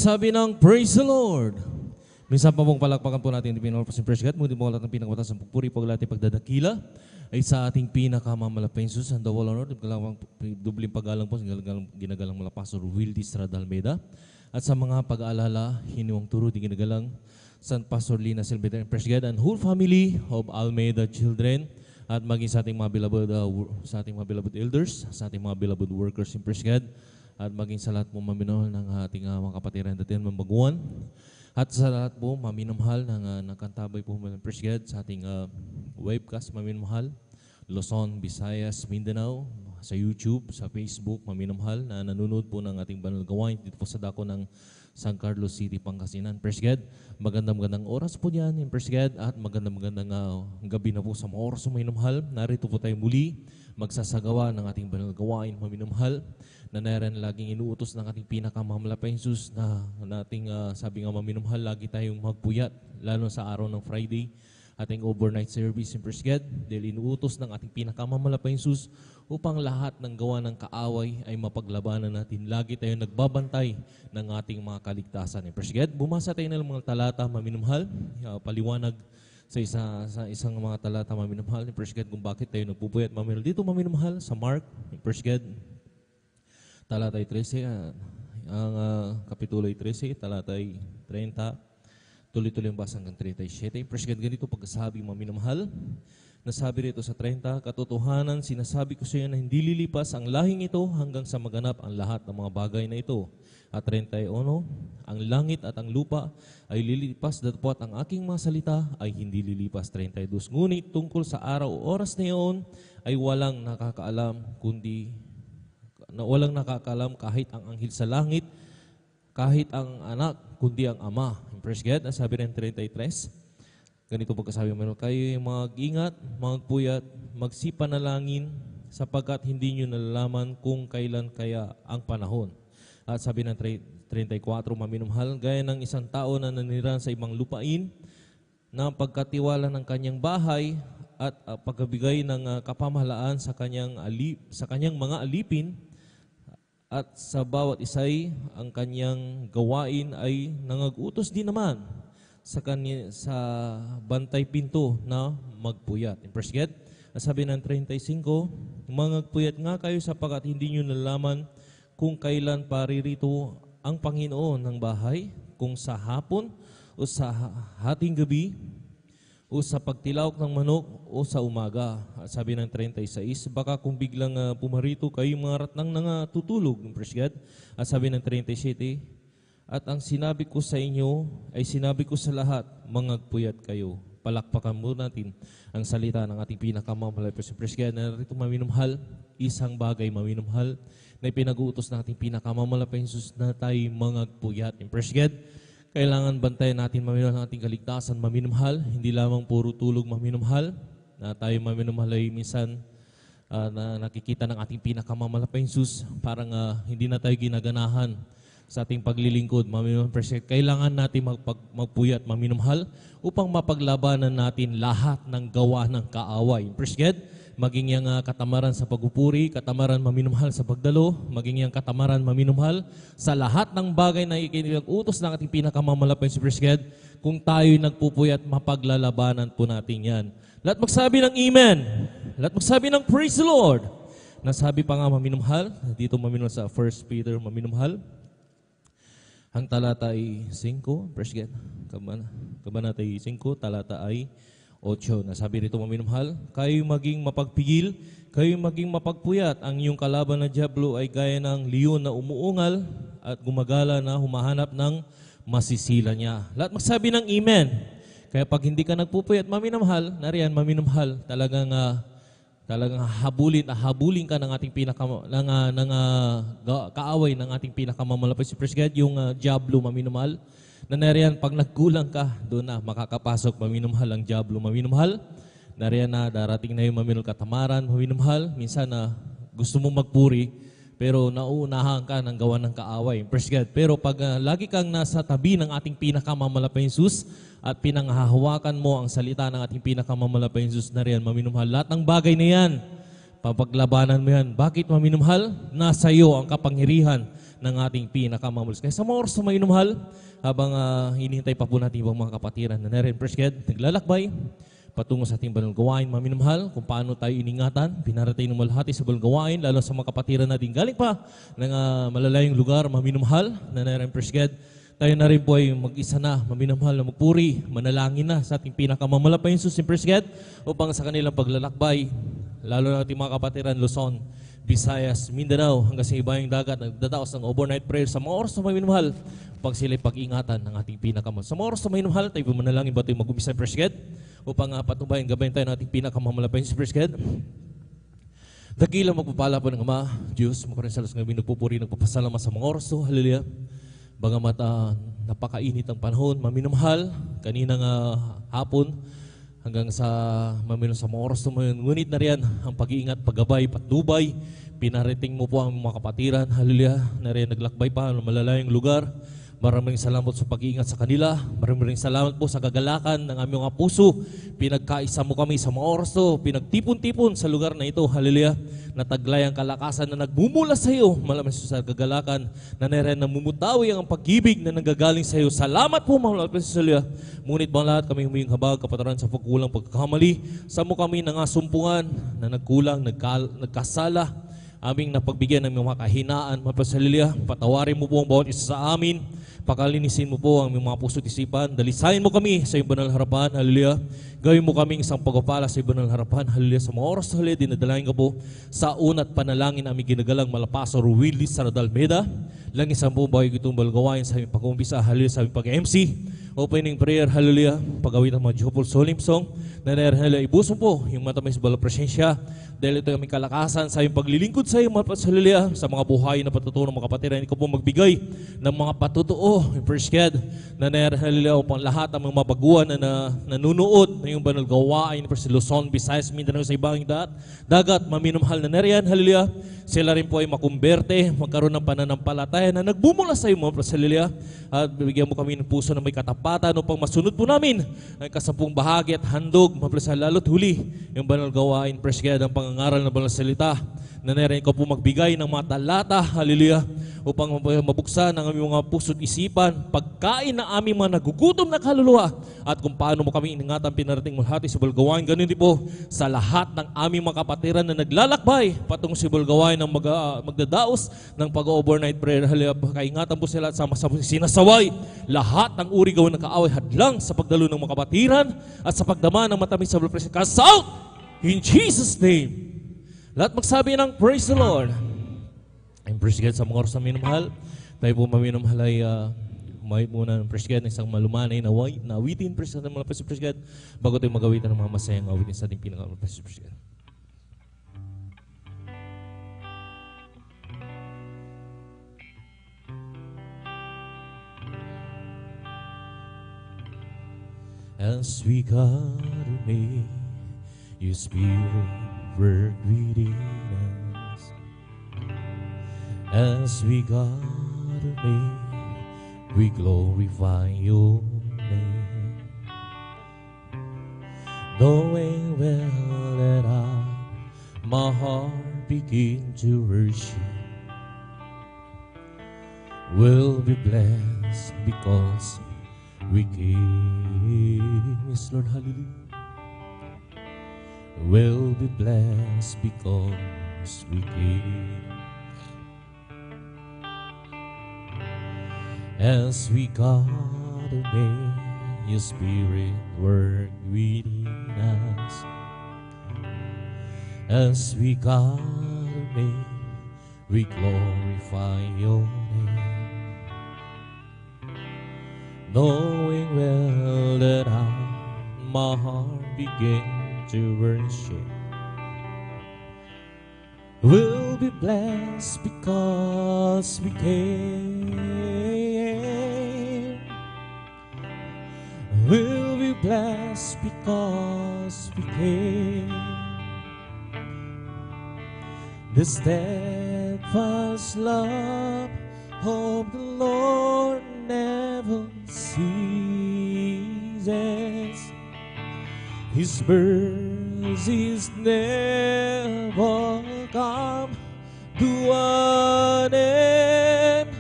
magsabi ng Praise the Lord. Minsan pa pong palakpakan po natin yung pinapasang praise God. Ngunit po lahat ng pinakawatas ng pagpuri, paglating pagdadakila ay sa ating pinakamamalapay Jesus and the wall honor. Dubling pag-alang po, ginagalang mula Pastor Wildy Estrada Almeida. At sa mga pag-aalala, hiniwang turo, di ginagalang San Pastor Lina Silvita and praise God and whole family of Almeida children. At maging sa ating mga beloved elders, sa ating mga beloved workers in praise God. At maging sa lahat po maminahal ng ating mga kapatiran datin mambaguan. At sa lahat po maminamahal ng nagkantabay po ng praise God sa ating webcast maminamahal. Luzon, Visayas, Mindanao, sa YouTube, sa Facebook, maminamahal na nanonood po ng ating banal gawain dito po sa dako ng San Carlos City, Pangasinan. Praise God. Magandang oras po diyan in praise God at magandang gabi na po sa mga oras na maminamahal. Narito po tayo muli magsasagawa ng ating banal gawain maminamahal na naran laging inuutos ng ating pinakamamamalapay Jesus na nating sabi nga maminamahal, lagi tayong magpuyat lalo sa araw ng Friday, ating overnight service in praise God dahil inuutos ng ating pinakamamamalapay Jesus upang lahat ng gawa ng kaaway ay mapaglabanan natin. Lagi tayong nagbabantay ng ating mga kaligtasan in praise God. Bumasa tayo ng mga talata maminamahal, paliwanag sa isang mga talata maminamahal in praise God kung bakit tayo nagpupuyat maminamahal. Dito maminamahal sa Mark in praise God. Talatay 13, ang kapitulo'y 13, talatay 30, tuloy-tuloy ang basa hanggang 37. Praise God, ganito pagkasabi maminamahal. Nasabi rito sa 30, katotohanan, sinasabi ko sa iyo na hindi lilipas ang lahing ito hanggang sa maganap ang lahat ng mga bagay na ito. At 31, ang langit at ang lupa ay lilipas, datapwat ang aking mga salita ay hindi lilipas. 32, ngunit tungkol sa araw o oras na iyon ay walang nakakaalam kahit ang anghel sa langit, kahit ang anak, kundi ang ama. Praise God. Sabi rin 33, ganito pagkasabi mo, kayo mag-ingat, magpuyat, magsipanalangin, sapagkat hindi nyo nalalaman kung kailan kaya ang panahon. At sabi ng 34, maminamahal, gaya ng isang tao na nanirahan sa ibang lupain, na pagkatiwala ng kanyang bahay at pagbigay ng kapamahalaan sa kanyang mga alipin, at sa bawat isa'y ang kanyang gawain ay nangag-utos din naman sa bantay pinto na magpuyat. Praise God. Sabi ng 35, magpuyat nga kayo sapagkat hindi nyo nalaman kung kailan paririto ang Panginoon ng bahay, kung sa hapon o sa hating gabi, o sa pagtilawak ng manok o sa umaga. At sabi ng 36, baka kung biglang pumarito kayo mga ratnang tutulog. Praise God. At sabi ng 37, at ang sinabi ko sa inyo ay sinabi ko sa lahat, mangagpuyat kayo. Palakpakan muna natin ang salita ng ating pinakamamahalay. Praise God. Narito maminamahal, isang bagay maminamahal na ipinag-uutos ng ating pinakamamahalay Jesus na tayo mangagpuyat. Praise God. Kailangan bantayan natin maminamahal ang ating kaligtasan maminamahal, hindi lamang puro tulog maminamahal, na tayo maminamahal ay minsan na nakikita ng ating pinakamamahalay Jesus, parang hindi na tayo ginaganahan sa ating paglilingkod maminamahal. Kailangan natin magpuyat maminamahal upang mapaglabanan natin lahat ng gawa ng kaaway. Praise God. Maging yung katamaran sa pagpupuri, katamaran maminamahal sa pagdalo, maging yung katamaran maminamahal sa lahat ng bagay na ikinag-utos ng ating pinakamamahalay si praise God. Kung tayo'y nagpupuyat, mapaglalabanan po natin yan. Lahat magsabi ng Amen. Lahat magsabi ng Praise the Lord. Nasabi pa nga maminamahal, dito maminamahal sa 1 Peter maminamahal. Ang talata ay 5, praise God. Kabanata ay 5, talata ay 8. Nasabi rito maminamahal, kayo maging mapagpigil, kayo maging mapagpuyat. Ang iyong kalaban na Diablo ay gaya ng leon na umuungal at gumagala na humahanap ng masisila niya. Lahat magsabi ng Amen. Kaya pag hindi ka nagpupuyat maminamahal, nariyan maminamahal, talagang habulin ka ng ating kaaway ng ating pinakamamalapay si praise God, yung Diablo maminamahal. Na nariyan, pag nagkulang ka, doon na makakapasok maminamahal ang Diablo maminamahal. Nariyan na, darating na yung maminamahal katamaran maminamahal. Minsan na gusto mong magpuri, pero nauunahan ka ng gawa ng kaaway. Praise God. Pero pag lagi kang nasa tabi ng ating pinakamamalapay Jesus at pinanghahawakan mo ang salita ng ating pinakamamalapay Jesus, nariyan maminamahal. Lahat ng bagay na yan, papaglabanan mo yan. Bakit maminamahal? Nasa iyo ang kapangyarihan ng ating pinakamamalos. Kaya sa mga oras na may inumahal, habang hinihintay pa po natin ibang mga kapatiran na narin, Praise God, naglalakbay, patungo sa ating banal gawain, mga minamahal, kung paano tayo iningatan, pinarating ng malahati sa banal gawain, lalo sa mga kapatiran natin galing pa ng malalayong lugar, mga minamahal, na narin, Praise God, tayo na rin po ay mag-isa na, maminamahal na magpuri, manalangin na sa ating pinakamamalapay Jesus in Praise God upang sa kanilang paglalakbay, lalo na ating mga kapatiran, Luzon, Visayas, Mindanao, hanggang sa ibayang dagat, nagdadaos ng overnight prayer sa mga oras na maminamahal upang sila'y pag-ingatan ng ating pinakamamalapay. Sa mga oras na maminamahal, tayo po manalangin ba tayo mag-umpisa in Praise God upang patubayan, gabayan tayo ng ating pinakamamalapay Jesus in Praise God. Dakilang magpapala po ng Ama, Diyos, makarin sa Diyos ngayon, nagpupuri, nagpapasalamat sa mga oras, so hallelujah. Bagamat napakainit ang panahon, maminamahal, kaninang hapon, hanggang sa maminamahal sa mga oras ngayon. Ngunit na riyan ang pag-iingat, paggabay, patnubay, pinarating mo po ang mga kapatiran, hallelujah, na riyan naglakbay pa ng malalayong lugar. Maraming salamat sa pag-iingat sa kanila. Maraming salamat po sa kagalakan ng aming mga puso. Pinagkaisa mo kami sa mga oras to. Pinagtipon-tipon sa lugar na ito. Hallelujah. Nataglay ang kalakasan na nagmumula sa iyo. Malamang sa kagalakan na narin namumutawi ang pag-ibig na nanggagaling sa iyo. Salamat po, mahal na Hallelujah. Ngunit bang lahat kami humiyong habag, kapataran sa pagkulang, pagkakamali. Sa mo kami nangasumpungan na nagkulang, nagkasala. Aming napagbigyan ng mga kahinaan, mapasalilya, patawarin mo po ang bawat isa sa amin, pakalinisin mo po ang mga puso't isipan, dalisayin mo kami sa iyong banal harapan, hallelujah. Gawin mo kaming isang pagpapala sa iyong banal harapan, hallelujah. Sa mga oras na hali, dinadalain ka po sa unat panalangin aming ginagalang Malapasor Willis Saradalmeda. Langis ang buong bahay itong balgawain sa aming pag-umpisa, hallelujah, sa aming pag-MC. Opening prayer, hallelujah, pag-awit ng mga Jopol Solim Song, na hallelujah, ibusong po yung matamay sa balang presensya, dahil ito yung aming kalakasan sa iyong paglilingkod sa iyong hallelujah, sa mga buhay na patutuo ng mga kapatiran, ikaw po magbigay ng mga patutuo, yung Praise God, na hallelujah, upang lahat ng mga mabaguan na nanunood na yung banal gawain, sa Luzon, Visayas, Mindanao, sa ibang dagat, maminamahal na nariyan, hallelujah, sila rin po ay makumberte, magkaroon ng pananampalataya na nagbumula sa iyo, mga hallelujah, at bibigyan mo kami ng puso na may katapatan upang masunod po namin ang kasampung bahagi at handog, maplasal lalo't huli yung banal gawain, Praise God, ang pangangaral na banal salita, na narin ko po magbigay ng mga talata, hallelujah, upang mabuksan ang aming mga puso't isipan, pagkain ng aming mga nagugutom na kaluluwa, at kung paano mo kami iningatan pinarating mulhati sa balgawain, ganun din po sa lahat ng aming mga kapatiran na naglalakbay patungong sa balgawain ng magdadaos ng pag-overnight prayer, hallelujah, kaingatan po sila at sama-sama sinasaway lahat ng uri gawin ng kaaway hadlang sa pagdalo ng mga kapatiran at sa pagdama ng matamis sa blood pressure. Cast out in Jesus' name. Lahat magsabi ng praise the Lord. And praise God sa mga oras na minamahal. Tayo po maminamahal ay umawit muna ng praise God ng isang malumanay na awitin. Praise God ng mga praise God. Bago tayo magawitan ng mga masayang awitin sa ating pinaka-praise God. As we got to me, your spirit work within us. As we got to me, we glorify your name. Knowing well that my heart begin to worship, will be blessed because we came. Yes, Lord, hallelujah. Will be blessed because we came. As we got obey, your spirit work within us. As we got obey, we glorify your name. Knowing well that my heart began to worship, will be blessed because we came. Will be blessed because we came. The steadfast love of the Lord never ceases. His mercies never come to an end.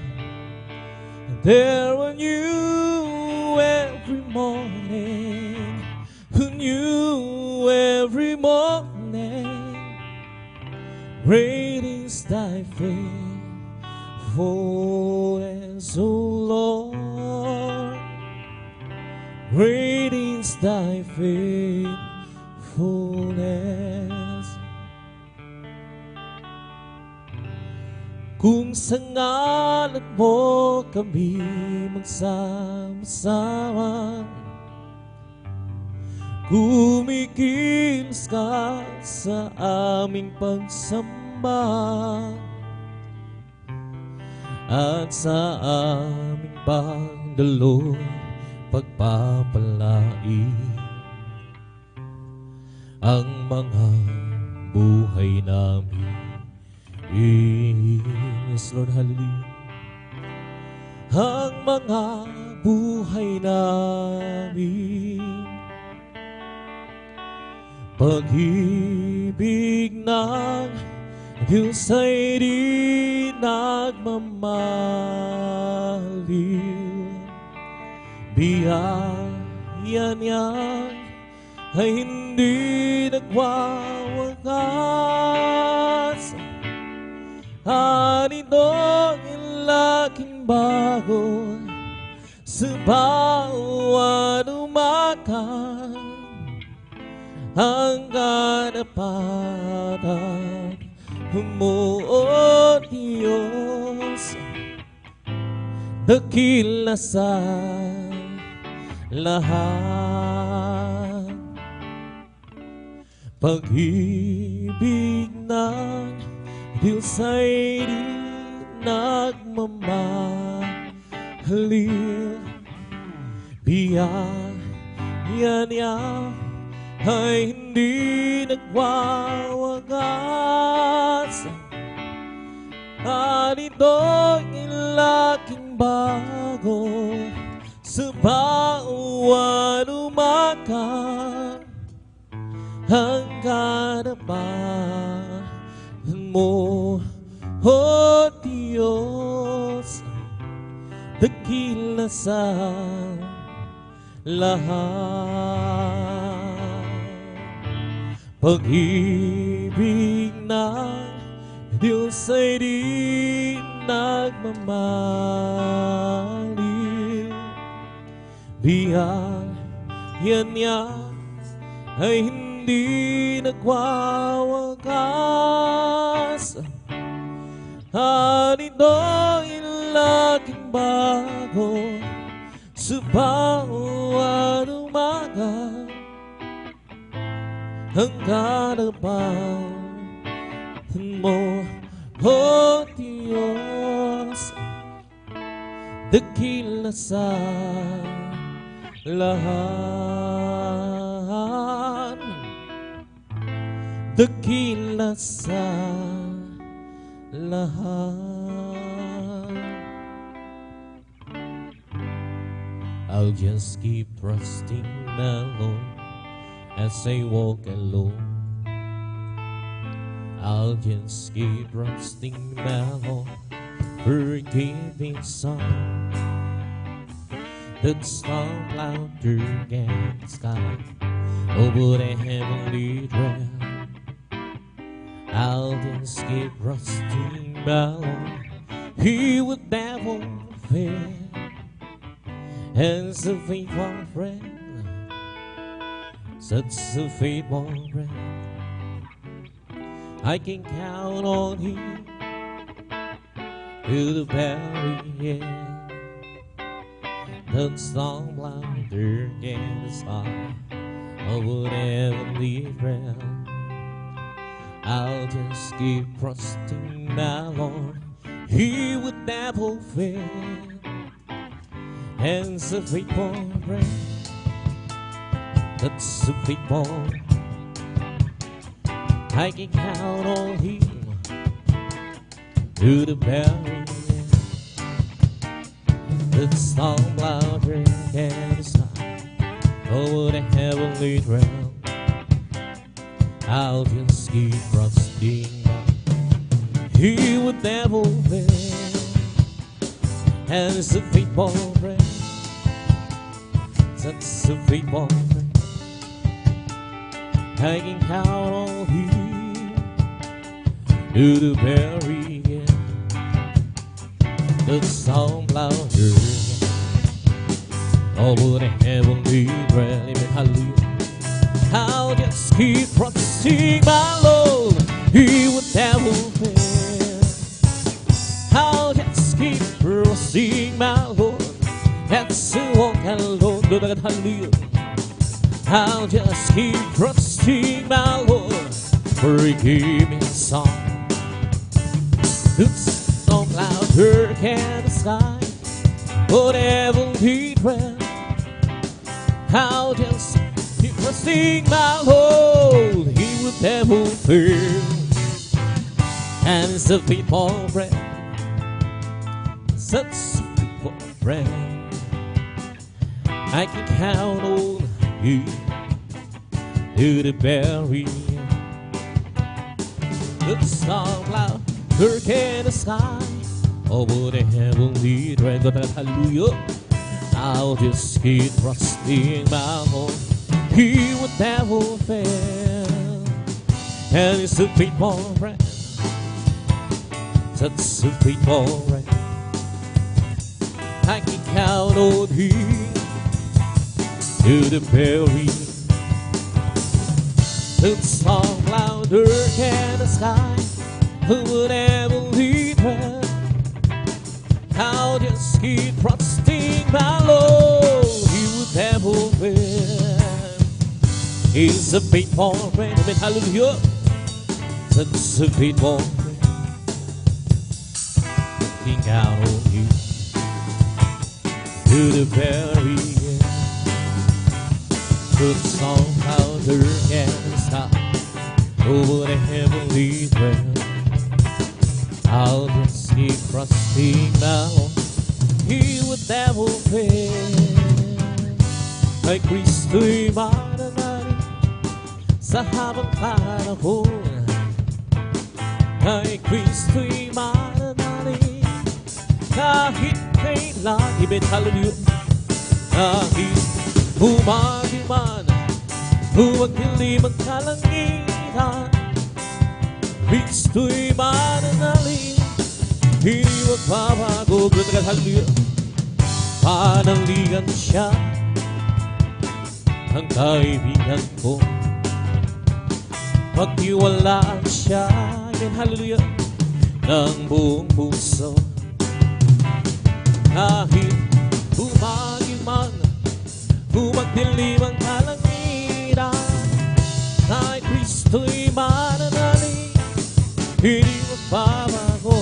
There were you every morning, who knew every morning. Great is thy faithfulness, O Lord. Great is thy faithfulness. Kung sa ngalan mo kami magsama-sama, kumikilos ka sa aming pagsamba at sa aming pagdaloy pagpapalai ang mga buhay namin. Yes, Lord, hallelujah. Ang mga buhay namin, pag-ibig ng Diyos ay di nagmamaliw. Biyaya niya ay hindi nagwawakas. Anito'y laking bago sa bawat umaga. Ang karapatan mo, O Diyos, dakila sa lahat. Pag-ibig ng Diyos ay di nagmamahali. Biyaya niya ay hindi nagwawagas. At ito'y laking bago sa bawat umaga. Ang karapan mo, O Diyos, dakila sa lahat. Pag-ibig ng Diyos ay di nagmamaliw. Biyaya niya ay hindi nagwawagas. At ito'y laking bago sa bawat umaga. Ang karapan mo, O Diyos, dakila sa lahat. Dakila sa lahat. I'll just keep trusting the Lord as I walk alone. I'll just keep trusting the Lord, forgiving song that's not louder than the sky over the heavenly realm. I'll just keep trusting the Lord, He would never fail. As a faithful friend, such a faithful friend, I can count on Him to the very end. The storm louder than the sky over the heavenly realm. I'll just keep trusting the Lord, He would never fail. And a faithful friend, that's a faithful, I can count on Him to the very end. The storm louder than the sky over the heavenly realm. I'll just keep trusting God, He would never fail. And it's a faithful friend. Such a faithful friend. I can count on Him to the very end. The song louder over the heavenly realm. Hallelujah. I'll just keep trusting my Lord. He would never fail. I'll just keep trusting my Lord. That's the walk alone. Hallelujah. I'll just keep trusting my Lord. For He gave me a song. It's song louder than the sky. Whatever He dwell, I'll just keep trusting my Lord. He would never fail. And it's a faithful friend. Such a faithful friend. I can count on You to the very end. The song louder than the sky. Over the heavenly dragon. Hallelujah. I'll just keep trusting my Lord. He would never fail. And it's a faithful friend. Such a faithful friend. I can count on Him to the very end. The song louder than the sky. Who would ever lead her? I'll just keep trusting my Lord. He would never fail. He's a faithful friend. Amen. Hallelujah. Such a faithful friend. Looking out on You to the very end. The song louder than the sky. Over the heavenly realm. I'll just keep trusting my Lord. He would never fail. Ay Kristo'y mananalig sa habang panahon. Ay Kristo'y mananalig kahit kailan. Amen. Hallelujah. Kahit bumagyo man, huwagdilim ang kalangitan, Kristo'y mananalig, hindi magbabago. Hallelujah. Panangligan Siya, ang kaibigan ko. Pagtiwalaan Siya, amen, hallelujah, ng buong puso. Kahit bumagyo man, humagdilim ang kalangitan, kay Kristo'y mananalig, hindi magbabago.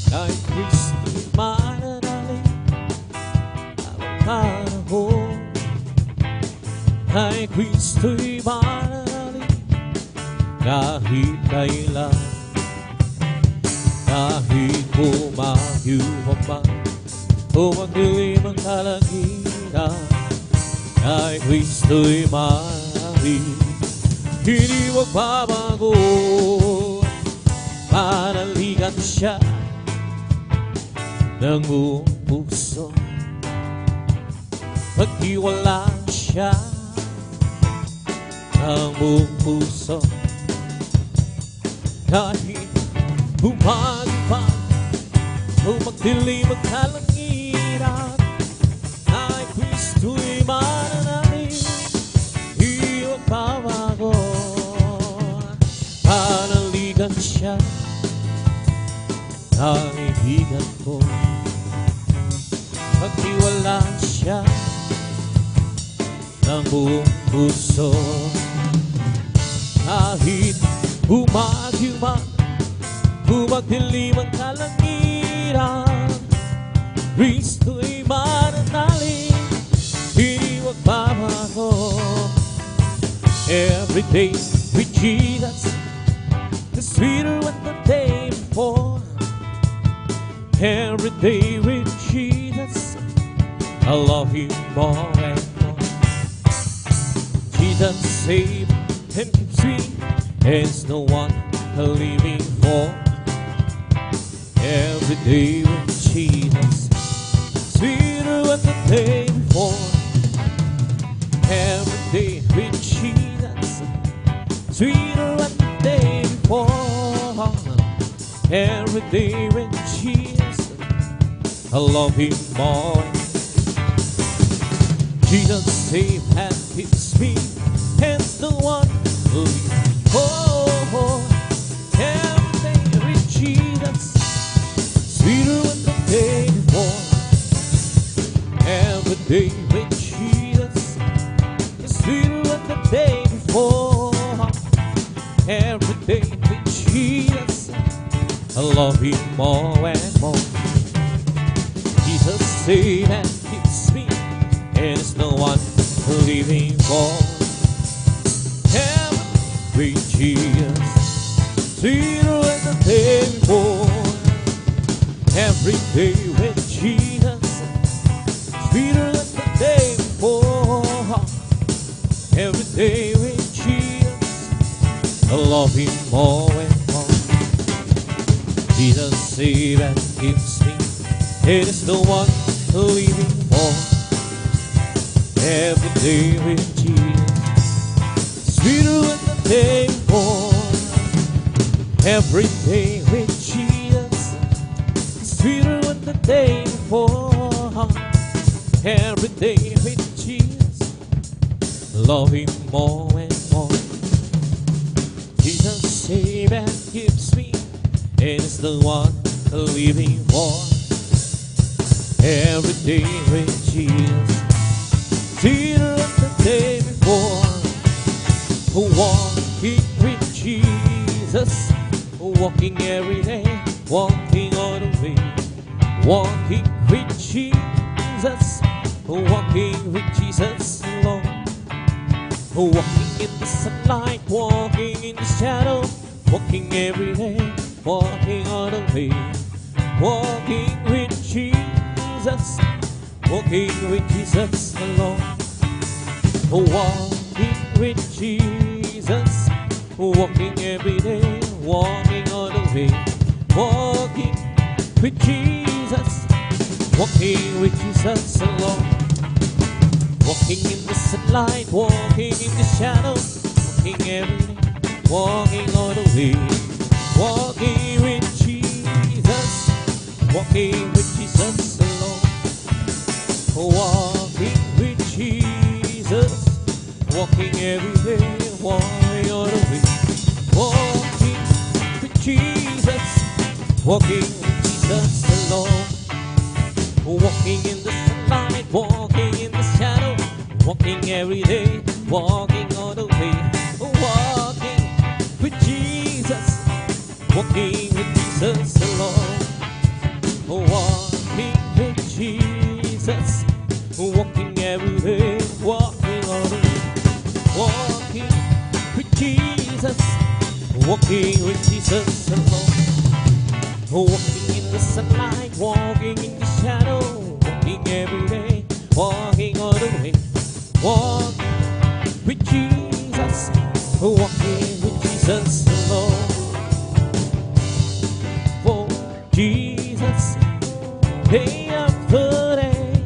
Kay Kristo'y mananalig, habang panahon. Kay Kristo'y mananalig, kahit kailan. Kahit bumagyo man, humagdilim ang kalangitan, kay Kristo'y mananalig, hindi magbabago. Panaligan Siya ng buong puso. Pagtiwalaan Siya ng buong puso. Kahit bumagyo man, humagdilim ang kalangitan, kay Kristo'y mananalig, hindi magbabago. Panaligan Siya, kaibigan ko. Pagtiwalaan Siya ng buong puso. Kahit bumagyo man, humagdilim ang kalangitan, Kristo'y mananalig, hindi magbabago. Every day with Jesus is sweeter than the day before. Every day with Jesus, I love Him more and more. Jesus saved and keeps me, there's no one living for. Every day with Jesus, sweeter than the day before. Every day with Jesus, sweeter than the day before. Every day with Jesus, I love Him more. Jesus saves and keeps me, He's the one who lives. Oh, every day with Jesus, sweeter than the day before. Every day with Jesus is sweeter than the day before. Every day with Jesus, I love Him more and more. Jesus saves and keeps me, and there's no one living for. Every day with Jesus, sweeter than the day before. Every day with Jesus, sweeter than the day before. Every day with Jesus, I love Him more and more. Jesus saves and keeps me, it is the one living for. Every day with Jesus, sweeter than the day before. Every day with Jesus, sweeter than the day before. Every day with Jesus, love Him more and more. Jesus saves and keeps me, and is the one living for. Every day with Jesus, sweeter than the day before. Walking with Jesus, walking every day, walking all the way. Walking with Jesus, walking with Jesus alone. Walking in the sunlight, walking in the shadow, walking every day, walking all the way. Walking with Jesus, walking with Jesus alone. Walking with Jesus, walking every day, walking all the way. Walking with Jesus, walking with Jesus alone. Walking in the sunlight, walking in the shadow, walking every day, walking all the way. Walking with Jesus, walking with Jesus alone. Walking with Jesus, walking every day, walking all the way. Walking with Jesus, walking with Jesus alone. Walking in the sunlight, walking in the shadow, walking every day, walking all the way. Walking with Jesus, walking with Jesus alone. Walking with Jesus, walking every day, walking all the way. Walking with Jesus, walking with Jesus alone. Walking in the sunlight, walking in the shadow, walking every day, walking all the way. Walking with Jesus, walking with Jesus alone. For Jesus, day after day,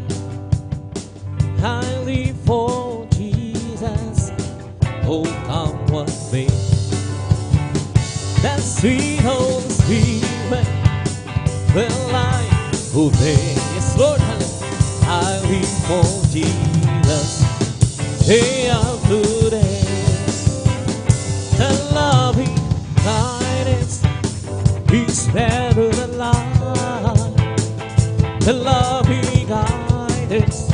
I live for Jesus. Oh, come what may, that sweet Holy Spirit will I obey. Yes, Lord, I live for Jesus day after day. The loving kindness is better than life. The loving kindness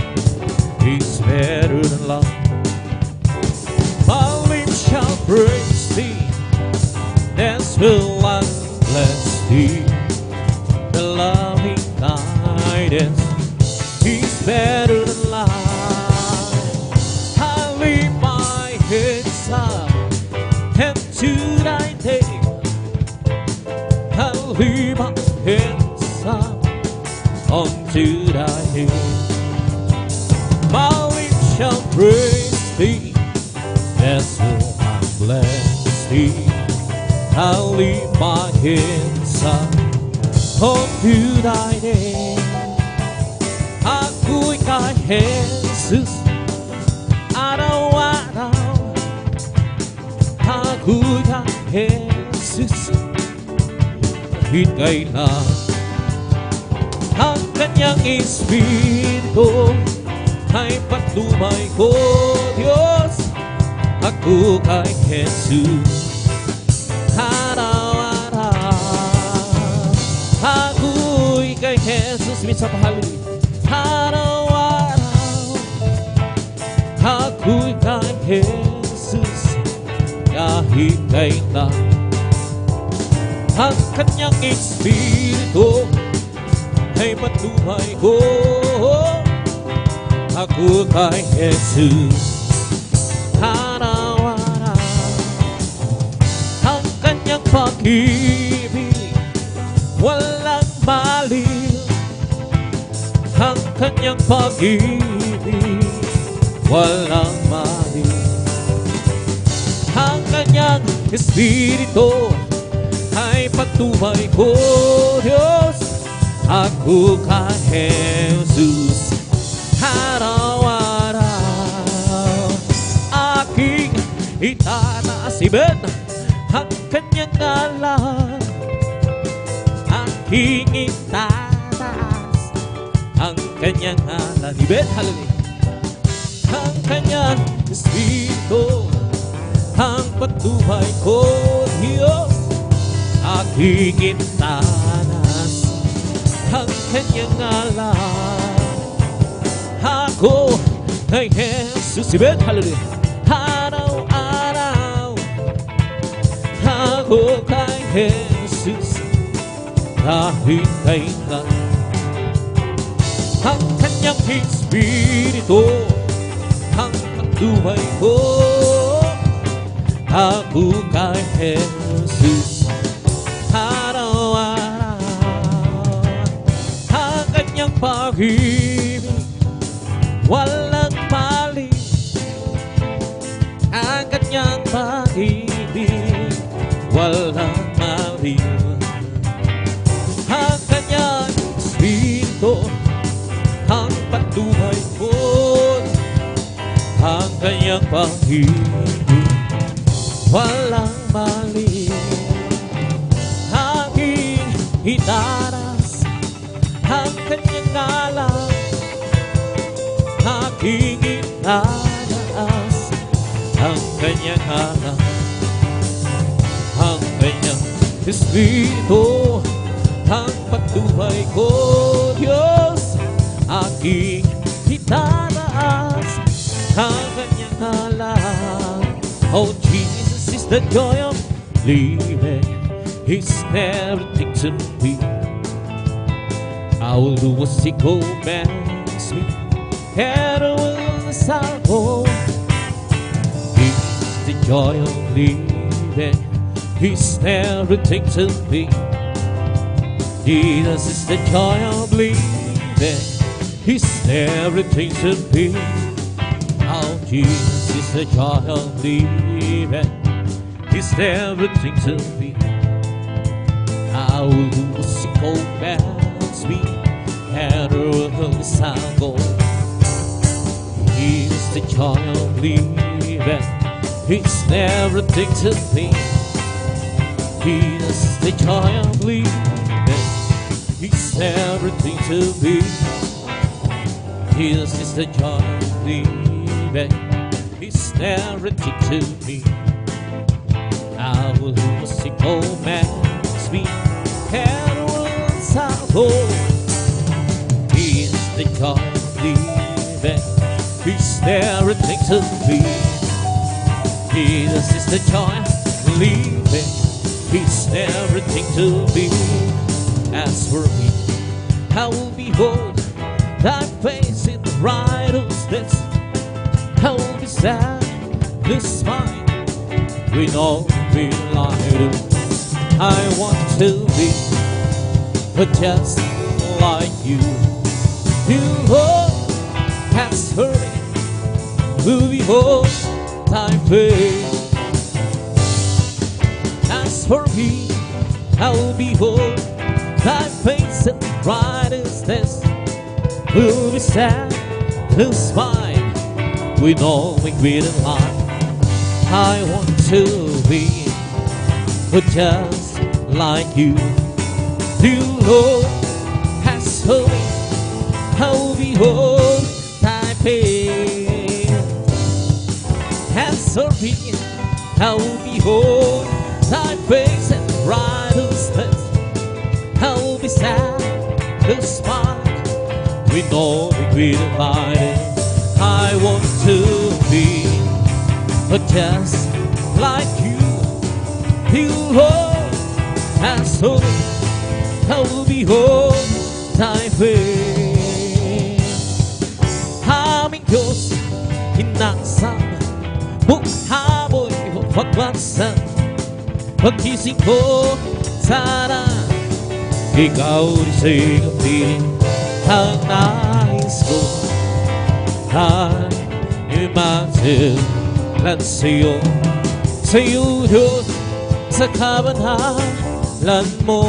is better than life. My lips shall praise Thee, that's will I bless Thee. The loving kindness is better than life. I lift my hands up and to Thy name. I lift my hands up unto Thy name. My lips shall praise Thee, that's will I bless Thee. I lift my hands up on to thy name. Ako'y kay Jesus, araw-araw. Ako'y kay Jesus, kahit kailan. Ang kanyang Espiritu ay patnubay ko, Diyos. Ako kay Jesus, araw-araw. Ako'y kay Jesus, minsan pahalili. Araw-araw. Ako'y kay Jesus, kahit kailan. Ang kanyang Espiritu ay patnubay ko. Ako kay Jesus, araw-araw. Ang kanyang pag-ibig walang baliw. Ang kanyang pag-ibig walang baliw. Ang kanyang Espiritu ay patnubay ko, Diyos. Ako kay Jesus, araw-araw. Aking itataasibin ang kanyang ngalan. Aking itataas ang kanyang ngalan. Ibig, hallelujah. Ang kanyang Espiritu ang patnubay ko, Diyos. Aking itataas ang kanyang ngalan. Ako kay Jesus, ibig, hallelujah. Araw-araw. Ako kay Jesus, kahit kailan. Ang kanyang Espiritu ang patnubay ko. Ako kay Jesus, araw-araw. Ang kanyang pag-ibig walang baliw. Ang kanyang pag-ibig walang baliw. Ang kanyang Espiritu ang patnubay ko. Ang kanyang pag-ibig walang baliw. Aking itaras ang kanyang ngalan. Aking itaas ang kanyang ngalan. Ang kanyang Espiritu ang patnubay ko, Diyos. Aking itaas ang kanyang ngalan. Oh, Jesus is the joy of living. He's everything to me. I will do what He commands me. And I will salvo. He's the joy of living. He's everything to me. Jesus is the joy of living. He's everything to me. Oh, Jesus is the joy of living. He's everything to me. I will do what He commands me. And I will salvo. He's the joy of living. He's everything to me. Jesus is the joy of living. He's everything to me. Jesus is the joy of living. He's everything to me. I will do what He commands me. And will salvo. He is the joy of living. He's everything to me. Jesus is the joy of living. He's everything to me. As for me, I will behold Thy face in the righteousness. I will be satisfied with all the light. I want to be just like You. You, Lord, has for me to behold Thy face. As for me, I will behold thy face and righteousness will be satisfied with knowing with a life. I want to be just like you. The Lord has told me how behold thy face. Has told me how behold thy face and righteousness. How be satisfied with knowing with a life. I want to be just like you. The Lord has told me how behold thy face. Aming Diyos, inasam mukha mo'y mapagbansan. Pagkising ko, sana ikaw di sa'yo ang nais ko. Ay imagilan sa'yo, sa'yo Diyos, sa kabanalan mo.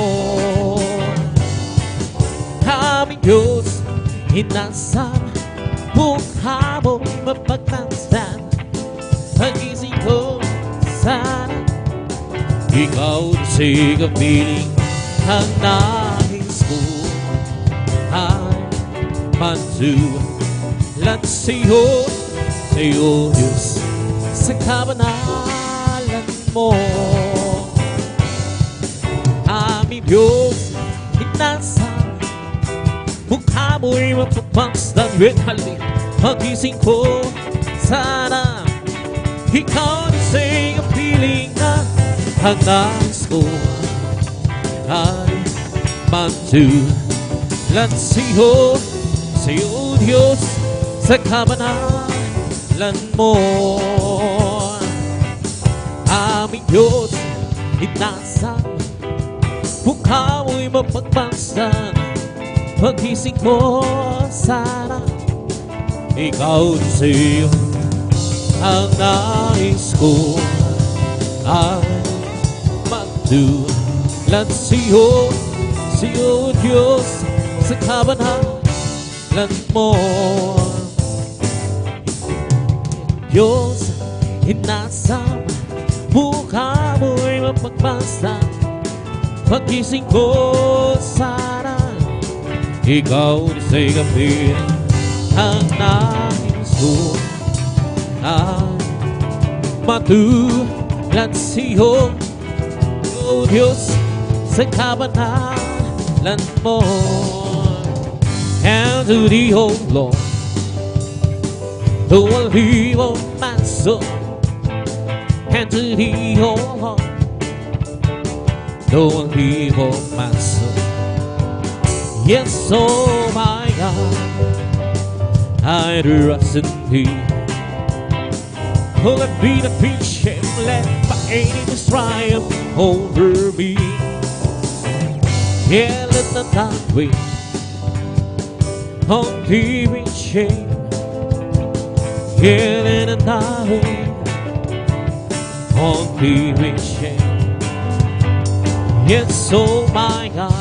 Aming Diyos, inasam mukha mo'y mapagmasdan. Pag-isip ko, sana ikaw di sa'yo ang nais ko. Ay mansulat sa'yo, sa'yo Diyos, sa kabanalan mo. Aming Diyos, inasam mukha mo'y mapagmasdan. Pag-ising ko, sana ikaw di sa'yo piling na ang nais ko. Ay mansulat sa'yo, sa'yo Diyos, sa kabanalan mo. Aming Diyos, inasam mukha mo'y mapagmasdan. Pag-ising ko, sana ikaw di sa'yo ang nais ko. Ay mansulat sa'yo, sa'yo Diyos, sa kabanalan mo. Diyos, inasam mukha mo'y mapagmasdan. Pag-ising ko, sana ikaw di sa'yo ang nais ko. Ay matulad sa'yo, o Diyos, sa kabanalan mo. And to thee, O Lord, though I leave on my soul. And to thee, O Lord, though I leave on my soul. Yes, oh my God, I trust in thee. Oh, let be the peace and let my enemies triumph over me. Yeah, let the dark way on thee be shame. Yeah, let the dark way on thee be shame. Yes, oh my God,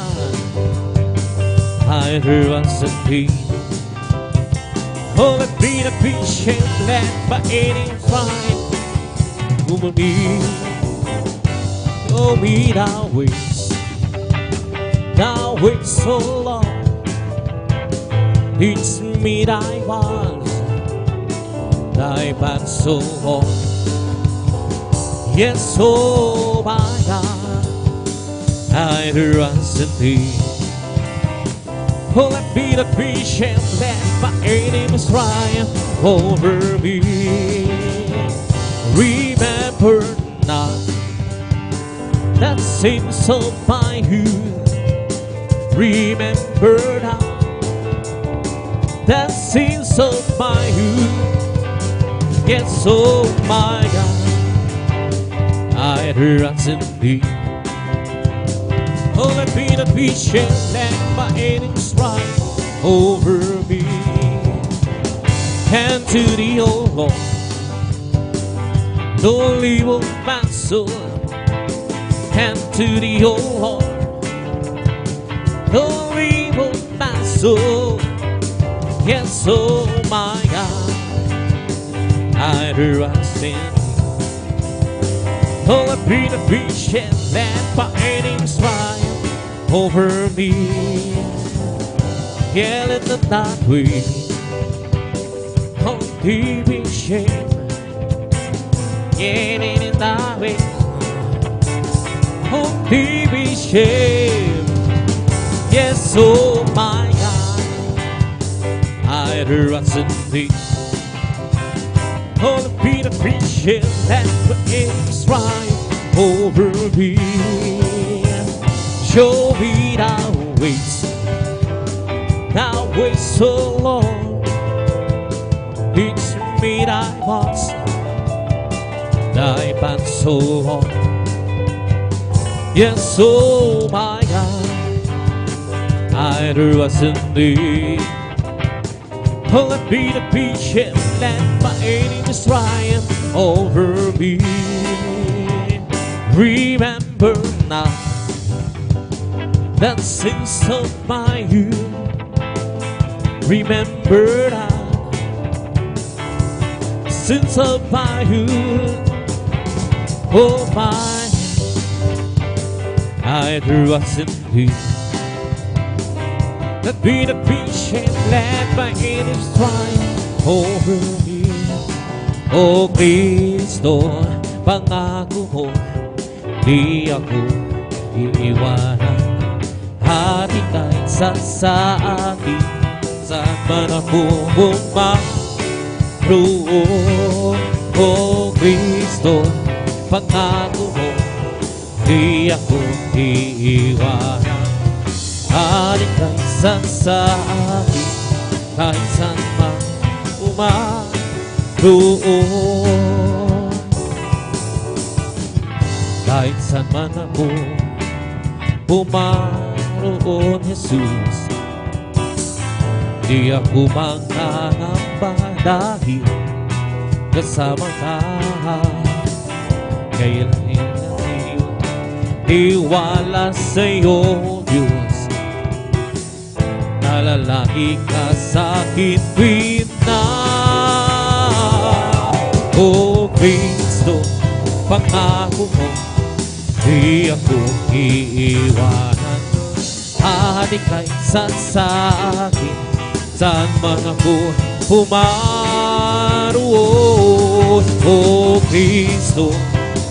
I trust in thee. Oh, let be the peace and let my enemies triumph over me. Show me thy ways so long. Teach me thy ways, thy path so long. Yes, oh my God, I trust in thee. Oh, let me the peace and let my enemies triumph over me. Remember not that sins of my youth. Remember not that sins of my youth. Yes, oh my God, I trust in thee. Oh, let me the peace and let my enemies triumph over me. And to thee, O Lord, don't leave my soul. And to thee, O Lord, Horrible my soul. Yes, oh my God, I trust in you. Oh, I've been a patient that my enemies triumph over me. Yeah, let the night wait. Oh, deep in shame. Yeah, in the night wait. Oh, deep in shame. Yes, oh my God, I trust in thee. Oh, the beat of patient that my enemies triumph over me. Show me thy ways so long. Teach me thy paths, thy path so long. Yes, oh my God, I trust in thee. Oh, let me the patient, let my enemies triumph over me. Remember now that sins of my youth. Remember now sins of my youth. Oh my, I trust in thee. Let me the patient, let my enemies triumph over me. O Kristo, pangako mo, di ako iiwanan. Hati kahit sa akin, saan man ako bumaroon. O Kristo, pangako mo, di ako iiwanan. Halik kahit sa akin, kahit saan man umaroon. Kahit saan man ako umaroon, Jesus, di ako mangangamba dahil kasama ka. Kaya iwala sa'yo, Diyos. Nalalaki ka sa'kin tuwing na. O Kristo, pangako mo, di ako iiwanan. Hati kahit sa akin, saan man ako pumaroon. O Kristo,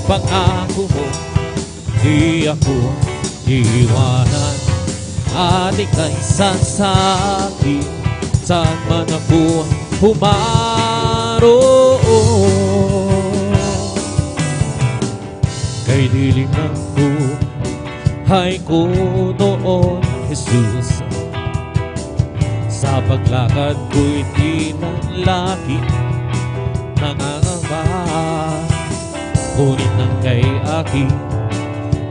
pangako mo, di ako iiwanan. Hati kahit sa akin, saan man ako pumaroon. Kay dilim ng buhay ko noon, Jesus, sa paglakad ko'y tinanlaki nangangamba. Ngunit nang kay aking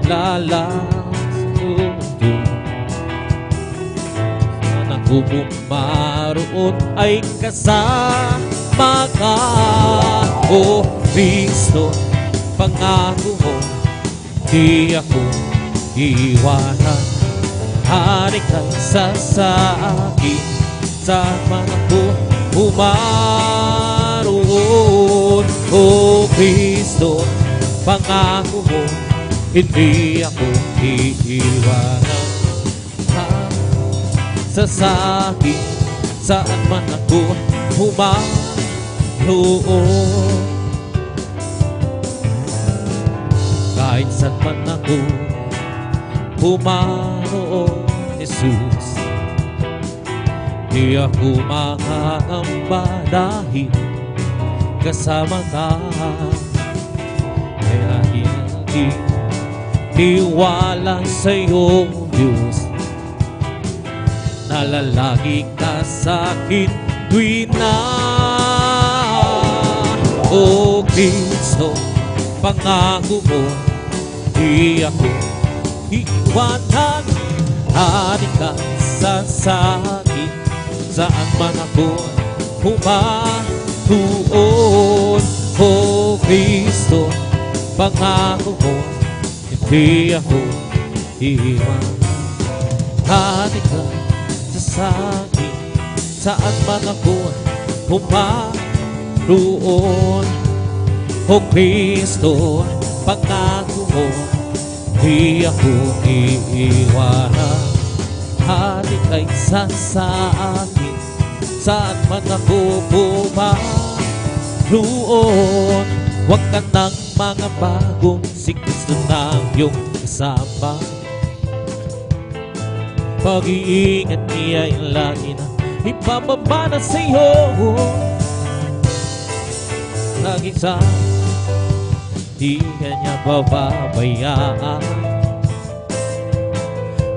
lalasunod, saan ako bumaroon ay kasama ka. O Kristo, pangako mo, di ako iwanan. Hari ka sa akin, saan man ako umaroon. O Kristo, pangako mo, hindi ako iiwanan. Sa akin, saan man ako umaroon. Kahit saan man ako pumaroon, Jesus, di ako mangangamba dahil kasama ka. Kaya hindi iwala sa'yo, Diyos. Nalalagi ka sa'kin tuwing na. O Kristo, pangako mo, di ako iwanan. Hari ka sa akin, saan man ako pumaroon. O Kristo, pangako mo, hindi ako iwanan. Lumapit ka sa akin, saan man ako pumaroon. O Kristo, pangako mo, di ako iiwanan. Halik kay sa akin, saan man ako pumaroon. Huwag ka ng mga bagong, si Kristo na iyong kasama. Pag-iingat niya yung lagi na ipapamana sa'yo. Lagi sa di ka niya pababayaan,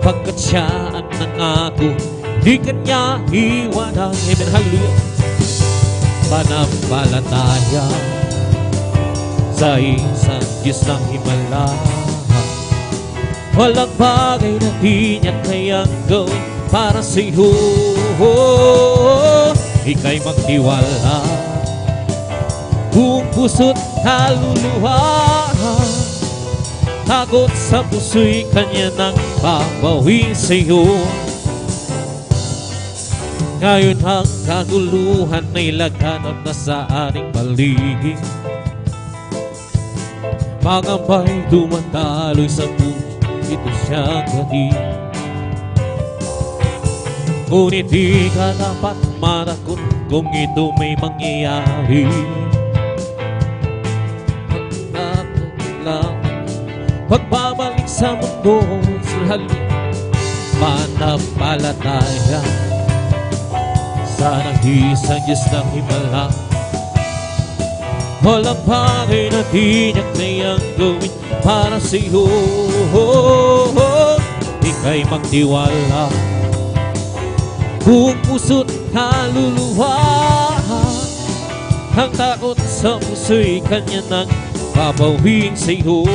pagkat siya ang nangako, di ka niya iwanan. Amen, hallelujah. Panampalataya sa isang Diyos ng himala, walang bagay na di niya kayang gawin para sa'yo. Ika'y magtiwala, buong puso't kaluluwa. Takot sa puso'y kanya nang babawin sa'yo. Ngayon ang kaguluhan ay laganap na sa ating paligid. Pangambay dumataloy sa puso, ito siyang hatid. Ngunit di ka dapat matakot kung ito may mangyayari. Pagbabalik sa mundo, sulhali panampalataya sa nag-iisang Diyos ng himala. Walang bagay na di niya kayang gawin para sa'yo. Ika'y magtiwala, buong puso't kaluluwa. Ang takot sa puso'y kanya nang babawin sa'yo.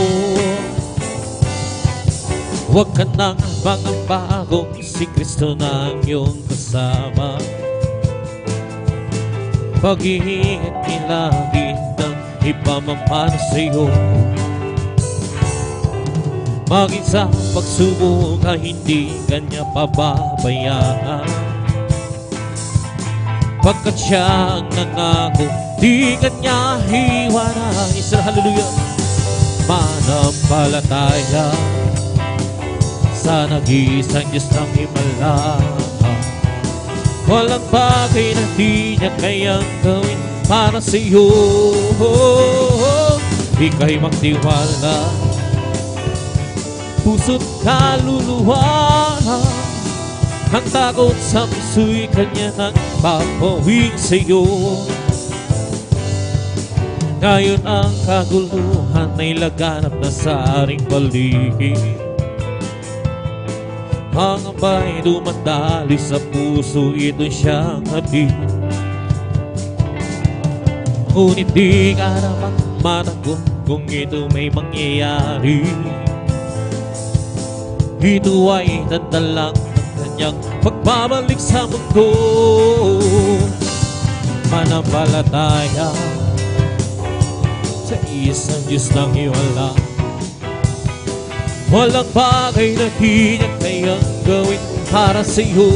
Huwag ka nang mangamba kung si Kristo na ang iyong kasama. Pag-iingat niya lagi nang ipamamana sa'yo. Maging sa pagsubok ka, hindi ka niya pababayaan, pagkat siya ang nangako, di ka niya iwanan. Isa, hallelujah. Manampalataya sa nag-iisang Diyos ng himala, walang bagay na di niya kayang gawin para sa'yo. Ika'y magtiwala, puso't kaluluwa. Ang takot sa puso'y kanya nang babawin sa'yo. Ngayon ang kaguluhan ay laganap na sa ating paligid. Pangambay dumadali sa puso, ito siyang hatid. Ngunit di ka naman matakot kung ito may mangyayari. Ito ay tanda lang ng kanyang pagbabalik sa mundo. Manampalataya sa isang Diyos ng himala, walang bagay na di niya kayang gawin para sa'yo.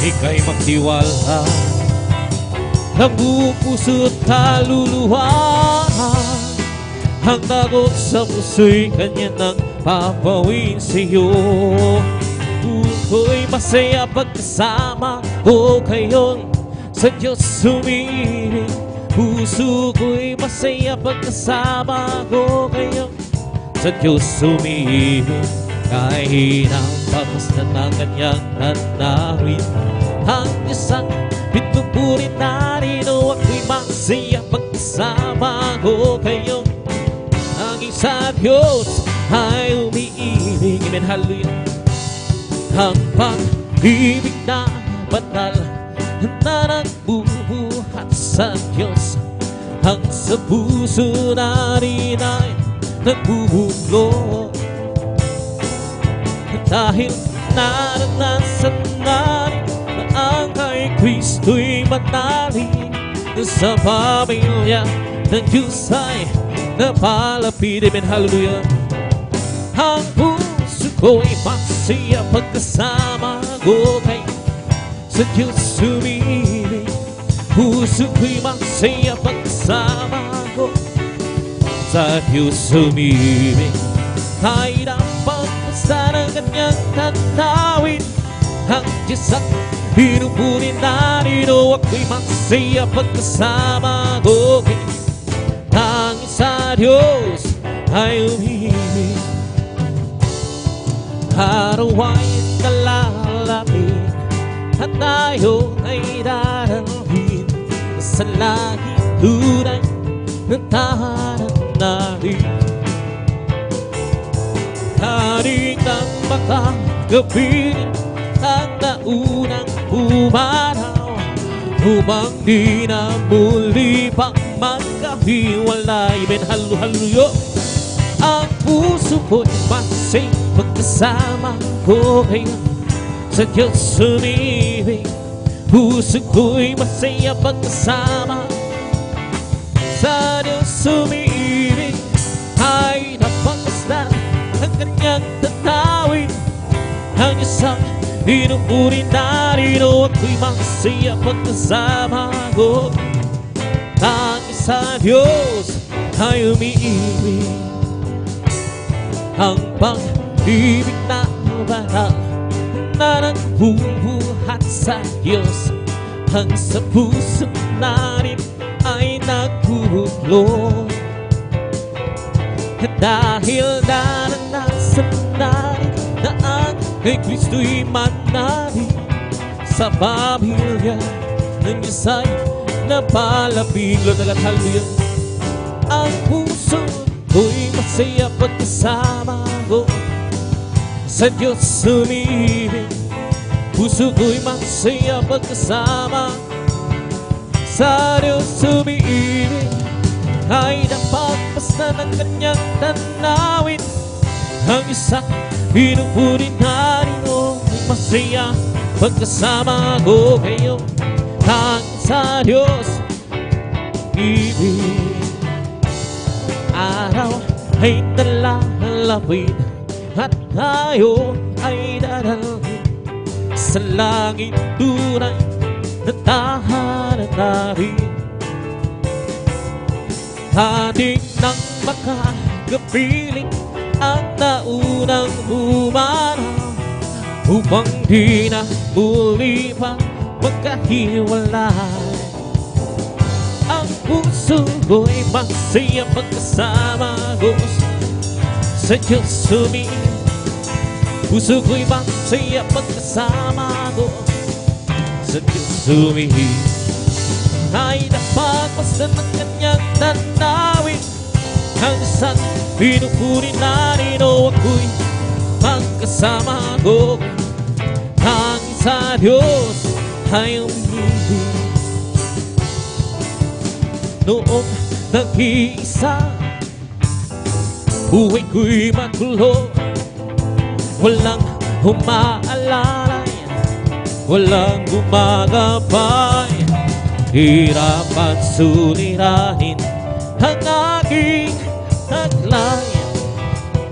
Ika'y magtiwala, ng buong puso't kaluluwa. Ang takot sa puso'y kanya nang babawin sa'yo. Puso'y masaya pagkasama ko kayon sa Diyos sumiling. Puso ko'y masaya pagkasama ko kayon sa Diyos sumiling. Kahit ang pagmasdan ng kanyang hanapin, ang Diyos ang pitupurin narito. Ako'y masaya pagkasama ko kayo. Ang sa Diyos ay umiibig. Amen, hallelujah. Ang pag-ibig na banal na nagbubuhat sa Diyos, ang sa puso natin ay nagbubulong. Dahil naranasan natin na ang kay Kristo'y manalig, sa pamilya ng Diyos ay napalapit. Amen, hallelujah. Ang puso puso ko'y masaya pagkasama ko kay sa Diyos sumibig. Puso ko'y masaya pagkasama ko sa Diyos sumibig. Kahit ang pagpasta ng kanyang tanawin, ang Diyos ang pinupunin narito. Ako'y masaya pagkasama ko kay tanging sa Diyos ay umibig. Araw ay nalalapit at tayo ay daralhin sa langit tunay ng tahanan natin. Tarik ng makagabihin ang naunang umaraw, upang di na muli pang magkahiwalay. Ben halo-halo ang puso ko'y masay pagkasama ko kay sa Diyos sumibig. Puso ko'y masaya pagkasama sa Diyos sumibig. Ay napagmasdan ang kanyang tatawin, ang Diyos ang pinupuri narito. Ako'y masaya pagkasama ko tanging sa Diyos ay umiibig. Ang pag-ibig na banal na nagbubuhat sa Diyos, ang sa puso natin ay nagbubuklod. Dahil naranasan natin na ang kay Kristo'y manali, sa pamilya ng Diyos ay napalapig. Lord, hallelujah. Ang puso ko'y masaya pagkasama ko sa Diyos sumibig. Puso ko'y masaya pagkasama sa Diyos sumibig. Ay napagpasdan ng kanyang tanawin, ang isang pinupuri narito. Masaya pagkasama ko kayo tanging sa Diyos ibig. Araw ay nalalapit at tayo ay daralhin sa langit tunay na tahanan natin. Ating nang makagapiling ang naunang umaraw, upang di na muli pang magkahiwalay. Ang puso ko'y masaya pagkasama ko sa Diyos sumibig. Puso ko'y masaya pagkasama ko sa Diyos sumibig. Ay napagmasdan ng kanyang tanawin, ang isang pinupuri narito. Ako'y pagkasama ko tanging sa Diyos ay umibig. Noong nag-iisa, buhay ko'y magulo, walang umaalalay, walang gumagabay. Hirap at suliranin ang aking taglay.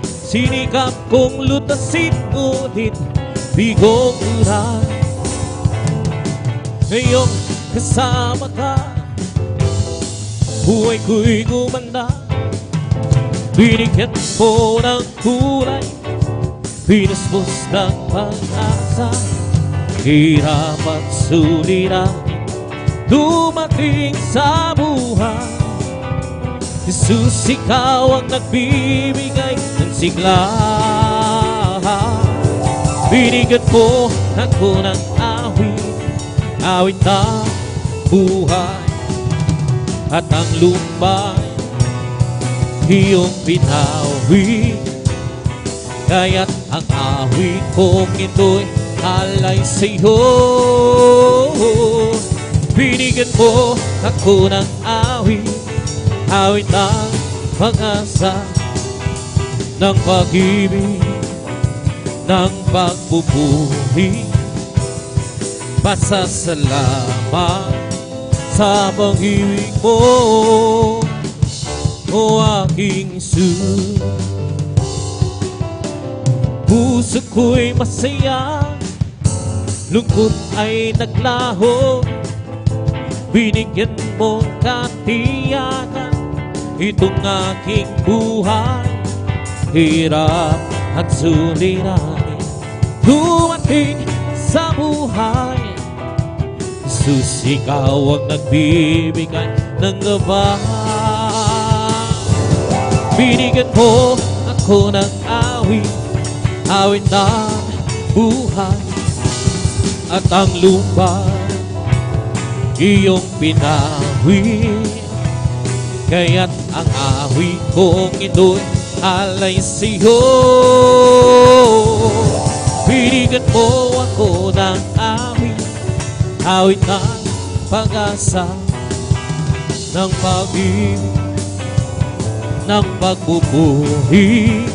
Sinikap kong lutasin, ngunit bigong uray. Ngayong kasama ka, buhay ko'y gumanda. Binigyan mo ng kulay, pinusbos ng pag-asa. Hirap at suliranin dumating sa buhay. Jesus, ikaw ang nagbibigay ng sigla. Binigyan mo ako ng awit, awit ng buhay. At ang lumbay iyong binawi, kaya't ang awit kong ito'y alay sa'yo. Binigyan mo ako ng awit, awit ng pag-asa, ng pag-ibig, ng pagpupuri. Pasasalamat sa pag-ibig mo, o aking Jesus. Puso ko'y masaya, lungkot ay naglaho. Binigyan mong katiyakan itong aking buhay. Hirap at suliranin dumating sa buhay. Jesus, ikaw ang nagbibigay ng gabay. Binigyan mo ako ng awit, awit ng buhay. At ang lupa iyong pinawi, kaya't ang awit kong ito'y alay sa'yo. Binigyan mo ako ng awit, awit ng pag-asa, ng pag-ibig, ng pagbubuhi.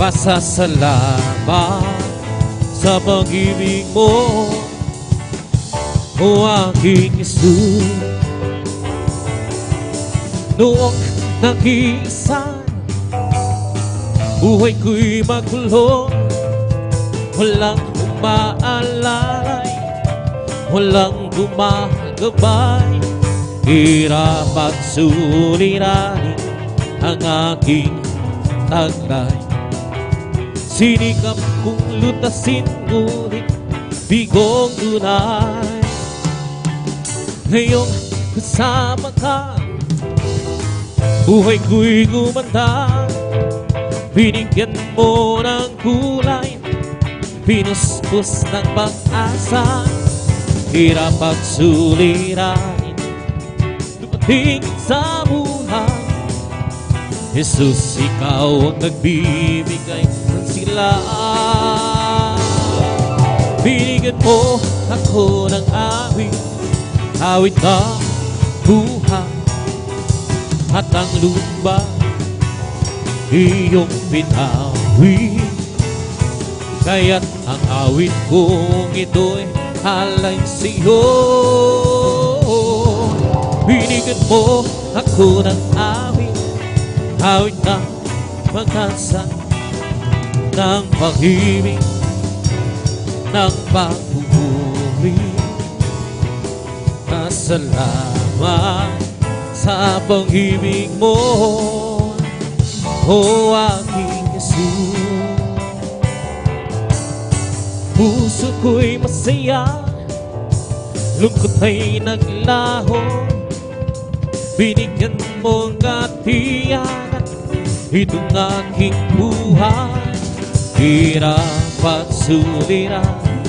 Pasasalamat sa pag-ibig mo, o aking Jesus. Noong nag-iisa, buhay ko'y magulo, walang umaalalay, walang gumagabay. Hirap at suliranin ang aking taglay. Sinikap kong lutasin, ngunit di kong tunay. Ngayong kasama ka, buhay ko'y gumanda. Binigyan mo ng kulay, pinuspos ng pag-asa. Hirap at suliranin dumating sa buhay. Jesus, ikaw ang nagbibigay ng sigla. Binigyan mo ako ng awit, awit ng buhay. At ang lupa iyong pinawi, kaya't ang awit kong ito'y alay sa'yo. Binigyan mo ako ng awit, awit ng pag-asa, ng pag-ibig, ng pagbubuhay. Pasalamat sa pag-ibig mo, o aking Jesus. Puso ko'y masaya, lungkot ay naglaho. Binigyan mong katiyakan itong aking buhay. Hirap at suliranin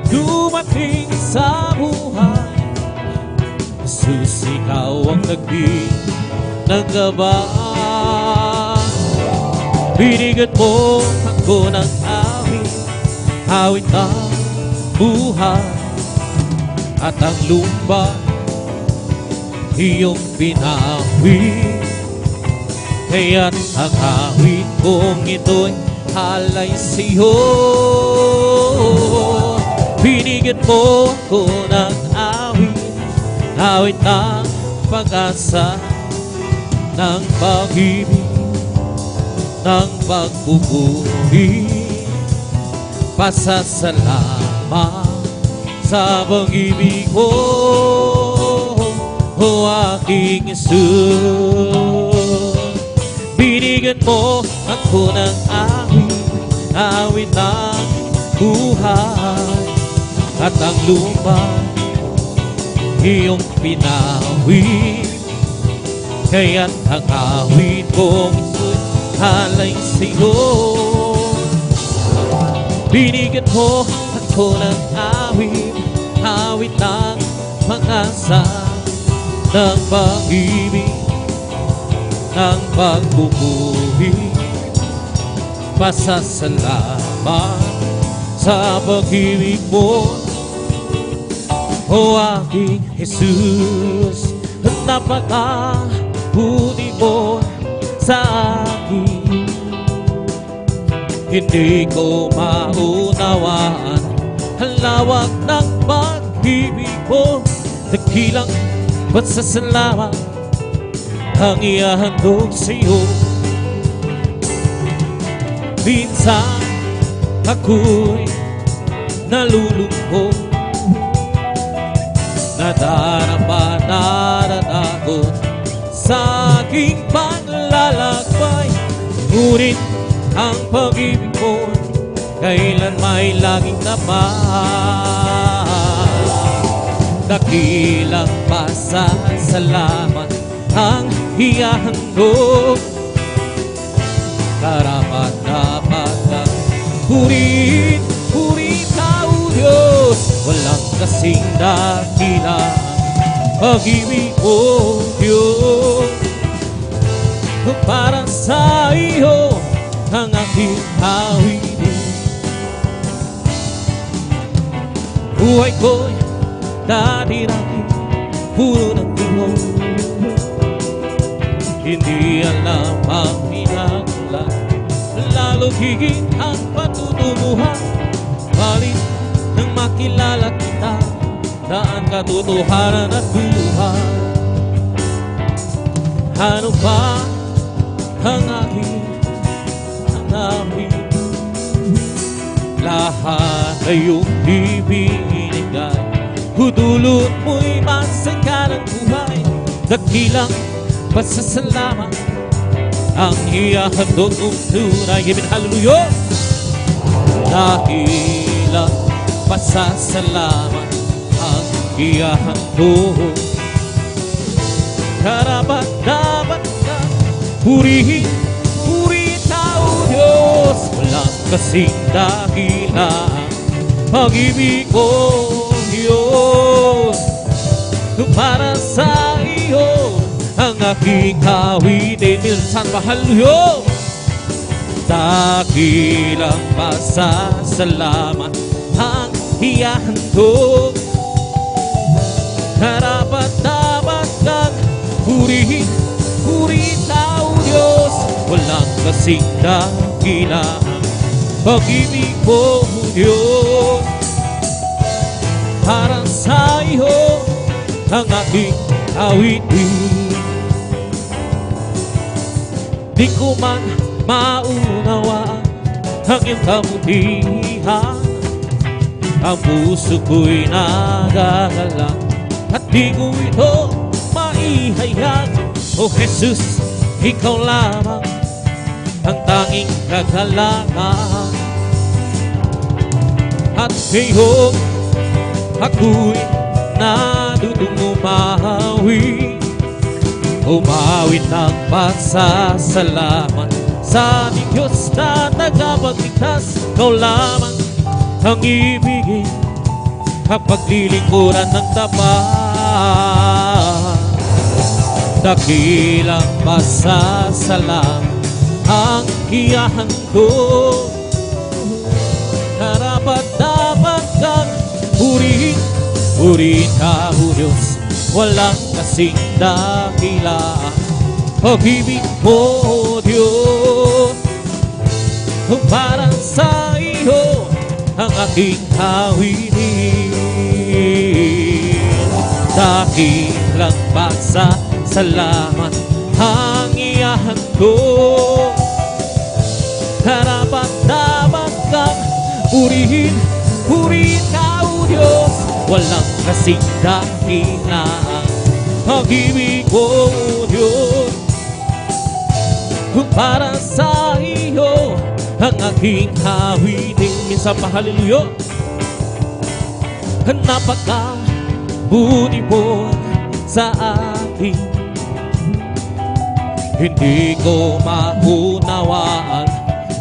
dumating sa buhay. Jesus, ikaw ang nagbigay ng gabay. Binigyan mo ako ng awit, awit ng buhay. At ang lupa iyong pinawi, kaya't ang awit kong ito'y alay sa'yo. Binigyan mo ako ng awit, awit ng pag-asa, ng pag-ibig, ng pagbubuhi. Pasasalamat sa pag-ibig mo, o aking Jesus. Binigyan mo ako ng awit, awit ng buhay. At ang lupa iyong pinawi, kaya't ang awit kong ito'y alay sa'yo. Binigyan mo ako ng awit, awit ng pag-asa, ng pag-ibig, ng pagbubuhi. Pasasalamat sa pag-ibig mo, o aking Jesus. Napakabuti mo sa akin, hindi ko maunawaan ang lawak ng pag-ibig mo. Dakilang pasasalamat ang ihahandog sa'yo. Minsan ako'y nalulungkot, nadarama, natatakot sa aking paglalakbay. Ngunit ang pag-ibig mo kailan may laging tapat. Dakilang pasasalamat ang ihahandog, karapat-dapat kang purihin, purihin ka, O Diyos. Walang kasing dakila pag-ibig mo, Diyos. Para sa iyo ang aking awitin. Buhay ko'y dati-dati puro ng tulong, hindi alam ang pinagmulan, lalo higit ang patutunguhan. Balit nang makilala kita na ang katotohanan at buhay, ano ba ang aking hanapin? Lahat ay iyong ibinigay, hudulot mo'y masangkalang buhay. Dakilang pasasalamat ang ihahandog mong tunay. Amen, hallelujah. Dakilang pasasalamat ang ihahandog, karapat-dapat ka purihin, purihin ka, O Diyos. Walang kasing dakila pag-ibig ko, Diyos. Para sa iyo ang aking awitin. Minsan mahal-yo, dakilang pasasalamat ang ihahandog, karapat-dapat kang purihin, purihin ka, O Diyos. Walang kasing dakila pag-ibig mo, Diyos. Para sa iyo ang aking awitin. Di ko man maunawaan ang iyong kabutihan, ang puso ko'y nagagalak at di ko ito maihayag. O Jesus, ikaw lamang ang tanging kagalangan. At ngayon ako'y natutong umawit ng pasasalamat sa ating Diyos na tagapagligtas. Ikaw lamang ang ibigin kapag lilingkuran ng tapat. Dakilang pasasalamat ang ihahandog, karapat-dapat kang purihin, purihin ka, O Diyos. Walang kasing dakila pag-ibig mo, Diyos. Para sa iyo ang aking awitin. Dakilang pasasalamat ang ihahandog, karapat-dapat kang purihin, purihin ka, O Diyos. Walang kasing dakila pag-ibig mo, Diyos. Para sa iyo ang aking awitin. Minsan pa, hallelujah. Napakabuti mo sa akin, hindi ko maunawaan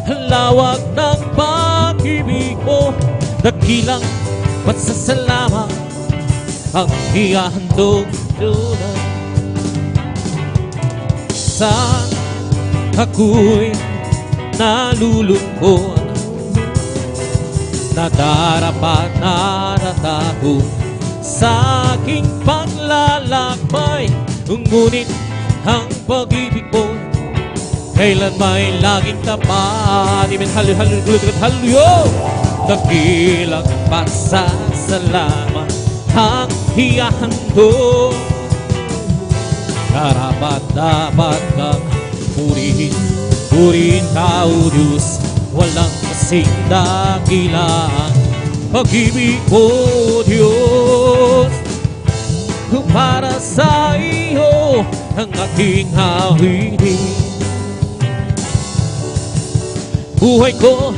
ang lawak ng pag-ibig mo. Dakilang pasasalamat ang ihahandog tunay. Saan ako'y nalulungkot, nadarapat, natatakot sa aking paglalakbay. Ngunit ang pag-ibig mo kailan may laging tapat. Amen, hallelujah, hallelujah. Dakilang pasasalamat ang ihahandog, karapat-dapat kang purihin, purihin ka, O Diyos. walang kasing dakilang pag-ibig ko, Diyos. Para sa iyo ang aking awitin. Buhay ko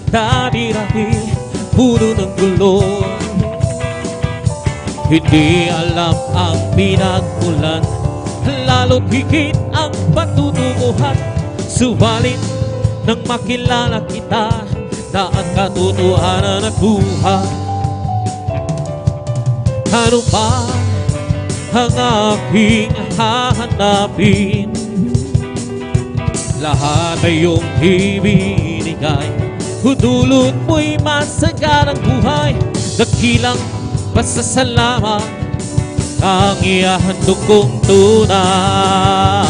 dati-dati puno ng gulo, hindi alam ang pinagmulan, lalo't higit ang patutunguhan. Subalit nang makilala kita na ang katotohanan at buhay, ano pa ang aking hahanapin? Lahat ay iyong ibinigay, hudulot mo'y masaganang buhay. Dakilang pasasalamat ang ihahandog kong tunay.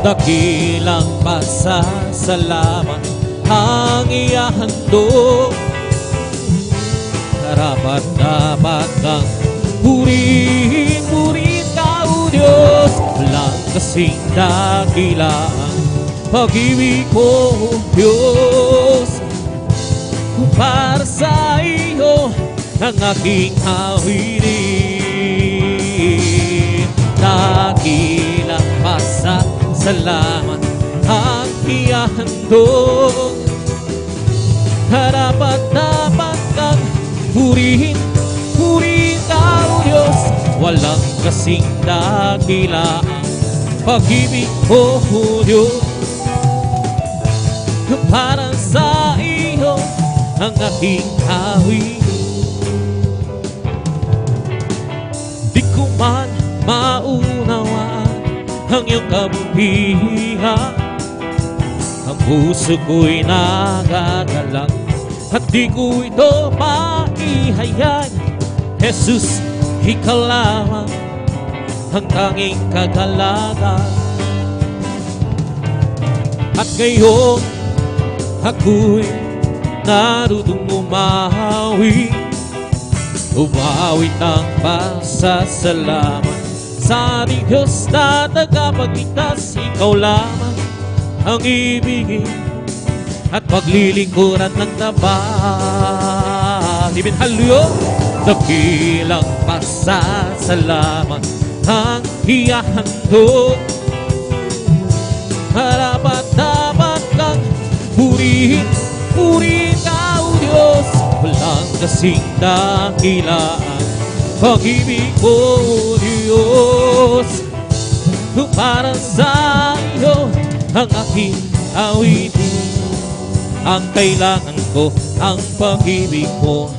Dakilang pasasalamat ang ihahandog. Karapat-dapat kang purihin, purihin ka, O Diyos. Walang kasing dakilang pag-ibig ko, Diyos. Para sa iyo ang aking awitin. Dakilang pasasalamat ang ihahandog. Karapat-dapat kang purihin, purihin ka, O Diyos. Walang kasing dakilang pag-ibig ko, O Diyos. Para sa iyo ang aking awitin. Di ko man maunawaan ang iyong kabutihan, ang puso ko'y nagagalak at di ko ito maihayag. Jesus, ikaw lamang ang tanging kagalakan. At ngayon ako'y narutong umawi, umawit ang pasasalamat sa ating Diyos na tagapagligtas. Ikaw lamang ang ibigin at paglilingkuran ng tapat. Ibig hallelujah. Dakilang pasasalamat ang ihahandog. Karapat-dapat kang purihin, purihin ka, O Diyos. Walang kasing dakilaan pag-ibig ko, O Diyos. Para sa iyo ang aking awitin. Ang kailangan ko, ang pag-ibig mo,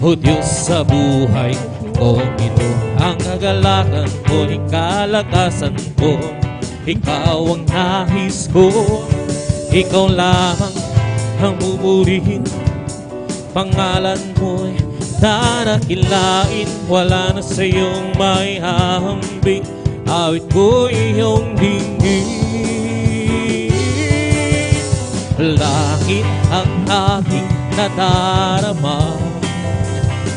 O Diyos, sa buhay ko. Ito ang kagalakan ko, ikalakasan ko. Ikaw ang nais ko, ikaw lamang ang mumurihin. Pangalan mo'y dadakilain, wala na sa iyong may hahambing. Awit ko iyong dinggin. Langit ang aking nadarama,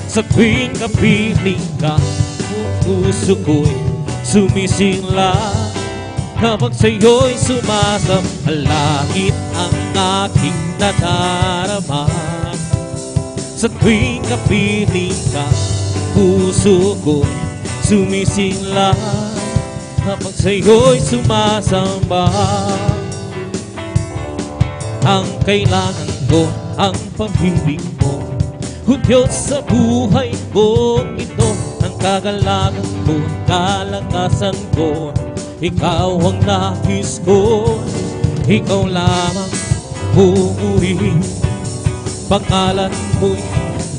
sa tuwing kapiling ka, puso ko'y sumisingla. Kapag sa'yo'y sumasam, langit ang aking nadarama. Sa tuwing kapiling ka, puso ko'y sumisingla. Kapag sa'yo'y sumasamba, ang kailangan ko, ang pag-ibig mo, O Diyos, sa buhay ko. Ito ang kagalakan ko, kalakasan ko. Ikaw ang nais ko, ikaw lamang pupurihin. Pangalan mo'y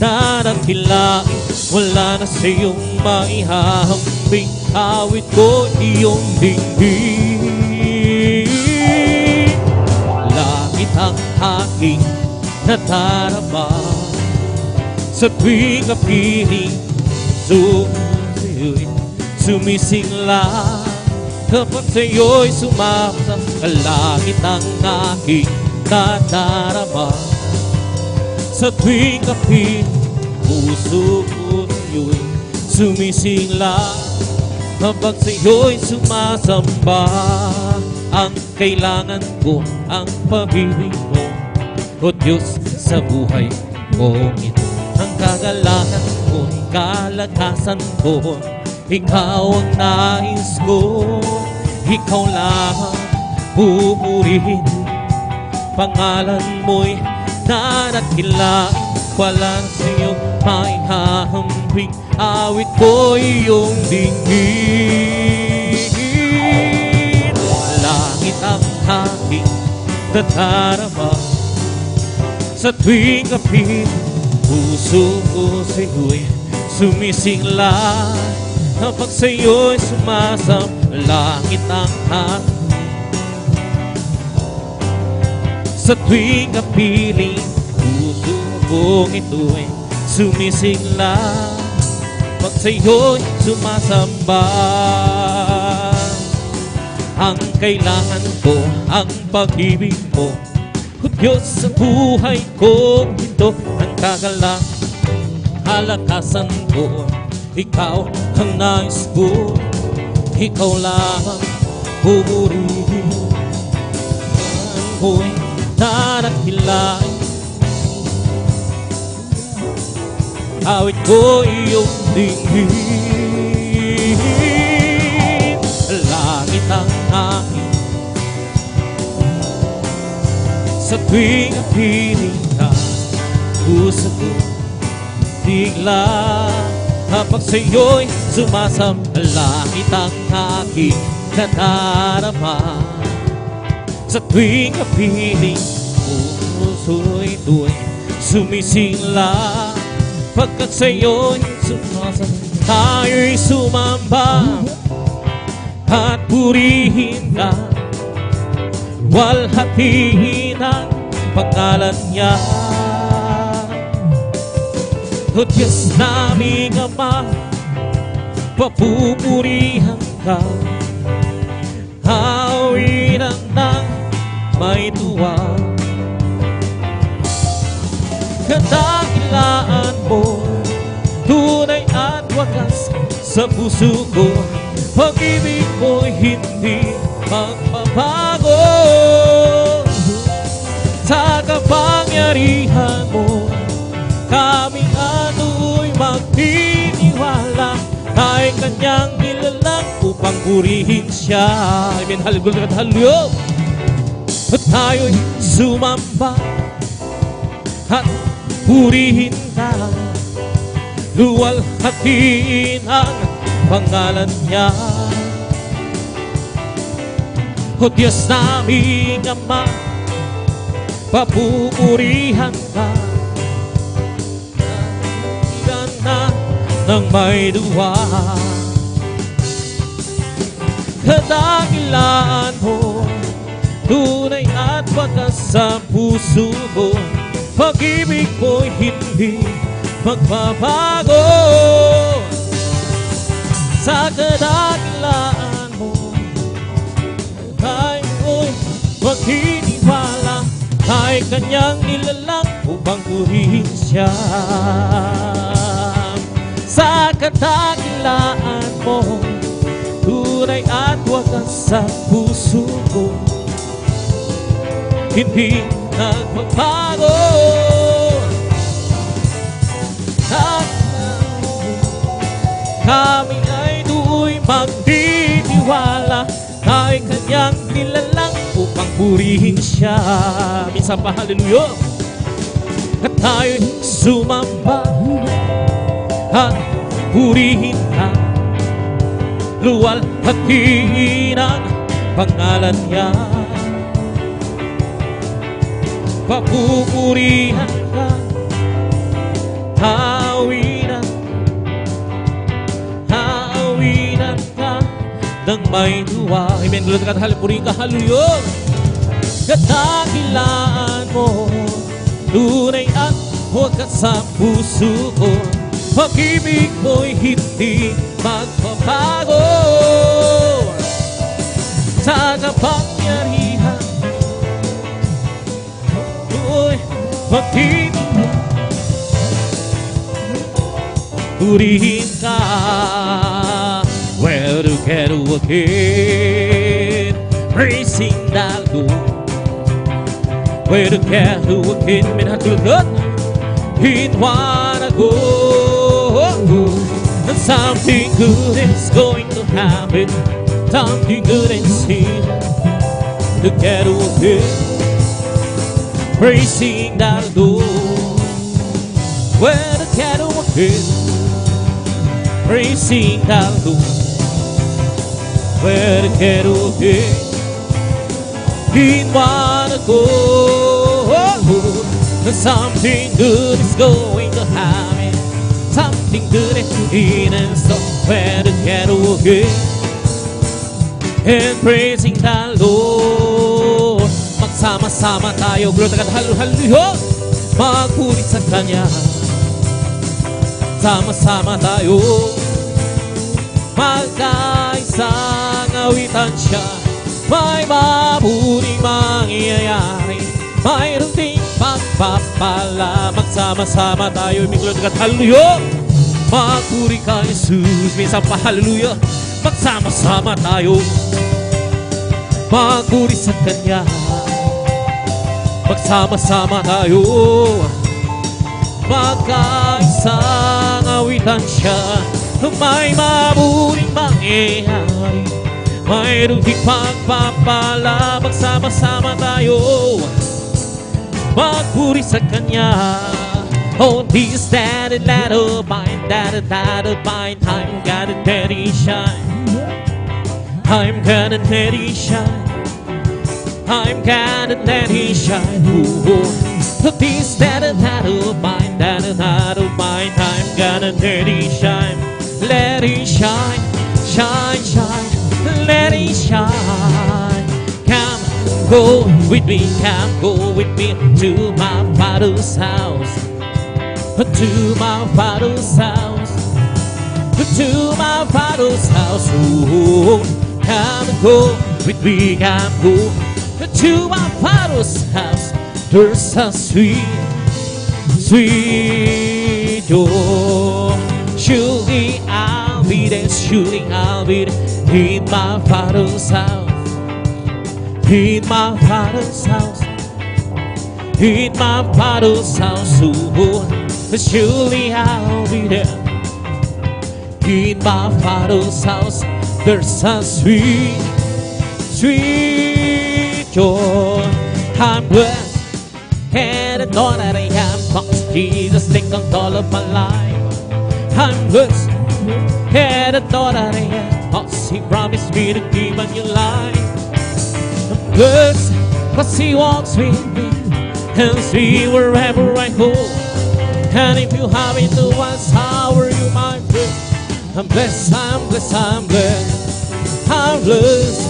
dadakilain, wala na sa iyong maihahambing. Awit ko iyong dinggin. Langit ang aking nadarama, sa tuwing kapiling sa'yo'y sumisingla. Kapag sa'yo'y sumasam, langit ang aking nadarama. Sa tuwing kapiling, puso ko sa'yo'y sumisingla. Kapag sa'yo'y sumasamba, ang kailangan ko, ang pag-ibig mo, O Diyos, sa buhay kong ito. Ang kagalakan ko'y kalakasan ko, Ikaw ang nais ko. Ikaw lang pupurihin, pangalan mo'y nanakilain. Walang sa'yo maihahambing, awit ko iyong dinggin. Langit ang aking nadarama, sa tuwing gabi puso ko sa'yo'y sumisigla. Kapag sa'yo'y sumasam, langit ang aking. Sa tuwing kapiling puso kong ito'y sumisigla. Pag sa'yo'y sumasamba, ang kailangan ko, ang pag-ibig mo, O Diyos, sa buhay ko ito. Ang kagalang kalakasan ko, Ikaw ang nais ko. Ikaw lang pupurihin, ang ko'y nanakilain. Awit ko iyong dinggin. Langit ang aking, sa tuwing piling ka, puso ko bigla. Kapag sa'yo'y sumasam, langit ang aking nadarama. Sa tuwing kapiling puso ito'y sumisigla. Pagkat sa'yo'y sumasam, tayo'y sumamba at purihin ka. Walhatiin ang pangalan niya. O Diyos naming Ama, papupurihan ka. Hawinan ng may tuwa, kadakilaan mo, tunay at wagas sa puso ko. Pag-ibig mo'y hindi magbabago. Sa kapangyarihan mo, kaming ano'y magtitiwala. Kay kanyang nilalang upang purihin siya. Amen, hallelujah at hallelujah. At tayo'y sumamba at purihin ka. Luwalhatiin ang pangalan niya. O Diyos naming Ama, papupurihan ka. Ilan na ng may duwa, kadakilaan mo, tunay at wagas sa puso ko. Pag-ibig ko'y hindi magbabago. Sa kadakilaan mo, tayo'y magtitiwala. Kay kanyang nilalang upang purihin siya. Sa kadakilaan mo, tunay at wagas sa puso ko, hindi nagbabago. Kami ay do'y magtitiwala. Kay kanyang nilalang upang purihin siya. Minsan pa, hallelujah. At tayo'y sumamba at purihin ka. Luwalhatiin ang pangalan niya. Papupurihan ka, hawinan ka ng may duwa. Amen. Gulat ka at halipurihin ka, hallelujah. Kadakilaan mo, tunay at wagas sa puso ko. Pag-ibig mo'y hindi magbabago. Sa kapangyarihan mo'y magtitiwala. Purihin ka, we're together again, praising the Lord. where to get who can min hatulot in wanna go. And something good is going to happen, something good is here to get away, praising the Lord. Where to get away, praising the Lord. Where to get away, in wanna go. Something good is going to happen, something good is in and so where to get away, and praising the Lord. Magsama-sama tayo, glory at hallelujah, magpuri sa Kanya. Sama-sama tayo, magkaisang awitan siya. May mabuting mangyayari, mayroon ding pagpapala. Magsama-sama tayo, glory at hallelujah, magpuri ka Jesus. Minsan pa hallelujah, magsama-sama tayo, magpuri sa Kanya. Magsama-sama tayo, magkaisang awitan siya. May mabuting mangyayari, mayroong di pagpapala. Magsama-sama tayo, magpuri sa Kanya. Oh, this, that, and that of mine, that, and that of mine. I'm gonna let it shine, I'm gonna let it shine, I'm gonna let it shine. Oh, this, that, and that of mine, that, and that of mine. I'm gonna let it shine, let it shine, shine, shine, let it shine. Come, go with me, come, go with me to my Father's house, to my Father's house, to my Father's house. Oh, come and go with me, come, go to my Father's house. There's a sweet, sweet door. Surely I'll be there, surely I'll be there in my Father's house, in my Father's house, in my Father's house. Oh, surely I'll be there in my Father's house. There's a sweet, sweet joy. I'm blessed and I know that I am, 'cause Jesus take control of my life. I'm blessed and I know that I am, 'cause He promised me to give a new life. I'm blessed 'cause He walks with me and see wherever I go. And if you haven't to ask, how are you, my friend? I'm blessed, I'm blessed, I'm blessed, I'm blessed,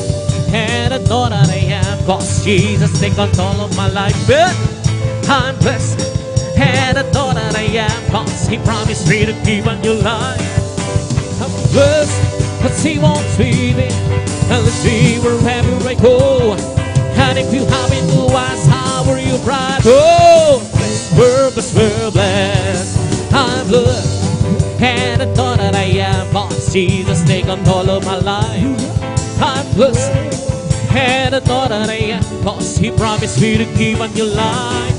and I know that I am, 'cause Jesus take control of my life. But I'm blessed, and I know that I am, 'cause He promised me to give a new life. I'm blessed, 'cause He walks with me, and let's see wherever I go. And if you haven't to ask, how are you, bright? Oh, we're blessed, we're blessed. I'm blessed, and I know that I am, 'cause Jesus take control of my life. I'm blessed, and I know that I am, 'cause He promised me to give a new life.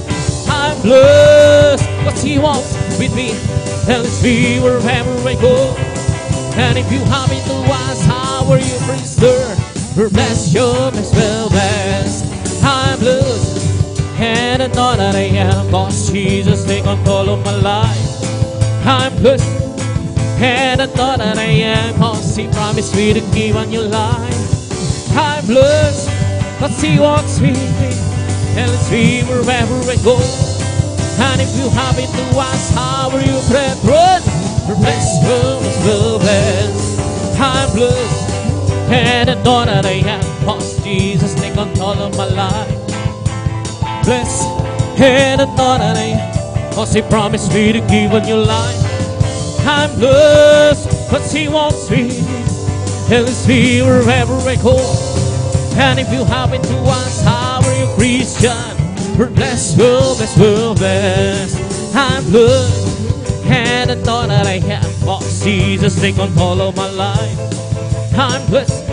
I'm blessed, 'cause He walks with me, and let's be wherever I go. And if you happen to ask, how are you, sister? We're blessed, you're blessed, we're blessed. I'm blessed, and I know that I am, 'cause Jesus take control of my life. I'm blessed, and I know that I am, 'cause He promised me to give a new life. I'm blessed, 'cause He walks with me, and let's be wherever I go. And if you happen to ask, how are you, brethren? We're blessed, we're blessed. I'm blessed, and I know that I am, 'cause Jesus take control of my life. Blessed, and I know that I am, 'cause He promised me to give a new life. I'm blessed, 'cause He walks with me, and let's be wherever I go. And if you happen to ask, how are you, Christian? We're blessed, we're blessed, we're blessed. I'm blessed, and I know that I am, 'cause Jesus take control of my life. I'm blessed,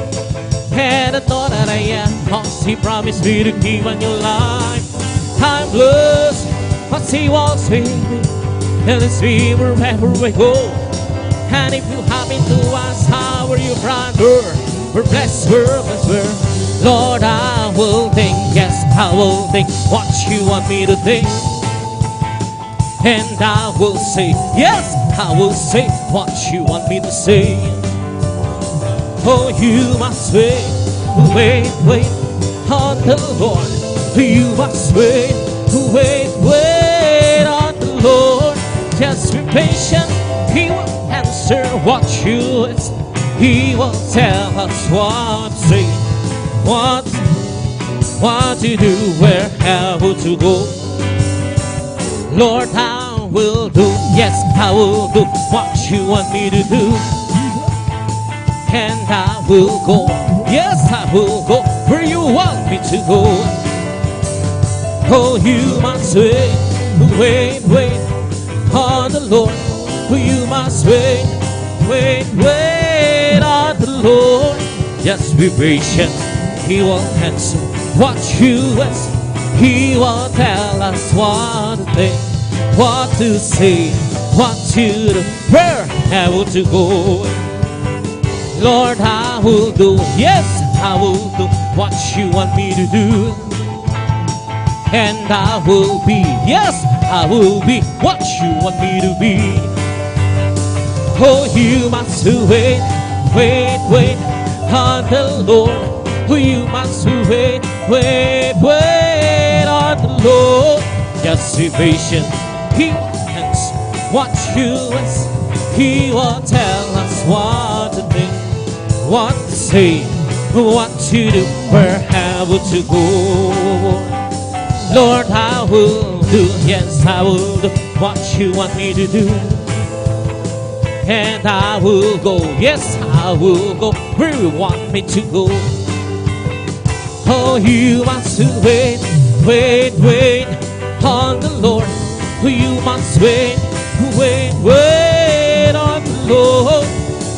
and I know that I am, 'cause He promised me to give a new life. timeless, but He was with me. And it's me wherever we go. And if you happen to ask how are you, brother, we're blessed, Lord, I will think, yes, I will think what you want me to think. And I will say, yes, I will say what you want me to say. Oh, you must wait on the Lord. You must wait on the Lord. Just be patient, He will answer what you ask. He will tell us what to say, what to do, where, how to go. Lord, I will do, yes, I will do what you want me to do. And I will go, yes, I will go where you want me to go. Oh, you must wait on the Lord. You must wait on the Lord. Just be patient, He will answer what you ask. He will tell us what to think, what to say, what to do, where, how to go. Lord, I will do, yes, I will do what you want me to do. And I will be, yes, I will be what you want me to be. Oh, you must wait on the Lord. Oh, you must wait on the Lord. Just be patient, He will answer what you ask. He will tell us what to think, what to say, what to do, where, how to go. Lord, I will do, yes, I will do what you want me to do. And I will go, yes, I will go where you want me to go. Oh, you must wait on the Lord. You must wait on the Lord.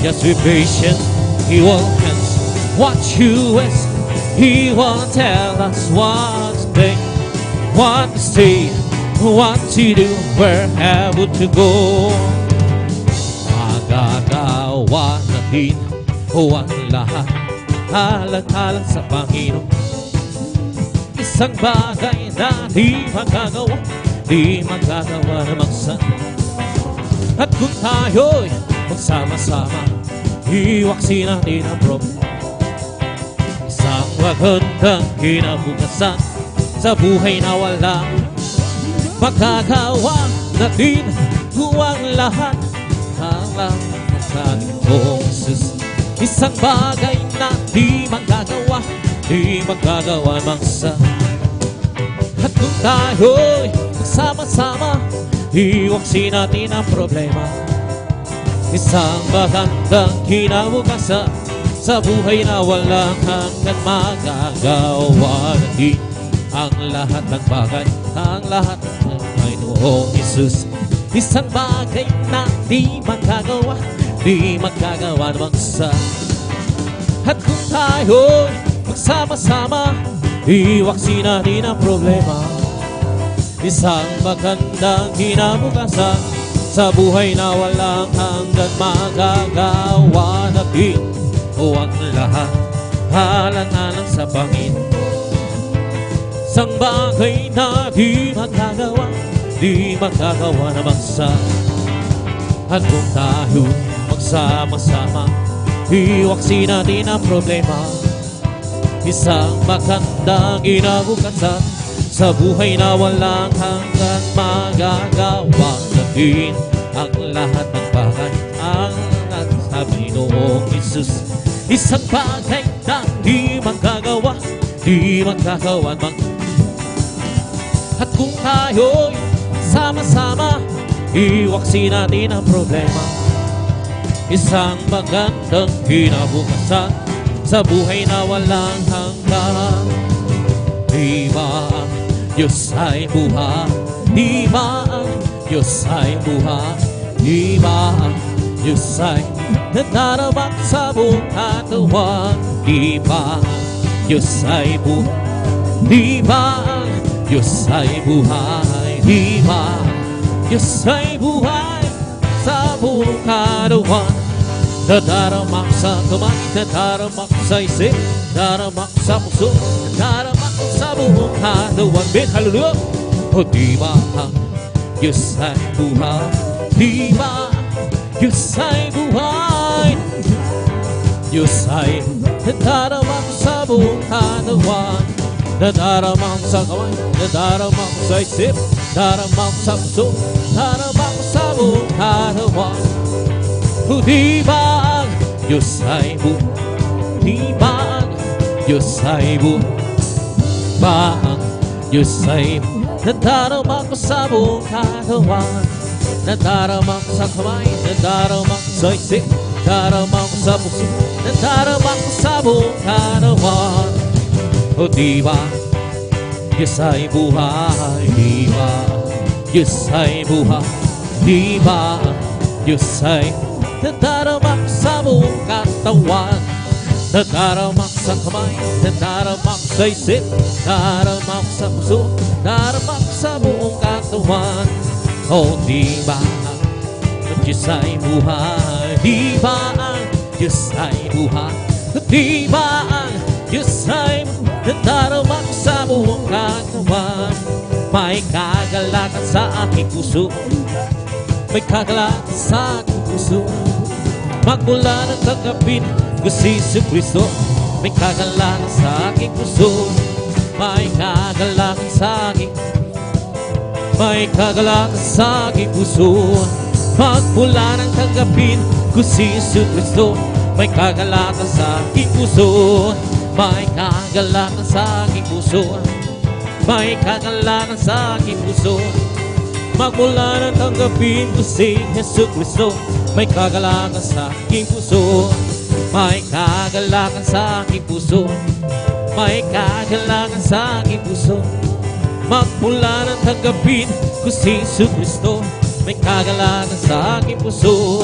Just be patient, He will answer what you ask. He will tell us what to think, what to say, what to do, where, how to go. Magagawa natin ang lahat, alang-alang sa Panginoon. Isang bagay na di magagawa na magsanay. At kung tayo'y magsama-sama, iwaksin natin ang problema. Isang magandang kinabukasan sa buhay na walang magagawa natin ang lahat, alang sa Ginoong Jesus. Isang bagay na di magagawa magsa. At kung tayo'y magsama-sama, iwaksin natin ang problema. Isang magandang kinabukasan sa buhay na walang hanggan, magagawa natin ang lahat ng bagay, ang lahat ng Panginoong Jesus. Isang bagay na di magagawa namang isa. At kung tayo'y magsama-sama, iwaksin natin ang problema. Isang magandang kinabukasan sa buhay na walang hanggan, magagawa natin ang lahat, alang-alang sa Panginoon. Isang bagay na di magagawa namang isa. At kung tayo magsama-sama, iwaksin natin ang problema. Isang magandang kinabukasan sa buhay na walang hanggan, magagawa natin ang lahat ng bagay, ang lahat sa Panginoong Jesus. Isang bagay na di magagawa namang. At kung tayo'y sama-sama, iwaksin natin ang problema. Isang magandang kinabukasan sa buhay na walang hanggan. Di ba ang Diyos ay buhay? Di ba ang Diyos ay buhay? Di ba ang Diyos ay nadarabak sa buong katawan? Di ba ang Diyos ay buhay? Di ba ang Diyos ay buhay, di ba? Diyos ay buhay sa buong katawan. Nadarama sa kamay, nadarama sa isip, nadarama sa puso, nadarama sa buong katawan. Hallelujah! O di ba ang Diyos ay buhay? Di ba Diyos ay buhay? Diyos ay nadarama sa buong katawan. Nadarama sa kamay, nadarama sa isip, nadarama sa puso, nadarama sa buong katawan. O di ba ang Diyos ay buhay? Di ba ang Diyos ay buhay? Ba ang Diyos ay nadarama ko sa buong katawan. Nadarama ko sa kamay, nadarama ko sa isip, nadarama ko sa puso, nadarama ko sa buong katawan. O di ba Diyos ay buhay? Di ba Diyos ay buhay? Di ba Diyos ay nadarama ko sa buong katawan? Nadarama ko sa kamay, nadarama ko sa isip, nadarama ko sa puso, nadarama ko sa buong katawan. O di ba ang Diyos ay buhay? Di ba ang Diyos ay buhay? Di ba ang Diyos ay nadarama ko sa buong katawan? May kagalakan sa aking puso, may kagalakan sa aking puso. Magmula ng tanggapin ko si Jesucristo, may kagalakan sa aking puso. May kagalakan sa aking, may kagalakan sa aking puso. Magmula ng tanggapin ko si Jesucristo, may kagalakan sa aking puso. May kagalakan sa aking puso, may kagalakan sa aking puso. Magmula ng tanggapin ko si Jesucristo, may kagalakan sa aking puso. May kagalakan sa aking puso, may kagalakan sa aking puso. Magmula ng tanggapin ko si Jesucristo, may kagalakan sa aking puso.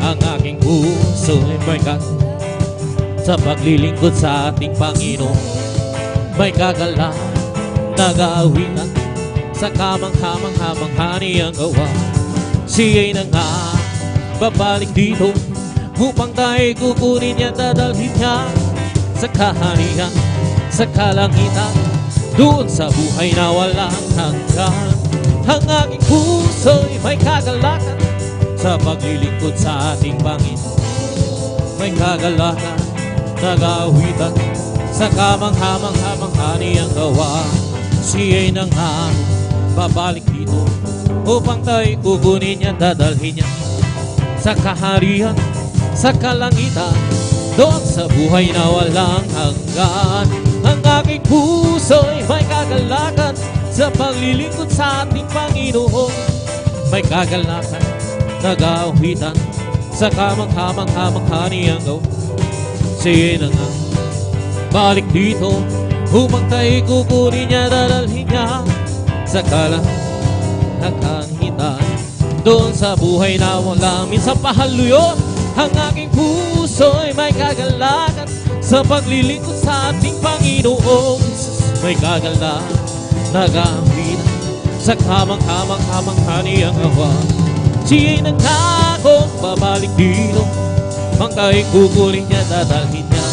Ang aking puso ay may kagalakan sa paglilingkod sa ating Panginoon. May kagalakan, nag-aawitan sa kamangha-mangha niyang gawa. Siya'y na nga babalik dito upang tayo kukunin niya, dadalhin niya sa kaharian, sa kalangitan, doon sa buhay na walang hanggan. Ang aking puso'y may kagalakan sa paglilingkod sa ating Panginoon. May kagalakan, nag-aawitan sa kamangha-mangha niyang gawa. Siya'y na nga babalik dito upang tayo kukunin niya, dadalhin niya sa kaharian, sa kalangitan, doon sa buhay na walang hanggan. Ang aking puso'y may kagalakan sa paglilingkod sa ating Panginoon. May kagalakan, nag-aawitan sa kamangha-mangha niyang gawa. Siya'y na nga balik dito upang tayo kukunin niya, dadalhin niya sa kalangitan, doon sa buhay na walang minsan pa. Hallelujah! Ang aking puso'y may kagalakan sa paglilingkod sa ating Panginoon. May kagalakan, nag-aawitan sa kamangha niyang gawa. Siya'y nangakong babalik dito upang tayo kukunin niya, dadalhin niya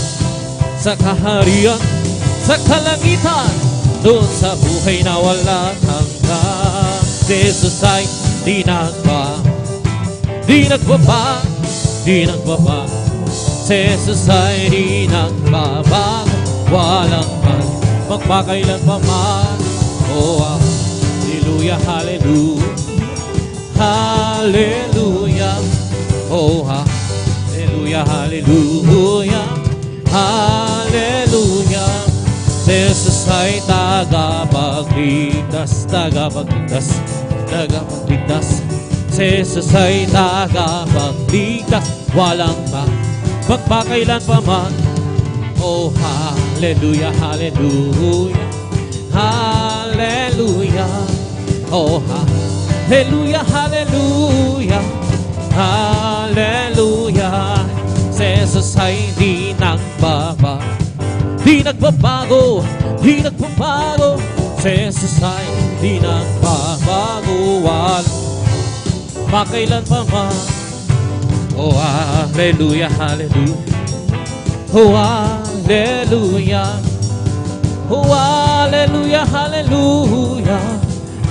sa kaharian, sa kalangitan, doon sa buhay na walang hanggan. Si Jesus ay di nagbaba, di nagbaba. Si Jesus ay di nagbabago, walang magpakailan pa man. Oh, hallelujah, hallelujah, hallelujah. Oh, hallelujah, hallelujah, hallelujah. Si Jesus ay tagapagligtas, tagapagligtas, tagapagligtas. Si Jesus ay tagapagligtas, walang magpakailan pa man. Oh, hallelujah, hallelujah, hallelujah. Oh, hallelujah, hallelujah, hallelujah. Si Jesus ay di nagbabago, di nagbabago, di nagbabago. Si Si Jesus ay di nagbabaguan, makailan pa man. Oh, hallelujah, hallelujah. Oh, hallelujah. Oh, hallelujah, hallelujah.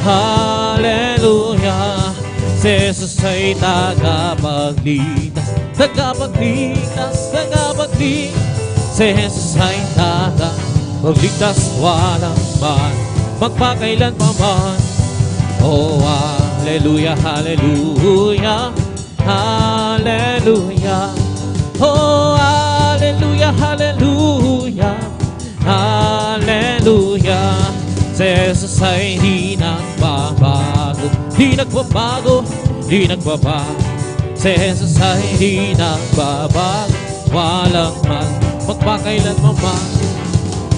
Hallelujah. Si Jesus ay tagapagligtas, tagapagligtas, tagapagligtas. Si Jesus ay tagapagligtas, walang man, magpakailan pa man. Oh, hallelujah, hallelujah. Hallelujah. Oh, hallelujah, hallelujah. Hallelujah. Si Jesus ay di nagbabago, di nagbabago, di nagbabago. Si Jesus ay di nagbabago, walang man, magpakailan man.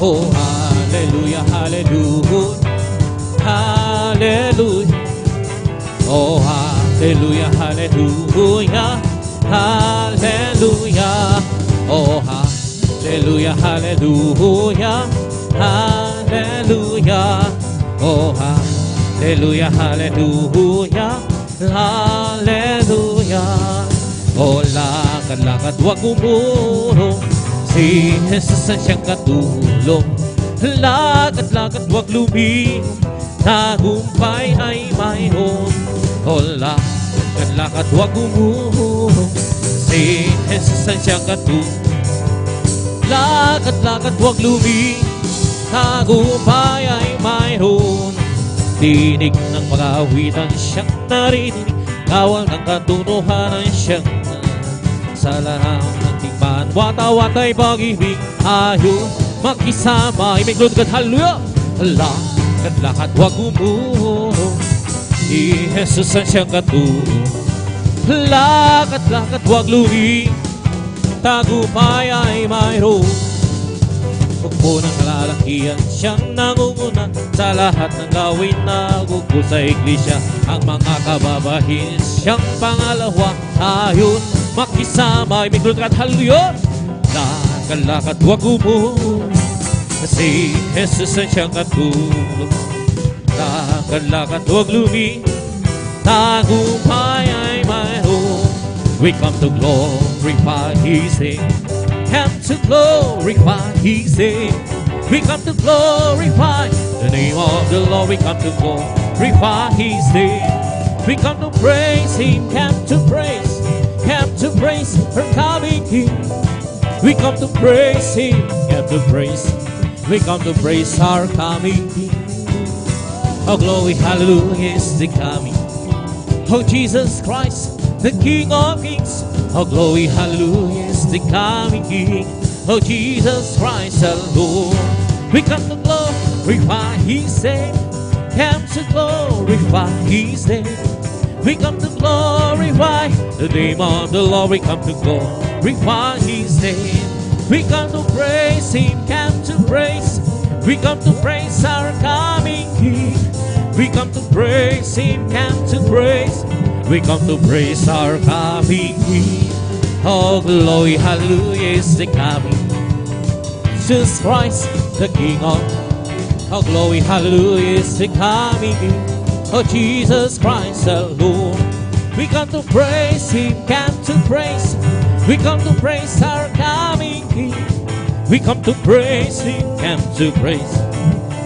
Oh, hallelujah, hallelujah. Hallelujah. Oh, hallelujah, hallelujah. Hallelujah. Oh, hallelujah, hallelujah. Hallelujah. Oh, hallelujah, hallelujah. Hallelujah. Oh, lakad-lakad, wag umurong, si Jesus ang siyang katulong. Lakad-lakad, wag lumihim, tagumpay ay mayroon. O lakad-lakad, wag umurong, si Jesus ang siyang katulong. Lakad-lakad, wag lumihim, tagumpay ay mayroon. Dinig ng mga awitan siyang narinig, kawal ng katunuhanan siyang sa lahat ng tingman. Watawat ay pag-ibig, ayon makisama, imiglod ka, hallelujah. Lakad-lakad, wag umurong, si Jesus ang siyang katulong. Lakad-lakad, wag luhi, tagumpay ay mayroon. Pugpo ng kalalakihan, siyang nangunguna sa lahat ng gawin na gusto sa iglesia. Ang mga kababahin, siyang pangalawa, ayon makisama, imiglod ka, hallelujah. Lakad-lakad, wag umurong, si Jesus ang siyang katulong. Lakad-lakad, wag lumi, tagumpay ay mayroon. We come to glorify His name, come to glorify His name. We come to glorify the name of the Lord. We come to glorify His name. We come to praise Him, come to praise our coming King. We come to praise Him, come to praise. We come to praise our coming King. Oh, glory, hallelujah is the coming. Oh, Jesus Christ, the King of Kings. Oh, glory, hallelujah is the coming King. Oh, Jesus Christ, the Lord. We come to glorify His name. Come to glorify His name. We come to glorify the name of the Lord. We come to glorify His name. We come to praise Him, come to praise. We come to praise our coming King. We come to praise Him, come to praise. We come to praise our coming King. Oh, glory, hallelujah is the coming. Jesus Christ, the King of. Oh, glory, hallelujah is the coming King. Oh, Jesus Christ, the Lord. We come to praise Him, come to praise. We come to praise our coming King. We come to praise Him, come to praise.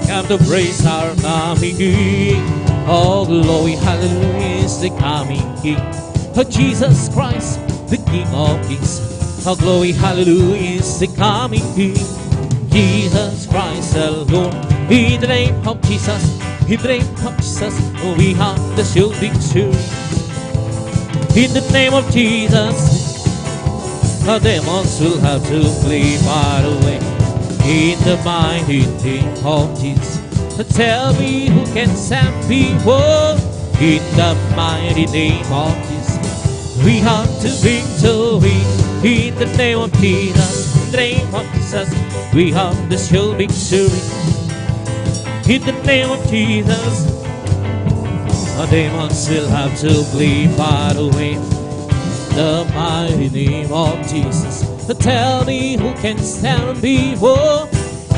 Come to praise our coming King. Oh, glory, hallelujah is the coming King. Oh, Jesus Christ, the King of Kings. Oh, glory, hallelujah is the coming King. Jesus Christ, the Lord. In the name of Jesus, in the name of Jesus, we have the sure victory. In the name of Jesus, the demons will have to flee far away. In the mighty name of Jesus, tell me who can stand before. In the mighty name of Jesus, we have the victory. In the name of Jesus, in the name of Jesus, we have the sure victory. In the name of Jesus, the demons will have to flee far away. The mighty name of Jesus, tell me who can stand before.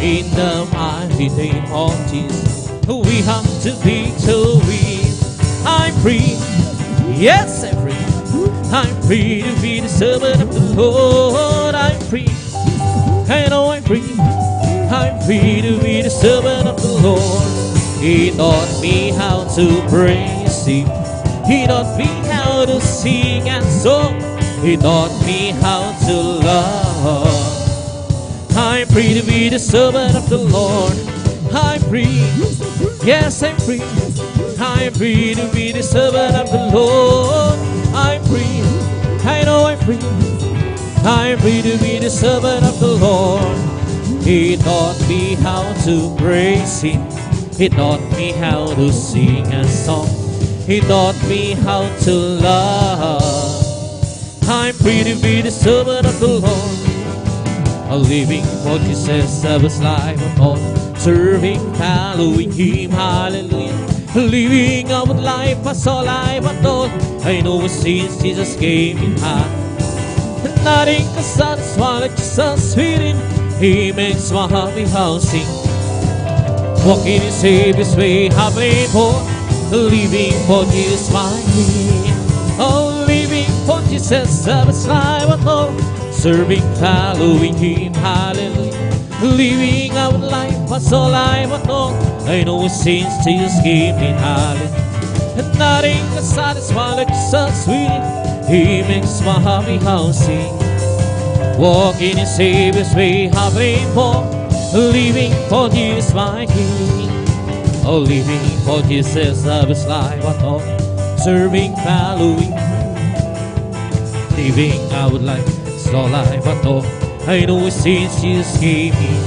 In the mighty name of Jesus, We have the victory. I'm free. Yes, I'm free. I'm free to be the servant of the Lord. I'm free. I know I'm free. I'm free to be the servant of the Lord. He taught me how to praise Him. He taught me how to sing and song. He taught me how to love. I'm free to be the servant of the Lord. I'm free. Yes, I'm free. I'm free to be the servant of the Lord. I'm free. I know I'm free. I'm free to be the servant of the Lord. He taught me how to praise Him. He taught me how to sing a song. He taught me how to love. I'm free to be the servant of the Lord. A living for Jesus, I was life on all, serving, following Him, hallelujah. Living out life, I saw life at all. I know since Jesus came in heart, nothing can satisfy like Jesus within. He makes my happy house sing. Walking in Savior's way, having for living for Jesus, my King. Oh, living for Jesus, I was life at all, serving, following Him, hallelujah. Living out life, I saw life at all. I know since Jesus came in, hallelujah. And nothing can satisfy like Jesus within. He makes my happy house sing. Walking in Savior's way, having for living for Jesus, my King. Oh, living for Jesus, I was life at all, serving, following, living out life, saw life at all. I know since Jesus came in,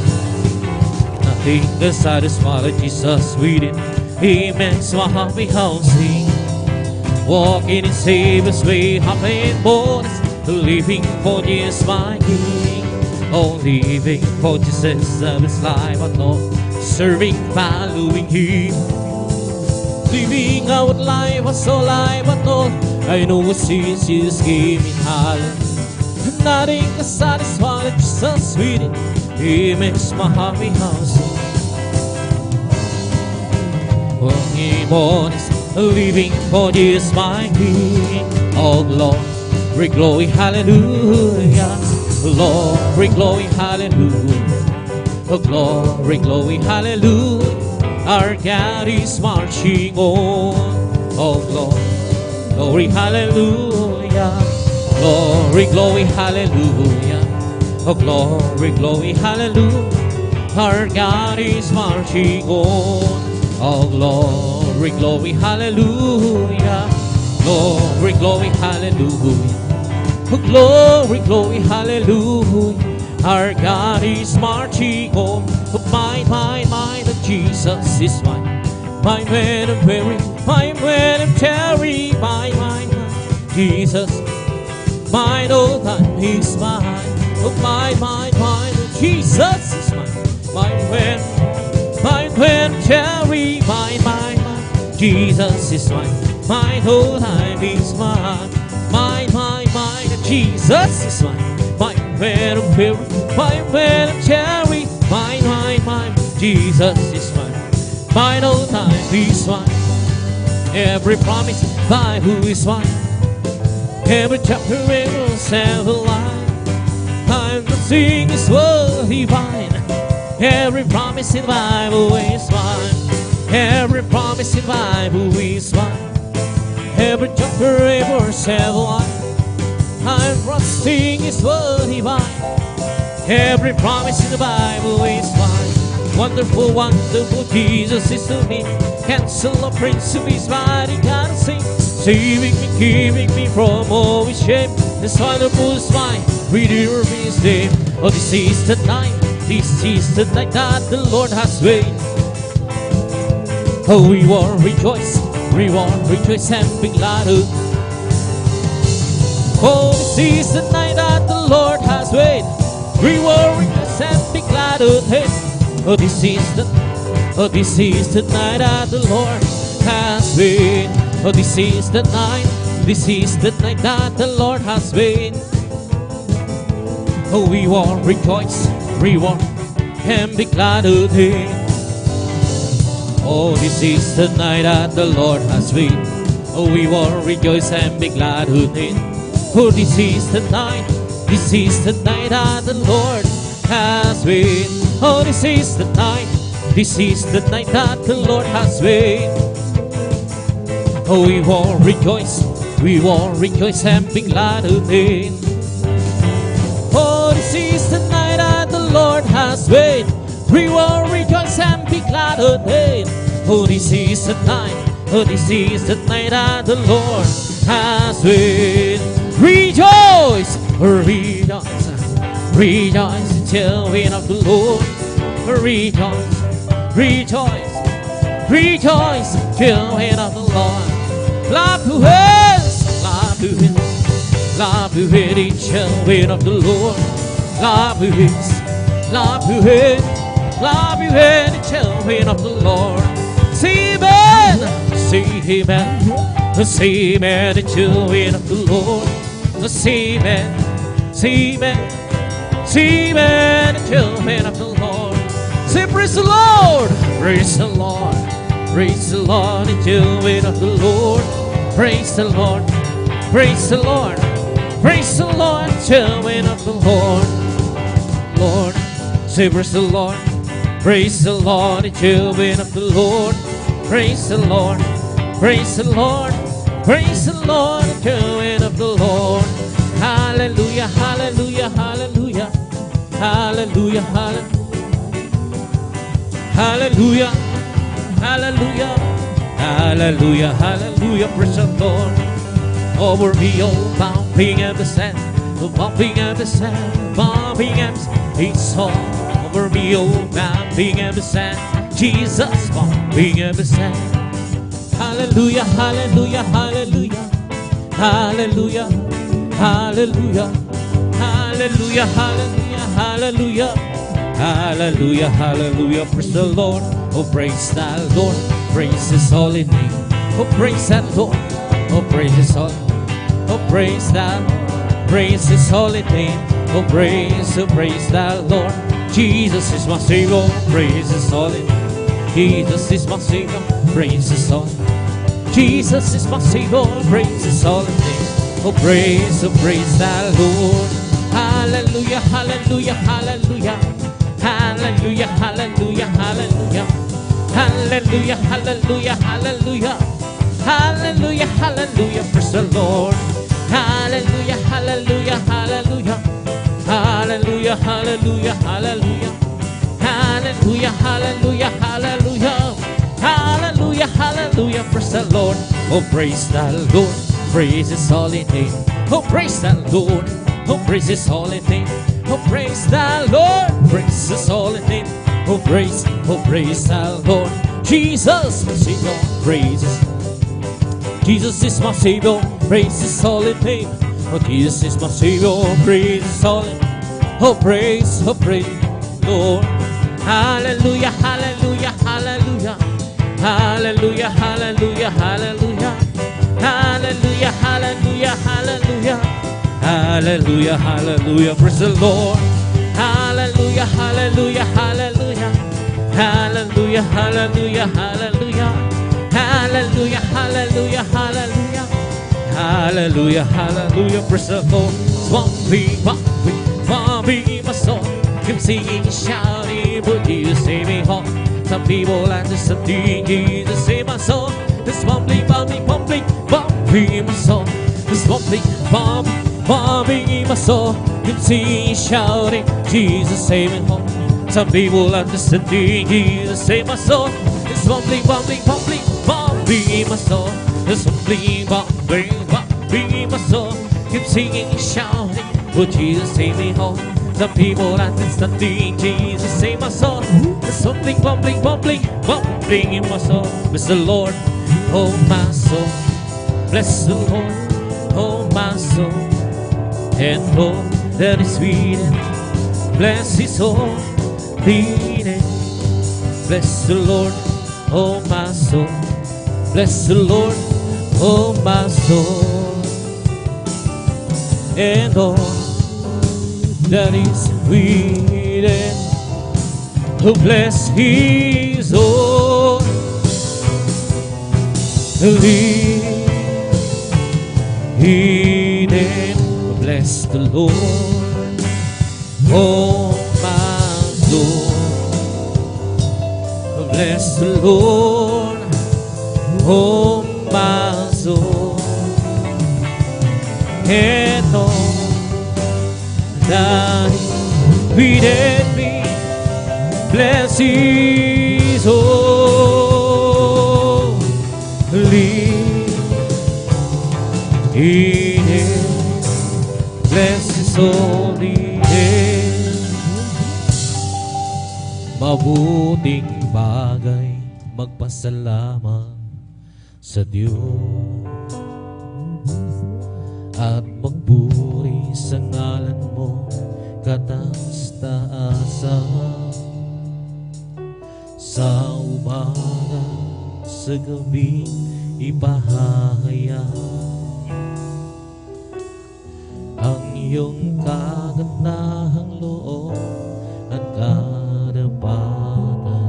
nothing can satisfy like Jesus within. He makes my happy house sing. Walking in Savior's way, having bonus, living for Jesus, my King. Oh, living for Jesus, I was life at all, serving, following Him. Living out life, I saw life at all. I know since Jesus came in, hallelujah. Nothing can satisfy like Jesus within. He makes my happy house sing. Walking bonus, living for Jesus, my King. Oh, glory, glory, hallelujah. Glory, glory, hallelujah. Oh, glory, glory, hallelujah. Our God is marching on. Oh, glory, glory, hallelujah. Glory, glory, hallelujah. Oh, glory, glory, hallelujah. Our God is marching on. Oh, glory, glory, hallelujah. Glory, glory, hallelujah. Oh, glory, glory, hallelujah. Our God is marching on. Oh, mine, that Jesus is mine. Mine when I'm weary, mine when I'm tarry. Mine, Jesus, mine, oh, time is mine. Oh, mine, that Jesus is mine. Mine when I'm tarry. Mine, Jesus is mine. Mine, oh, time is mine. Mine, Jesus is mine. Mine when I'm weary, mine when I'm tarry. Mine, Jesus is mine. Mine, oh, time is mine. Every promise by who is mine. Every chapter, every single line. I'm not seeing this world divine. Every promise in the Bible is mine. Every promise in the Bible is mine. Every chapter, every single line. I'm trusting His word divine. Every promise in the Bible is mine. Wonderful, wonderful Jesus is to me. Cancel the prince of His mighty God and sing. Saving me, keeping me from all His shame. This wonderful is mine. Redeemer is His name. Oh, this is the night. This is the night that the Lord has made. Oh, we will rejoice and be glad. Oh, this is the night that the Lord has made. We will rejoice and be glad. Oh, this is the night that the Lord has made. Oh, this is the night that the Lord has made. Oh, we will rejoice and be glad. Oh, this is the night that the Lord has made. Oh, we will rejoice and be glad in it. Oh, this is the night that the Lord has made. Oh, this is the night that the Lord has made. Oh, we will rejoice and be glad in it. Oh, this is the night that the Lord has made. We will rejoice and be glad in it. Oh, this is the night that the Lord has made. Rejoice, rejoice, rejoice in the wind of the Lord. Rejoice, rejoice, rejoice in the wind of the Lord. Clap your hands, clap your hands, clap your hands in the wind of the Lord. Clap your hands, clap your hands, clap your hands in the wind of the Lord. Say amen, say amen, say amen in the wind of the Lord. Say amen, say amen, say amen in the wind of the Lord. Say praise the Lord, praise the Lord, praise the Lord in the wind of the Lord. Praise the Lord, praise the Lord, praise the Lord in the wind of the Lord. Lord, say praise the Lord, praise the Lord in the wind of the Lord. Praise the Lord, praise the Lord, praise the Lord in the wind of the Lord. Hallelujah, hallelujah, hallelujah, hallelujah, hallelujah, hallelujah, hallelujah, hallelujah, praise the Lord. Over me, oh, bumping at the sand, bumping at the sand, bumping at the sand. Over me, oh, bumping at the sand, Jesus, bumping at the sand. Hallelujah, hallelujah, hallelujah, hallelujah, hallelujah, hallelujah, hallelujah, hallelujah, hallelujah, hallelujah, praise the Lord. Oh, praise the Lord, praise His holy name. Oh, praise that Lord, oh, praise His holy name. Oh, praise that, praise His holy name. Oh, praise the Lord. Jesus is my Savior, praise His holy name. Jesus is my Savior, praise His holy name. Jesus is my Savior, praise His holy name. Oh, praise the Lord. Hallelujah, hallelujah, hallelujah, hallelujah, hallelujah, hallelujah, hallelujah, hallelujah, hallelujah, hallelujah, hallelujah, praise the Lord. Hallelujah, hallelujah, hallelujah, hallelujah, hallelujah, hallelujah, hallelujah, hallelujah, hallelujah, hallelujah, hallelujah, praise the Lord. Oh, praise the Lord, praise His holy name. Oh, praise the Lord, oh, praise His holy name. Oh, praise the Lord, praise His holy name. Oh, praise the Lord. Jesus, my Savior, praise His. Jesus is my Savior, praise His holy name. Oh, Jesus is my Savior, praise His holy name. Oh, praise, Lord. Hallelujah, hallelujah, hallelujah, hallelujah, hallelujah, hallelujah, hallelujah, hallelujah, hallelujah, hallelujah, hallelujah, praise the Lord. Hallelujah, hallelujah, hallelujah, hallelujah, hallelujah, hallelujah, hallelujah, hallelujah, hallelujah, hallelujah, hallelujah, praise the Lord. Bumping, bumping, bumping my soul. I'm singing, shouting, but Jesus save me home. Some people like to sing, Jesus save my soul. This bumping, bumping, bumping, bumping my soul. This bumping, bumping, bumping in my soul. I'm singing, shouting, Jesus save me home. Some people like to sing, Jesus save my soul. This bumping, bumping, bumping, bumping in my soul. This bumping, bumping, bumping in my soul. I'm singing, shouting, but Jesus save me home. Some people like to sing, Jesus save my soul. There's something bumping, bumping, bumping in my soul. Bless the Lord, oh my soul. Bless the Lord, oh my soul. And all that is within, bless His holy name. Bless the Lord, oh my soul. Bless the Lord, oh my soul. And all that is within, oh bless His holy Eden, bless the Lord, oh my soul. Bless the Lord, oh my soul. And all that within me, bless His holy name. Bless His holy name. Mabuting bagay magpasalamat sa Diyos at magpuri sa ngalan mo kataas-taasan. Sa umaga, sa gabi, ipahahayag ang iyong kagandahang loob at katapatan.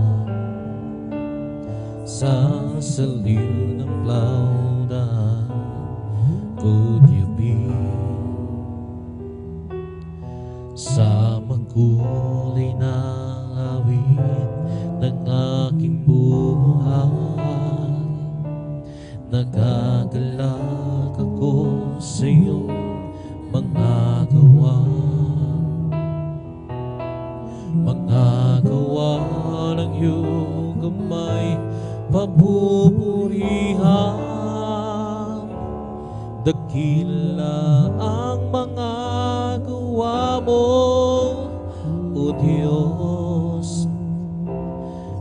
Sa saliw ng laudan, could you be? Sa makulay na awit ng aking buhay, nagagalak ako sa iyong mga gawa. Mga gawa ng iyong kamay, papupurihan. Dakila ang mga gawa mo, O Diyos.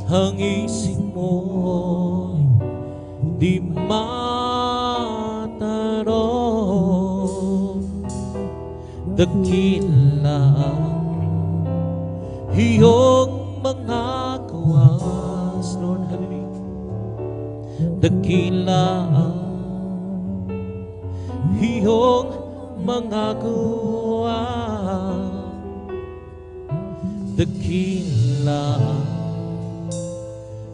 Ang isip mo'y di matarong. Dakila ang iyong mga gawas, Lord, hallelujah. Dakila ang iyong mga gawa. Dakila ang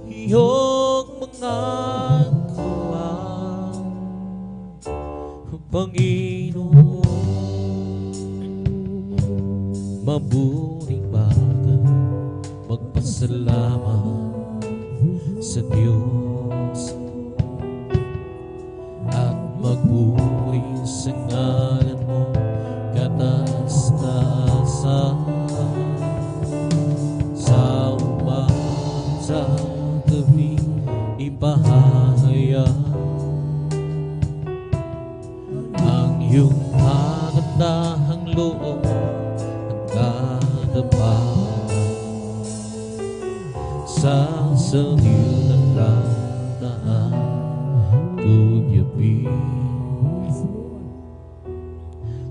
iyong mga gawa, Panginoon. Mabuting bagay magpasalamat sa Diyos at magpuri sa ngalan mo kataas-taasan. Sa umaga, sa gabi, ipahahayag ang iyong kagandahang loob at katapatan. Sa saliw ng laudan, could you be?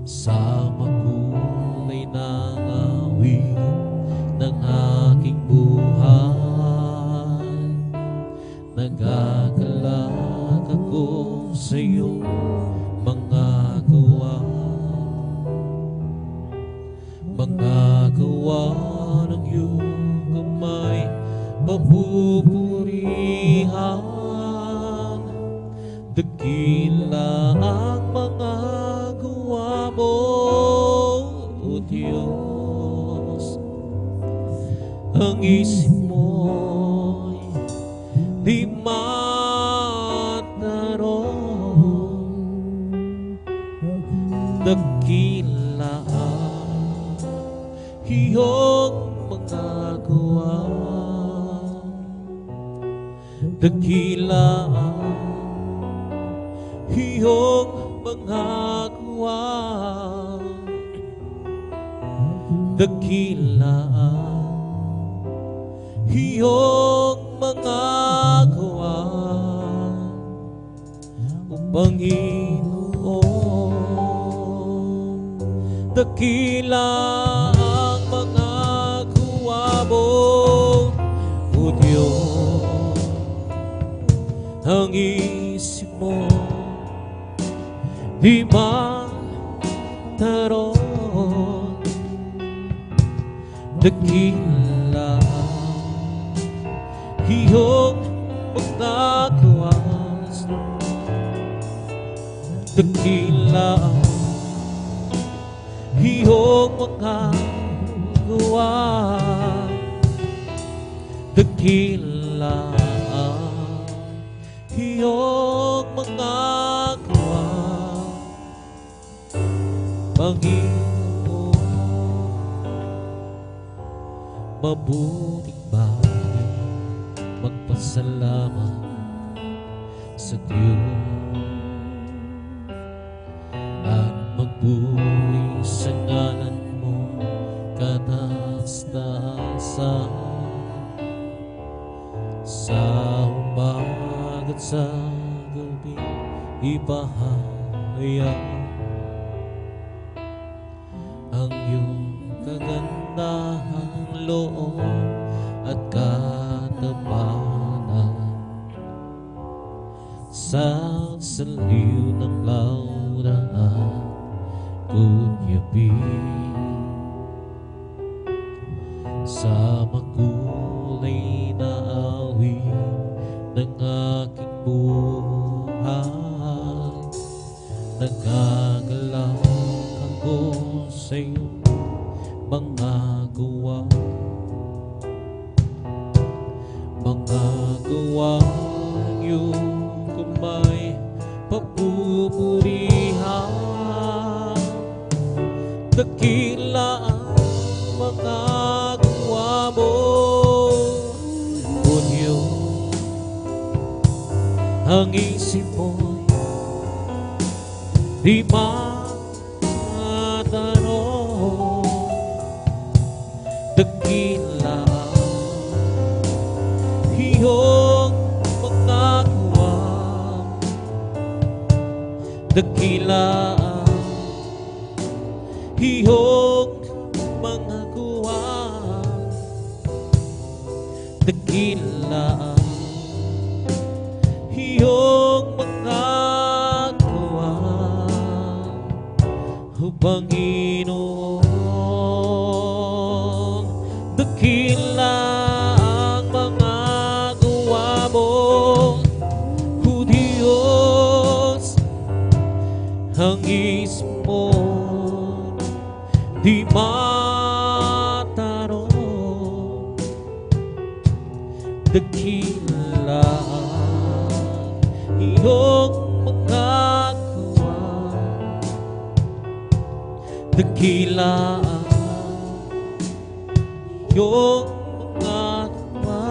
Sa makulay na awit ng aking buhay, nagagalak ako sa iyong mga gawa. Mga gawa ng iyong kamay, papupurihan. Dakila ang mga gawa mo, O Diyos. Ang isip mo'y di matarong. Dakila ang iyong mga gawa. Dakila ang iyong mga gawa. Dakila ang iyong mga gawa, O Panginoon. Dakila ang mga gawa mo, O Diyos. Ang isip mo di matarong. Dakila iyong mga gawas, Dakila iyong mga gawa, dakila iyong mga gawa, Panginoon. Mabuting bagay magpasalamat sa Diyos at magpuri sa ngalan mo kataas-taasan. Sa umaga't sa gabi ipahayag ang iyong kagandahang loob at katapanan. Sa saliw ng laura at kunyapin, sa makulay na awit ng aking buhay, nagagalaw ako sa iyong mga gawa, mga gawa iyong kamay papupurihan. Dakila ang mga gawa mo, Kunyo. Ang isip mo'y di matanong. Dakila iyong mga gawa, dakila iyong mga gawa, dakila iyong mga gawa, O Panginoon. Dakila ang mga gawa mo, O Diyos. Ang isip mo di matanong. Dakila iyong mga gawa, dakila iyong mga gawa,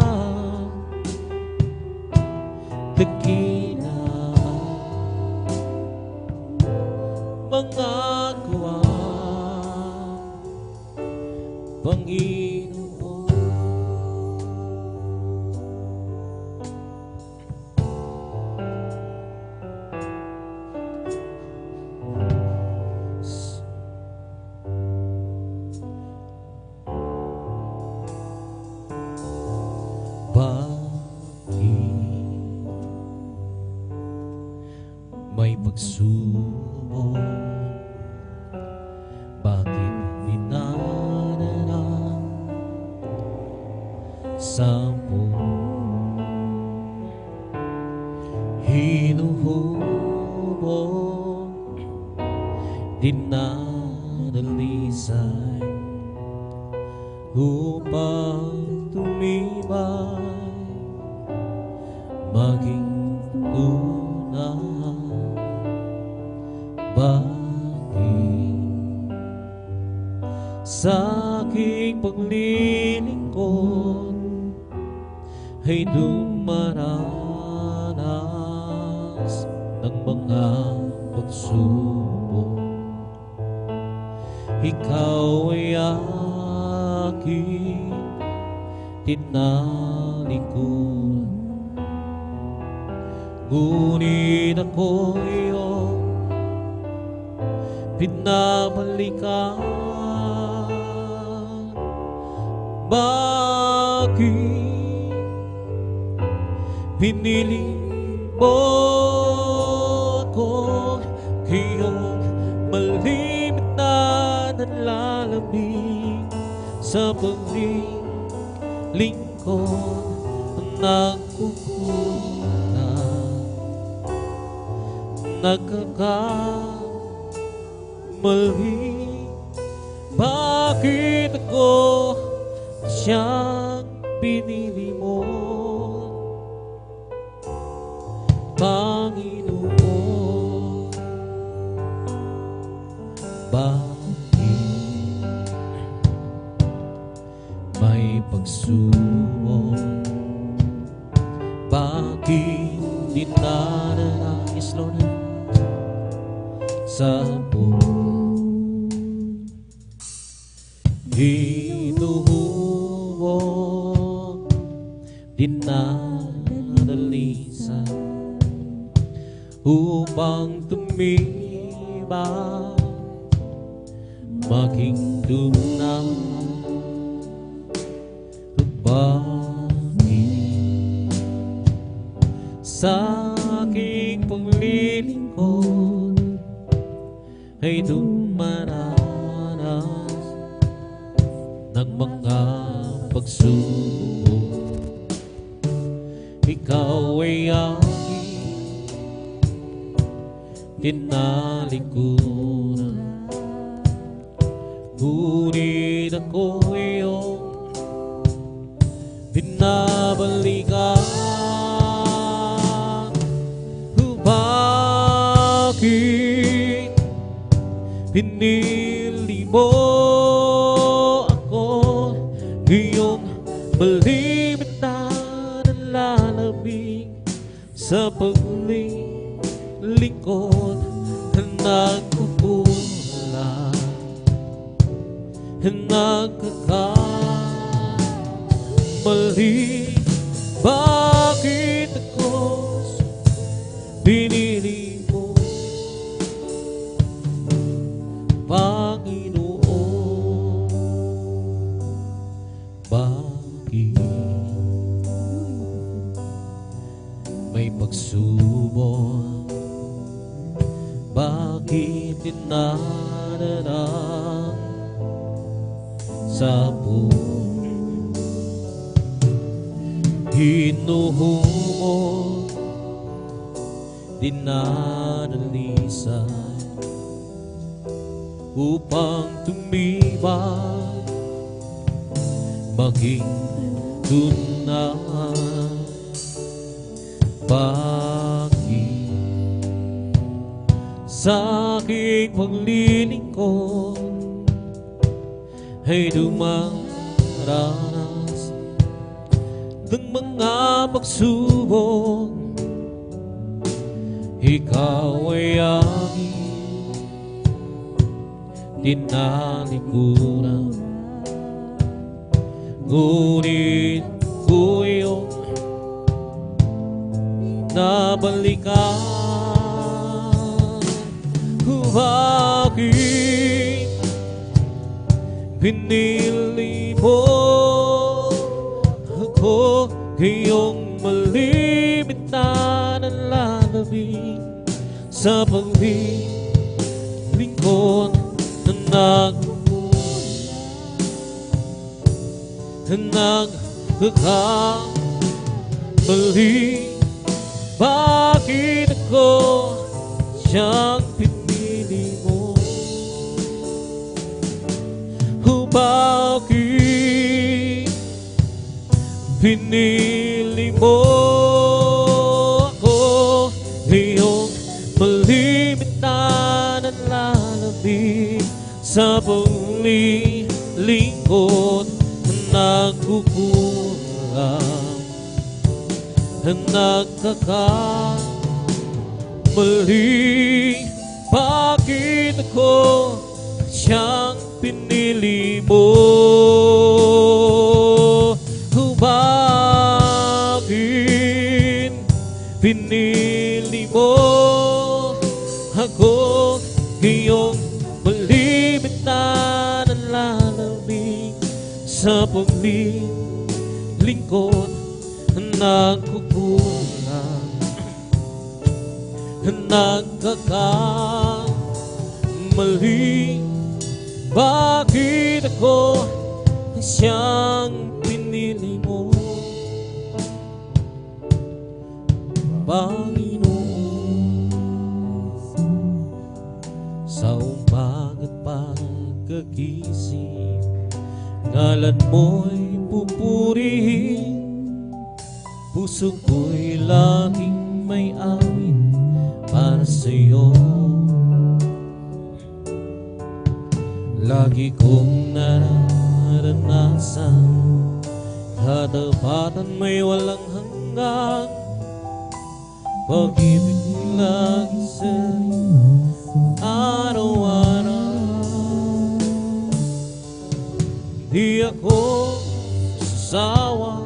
dakila mga gawa, Panginoon. May pagsubok, bakit dinadaan sa puso? Hinuhubog, dinadalisay upang tumibay, maging tunay. Bakit sa aking paglilingkod ay dumaranas ng mga pagsubok? Ikaw ay aking tinalikod, ngunit ako iyong pinabalikan. Bakit pinili mo ako, iyong malimit na nalalamig sa paglilingkod ang nagkukulang? nagkakamali? Bakit ako siyang pinili mo, Panginoon? Bakit may pagsubok? Bakit dinanais, Lord, sa hinuhubog, dinadalisan upang tumibay, maging tunay. Bakit sa aking paglilingkod ay dumaranas ng mga pagsubok? Ikaw ay aking tinalikuran, ngunit ako iyong binabalikan. Bakit pinili mo ako, iyong malimit na nalalamig sa paglilingkod na nagkukulang, nagkakamali? Bakit ako pinili mo, Panginoon? Bakit may pagsubok? Bakit dinararang sa hinuhubog, dinadalisan upang tumibay, maging tunay? Bakit sa aking paglilingkod ay dumaranas ng mga pagsubok? Ikaw ay aking tinalikuran, ngunit ko iyong nabalikan. Bakit pinili mo ako, iyong malimit na nalalamig sa paglilingkod na nagkakamali? Bakit ako siyang pinili mo? Bakit pinili mo ako, iyong malimit na nalalamig sa paglilingkod na nagkukulang, nagkakamali? Bakit ako siyang pinili mo? Bakit pinili mo ako, iyong malimit na nalalamig sa paglilingkod na nagkukulang, nagkakamali? Bakit ako siyang pinili mo, Panginoon? Ngalan mo'y pupurihin, puso ko'y laging may awit para sa'yo. Lagi kong nararanasan, katapatan may walang hanggan, pag-ibig mo lagi sa'yo, araw-araw. Di ako sasawa,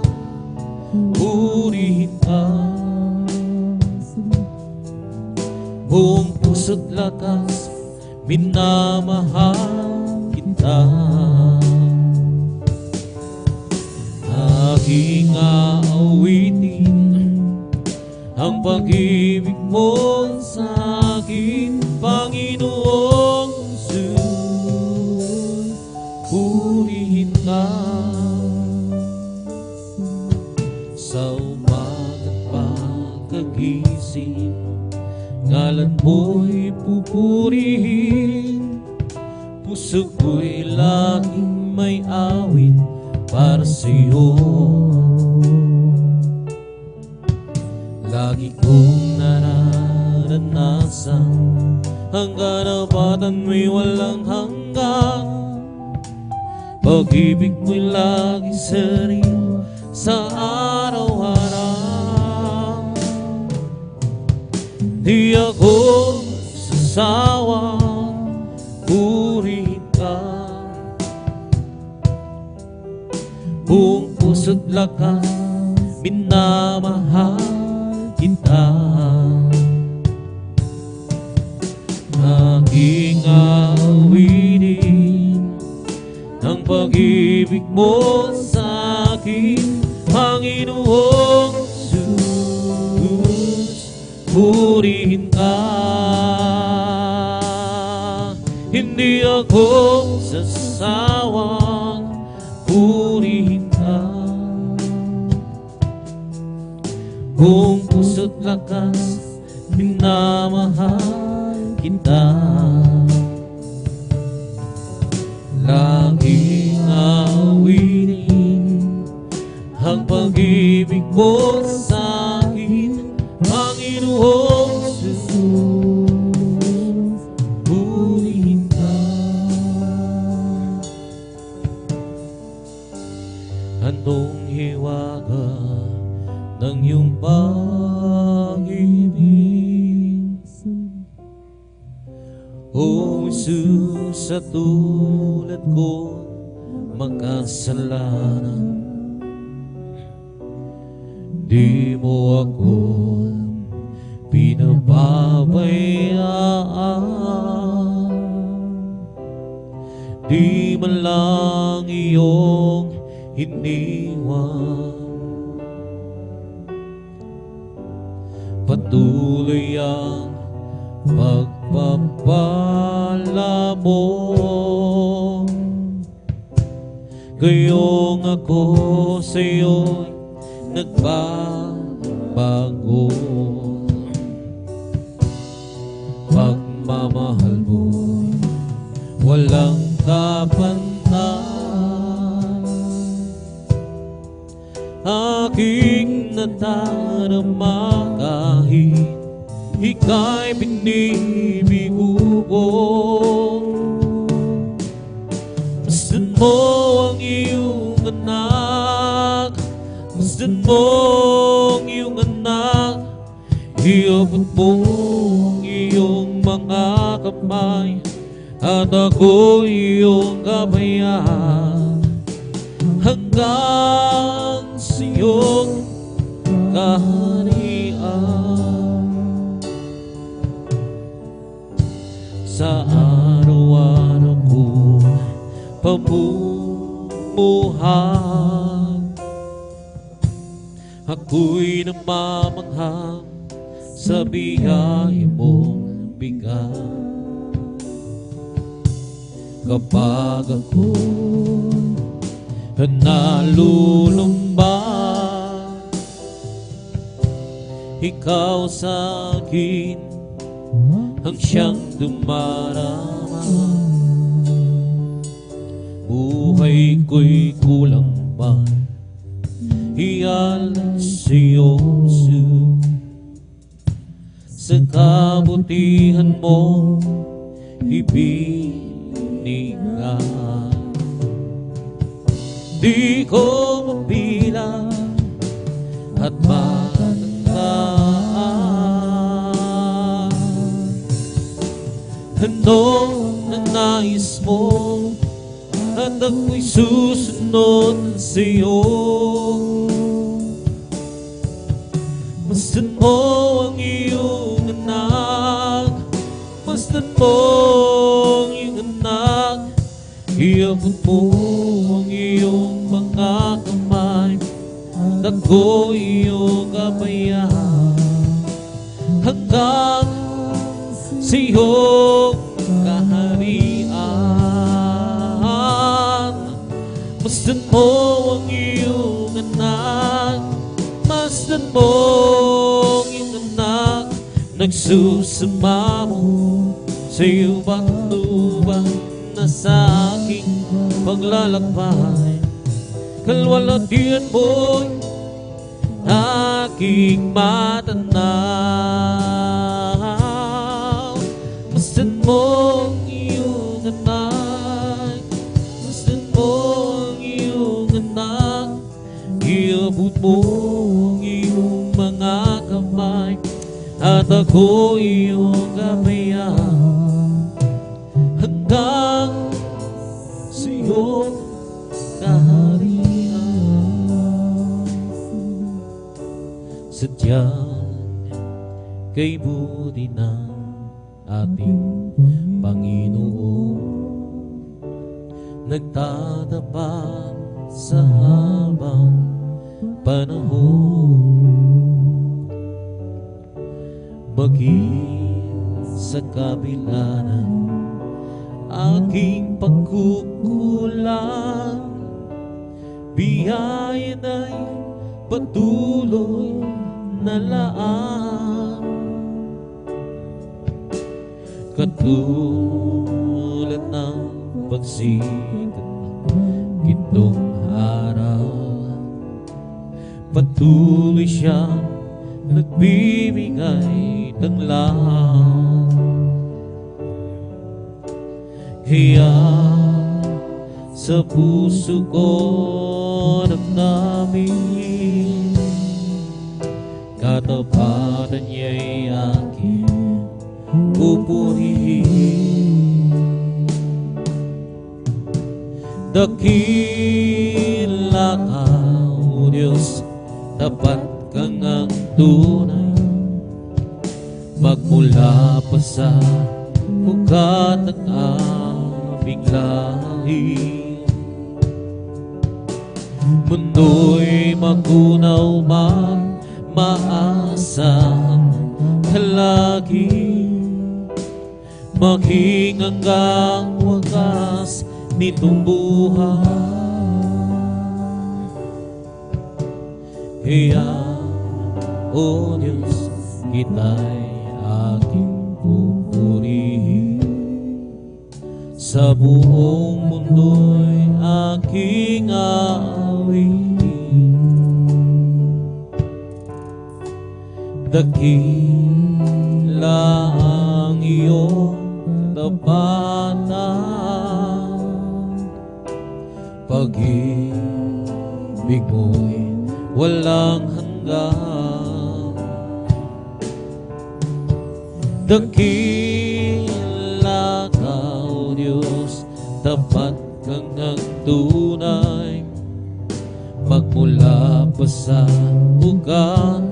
purihin ka, buong puso't lakas, minamahal kita. Aking aawitin ang pag-ibig mo sa akin, Panginoong Jesus, purihin ka. Sa umaga't pagkagising, ngalan mo'y pupurihin, puso ko'y laging may awit para sa'yo. Lagi kong nararanasan ang karapatan mo'y walang hanggan, pag-ibig mo'y lagi sa'yo sa araw-araw. Di ako sasawang purihin ka, buong puso't lakas, minamahal kita. Aking aawitin ang pag-ibig mo sa akin, Panginoong Jesus, purihin ka. Hindi ako sasawang purihin ka, buong puso't lakas, minamahal kita. Laging aawitin ang pag-ibig mo sa akin, Panginoong Jesus, purihin ka. Anong hiwaga ng iyong pag-ibig, O Jesus, sa tulad ko makasalanan, di mo ako pinababayaan, di man lang iyong iniwan. Patuloy ang pagpapala mo, gayong ako sa'yo'y nagbabago. Pagmamahal mo'y walang kapantay, aking nadarama kahit ika'y binibigo ko. Masdan mo ang iyong anak, masdan mo ang iyong anak, iabot mo ang iyong mga kamay, at ako iyong gabayan hanggang sa iyong kaharian. Sa araw-araw ko pamumuhay, ako'y namamanghang sa biyaya mong bigay. Kapag ako nalulumban, ikaw sa akin ang siyang dumarama. buhay ko'y kulang man, ialay sa'yo, sa kabutihan mo ibinigay. Di ko mabilang at matandaan ano na nais mo, at ako'y susunod sa'yo. Masdan mo ang iyong anak, masdan mo ang iyong anak, iabot mo ang iyong mga kamay, at ako'y iyong gabayan hanggang sa iyong kaharian. Masdan mo ang iyong anak, masdan mo ang iyong anak, nagsusama mo sa iyong patnubang na sa aking paglalakbay. Kalwalhatian mo'y aking matanaw. Masdan mo ang iyong anak, masdan mo ang iyong anak, iabot mo ang iyong mga kamay, at ako iyong gabayan hanggang sa iyong kaharian. Sadyang kay buti ng ating Panginoon, nagtatapat sa habang panahon. Maging sa kabila ng aking pagkukulang, biyayan ay patuloy na laan. Katulad ng pagsikat ng gintong araw, patuloy siyang nagbibigay ng lahat. Kaya sa puso ko nagnamin, katapatan niya'y aking pupurihin. Dakila ka, O Diyos, tapat kang ang tunay, magmula pa sa ugat ng aming lahi. Mundo'y magunaw man, maasang halagi, maging hanggang wakas nitong buhay. Kaya, O Diyos, kita'y aking pupurihin, sa buong mundo'y aking awitin. Dakila ang iyong tapatan, pag-ibig mo'y walang hanggan. Dakila ka, O Diyos, tapat kang ang tunay, magmula pa sa ugat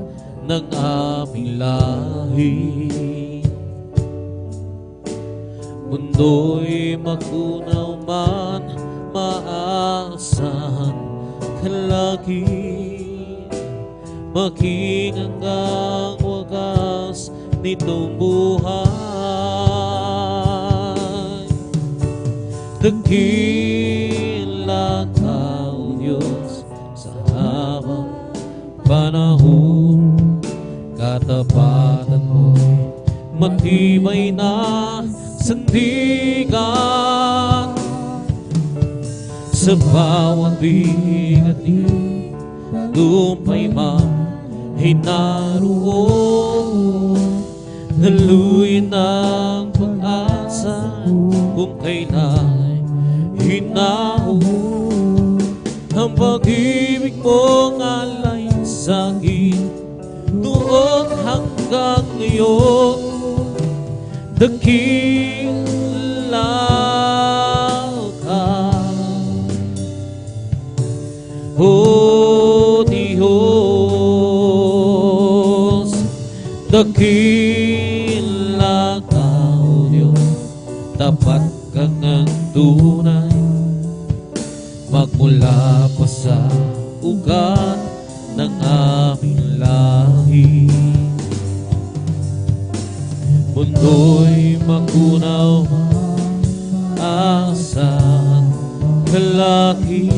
ng aming lahi. Mundo'y magunaw man, maasahan ka lagi, maging hanggang wakas nitong buhay. Dakila ka, O Diyos, sa habang panahon, katapatan mo'y matibay na sandigan. sa bawat bigat ni tagumpay man ay naroon. Naluin ang pag-asa kung kailan hinahon. Ang pag-ibig mong alay sa akin noon hanggang ngayon, dakila ka, O Diyos. Dakila ka, O Diyos, tapat ka ng tunay, magmula pa sa ugat ng aming lahi. Mundo'y magunaw, asan kalaki,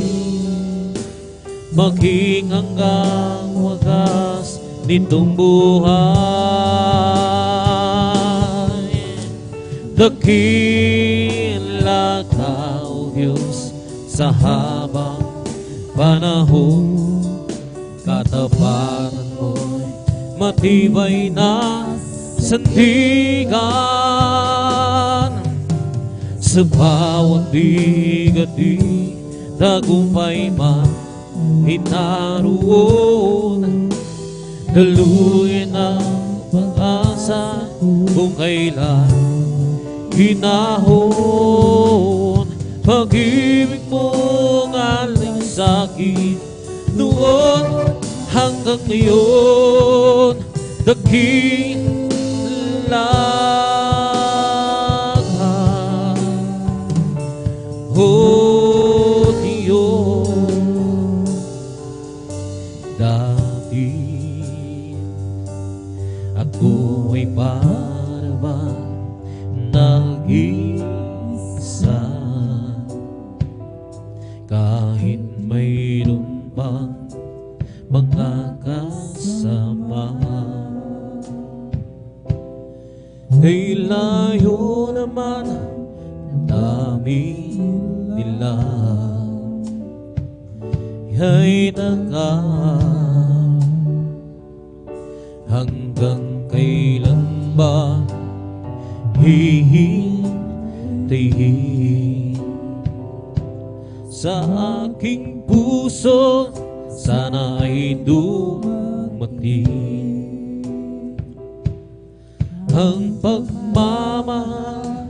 maging hanggang wakas nitong buhay. Dakila ka, O Diyos, sa habang panahon, katapatan mo'y matibay na sandigan. Sa bawat bigat di tagumpay man ay naroon. Daluyan ang pag-asa kung kailan hinahon. Pag-ibig mong aling sa'kin noon hanggang ngayon, dakila ka, O Diyos. Dati ako ay parang nag-isa, kahit mayroon pang mga kasama. Ay layo naman namin nila, ay hanggang kailan ba hihintayin? Sa aking puso sana ay dumating ang pagmamahal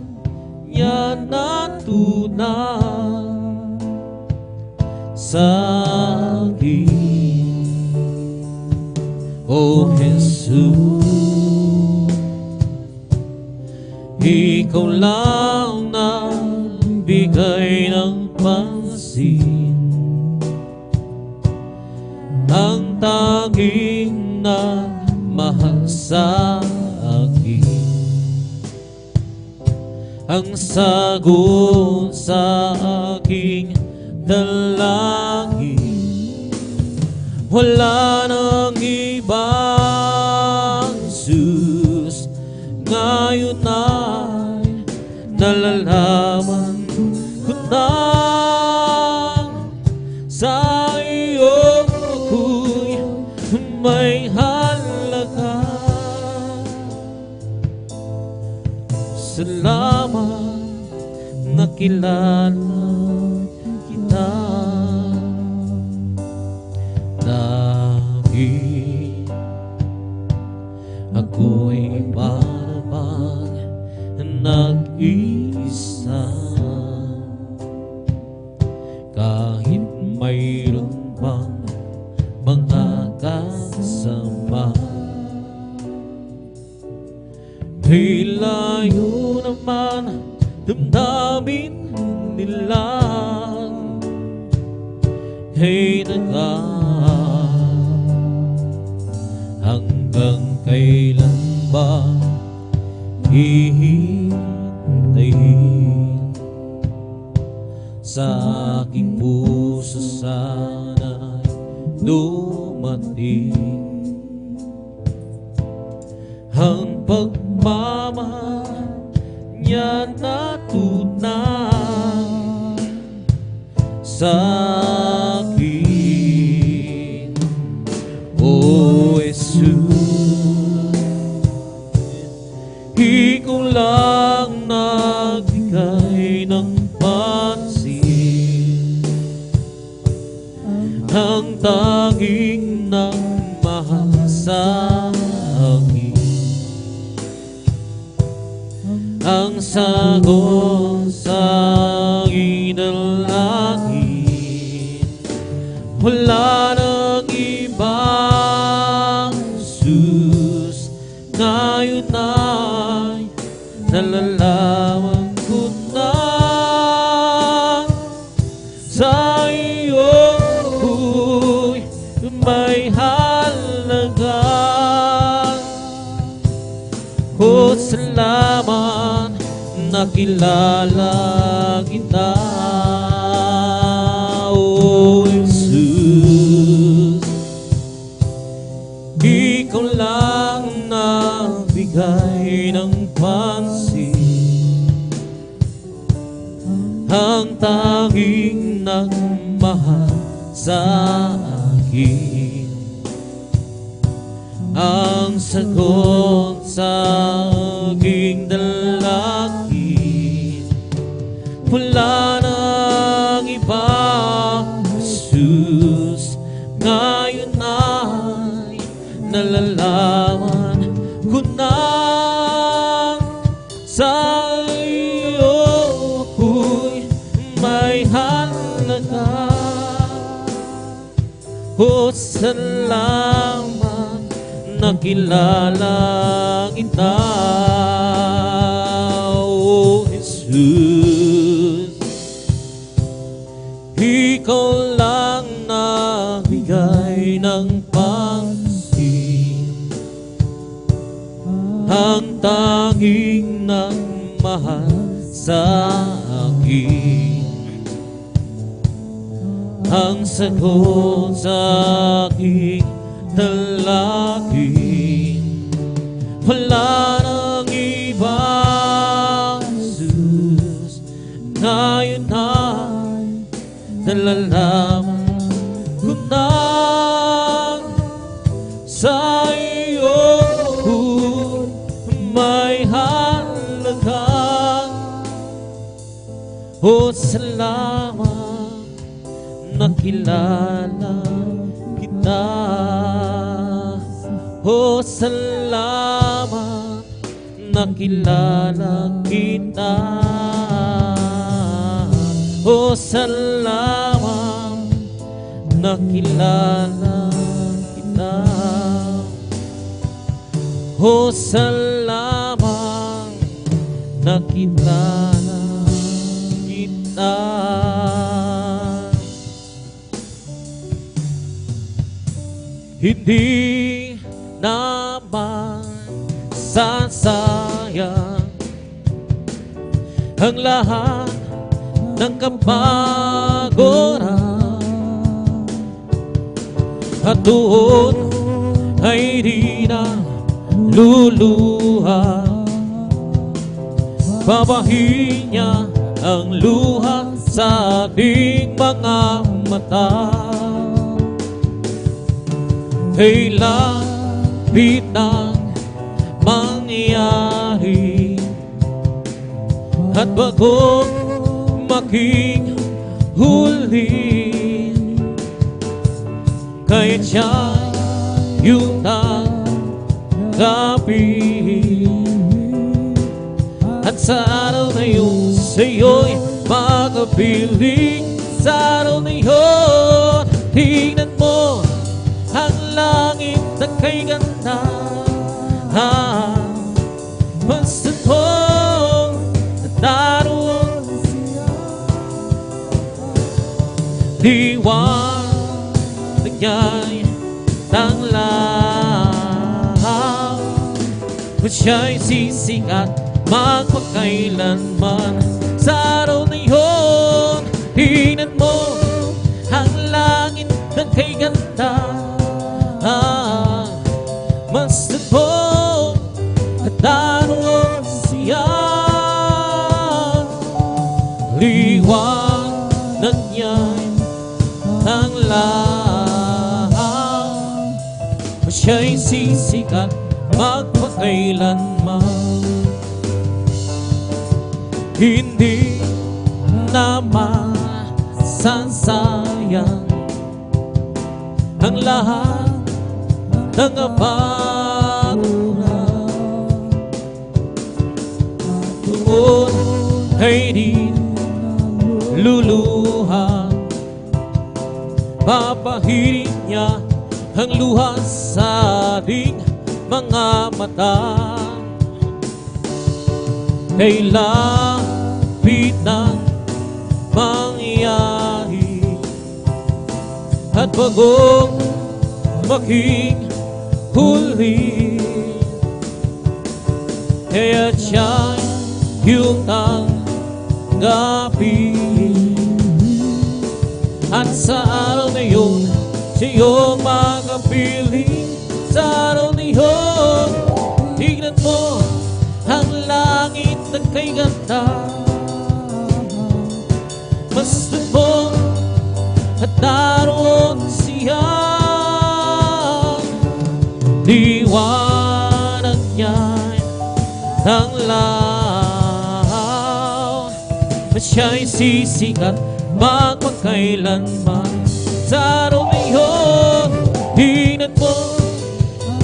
niya na tunay sa akin, O Jesus. Ikaw lang na bigay ng pansin, ang tanging na mahal sa akin, ang sagot sa aking dalangin. Wala nang ibang Jesus, ngayon ay nalalaman ko na sa iyo ako'y may halaga. Salamat nakilala kita. Dahil ako'y parang nag-isa, kahit mayroon pang mga kasama. Di layo naman damdamin nila, ay hanggang kailan ba hihintayin? Sa aking puso sana'y dumating ang pagmamahal niya na tunay sa akin, O Jesus. Ikaw lang nagbigay ng pansin, ang tanging nagmahal sa akin, ang sagot sa aking dalangin. Wala nang ibang Jesus, ngayon ay nalalaman ko na sa iyo'y may halaga. O salamat, nakilala kita, O Jesus. Ikaw lang nagbigay ng pansin, ang tanging nagmahal sa akin, ang sagot sa aking dalangin. Wala nang iba, Jesus, ngayon ay nalalaman ko na sa iyo'y may halaga. O salamat, nakilala kita, O Jesus. Ikaw lang nagbigay ng pansin, ang tanging nagmahal sa akin, ang sagot sa aking dalangin. Wala nang ibang Jesus, ngayon ay nalalaman ko na sa iyo'y may halaga. O salamat, nakilala kita, O salamat, nakilala kita, O salamat, nakilala kita, O salamat, nakilala kita. Hindi naman sasayang ang lahat ng kapagoran, at doon ay di na luluha. Babahin niya ang luha sa ating mga mata. Kailangan ng mangyari, at bago maging huli, kahit siya yung tanggapin, at sa araw na yun sa'yo'y makapiling. Sa araw na yun, tingnan mo ang langit na kay ganda, basta mong naroon siya. Liwanag niya'y tanglaw, kung siya'y sisikat magpakailanman. Sa araw na yun, tingnan mo ang langit na kay ganda, basta mong naroon siya. Liwanag niya'y siya'y sisikat magpakailanman. Hindi na masasayang ang lahat ng abandona. Tuon ay di luluha, papahirin niya ang luha sa ating mga mata. Kay lapit ng mangyayari at bagong maging huli. Kaya siya'y iyong tanggapin, at sa araw na yun siya iyong makapiling. Sa araw na yun, tignan mo ang langit na kay ganda. Masdan mo at daroon siya, liwanag niya'y tanglaw. At siya'y sisikat magpakailanman. Sa araw na yun, tingnan mo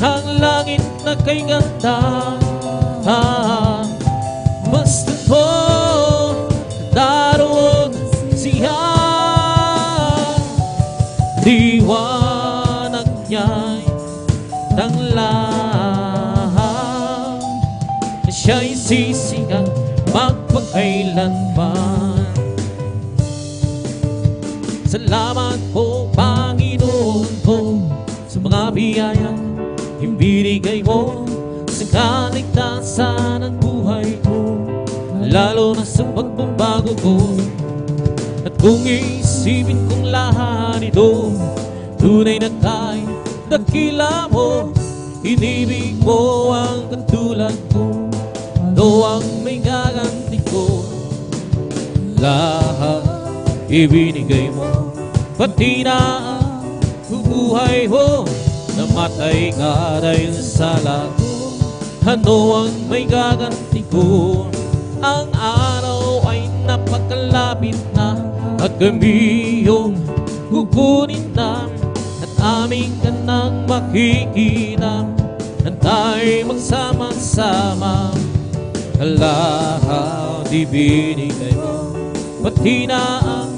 ang langit na kay ganda. Basta mo daroon siya, liwanag niya'y tanglaw. Siya'y sisikat magpakailanman. Salamat po, Panginoon ko, sa mga biyayang ibinigay mo sa kaligtasan ng buhay ko, lalo na sa pagbabago ko. At kung isipin kong lahat ito, tunay na kay dakila mo, inibig mo ang katulad ko, ano ang may gaganti ko? Lahat ibinigay mo, pati na ang buhay mo. Namatay ka dahil sa lahat, ano ang may gaganti ko? Ang araw ay napakalapit na, at kami yung kukunin na, at aming ka nang makikita, at tayo'y magsama-sama. Lahat ibinigay mo, pati na ang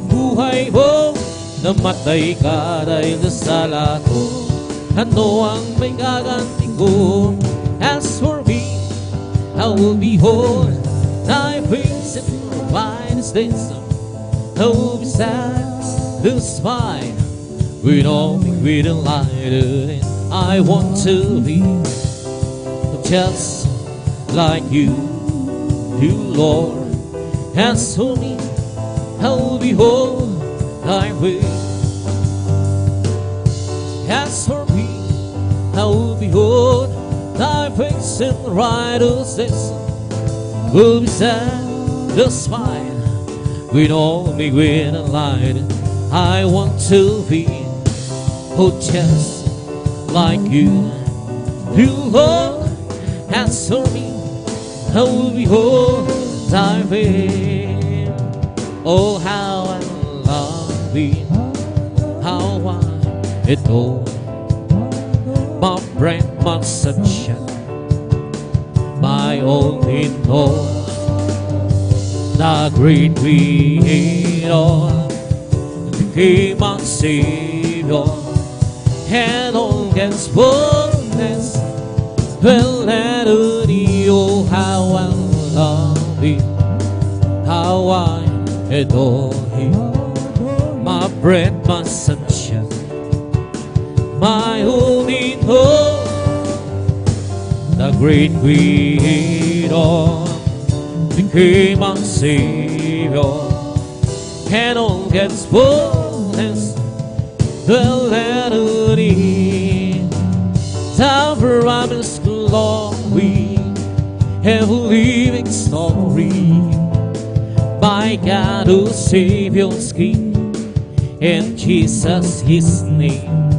buhay mo. Namatay ka dahil sa lahat, ano ang may gaganti ko? As for me, I will behold thy face and bright as this. I will be sad, this fine, with all me with a light. I want to be just like you, Lord. As for me, I will behold thy way. As for me, I will behold thy face in righteousness. Will be satisfied with all me with a light. I want to be, oh, just like you, Lord. As for me, I will behold thy face. Oh, how I love thee, how I adore my friend, my sunshine, my all in all, the great Creator became my Savior, and all His fullness dwell at thee. Oh, how I love Thee, how I adore Him, my bread, my sunshine, my only hope, the great Creator became my Savior, and all God's fullness dwell at thee. Time for promised glory, have a living story, by God who Savior's King, and Jesus His name.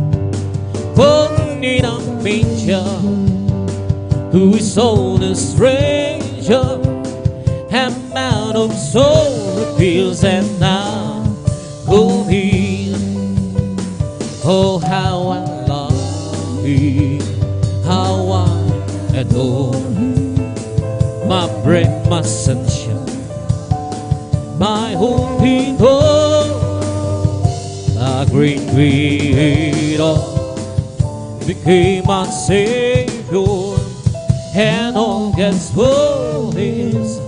For in a manger, who is all a stranger, and man of soul appeals and now go be. Oh, how I love thee, how I adore, my bread, my sunshine, my hope in all. A great creator became my Savior, and all God's fullness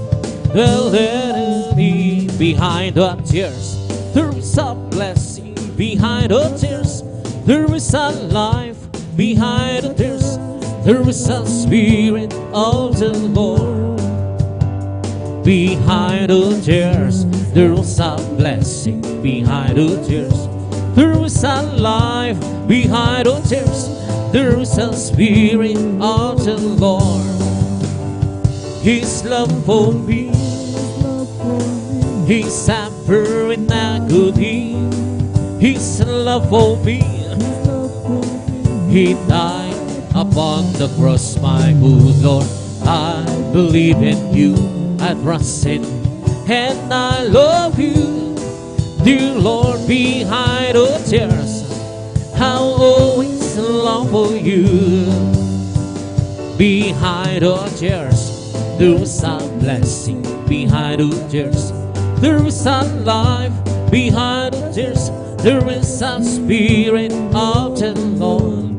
dwell in me. Behind the tears, there is a blessing. Behind the tears, there is a life. Behind the tears, there is a spirit of the Lord. Behind the tears, there is a blessing. Behind the tears, there is a life. Behind the tears, there is a spirit of the Lord. His love for me, His supper in agony. His love for me, He died upon the cross, my good Lord. I believe in you, I trust in, and I love you, dear Lord. Behind the tears, I'll always long for you. Behind the tears, there is a blessing. Behind the tears, there is a life. Behind the tears, there is a spirit of the Lord.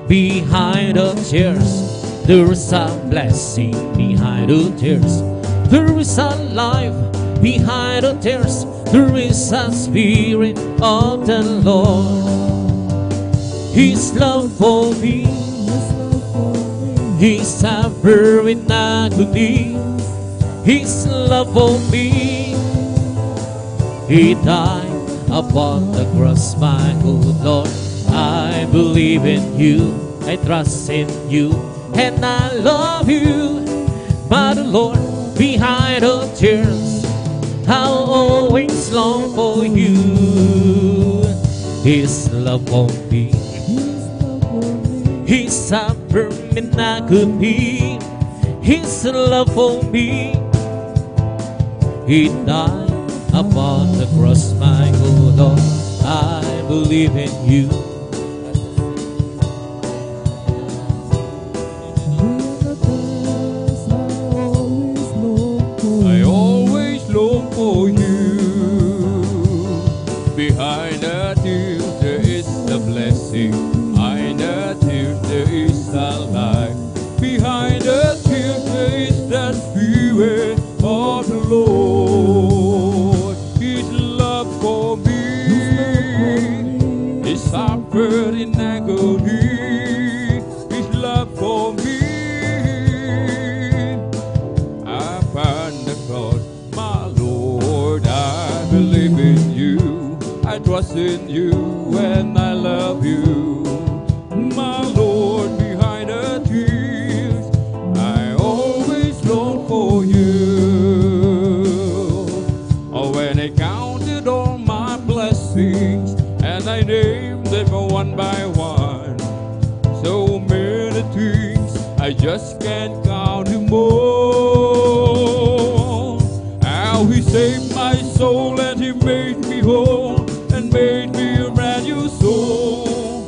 Behind the tears, there is a blessing. Behind the tears, there is a life. Behind the tears, there is a spirit of the Lord. His love for me, His supper in agony. His love for me, He died upon the cross, my good Lord. I believe in you, I trust in you, and I love you, my Lord. Behind the tears, I'll always long for you. His love for me, His supper in agony. His love for me, He died upon the cross, my good Lord. I believe in you. I always long for you. Behind the tears there is a blessing. Behind the tears there is a life. Behind the tears there is that spirit of the Lord. His love for me, His suffered in agony. His love for me, upon the cross, my Lord. I believe in you, I trust in you, and I love you, my Lord. Behind the tears, I always long for you. Oh, when I counted all my blessings and I named them one by one, so many things I just can't count them all. How He saved my soul and He made me whole and made me a brand new soul.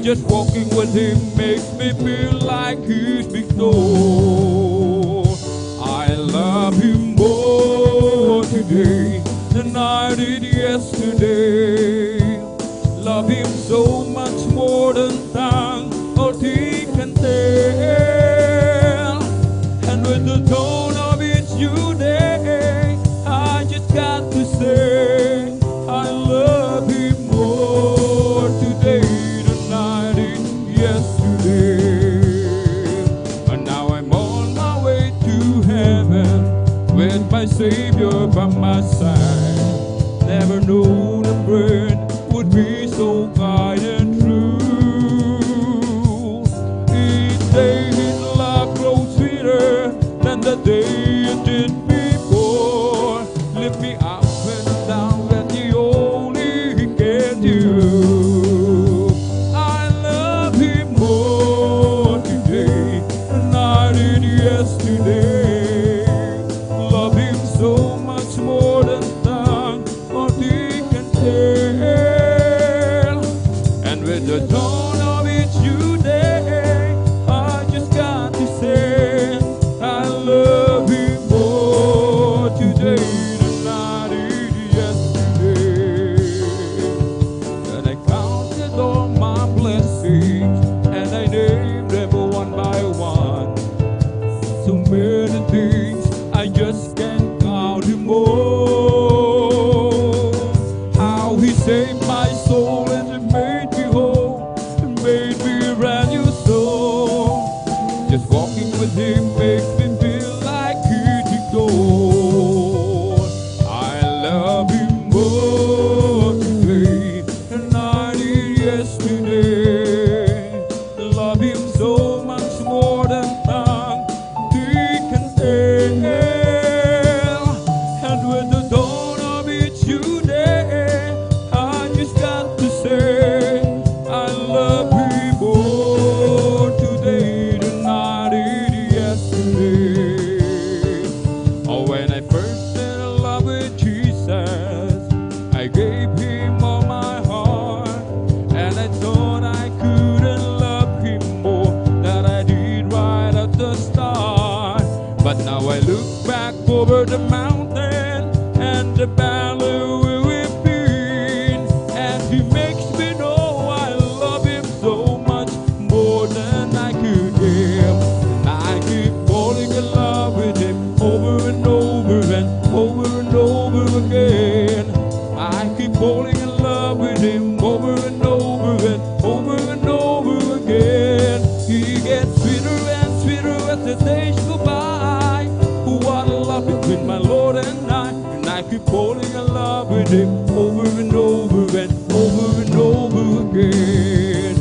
Just walking with Him makes me feel like He's victor. I love Him more today than I did yesterday. Love Him so much more than tongue or he can tell. And with the tone of each new day, I just got to say, I love Him more today than I did yesterday. And now I'm on my way to heaven with my Savior by my side. Never known a friend would be so kind and true. Each day His love grows sweeter than the day it did before. Lift me up and down, that He only can do. I love dawn of each new day, I just got to say I love Him more today than I did yesterday. And I counted all my blessings and I named them one by one. So many things I just can't count them all. How He saved my soul and He made me whole, and made me a brand new soul. Just walking with Him makes me feel like eating gold. I love Him more today than I did yesterday. Love Him so much more than tongue can tell. And with the dawn of each new day, I just got to say I love Him more today than I did yesterday. Oh, when I first fell in love with Jesus, I gave Him all my heart, and I thought I couldn't love Him more than I did right at the start. But now I look back over the mountain and the valley where we've been, and He makes me know I love Him so much more than I could give. And I keep falling in love with Him over and over and over and over again. I keep falling in love with Him over and over and over and over again. He gets sweeter and sweeter as the days go by. What a love between my Lord and I keep falling in love with Him over and over and over and over again.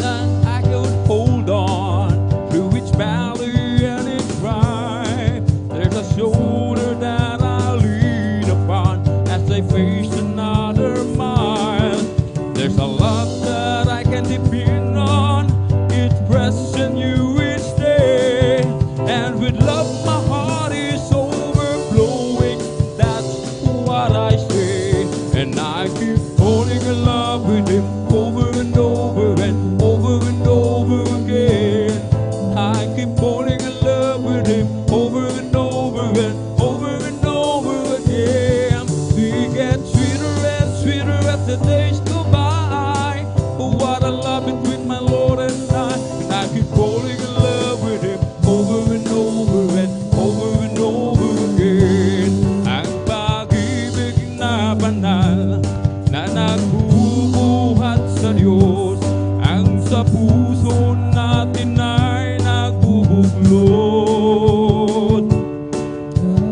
And I could hold on through each valley and each ride. There's a shoulder that I lean upon as I face another mile. There's a love that I can depend on. It's fresh and new each day. And with love my heart is overflowing. That's what I say. And I keep falling in love with Him over and over and over and over again. I keep falling in love with Him over and over and over and over again. He gets sweeter and sweeter as the days go by. What a love between my Lord and I keep falling in love with Him over and over and over and over again. Ang pag-ibig na banal na nagbubuhat sa Diyos, ang sa puso natin ay nagbubuklod.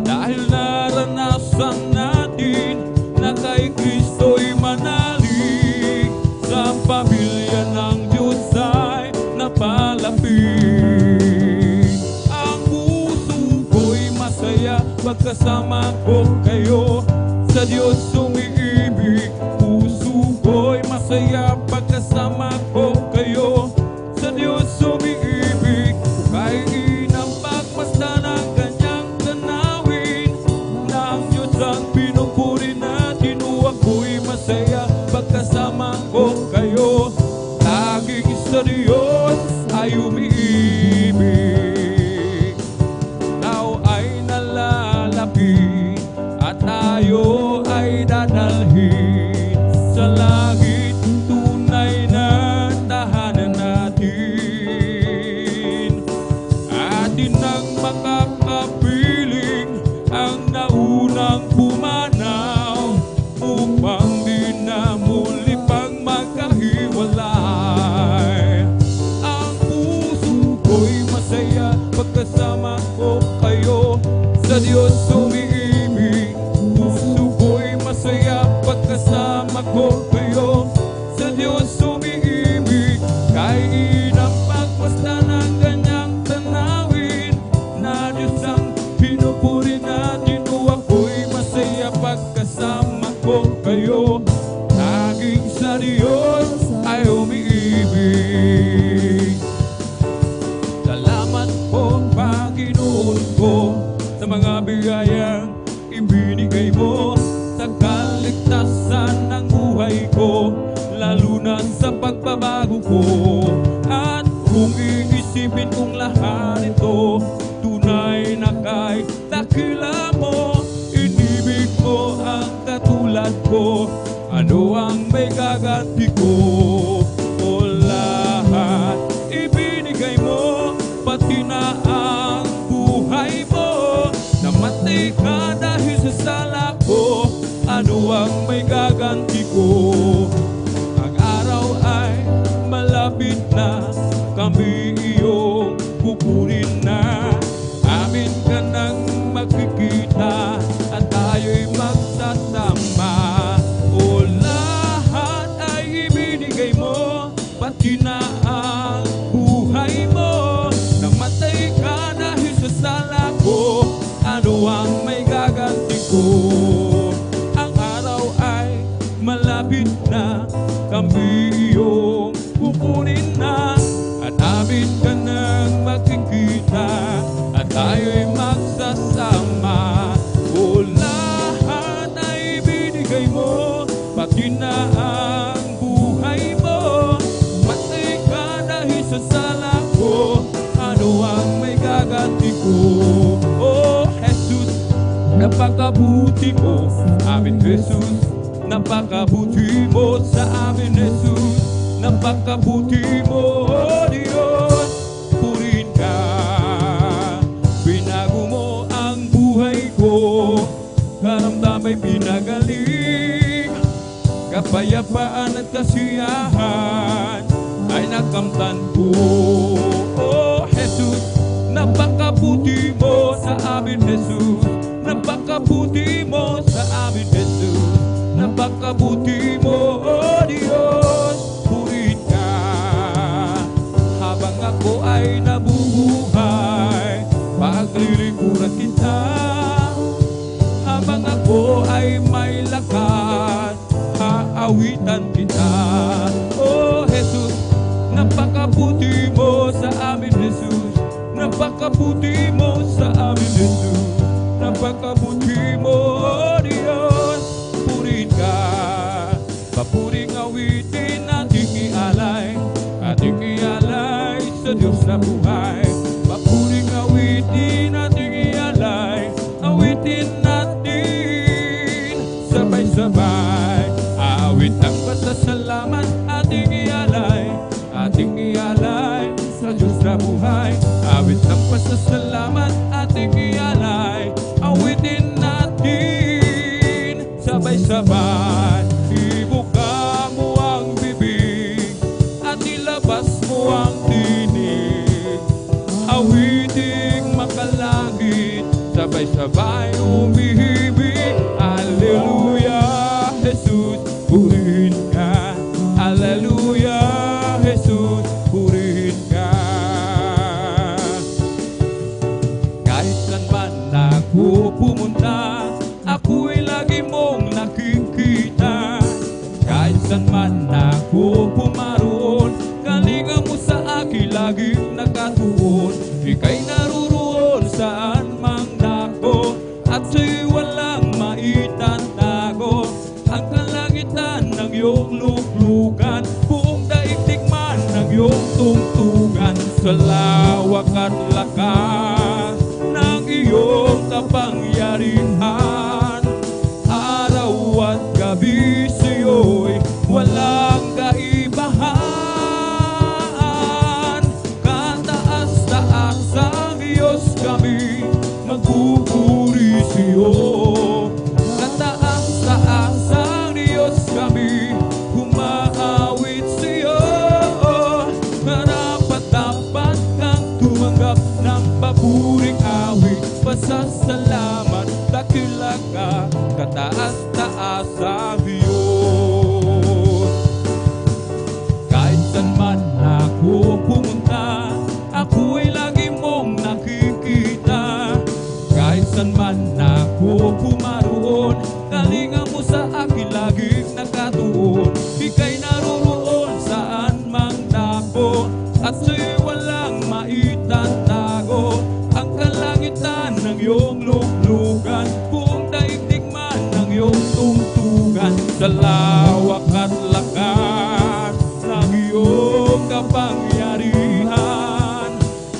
Dahil naranasan natin na kay Kristo'y manalig, sa pamilya ng Diyos ay napalapit. Ang puso ko'y masaya pagkasama ko kayo, sa Diyos umiibig. Puso ko'y masaya pagkasama ko kayo, sa Diyos umiibig. Kung inambag basta ng kanyang tanawin, na ang Diyos ang pinupuri natin. Ako'y masaya pagkasama ko kayo, laging sa Diyos ay umiibig. Now ay nalalapit at tayo ay dadalhin sa langit, tunay na tahanan natin. Atin ang makakapiling ang naunang pumanaw, upang di na muli pang magkahiwalay. pagbabago ko. At kung iisipin kong lahat ito, tunay na kay dakila mo. Inibig mo ang katulad ko, ano ang may gaganti ko? O lahat ibinigay mo, pati na ang buhay mo. Namatay ka dahil sa sala ko, ano ang may gaganti ko? Ang araw ay malapit na, kami iyong kukunin na. Amin ka nang makikita at tayo'y magsasama. O lahat ay ibinigay mo, pati na ang buhay mo. Namatay ka dahil sa sala ko, ano ang may gaganti ko? Ang araw ay malapit na, kami iyong kukunin na. At amin ka nang makikita at tayo'y magsasama. O lahat ay ibinigay mo, pati na ang buhay mo. Matay ka dahil sa sala ko, ano ang may gaganti ko? Oh Jesus, napakabuti mo, amin Jesus. Napakabuti mo sa amin Jesus. Napakabuti mo, oh Diyos. Purihin ka, binago mo ang buhay ko. Karamdamay pinagaling, kapayapaan at kasiyahan ay nakamtan ko. Oh Jesus, napakabuti mo sa amin Jesus. Napakabuti mo sa amin Jesus. Napakabuti mo, oh Diyos. Purihin ka, habang ako ay nabubuhay, paglilingkuran kita. Habang ako ay may lakas, aawitan kita. Oh Jesus, napakabuti mo sa amin Jesus. Napakabuti mo sa amin Jesus. Napakabuti mo, oh Diyos. Purihin ka, papuring awitin ating ialay, ating ialay sa Diyos na buhay. Papuring awitin ating ialay, awitin natin sabay-sabay. Awit ang pasasalamat ating ialay sa Diyos na buhay. Awit ang pasasalamat ating ialay, awitin natin sabay-sabay. Ibuka mo ang bibig at ilabas mo ang tinig, awiting makalangit, sabay-sabay umihibig. Alleluia, Jesus, purihin ka. Alleluia, Jesus, purihin ka. Kahit saan man ako pumunta, ako'y lagi mong nakikita. Kahit saan man ako pumaroon, kalinga mo sa akin laging nakatuon. Ika'y naruroon saan mang dako, at sa'yo'y walang maitatago. Ang kalangitan ng iyong luklukan, buong daigdig man ng iyong tungtungan. Sa lawak at lakas ng iyong kapangyarihan, araw at gabi sa'yo'y walang kaibahan. Kataas-taas ang Diyos kami magpupuri sa'yo. Kataas-taas ang Diyos kami humaawit sa'yo. Karapat-dapat kang tumanggap ng papuring awit, pasasalamat, dakila ka, kataas-taas ang Diyos. Kahit saan man ako pumunta, ako'y lagi mong nakikita. Kahit saan man ako pumaroon, kalinga mo sa akin laging nakatuon. Ika'y naruroon saan mang dako, at sa'yo'y walang maitatago. Ang kalangitan ng iyong luklukan, buong daigdig man ng iyong tungtungan. Sa lawak at lakas ng iyong kapangyarihan.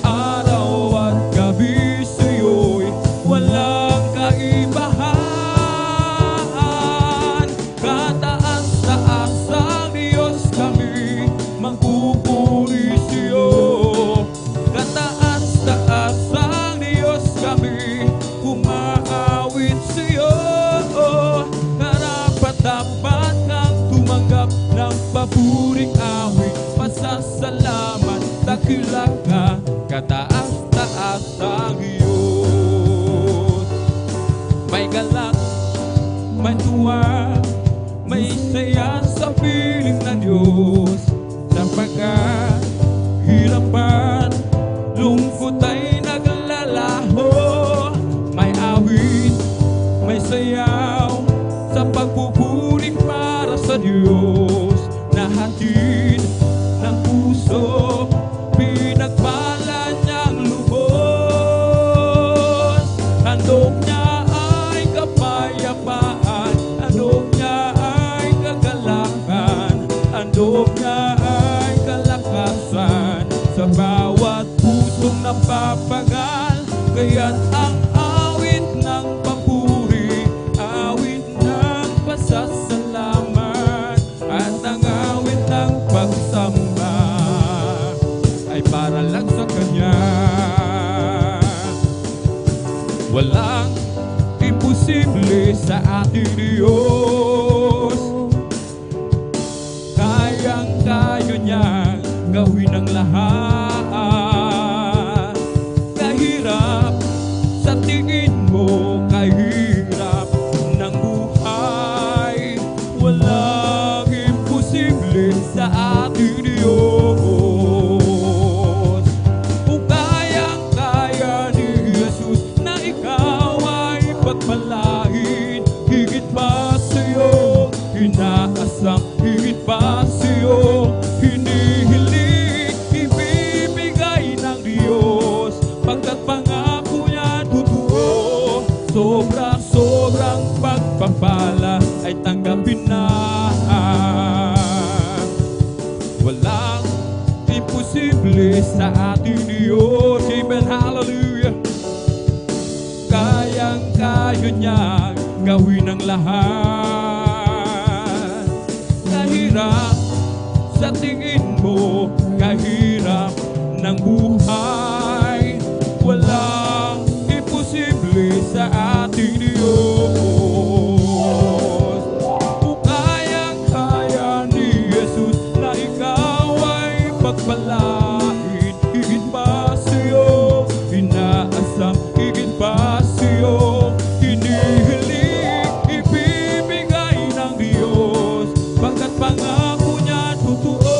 Araw at gabi sa'yo'y walang kaibahan. Kataas-taas ang Diyos kami magpupuri sa'yo. Kataas-taas ang Diyos kami umaawit sa'yo. Karapat-dapat kang tumanggap ng papuring awit. Pasasalamat, dakila ka, kataas-taas ang Diyos. May galak, may tuwa, may saya sa piling ng Diyos. Sapagkat hirapan, lungkot ay naglalaho. May awit, may sayaw sa pagpupuring para sa Diyos. Nahatid ng puso, pinagpala niyang lubos. Handog niya ay kapayapaan, handog niya ay kagalakan, handog niya ay kalakasan sa bawat pusong napapagal. Kaya't ang awit ng papuri, awit ng pasasalamat, at ang awit ng pagsamba ay para lang sa Kanya. Walang imposible sa ating Diyos. Kayang-kaya niya gawin ang lahat. Kahirap sa tingin mo, kahirap ng buhay, walang imposible sa ating Diyos. Kung kayang-kaya ni Jesus na ikaw ay pagpalain, higit pa sa'yo inaasam, higit pa sa'yo hinihiling, ibibigay ng Diyos. Pagkat pangako niya totoo, sobra-sobrang pagpapala ay tanggapin na. Walang imposible sa ating Diyos. Amen, hallelujah. Kayang-kaya niya gawin ang lahat. Kahirap sa tingin mo, kahirap ng buhay, walang imposible sa ating Diyos. Kung kayang-kaya ni Jesus na ikaw ay pagpalain, higit pa sa'yo inaasam, higit pa sa'yo hinihiling, ibibigay ng Diyos. Pagkat pangako niya totoo,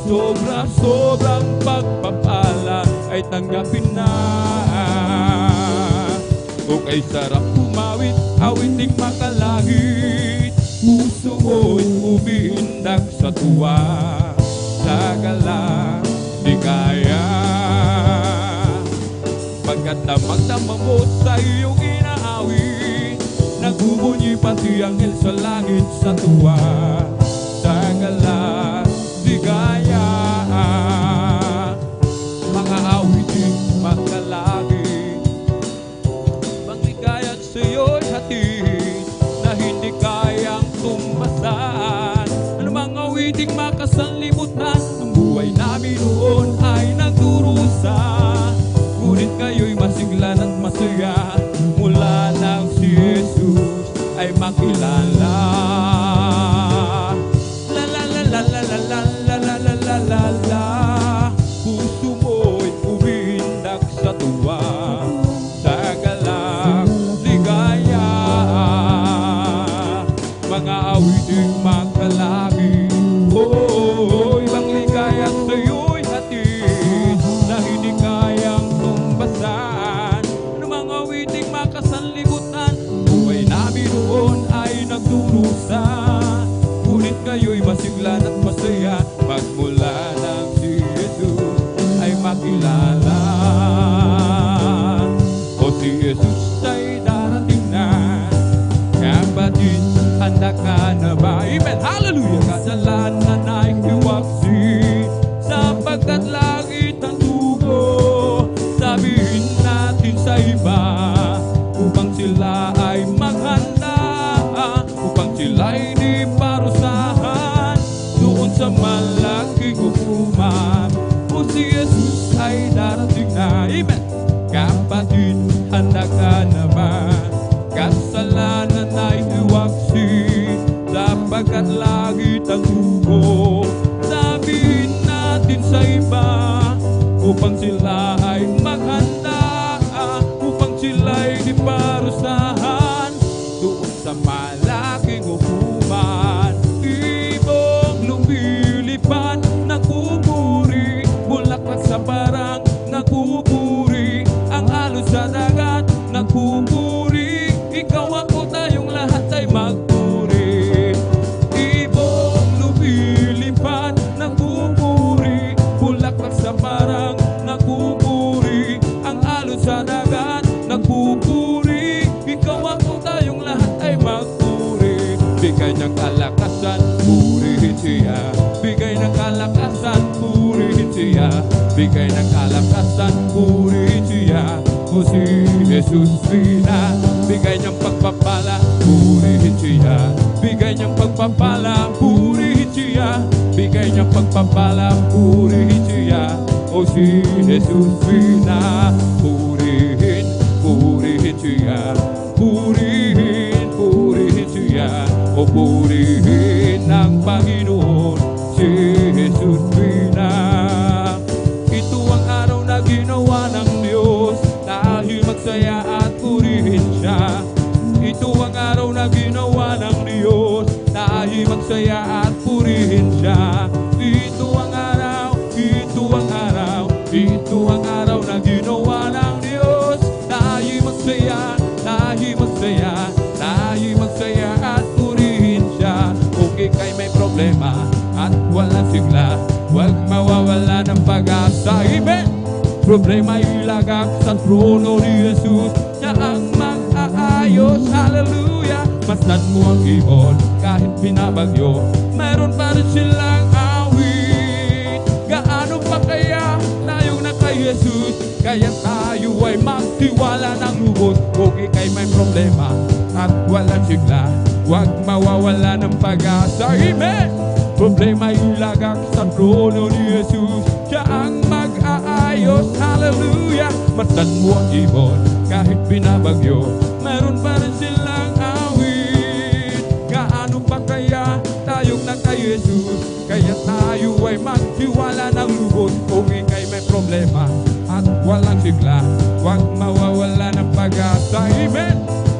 sobra-sobrang pagpapala ay tanggapin na. Kung ay sarap umawit, awiting makalangit, puso mo'y umiindak sa tuwa, sa galang di kaya. Pagkat damang-damang mo sa iyong inaawit, nagbubunyi pati anghel sa langit sa tuwa, sa galang di kaya. Mga awiting makalangit, pangligayat sa'yo'y hatid na hindi kayang tumbasan. Anumang awiting makasanlibutan, ang buhay namin noon ay nagdurusa. Ngunit kayo'y masiglan at masaya mula nang si Jesus ay makilala. La la la la la la la la la la la la la. Puso mo'y umiindak sa tuwa, sa galang ligaya. Mga awiting makalangit, oh, ibang ligaya sa'yo'y hatid na hindi kayang tumbasan. Anumang awiting makasanlibutan, buhay namin noon ay nagdurusa. Ngunit kayo'y masiglan at masaya magmula nang si Jesus ay makilala. O si Jesus ay darating na, kapatid, handa ka na ba? Amen, hallelujah. Kasalanan ay hiwaksi sapagkat langit ang tubo. Sabihin natin sa iba upang sila ay maghanda, upang sila ay di parusahan doon sa malaking hukuman. O si Jesus ay darating na. Amen. Kapatid, handa ka na ba? Kasalanan ay iwaksi, sapagkat langit ang tubo. Sabihin natin sa iba upang sila ay maghanda, upang sila ay di parusahan doon sa malaking hukuman. Ibong lumilipad, nagpupuri, bulaklak sa parang nagpupuri, ang alon sa dagat nagpupuri, ikaw ako tayong lahat ay magpuri. Ibong lumilipad, nagpupuri, bulaklak sa parang nagpupuri, ang alon sa dagat nagpupuri, ikaw ako tayong lahat ay magpuri. Bigay ng kalakasan, purihin siya. Bigay ng kalakasan, purihin siya. Bigay ng kalakasan, purihin siya. O si Jesus Pina, bigay niyang pagpapala, purihin siya. Bigay niyang pagpapala, purihin siya. Bigay niyang pagpapala, purihin siya. O si Jesus Pina, purihin, purihin siya. Purihin, purihin siya. O purihin ng Panginoon, si Jesus Pina. Ito ang araw na ginawa ng Diyos, dahil magsaya at purihin siya. Ito ang araw na ginawa ng Diyos, dahil magsaya at purihin siya. Ito ang araw, ito ang araw, ito ang araw na ginawa ng Diyos, dahil magsaya, dahil magsaya, dahil magsaya at purihin siya. Okay kay may problema at walang sigla, huwag mawawala ng pag-asa. Amen. Problema ilagak sa trono ni Jesus, siya ang mag-aayos. Hallelujah. Masdan mo ang ibon kahit pinabagyo, mayroon pa rin silang awit. Gaano pa kaya tayong na kay Jesus, kaya tayo ay magtiwala ng lubos. Okay kay may problema at walang sigla, huwag mawawala ng pag-asa. Amen. Problema ilagak sa trono ni Jesus, siya ang mag-aayos. Hallelujah. Masdan mo ang ibon kahit binabagyo, meron pa rin silang awit. Gaano pa kaya tayong na kay Jesus, kaya tayo ay magtiwala ng lubos. Okay kay may problema at walang sigla, huwag mawawala ng pag-asa. Amen.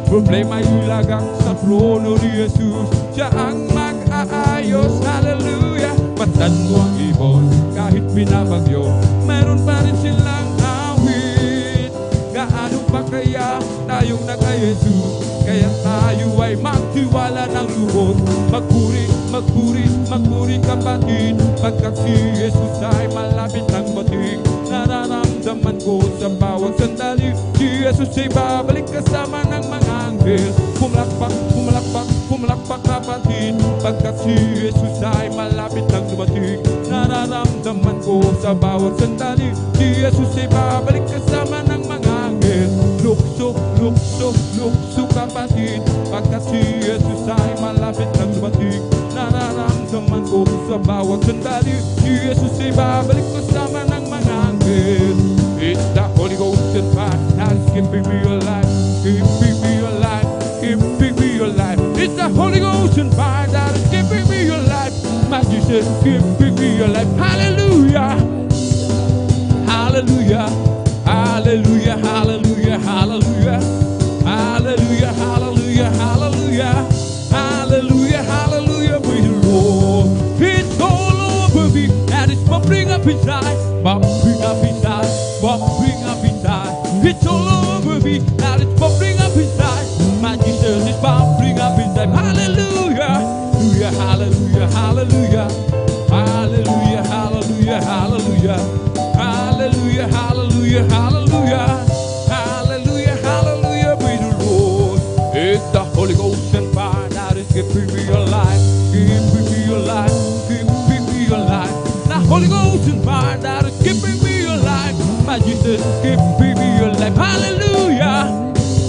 Problema ilagak sa trono ni Jesus, siya ang mag-aayos. Hallelujah. Masdan mo ang ibon kahit binabagyo, meron pa rin silang awit. Gaano pa kaya tayong na kay Jesus, kaya tayo ay magtiwala ng lubos. Magpuri, magpuri, magpuri kapatid, pagkat si Jesus ay malapit ng batik. Nararamdaman ko sa bawat sandali, si Jesus ay babalik kasama ng mga anghel. Pumalakpak, pumalakpak, pumalakpak kapatid, pagkat si Jesus ay malapit ng dumating. Nararamdaman ko sa bawat sandali, si Jesus ay babalik kasama ng mga anghel. Lukso, lukso, lukso kapatid, pagkat si Jesus ay malapit ng dumating. Nararamdaman ko sa bawat sandali, si Jesus ay babalik kasama ng mga anghel. It's the Holy Ghost and fire that's keeping me alive, keeping me alive, keeping me alive. It's the Holy Ghost and fire that is keeping me alive. My Jesus keeping me alive. Hallelujah, hallelujah, hallelujah, hallelujah, hallelujah, hallelujah, hallelujah, hallelujah, hallelujah, hallelujah. Praise the Lord. It's all over me and it's bubbling up inside, bubbling up inside, bubbling up inside. It's all over me and it's bubbling up inside. My Jesus is bubbling up inside. Hallelujah, hallelujah, hallelujah, hallelujah, hallelujah, hallelujah, hallelujah, hallelujah, hallelujah, hallelujah, hallelujah. Praise the Lord. It's the Holy Ghost and fire that is keeping me alive, keeping me alive, keeping me alive. The Holy Ghost is mine, that is keeping me alive. My Jesus is keeping me alive. Hallelujah.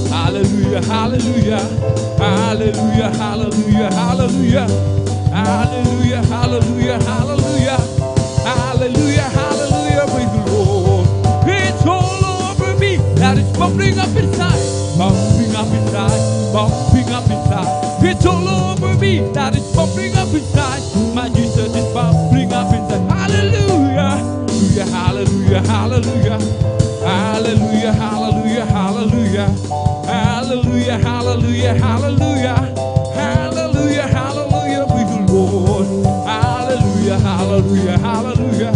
Hallelujah, hallelujah. Hallelujah, hallelujah, hallelujah. Hallelujah, hallelujah, hallelujah. Hallelujah, hallelujah, praise the Lord. It's all over me. That is bubbling up inside. Bubbling up inside. Bubbling up inside. It's all over me. That is bubbling up inside. My Jesus is bubbling up inside. Hallelujah. Hallelujah, hallelujah. Hallelujah, hallelujah, hallelujah. Hallelujah, hallelujah, hallelujah. Hallelujah, hallelujah, praise the Lord. Hallelujah, hallelujah, hallelujah.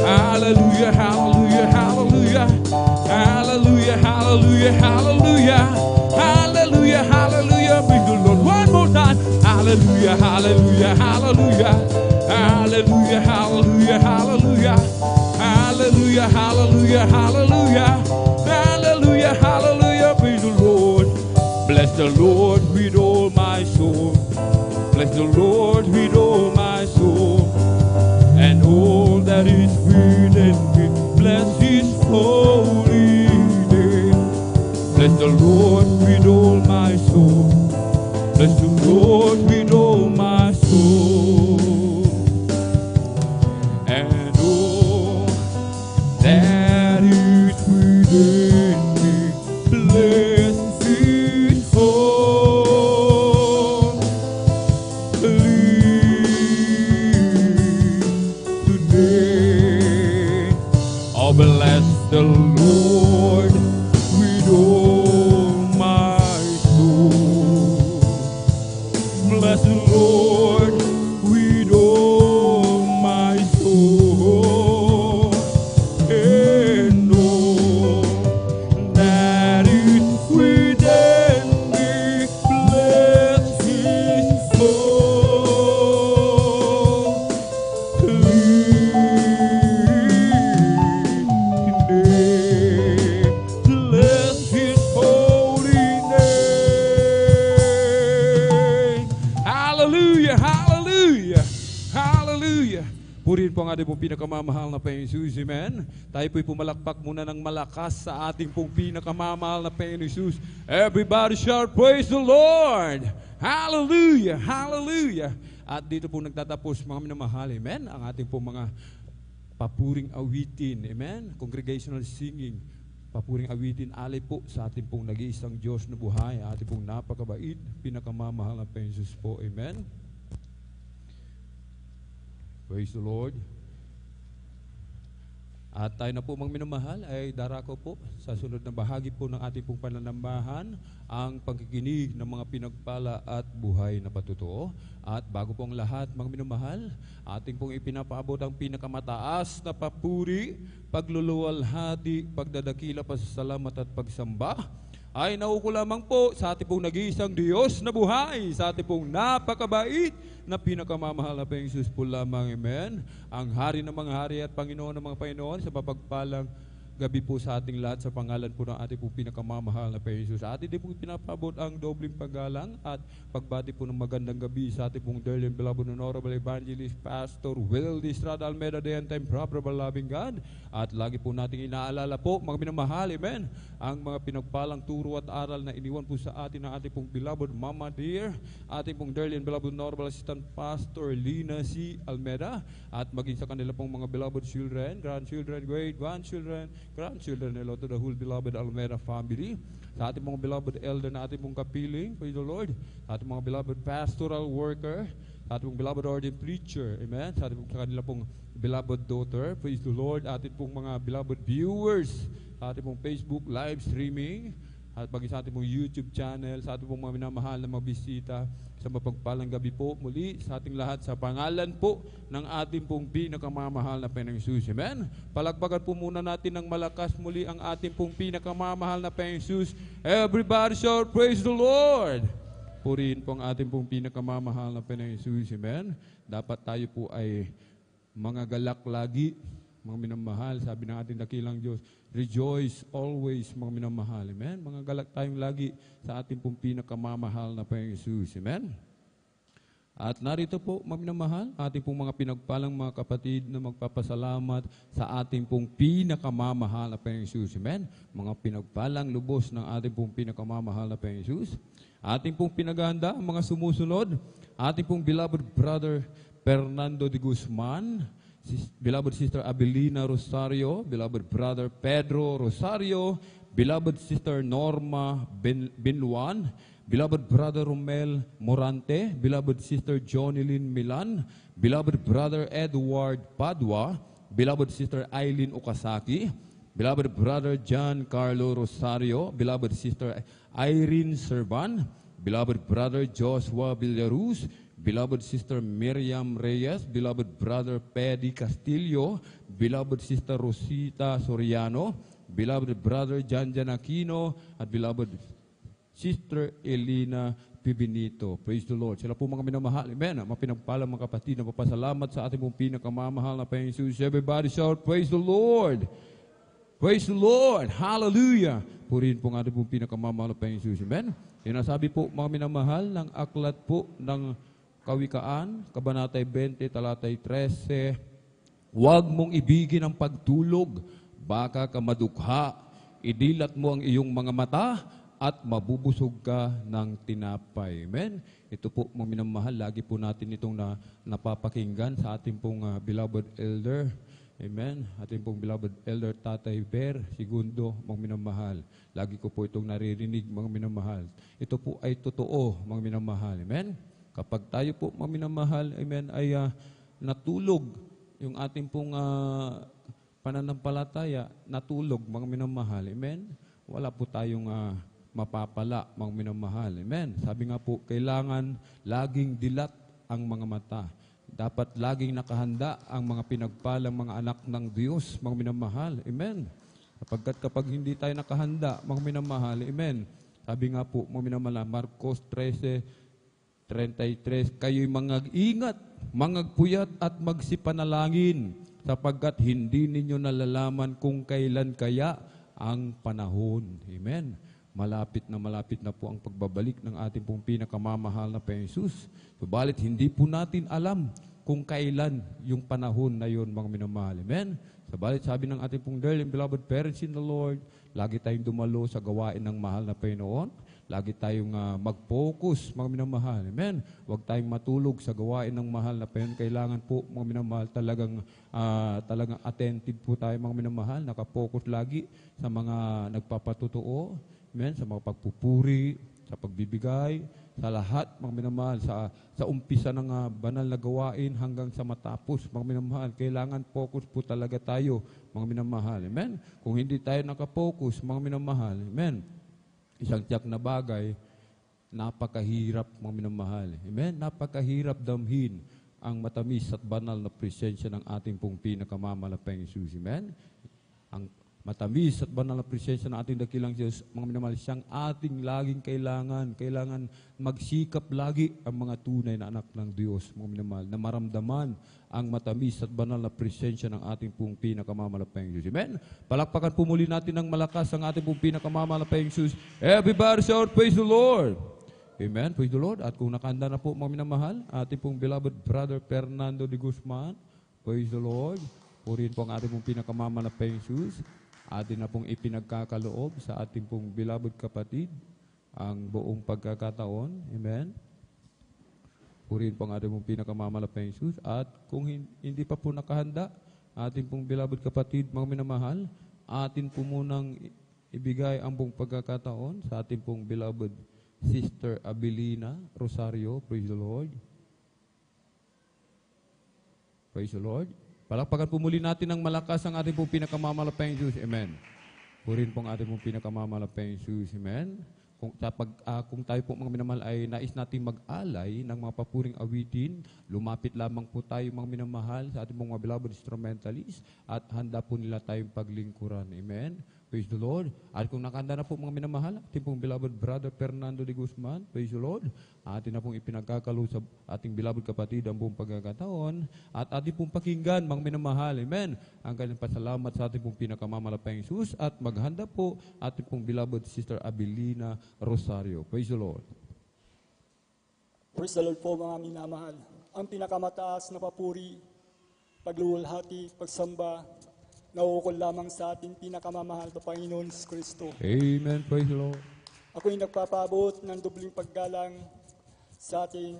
Hallelujah, hallelujah, hallelujah. Hallelujah, hallelujah, hallelujah. Hallelujah, hallelujah, praise the Lord. One more time. Hallelujah, hallelujah, hallelujah. Hallelujah, hallelujah, hallelujah. Hallelujah, hallelujah, hallelujah. Hallelujah, hallelujah, praise the Lord. Bless the Lord with all my soul. Bless the Lord with all my soul. And all that is within me. Bless His holy name. Bless the Lord with all my soul. Bless the Lord with all my soul. And all that is within me. Bless His holy today. Oh, bless the Lord with all my soul. Bless the Lord with all my soul. And all that is within me. Bless His holy name. Bless His holy name. Hallelujah, hallelujah, hallelujah. Purihin po ang ating pong pinakamamahal na Panginoon Jesus, amen. Tayo po'y pumalakpak muna ng malakas sa ating pong pinakamamahal na Panginoon Jesus. Everybody shout, praise the Lord. Hallelujah, hallelujah. At dito po nagtatapos mga minamahal, amen, ang ating pong mga papuring awitin, amen, congregational singing, papuring awitin, alay po sa ating pong nag-iisang Diyos na buhay, ating pong napakabait, pinakamamahal na Panginoon Jesus po, amen. Praise the Lord. At tayo na po mga minamahal ay darako po sa sunod na bahagi po ng ating pong pananambahan ang pagkikinig ng mga pinagpala at buhay na patutuo. At bago po ang lahat mga minamahal, ating pong ipinapaabot ang pinakamataas na papuri, pagluluwalhati, pagdadakila, pasasalamat at pagsamba ay nauko lamang po sa ating pong nag-iisang Diyos na buhay, sa ating pong napakabait na pinakamamahal na Panginoon Jesus po lamang, amen. Ang Hari ng mga hari at Panginoon ng mga Panginoon sa mapagpalang gabi po sa ating lahat sa pangalan po ng ating po pinakamamahal na Panginoon Jesus. Atin din po pinapabot ang dobling paggalang at pagbati po ng magandang gabi sa ating pong dearly and beloved honorable evangelist Pastor Will Estrada Almeida, the end time probable loving God. At lagi po nating inaalala po mga minamahal, amen, ang mga pinagpalang turo at aral na iniwan po sa atin ng ating pong beloved Mama Dear, ating pong dearly and beloved honorable assistant Pastor Lina C. Almeida, at maging sa kanila pong mga beloved children, grandchildren, great-grandchildren, grandchildren, hello to the whole beloved Almeida family, sa ating mga beloved elder na ating pong kapiling, praise the Lord, sa ating mga beloved pastoral worker, sa ating pong beloved ordained preacher, amen, sa ating sa kanila pong beloved daughter, praise the Lord, ating pong mga beloved viewers, sa ating pong Facebook live streaming, at pag sa ating pong YouTube channel, sa ating pong mga minamahal na mga bisita, sa mapagpalang gabi po muli sa ating lahat sa pangalan po ng ating pong pinakamamahal na Panginoong Jesus. Amen? Palakpakan po muna natin ng malakas muli ang ating pong pinakamamahal na Panginoong Jesus. Everybody shout, praise the Lord! Purihin po ang ating pong pinakamamahal na Panginoong Jesus. Amen? Dapat tayo po ay mga galak lagi, mga minamahal, sabi ng ating dakilang Diyos, rejoice always, mga minamahal. Amen? Mga galak tayong lagi sa ating pong pinakamamahal na Panginoong Jesus. Amen? At narito po, mga minamahal, ating pong mga pinagpalang mga kapatid na magpapasalamat sa ating pong pinakamamahal na Panginoong Jesus. Amen? Mga pinagpalang lubos ng ating pong pinakamamahal na Panginoong Jesus. Ating pong pinaghahanda ang mga sumusunod. Ating pong beloved brother Fernando de Guzman, beloved sister Abelina Rosario, beloved brother Pedro Rosario, beloved sister Norma Binluan, beloved brother Romel Morante, beloved sister Jonilyn Milan, beloved brother Edward Padua, beloved sister Eileen Okasaki, beloved brother John Carlo Rosario, beloved sister Irene Servan, beloved brother Joshua Villaruz, beloved sister Miriam Reyes, beloved brother Pedi Castillo, beloved sister Rosita Soriano, beloved brother Janjan Aquino, at beloved Sister Elena Pibinito. Praise the Lord. Sila po mga minamahal. Amen. Mga pinagpalang mga kapatid na papasalamat sa ating pong pinakamamahal na Panginoong Jesus. Everybody shout, praise the Lord. Praise the Lord. Hallelujah. Purihin po ang ating pong pinakamamahal na Panginoong Jesus. Amen. Sinasabi po mga minamahal ng aklat po ng Kawikaan, Kabanatay 20, Talatay 13, huwag mong ibigin ang pagtulog, baka ka madukha, idilat mo ang iyong mga mata, at mabubusog ka ng tinapay. Amen? Ito po, mga minamahal, lagi po natin itong napapakinggan sa ating pong beloved elder. Amen? Ating pong beloved elder Tatay Ber, Segundo, mga minamahal. Lagi ko po itong naririnig, mga minamahal. Ito po ay totoo, mga minamahal. Amen? Kapag tayo po, mga minamahal, amen, ay natulog, yung ating pong pananampalataya, natulog, mga minamahal. Amen? Wala po tayong mapapala, mga minamahal. Amen. Sabi nga po, kailangan laging dilat ang mga mata. Dapat laging nakahanda ang mga pinagpalang mga anak ng Diyos, mga minamahal. Amen. Kapag hindi tayo nakahanda, mga minamahal, amen. Sabi nga po, mga minamahal, Marcos 13:33, kayo'y mag-ingat, mangagpuyat at magsipanalangin, sapagkat hindi ninyo nalalaman kung kailan kaya ang panahon. Amen. Malapit na po ang pagbabalik ng ating pong pinakamamahal na Panginoong Jesus. Subalit hindi po natin alam kung kailan yung panahon na yun, mga minamahal. Amen? Subalit sabi ng ating pong dear and beloved parents in the Lord, lagi tayong dumalo sa gawain ng mahal na Panginoon. Lagi tayong mag-focus, mga minamahal. Amen? Huwag tayong matulog sa gawain ng mahal na Panginoon. Kailangan po, mga minamahal, talagang attentive po tayo, mga minamahal. Nakapokus lagi sa mga nagpapatotoo. Amen? Sa mga pagpupuri, sa pagbibigay, sa lahat, mga minamahal, sa umpisa ng banal na gawain hanggang sa matapos, mga minamahal. Kailangan focus po talaga tayo, mga minamahal. Amen? Kung hindi tayo nakapokus, mga minamahal, amen? Isang tiyak na bagay, napakahirap, mga minamahal. Amen? Napakahirap damhin ang matamis at banal na presensya ng ating pong pinakamamahal Jesus. Amen? Ang matamis at banal na presensya ng ating dakilang Diyos, mga minamahal, siyang ating laging kailangan. Kailangan magsikap lagi ang mga tunay na anak ng Diyos, mga minamahal, na maramdaman ang matamis at banal na presensya ng ating pong pinakamamahal Diyos. Amen? Palakpakan po muli natin ng malakas ang ating pong pinakamamahal Diyos. Everybody shout, praise the Lord! Amen? Praise the Lord. At kung nakahanda na po, mga minamahal, ating pong beloved brother Fernando de Guzman, praise the Lord. Purihin po ang ating pong pinakamamahal Jesus. Atin na pong ipinagkakaloob sa ating pong beloved kapatid ang buong pagkakataon. Amen? Purihin po ang ating pong pinakamamahal na Jesus. At kung hindi pa po nakahanda, ating pong beloved kapatid, mga minamahal, atin po munang ibigay ang buong pagkakataon sa ating pong beloved Sister Abelina Rosario. Praise the Lord. Praise the Lord. Palakpakan po muli natin ng malakas ang ating pong pinakamamahal Jesus. Amen. Purin po ang ating pong pinakamamahal Jesus. Amen. Kung tayo po mga minamahal ay nais natin mag-alay ng mga papuring awitin, lumapit lamang po tayo mga minamahal sa ating mga beloved instrumentalist at handa po nila tayong paglingkuran. Amen. Praise the Lord. At kung nakahanda na po mga minamahal, ating pong beloved brother Fernando de Guzman, praise the Lord. Atin na pong ipinagkakalo sa ating beloved kapatid ang buong pagkakataon. At ating pong pakinggan, mga minamahal, amen, ang kanyang pasalamat sa ating pong pinakamamahal Jesus. At maghanda po ating pong beloved Sister Abelina Rosario. Praise the Lord. Praise the Lord po mga minamahal. Ang pinakamataas na papuri, pagluwalhati, pagsamba, nauukol lamang sa ating pinakamamahal na Panginoon Jesus Kristo. Amen. Praise the Lord. Ako'y nagpapabot ng dubling paggalang sa ating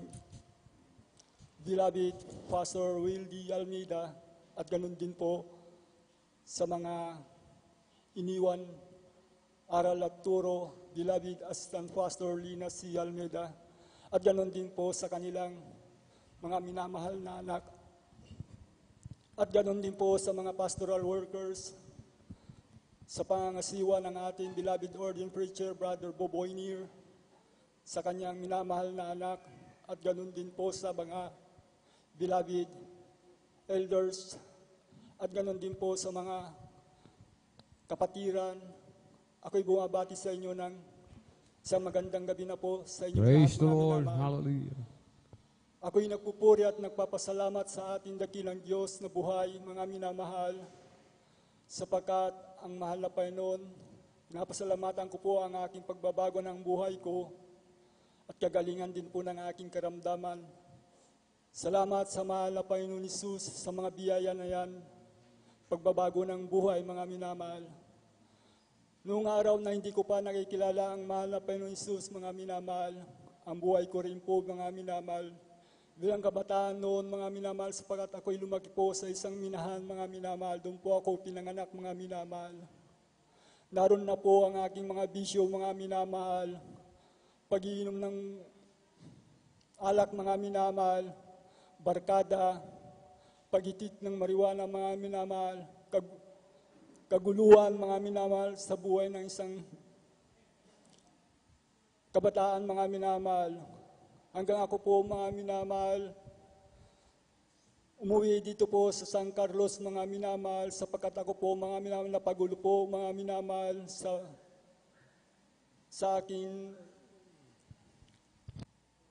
beloved Pastor Will D. Almeida at ganun din po sa mga iniwan aral at turo, beloved Assistant Pastor Lina C. Almeida, at ganun din po sa kanilang mga minamahal na anak, at ganun din po sa mga pastoral workers, sa pangangasiwa ng ating beloved ordained preacher, Brother Boboy Nier, sa kanyang minamahal na anak, at ganun din po sa mga beloved elders, at ganun din po sa mga kapatiran. Ako'y bumabati sa inyo ng isang magandang gabi na po sa inyo Praise lahat, the mga Lord. minamahal. Hallelujah. Ako'y nagpupuri at nagpapasalamat sa ating dakilang Diyos na buhay, mga minamahal, sapagkat ang mahal na Panginoon, napasalamatan ko po ang aking pagbabago ng buhay ko at kagalingan din po ng aking karamdaman. Salamat sa mahal na Panginoon Jesus sa mga biyaya na yan, pagbabago ng buhay, mga minamahal. Noong araw na hindi ko pa nakikilala ang mahal na Panginoon Jesus, mga minamahal, ang buhay ko rin po, mga minamahal, bilang kabataan noon, mga minamahal, sapagat ako'y lumaki po sa isang minahan, mga minamahal. Doon po ako pinanganak, mga minamahal. Naroon na po ang aking mga bisyo, mga minamahal. Pag-iinom ng alak, mga minamahal. Barkada. Pag-itit ng marijuana, mga minamahal. Kaguluhan, mga minamahal, sa buhay ng isang kabataan, mga minamahal. Hanggang ako po, mga minamahal, umuwi dito po sa San Carlos, mga minamahal, sapagkat ako po, mga minamahal, napagulo po, mga minamahal, sa aking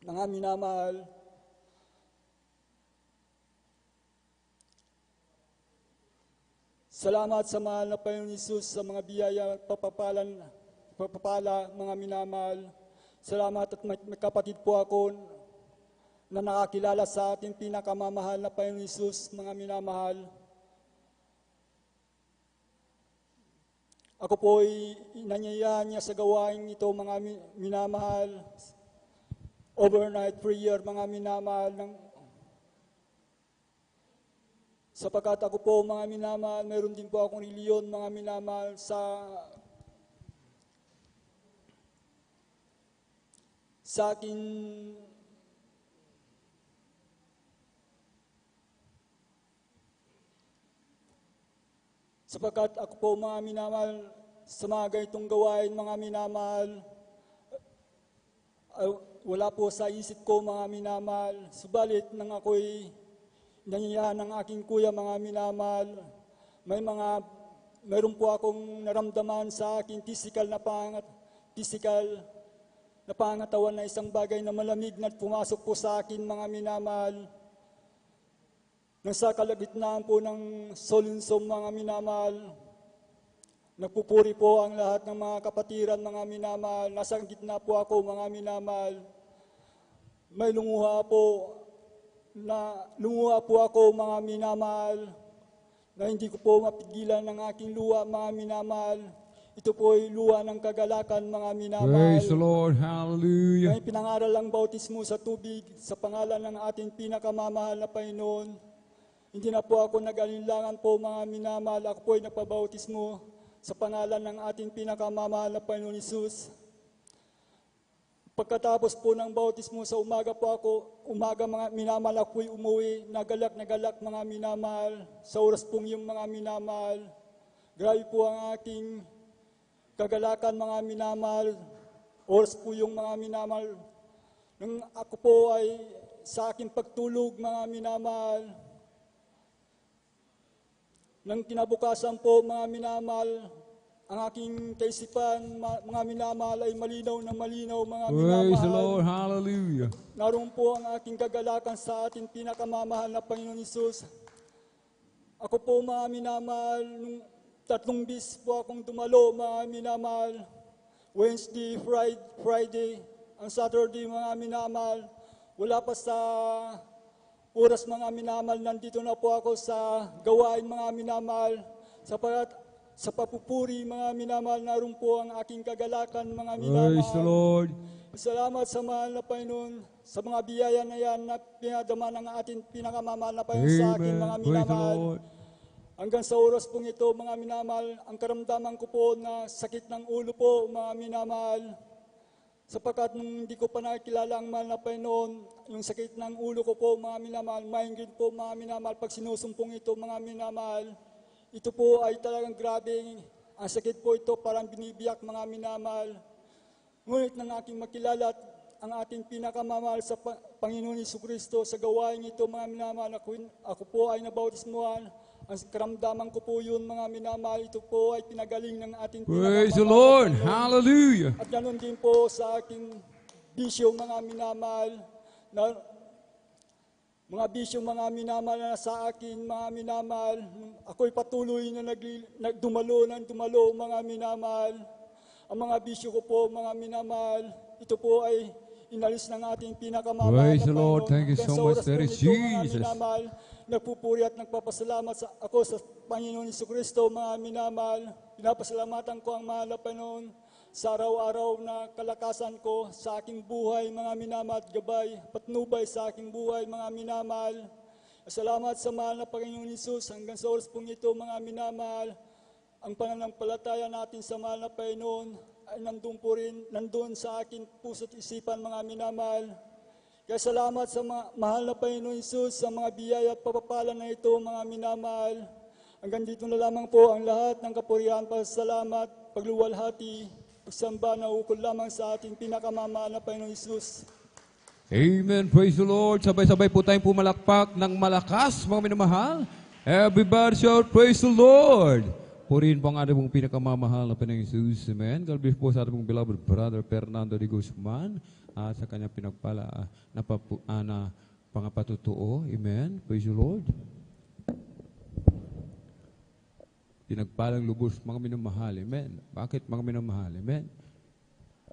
mga minamahal. Salamat sa mahal na Panginoon Jesus sa mga biyaya at papapala, mga minamahal. Salamat at may kapatid po ako na nakakilala sa ating pinakamamahal na Panginoon Jesus, mga minamahal. Ako po ay inanyayahan niya sa gawain ito, mga minamahal. Overnight prayer, mga minamahal. Sapagkat ako po, mga minamahal, meron din po akong reliyon, mga minamahal, sa aking sapagkat ako po, mga minamahal, sa mga ganitong gawain, mga minamahal, wala po sa isip ko, mga minamahal. Subalit nang ako'y nangyayaan ng aking kuya, mga minamahal, mayroon po akong naramdaman sa aking physical na pangatawan na isang bagay na malamig na pumasok po sa akin, mga minamahal. Nang sa kalagitnaan po ng solinsom, mga minamahal, nagpupuri po ang lahat ng mga kapatiran, mga minamahal. Nasa gitna po ako, mga minamahal. May lunguha po ako, mga minamahal, na hindi ko po mapigilan ng aking luha, mga minamahal. Ito po ay luha ng kagalakan, mga minamahal. Praise the Lord. Hallelujah. May pinangaral ang bautismo sa tubig sa pangalan ng ating pinakamamahal na Panginoon. Hindi na po ako nag-alinlangan po, mga minamahal. Ako po ay nagpabautismo sa pangalan ng ating pinakamamahal na Panginoon Jesus. Pagkatapos po ng bautismo sa umaga mga minamahal, ako'y umuwi, nagalak, mga minamahal, sa oras pong yung mga minamahal. Grabe po ang aking kagalakan, mga minamahal, oras po yung mga minamahal. Nang ako po ay sa aking pagtulog, mga minamahal, nang kinabukasan po, mga minamahal, ang aking kaisipan, mga minamahal, ay malinaw na malinaw, mga minamahal. Praise the Lord. Hallelujah. Naroon po ang aking kagalakan sa ating pinakamamahal na Panginoon Hesus. Ako po, mga minamahal, nung 3 bis po akong dumalo, mga minamahal. Wednesday, Friday, ang Saturday, mga minamahal. wala pa sa oras mga minamahal, nandito na po ako sa gawain mga minamahal, sapagat sa papupuri mga minamahal, naroon po ang aking kagalakan mga Praise the minamahal. Lord. Salamat sa mahal na Panginoon, sa mga biyaya na yan na pinadama ng ating pinakamamahal na Panginoon sa akin mga Amen. Praise the minamahal. Lord. Hanggang sa oras pong ito mga minamahal, ang karamdaman ko po na sakit ng ulo po mga minamahal. Sapagkat nung hindi ko pa nakikilala ang mahal na Panginoon, yung sakit ng ulo ko po mga minamahal, migraine po mga minamahal, pag sinusumpong ito mga minamahal, ito po ay talagang grabe. Ang sakit po ito parang binibiyak mga minamahal. Ngunit nang aking makilala at ang ating pinakamamahal sa Panginoon Jesucristo sa gawain ito mga minamahal, ako po ay nabautismuhan. Ang karamdaman ko po yun mga minamahal, ito po ay pinagaling ng ating Praise the pinakamamahal Lord. na Panginoon. Hallelujah. At ganoon din po sa aking bisyo mga minamahal, na mga bisyo mga minamahal na sa akin mga minamahal, ako'y patuloy na dumalo mga minamahal. Ang mga bisyo ko po mga minamahal, ito po ay inalis ng ating pinakamamahal Praise na the Lord. Panginoon. Thank you Hanggang so sa much, oras po Daddy nito, mga Jesus. minamahal, nagpupuri at nagpapasalamat ako sa Panginoon Jesucristo mga minamahal. Pinapasalamatan ko ang mahal na Panginoon sa araw-araw na kalakasan ko sa aking buhay mga minamahal at gabay, patnubay sa aking buhay mga minamahal. Salamat sa mahal na Panginoon Jesus. Hanggang sa oras pong ito mga minamahal, ang pananampalataya natin sa mahal na Panginoon ay nandun sa aking puso't isipan mga minamahal. Kaya salamat sa mahal na Panginoon Jesus sa mga biyaya at papapala na ito mga minamahal. Hanggang dito na lamang po ang lahat ng kapurihan, pasalamat, pagluwalhati, pagsamba na ukol lamang sa ating pinakamamahal na Panginoon Jesus. Amen. Praise the Lord. Sabay-sabay po tayong pumalakpak ng malakas, mga minamahal. Everybody shout, praise the Lord. Purihin po ang ating pong pinakamamahal na Panginoong Jesus. Amen. God bless po sa ating pong beloved brother Fernando de Guzman sa kanyang pinagpala na pangapatutuo. Amen. Praise the Lord. Pinagpalang lubos, mga minamahal. Amen. Bakit mga minamahal? Amen.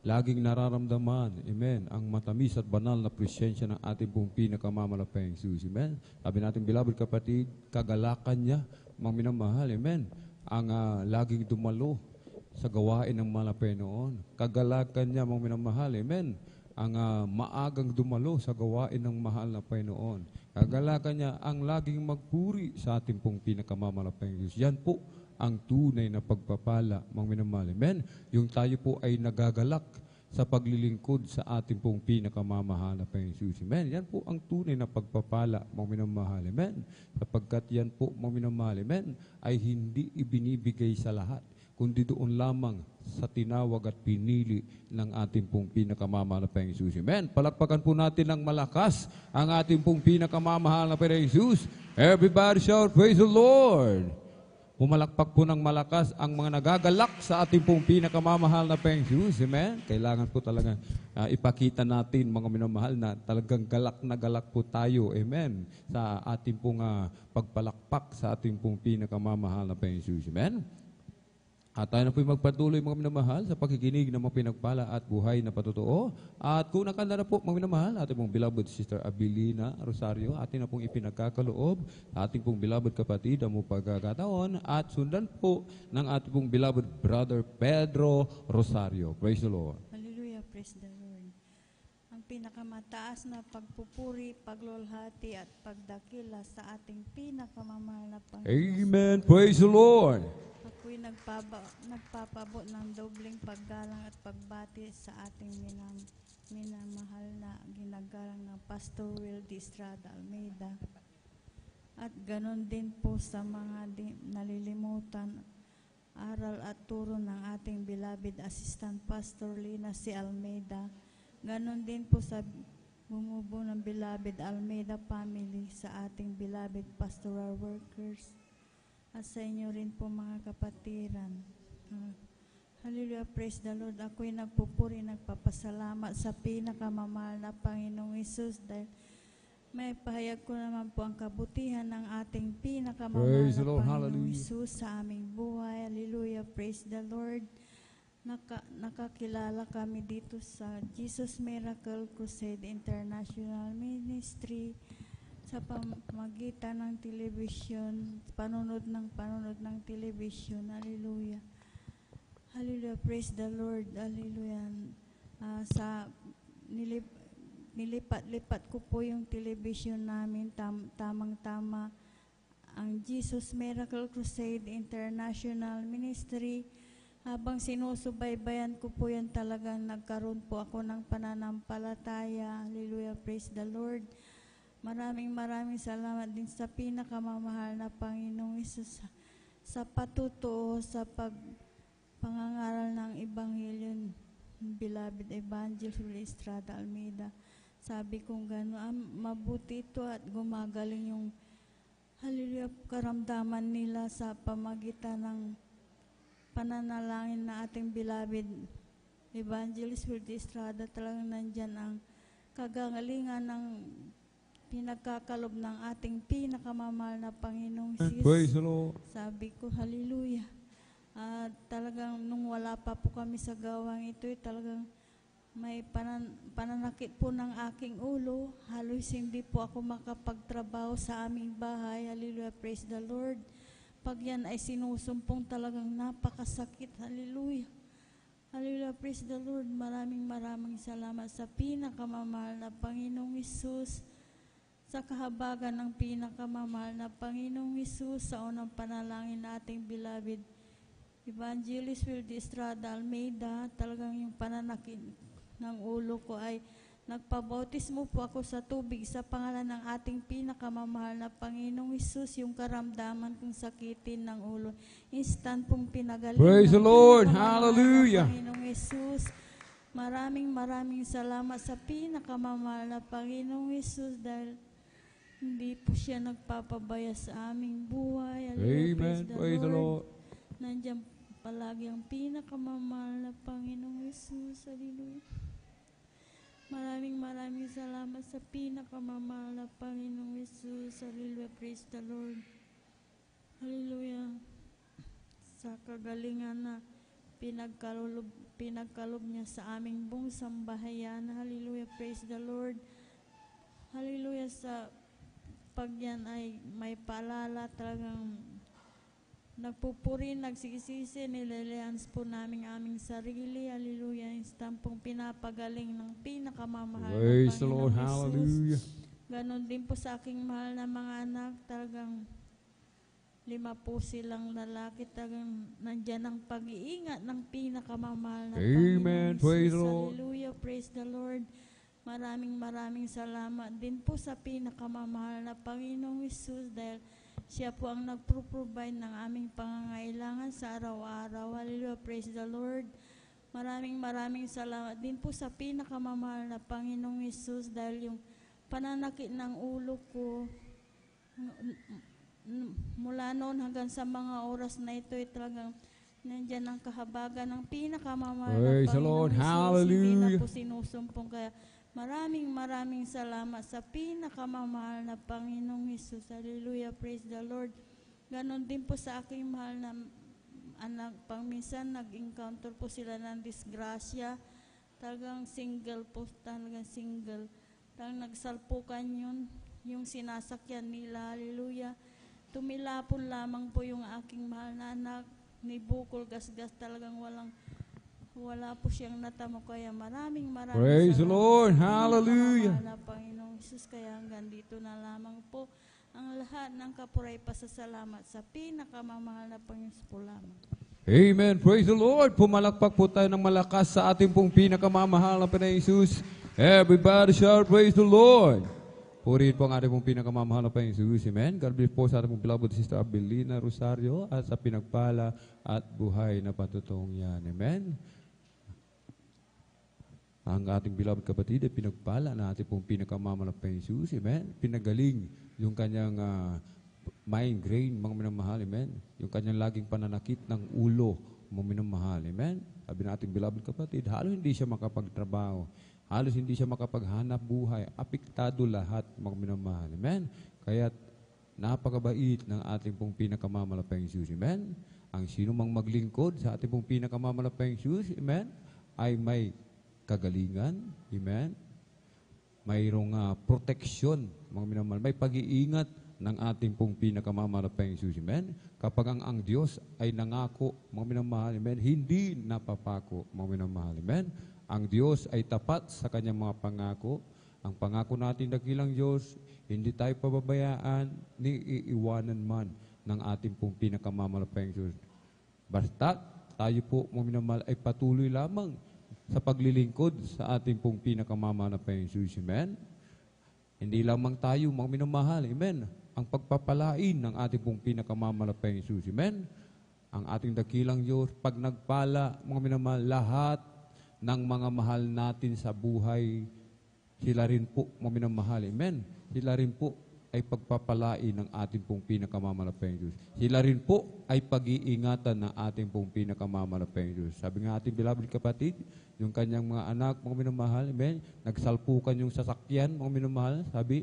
Laging nararamdaman, amen, ang matamis at banal na presensya ng ating pong pinakamamahal Jesus. Amen. Sabi natin, beloved kapatid, kagalakan niya, mga minamahal, amen, ang laging dumalo sa gawain ng mahal na Panginoon. Kagalakan niya, mga minamahal, amen, ang maagang dumalo sa gawain ng mahal na Panginoon. Kagalakan niya ang laging magpuri sa ating pong pinakamamahal na Panginoon. Yan po ang tunay na pagpapala, mga minamahal. Amen. Yung tayo po ay nagagalak sa paglilingkod sa ating pong pinakamamahal na Panginoon Jesus. Amen. Yan po ang tunay na pagpapala, mga minamahal. Amen. Sapagkat yan po, mga minamahal, amen, ay hindi ibinibigay sa lahat, kundi doon lamang sa tinawag at pinili ng ating pong pinakamamahal na Panginoon Jesus. Amen. Palakpakan po natin ng malakas ang ating pong pinakamamahal na Panginoon Jesus. Everybody shout, praise the Lord. Pumalakpak po ng malakas ang mga nagagalak sa ating pong pinakamamahal na Panginoong Jesus. Amen? Kailangan po talaga ipakita natin, mga minamahal, na talagang galak na galak po tayo. Amen? Sa ating pong pagpalakpak sa ating pong pinakamamahal na Panginoong Jesus. Amen? At tayo na po magpatuloy, mga minamahal, sa pakikinig ng mga pinagpala at buhay na patotoo. At kung nakanda na po, mga minamahal, ating pong beloved Sister Abilina Rosario, ating na pong ipinagkakaloob, ating pong beloved kapatid, ang pagkakataon, at sundan po ng ating pong beloved brother Pedro Rosario. Praise the Lord. Hallelujah, praise the Lord. Ang pinakamataas na pagpupuri, paglulhati at pagdakila sa ating pinakamamahal na Panginoon. Amen. Praise the Lord. Ako'y nagpapabot ng dobling paggalang at pagbati sa ating minamahal na ginagalang ng Pastor Will D. Estrada Almeida. At ganon din po sa mga nalilimutan aral at turo ng ating beloved Assistant Pastor Lina C. Almeida. Ganon din po sa bumubuo ng beloved Almeida family, sa ating beloved pastoral workers, at sa inyo rin po mga kapatiran. Hallelujah, praise the Lord. Ako'y nagpupuri, nagpapasalamat sa pinakamamahal na Panginoong Hesus dahil may pahayag ko naman po ang kabutihan ng ating pinakamamahal Praise na the Lord. Panginoong Hallelujah. Hesus sa aming buhay. Hallelujah, praise the Lord. nakakilala kami dito sa Jesus Miracle Crusade International Ministry sa pamagitan ng television, panunod ng television. Hallelujah. Hallelujah. Praise the Lord. Hallelujah. Nilipat-lipat ko po yung television namin, tamang-tama ang Jesus Miracle Crusade International Ministry. Habang sinusubaybayan ko po yan, talagang nagkaroon po ako ng pananampalataya. Hallelujah, praise the Lord. Maraming salamat din sa pinakamamahal na Panginoong Hesus sa patutuo sa pangangaral ng Ebanghelyo, Beloved Evangelist Estrada Almeida. Sabi kong gano'n, mabuti ito at gumagaling yung hallelujah, karamdaman nila sa pamagitan ng pananalangin na ating beloved Evangelist Wilde Estrada. Talagang nandyan ang kagalingan ng pinagkakalob ng ating pinakamamahal na Panginoong Jesus. Praise the Lord. Sabi ko, hallelujah. Talagang nung wala pa po kami sa gawang ito, talagang may pananakit po ng aking ulo. Halos hindi po ako makapagtrabaho sa aming bahay. Hallelujah, praise the Lord. Pag yan ay sinusumpong, talagang napakasakit. Hallelujah. Hallelujah, praise the Lord. Maraming salamat sa pinakamamahal na Panginoong Hesus, sa kahabagan ng pinakamamahal na Panginoong Hesus, sa unang panalangin nating beloved Evangelist Wilde Estrada Almeida. Talagang yung pananakit ng ulo ko ay nagpabautismo po ako sa tubig sa pangalan ng ating pinakamamahal na Panginoong Hesus. Yung karamdaman kong sakitin ng ulo, instant pong pinagaling. Praise the Lord. Hallelujah. Panginoong Hesus. Maraming salamat sa pinakamamahal na Panginoong Hesus dahil hindi po siya nagpapabaya sa aming buhay. Amen. Praise the Lord. Nandiyan palagi ang pinakamamahal na Panginoong Hesus. Hallelujah. Maraming salamat sa pinakamamahal na Panginoong Hesus. Hallelujah. Praise the Lord. Hallelujah. Sa kagalingan na pinagkalob niya sa aming buong sambahayan. Hallelujah. Praise the Lord. Hallelujah. Sa pagyan ay may paalala, talagang nagpupuri, nagsisisi, nililians po namin aming sarili. Hallelujah. Instampong pinapagaling ng pinakamamahal Praise na the Lord. Panginoong Hallelujah. Jesus. Ganon din po sa aking mahal na mga anak. Talagang 5 po silang lalaki. Talagang nandyan ang pag-iingat ng pinakamamahal na Amen. Panginoong Praise the Jesus. Lord. Hallelujah. Praise the Lord. Maraming salamat din po sa pinakamamahal na Panginoong Jesus dahil siya po ang nagpro-provide ng aming pangangailangan sa araw-araw. Hallelujah. Praise the Lord. Maraming salamat din po sa pinakamamahal na Panginoong Hesus dahil yung pananakit ng ulo ko mula noon hanggang sa mga oras na ito ay talagang nandyan ang kahabagan ng pinakamamahal na Praise the Panginoong Lord. Hesus. Hallelujah. Hindi na po sinusumpong. Kaya maraming salamat sa pinakamamahal na Panginoong Hesus. Hallelujah. Praise the Lord. Ganon din po sa aking mahal na anak. Pangminsan nag-encounter po sila ng disgrasya. Talagang single po. Talagang nagsalpukan yun. Yung sinasakyan nila. Hallelujah. Tumilapon lamang po yung aking mahal na anak. Ni bukol gasgas. Talagang wala po siyang natamo. Kaya maraming Praise the Lord. Hallelujah. na Panginoong Jesus. Kaya hanggang dito na lamang po ang lahat ng kapuray pasasalamat sa pinakamamahal na Panginoon po lamang. Amen. Praise the Lord. Pumalakpak po tayo ng malakas sa ating pong pinakamamahal na Panginoong Jesus. Everybody shout, praise the Lord. Purihin po ang ating pong pinakamamahal na Panginoong Jesus. Amen. God bless po sa ating pong beloved Sister Abelina Rosario at sa pinagpala at buhay na patutong yan. Amen. Ang ating beloved kapatid ay pinagpala na ating pong pinakamamahal na Panginoong Jesus. Amen. Pinagaling yung kanyang migraine, mga minamahal. Amen. Yung kanyang laging pananakit ng ulo, mga minamahal. Amen. Sabi na ating beloved kapatid, halos hindi siya makapagtrabaho. Halos hindi siya makapaghanap buhay. Apektado lahat, mga minamahal. Amen. Kaya napakabait ng ating pong pinakamamalapayang Diyos. Amen? Ang sino mang maglingkod sa ating pong pinakamamalapayang Diyos, amen, ay may kagalingan, amen, mayroong proteksyon, mga minamahal, may pag-iingat ng ating pong pinakamamalapayang Diyos. Amen? Kapag ang Diyos ay nangako, mga minamahal, amen, hindi napapako, mga minamahal. Amen? Ang Diyos ay tapat sa kanyang mga pangako. Ang pangako natin dakilang Diyos, hindi tayo pababayaan ni iiwanan man ng ating pong pinakamamalapayang Diyos. Basta tayo po, mga minamahal, ay patuloy lamang sa paglilingkod sa ating pong pinakamamalapayang Diyos. Amen? Hindi lamang tayo, mga minamahal, amen, ang pagpapalain ng ating pong pinakamamalapayang Diyos. Amen? Ang ating dakilang Diyos, pag nagpala, mga minamahal, lahat ng mga mahal natin sa buhay, sila rin po, mga minamahal, amen, sila rin po ay pagpapalain ng ating pong pinakamamalapayang Diyos. Sila rin po ay pag-iingatan ng ating pong pinakamamalapayang Diyos. Sabi nga ating beloved kapatid, yung kanyang mga anak, mga minamahal, amen, nagsalpukan yung sasakyan, mga minamahal, sabi,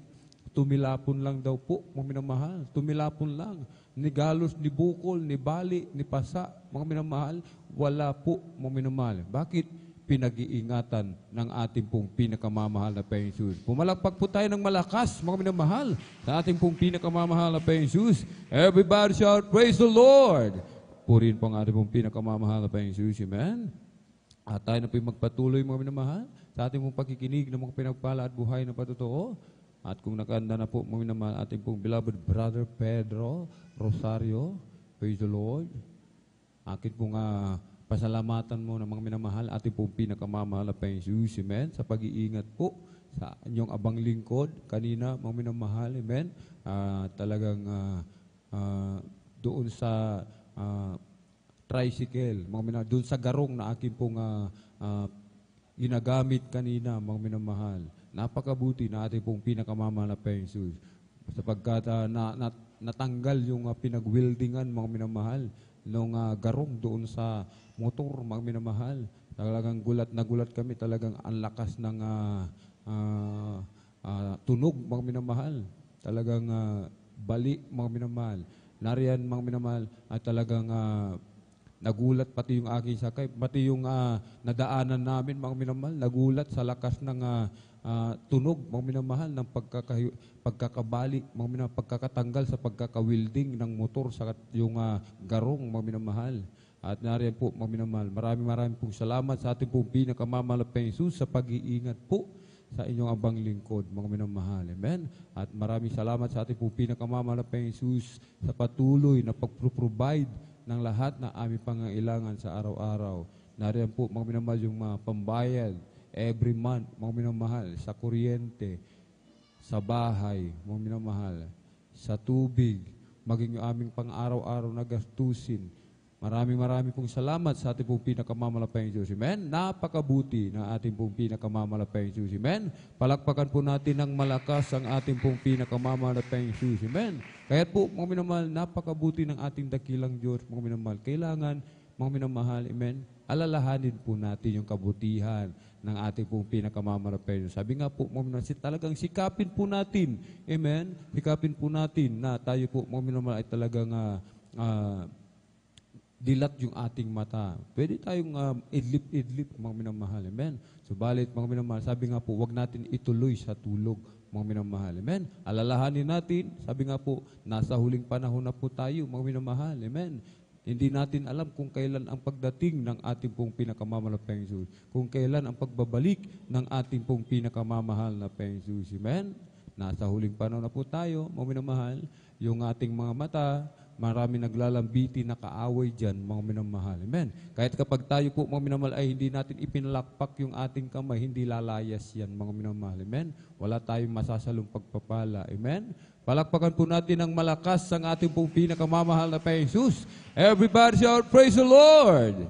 tumilapon lang daw po, mga minamahal, tumilapon lang. Ni galos, ni bukol, ni bali, ni pasa, mga minamahal, wala po, mga minamahal. Bakit? Pinag-iingatan ng ating pong pinakamamahal na Panginoong Jesus. Pumalakpak po tayo ng malakas, mga minamahal, sa ating pong pinakamamahal na Panginoong Jesus. Everybody shout, praise the Lord! Purihin po ang ating pong pinakamamahal na Panginoong Jesus. Amen? At tayo na po magpatuloy, mga minamahal, sa ating pong pakikinig ng mga pinagpala at buhay na patotoo. At kung nakahanda na po, mga minamahal, ating pong beloved brother Pedro Rosario, praise the Lord. Akin pong pasalamatan mo ng mga minamahal, ating pong pinakamamahal na Panginoong Jesus, amen, sa pag-iingat po sa inyong abang lingkod kanina, mga minamahal, amen, talagang doon sa tricycle, mga minamahal, doon sa garong na aking pong ginagamit kanina, mga minamahal. Napakabuti na ating pong pinakamamahal na Panginoong Jesus, sapagkat natanggal yung pinag-weldingan, mga minamahal, nung garong doon sa motor, mga minamahal. Talagang gulat na gulat kami, talagang ang lakas ng tunog, mga minamahal. Talagang bali, mga minamahal. Nariyan, mga minamahal, at talagang nagulat pati yung aking sakay, pati yung nadaanan namin, mga minamahal, nagulat sa lakas ng tunog, mga minamahal, ng pagkakabali, mga minamahal, pagkakatanggal sa pagkakawilding ng motor sa yung garong, mga minamahal. At nariyan po, mga minamahal, maraming pong salamat sa ating pong pinakamamahal na Jesus sa pag-iingat po sa inyong abang lingkod, mga minamahal. Amen? At maraming salamat sa ating pong pinakamamahal na Jesus sa patuloy na pag-provide ng lahat na aming pangangailangan sa araw-araw. Nariyan po, mga minamahal, yung pambayad every month, mga minamahal, sa kuryente, sa bahay, mga minamahal, sa tubig, maging yung aming pang-araw-araw na gastusin. Maraming pong salamat sa ating pong pinakamamalapayang Diyos. Amen? Napakabuti na ating pong pinakamamalapayang Diyos. Amen? Palakpakan po natin ng malakas ang ating pong pinakamamalapayang Diyos. Amen? Kaya po, mga minamahal, napakabuti ng ating dakilang Diyos, mga minamahal. Kailangan, mga minamahal, amen, alalahanin po natin yung kabutihan ng ating pong pinakamamalapayang Diyos. Sabi nga po, mga minamahal, talagang sikapin po natin, amen? Sikapin po natin na tayo po, mga minamahal, ay talagang dilat yung ating mata. Pwede tayong idlip-idlip, mga minamahal. Amen? Subalit, mga minamahal, sabi nga po, wag natin ituloy sa tulog, mga minamahal. Amen? Alalahanin natin, sabi nga po, nasa huling panahon na po tayo, mga minamahal. Amen? Hindi natin alam kung kailan ang pagdating ng ating pong pinakamamalapayang Jesus. Kung kailan ang pagbabalik ng ating pong pinakamamahal na Panginoong Jesus. Amen? Nasa huling panahon na po tayo, mga minamahal. Yung ating mga mata, marami naglalambiti na kaaway dyan, mga minamahal. Amen? Kahit kapag tayo po, mga minamahal, ay hindi natin ipinalakpak yung ating kamay, hindi lalayas yan, mga minamahal. Amen? Wala tayong masasalong pagpapala. Amen? Palakpakan po natin ng malakas ang ating pong pinakamamahal na Panginoong Jesus. Everybody shout, praise the Lord!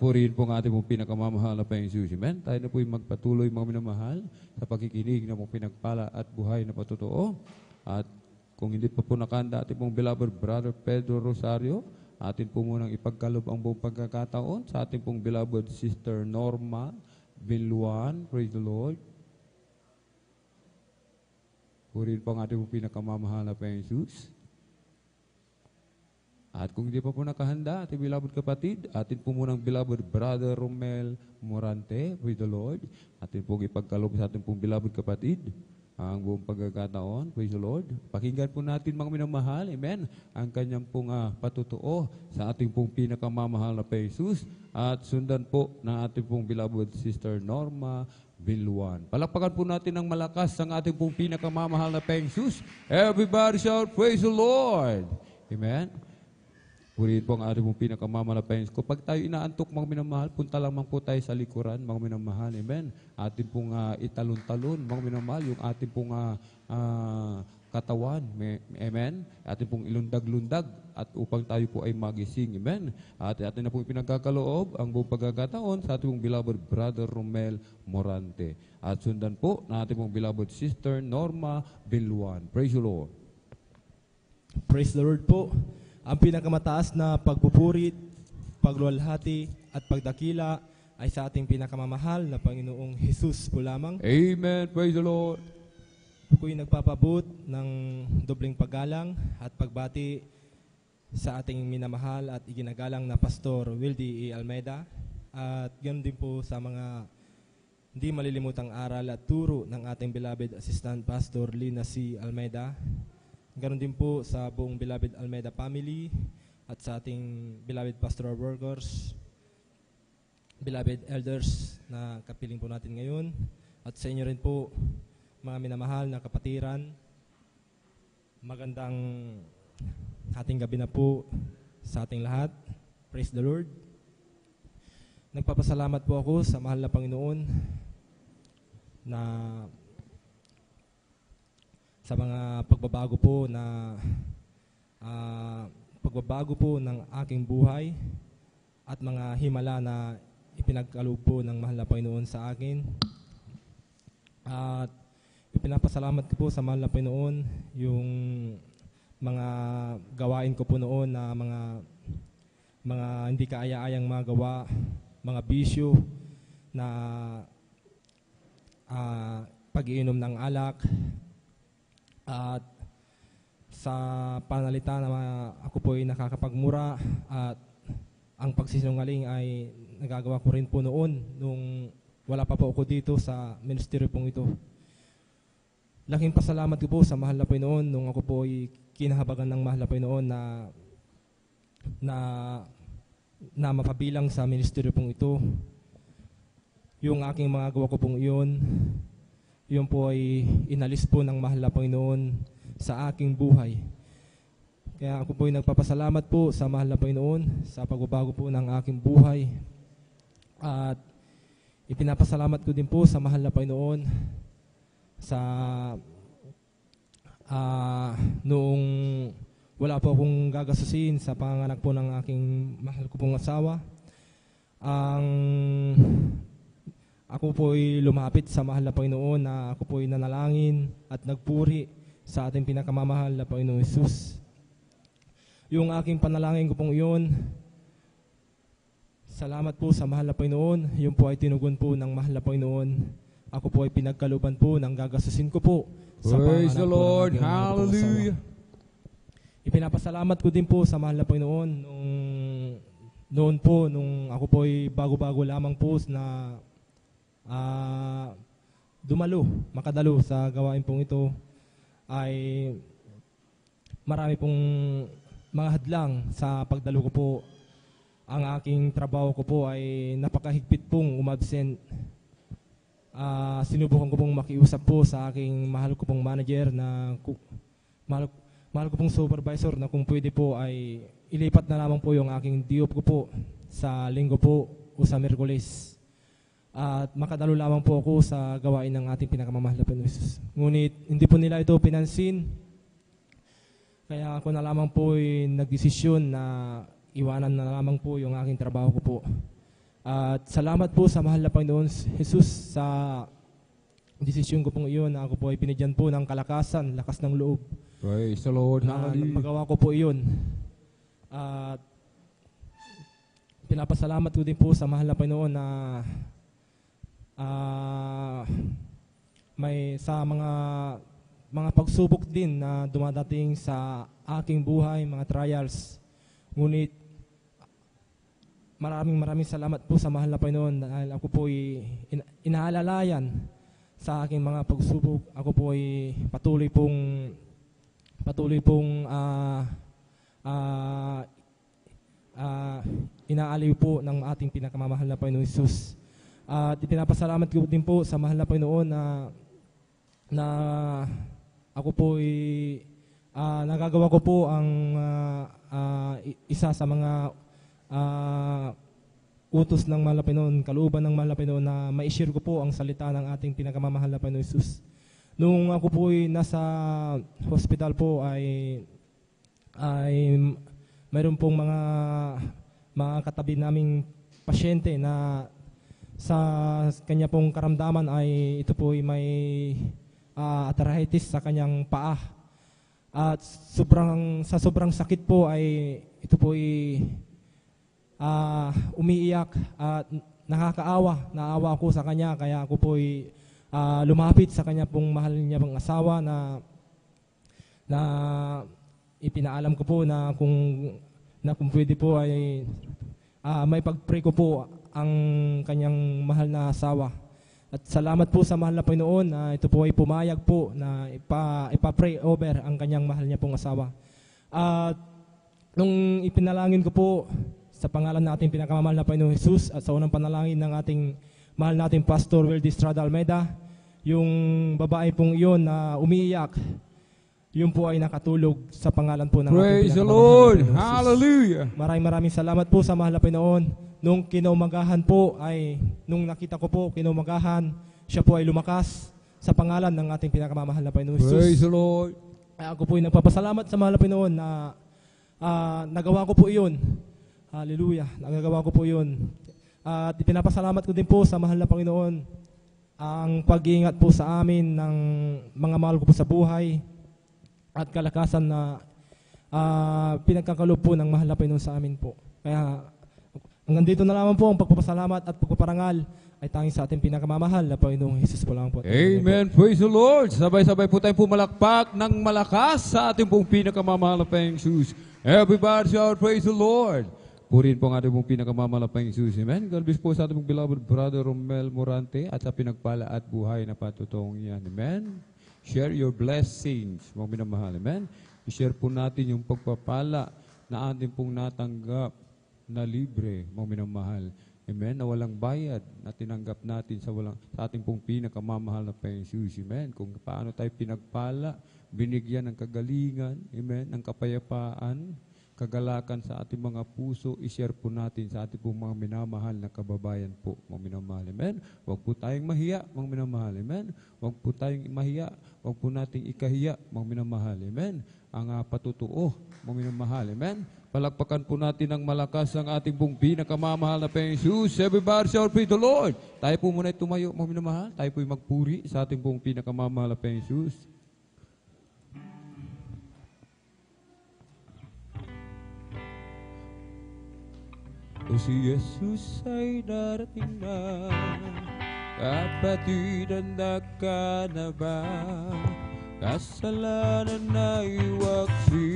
Purihin po ang ating pong pinakamamahal na Panginoong Jesus. Amen? Tayo na po yung magpatuloy, mga minamahal, sa pakikinig ng mga pinagpala at buhay na patotoo. At kung hindi pa po nakahanda ating pong beloved brother Pedro Rosario, atin po munang ipagkalob ang buong pagkakataon sa ating pong beloved sister Norma Binluan. Praise the Lord. Purihin po ang ating pong pinakamamahal na Panginoong Jesus. At kung hindi pa po nakahanda, ating beloved kapatid, atin po munang beloved Brother Romel Morante, praise the Lord. Atin po ipagkaloob sa ating pong beloved kapatid ang buong pagkakataon, praise the Lord. Pakinggan po natin mga minamahal, amen, ang kanyang pong patutuo sa ating pong pinakamamahal na Jesus at sundan po ng ating pong beloved Sister Norma Bilwan. Palakpakan po natin ng malakas ang ating pong pinakamamahal na Jesus. Everybody shout, praise the Lord. Amen. Purihin po ang ating pong pinakamamahal na Jesus. Kapag tayo inaantok mga minamahal, punta lamang po tayo sa likuran mga minamahal. Amen. Atin pong italon-talon mga minamahal, yung ating pong katawan. Amen. Atin pong ilundag-lundag at upang tayo po ay magising. Amen. At atin na pong pinagkakaloob ang buong pagkakataon sa ating pong beloved Brother Romel Morante. At sundan po na ating pong beloved Sister Norma Bilwan. Praise the Lord. Praise the Lord po. Ang pinakamataas na pagpupurit, pagluwalhati at pagdakila ay sa ating pinakamamahal na Panginoong Jesus po lamang. Amen. Praise the Lord. Ako'y nagpapabot ng dobling paggalang at pagbati sa ating minamahal at iginagalang na Pastor Wildy E. Almeida at ganoon din po sa mga hindi malilimutang aral at turo ng ating beloved Assistant Pastor Lina C. Almeida. Ganoon din po sa buong beloved Almeida family at sa ating beloved pastoral workers, beloved elders na kapiling po natin ngayon at sa inyo rin po mga minamahal na kapatiran. Magandang ating gabi na po sa ating lahat. Praise the Lord. Nagpapasalamat po ako sa mahal na Panginoon na sa mga pagbabago po ng aking buhay at mga himala na ipinagkaloob po ng mahal na Panginoon sa akin. At ipinapasalamat ko po sa mahal na Panginoon yung mga gawain ko po noon na mga hindi kaaya-ayang mga gawa, mga bisyo na pag-iinom ng alak. At sa panalita na ako po ay nakakapagmura at ang pagsisinungaling ay nagagawa ko rin po noon nung wala pa po ako dito sa ministeryo pong ito. Laking pasalamat ko po sa mahal na Panginoon nung ako po ay kinahabagan ng mahal na Panginoon na mapabilang sa ministeryo pong ito. Yung aking mga gawa ko pong iyon, yun po ay inalis po ng mahal na Panginoon sa aking buhay. Kaya ako po ay nagpapasalamat po sa mahal na Panginoon sa pagbabago po ng aking buhay. At ipinapasalamat ko din po sa mahal na Panginoon sa noong wala po akong gagasusin sa panganak po ng aking mahal ko pong asawa. Ako po ay lumapit sa mahal na Panginoon na ako po ay nanalangin at nagpuri sa ating pinakamamahal na Panginoong Jesus. Yung aking panalangin ko pong iyon, salamat po sa mahal na Panginoon. Yung po ay tinugon po ng mahal na Panginoon. Ako po ay pinagkaluban po ng gagasusin ko po. Praise the Lord. Hallelujah. Ipinapasalamat ko din po sa mahal na Panginoon noon po, nung ako po ay bago-bago lamang po na makadalo sa gawain pong ito, ay marami pong mga hadlang sa pagdalo ko po. Ang aking trabaho ko po ay napakahigpit pong umabsent. Sinubukan ko pong makiusap po sa aking mahal ko pong manager na mahal ko pong supervisor na kung pwede po ay ilipat na lamang po yung aking diop ko po sa linggo po o sa Miyerkules. At makadalo lamang po ako sa gawain ng ating pinakamamahal na Panginoon Jesus. Ngunit hindi po nila ito pinansin. Kaya ako na lamang po ay nagdesisyon na iwanan na lamang po yung aking trabaho ko po. At salamat po sa mahal na Panginoon Jesus sa desisyon ko pong iyon na ako po ay binigyan po ng kalakasan, lakas ng loob. Praise the Lord. Na magawa ko po iyon. At pinapasalamat ko din po sa mahal na Panginoon na may sa mga pagsubok din na dumadating sa aking buhay, mga trials. Ngunit maraming salamat po sa mahal na Panginoon dahil ako po ay inaalalayan sa aking mga pagsubok. Ako po ay patuloy pong inaaliw po ng ating pinakamamahal na Panginoon Jesus. At ipinapasalamat ko din po sa mahal na Panginoon na ako po ay nagagawa ko po ang isa sa mga utos ng mahal na Panginoon, kalooban ng mahal na Panginoon na ma-share ko po ang salita ng ating pinakamamahal na Panginoon Jesus. Nung ako po ay nasa hospital po ay mayroon pong mga katabi naming pasyente na sa kanya pong karamdaman ay ito po ay may arthritis sa kanyang paa. At sa sobrang sakit po ay ito po ay umiiyak at nakakaawa. Naawa ako sa kanya kaya ako po ay lumapit sa kanya pong mahal niya pong asawa na ipinaalam ko po na kung pwede po ay may pag-pray ko po ang kanyang mahal na asawa. At salamat po sa mahal na Panginoon na ito po ay pumayag po na ipa-pray over ang kanyang mahal niya pong asawa. At nung ipinalangin ko po sa pangalan nating pinakamamahal na Panginoon Jesus at sa unang panalangin ng ating mahal nating Pastor Wildy Estrada Almeida, yung babae pong iyon na umiiyak, yun po ay nakatulog sa pangalan po ng Praise ating the pinakamamahal Lord. na Panginoon Jesus. Hallelujah. Maraming salamat po sa mahal na Panginoon. Nung kinaumagahan po nung nakita ko po kinaumagahan, siya po ay lumakas sa pangalan ng ating pinakamamahal na Panginoon Jesus. Praise the Lord. Ako po ay nagpapasalamat sa mahal na Panginoon na nagawa ko po iyon. Hallelujah. Nagagawa ko po yun. At ipinapasalamat ko din po sa mahal na Panginoon ang pag-iingat po sa amin ng mga mahal ko po sa buhay at kalakasan na pinagkakalob po ng mahal na Panginoon sa amin po. Kaya hanggang dito na lamang po ang pagpapasalamat at pagpaparangal ay tanging sa ating pinakamamahal na Panginoong Jesus po lang po. Amen. Praise the Lord. Sabay-sabay po tayong pumalakpak ng malakas sa ating pong pinakamamahal na Panginoong Jesus. Everybody shout, praise the Lord. Purihin po ang ating pong pinakamamahal na Panginoong Jesus. Amen. God bless po sa ating pong beloved brother Romel Morante at sa pinagpala at buhay na patutong yan. Amen. Share your blessings, mga minamahal. Amen. I-share po natin yung pagpapala na ating pong natanggap na libre, mga minamahal. Amen. Na walang bayad na tinanggap natin sa ating pong pinakamamahal na Panginoong Jesus. Amen. Kung paano tayo pinagpala, binigyan ng kagalingan, amen, ng kapayapaan, kagalakan sa ating mga puso, i-share po natin sa ating pong mga minamahal na kababayan po, mga minamahal. Amen. Huwag po tayong mahiya, mga minamahal. Amen. Huwag po tayong mahiya, huwag po nating ikahiya, mga minamahal. Amen. Ang patutuo, mga minamahal. Amen. Palakpakan po natin ng malakas ang ating pong pinakamamahal na Panginoong Jesus. Everybody shout, praise the Lord. Tayo po muna tumayo, mga minamahal. Tayo po magpuri sa ating pong pinakamamahal na Panginoong Jesus. O si Jesus ay darating na, kapatid, handa ka na ba? Kasalanan na iwaksi,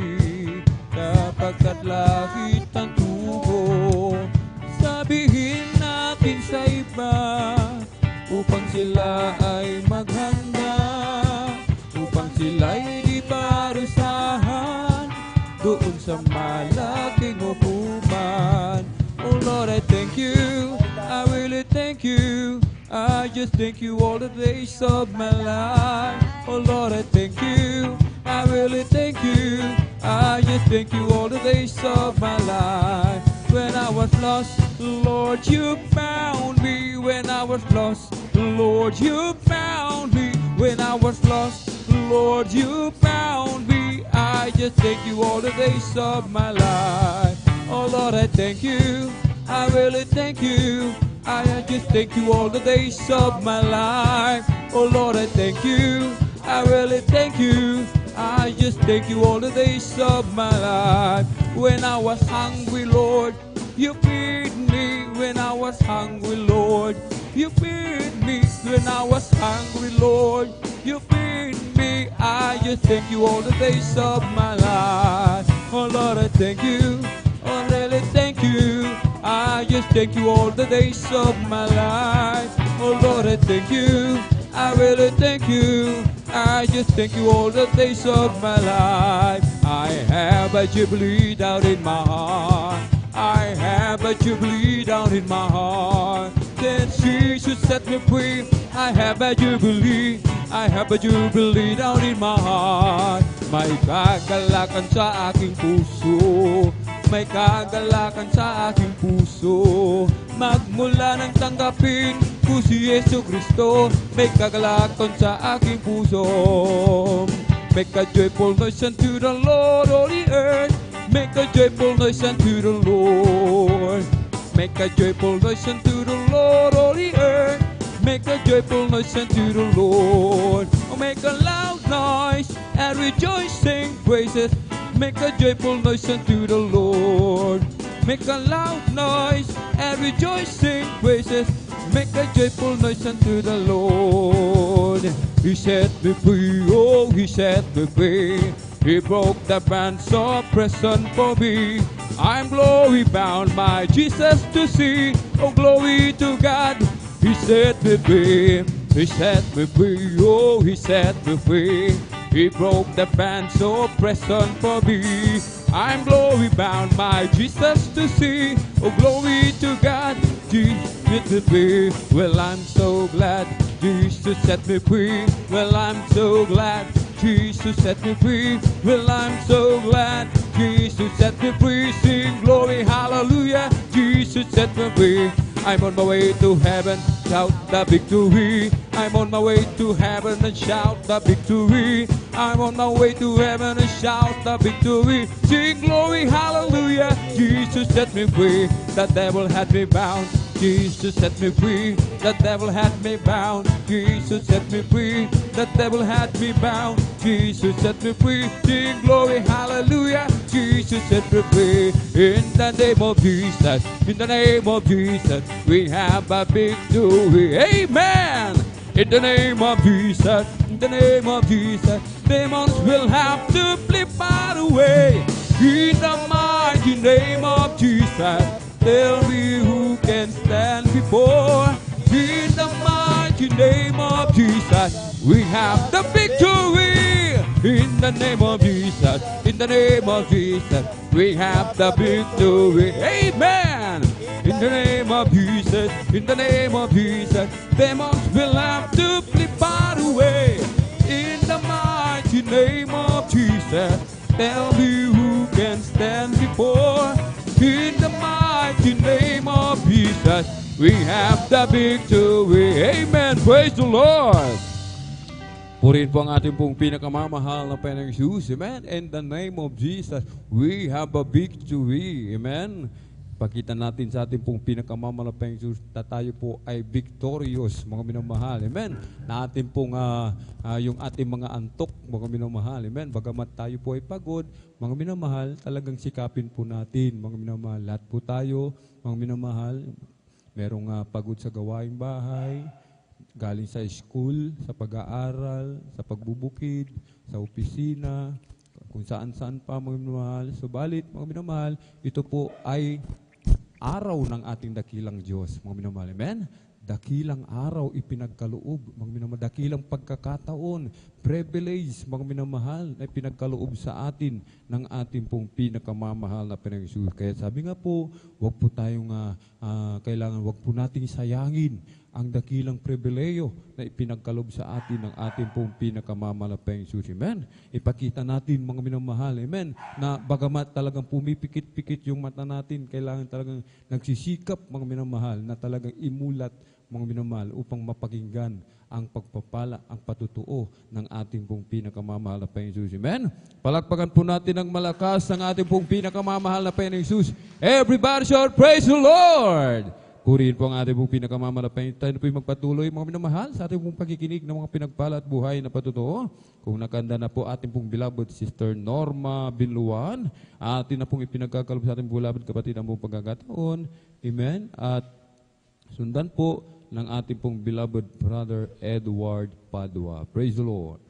kapagkat langit ang tubo. Sabihin natin sa iba, upang sila ay maghanda, upang sila'y di parusahan doon sa malaking hukuman. Oh Lord, I thank you, I really thank you. I just thank you all the days of my life. Oh Lord, I thank you, I really thank you. I just thank you all the days of my life. When I was lost, Lord, you found me. When I was lost, Lord, you found me. When I was lost, Lord, you found me. I just thank you all the days of my life. Oh Lord, I thank you, I really thank you. I just thank you all the days of my life. Oh Lord, I thank you, I really thank you. I just thank you all the days of my life. When I was hungry, Lord, you feed me. When I was hungry, Lord, you feed me. When I was hungry, Lord, you feed me. I just thank you all the days of my life. Oh Lord, I thank you, Oh, really thank you. I just thank you all the days of my life. Oh Lord, I thank you. I really thank you. I just thank you all the days of my life. I have a jubilee down in my heart. I have a jubilee down in my heart. Since Jesus set me free, I have a jubilee. I have a jubilee down in my heart. May kagalakan sa aking puso. May kagalakan sa aking puso. Magmula nang tanggapin ko si Yesu Kristo, may kagalakan sa aking puso. Make a joyful noise unto the Lord, all the earth. Make a joyful noise unto the Lord. Make a joyful noise unto the Lord, all the earth. Make a joyful noise unto the Lord. Oh, make a loud noise and rejoice, sing praises. Make a joyful noise unto the Lord. Make a loud noise and rejoice, sing praises. Make a joyful noise unto the Lord. He set me free, oh, He set me free. He broke the bands of prison for me. I'm glory bound, my Jesus to see. Oh, glory to God. He set me free. He set me free, oh, He set me free. He broke the bands of prison for me. I'm glory bound, my Jesus to see. Oh, glory to God. Jesus set me free. Well, I'm so glad Jesus set me free. Well, I'm so glad Jesus set me free. Well, I'm so glad Jesus set me free. Sing glory, hallelujah. Jesus set me free. I'm on my way to heaven, shout the victory. I'm on my way to heaven and shout the victory. I'm on my way to heaven and shout the victory. Sing glory, hallelujah. Jesus set me free. The devil had me bound. Jesus set me free. The devil had me bound. Jesus set me free. The devil had me bound. Jesus set me free. Sing glory, hallelujah. Jesus set me free. In the name of Jesus, in the name of Jesus, we have a victory. Amen. In the name of Jesus, in the name of Jesus, demons will have to flee far away. In the mighty name of Jesus, tell me who can stand before. In the mighty name of Jesus, we have the victory. In the name of Jesus, in the name of Jesus, we have the victory. Amen. In the name of Jesus, in the name of Jesus, demons will have to flee far away. In the mighty name of Jesus, tell me who can stand before. In the mighty name of Jesus, we have the victory. Amen. Praise the Lord. Purihin po ang ating pong pinakamamahal na Panginoong Jesus. Amen. In the name of Jesus, we have a victory. Amen. Pakita natin sa ating pong pinakamamahal na Panginoong Jesus na tayo po ay victorious, mga minamahal. Amen. Na ating pong yung ating mga antok, mga minamahal. Amen. Bagamat tayo po ay pagod, mga minamahal, talagang sikapin po natin, mga minamahal. Lahat po tayo, mga minamahal, merong pagod sa gawaing bahay, galing sa school, sa pag-aaral, sa pagbubukid, sa opisina, kung saan-saan pa, mga minamahal. Subalit, mga minamahal, ito po ay araw ng ating dakilang Diyos, mga minamahal. Amen? Dakilang araw ipinagkaloob, mga minamahal. Dakilang pagkakataon, privilege, mga minamahal, na ipinagkaloob sa atin ng ating pong pinakamamahal na Panginoong Hesus. Kaya sabi nga po, wag po tayong wag po nating sayangin ang dakilang pribileyo na ipinagkalob sa atin ng ating pong pinakamamahal na Panginoong Hesus. Amen? Ipakita natin, mga minamahal, amen, na bagamat talagang pumipikit-pikit yung mata natin, kailangan talagang nagsisikap, mga minamahal, na talagang imulat, mga minamahal, upang mapakinggan ang pagpapala, ang patutuo ng ating pong pinakamamahal na Panginoong Hesus. Amen? Palakpakan po natin ng malakas ang ating pong pinakamamahal na Panginoong Hesus. Everybody shout, praise the Lord! Purihin po ang ating pong pinakamamahal na Panginoon. Tayo po magpatuloy, mga minamahal, sa ating pong pagkikinig ng mga pinagpala at buhay na patutuo. Kung nakanda na po ating pong beloved Sister Norma Binluan, atin na pong ipinagkakalob sa ating beloved kapatid ang pong pagkakataon. Amen? At sundan po ng ating pong beloved Brother Edward Padua. Praise the Lord.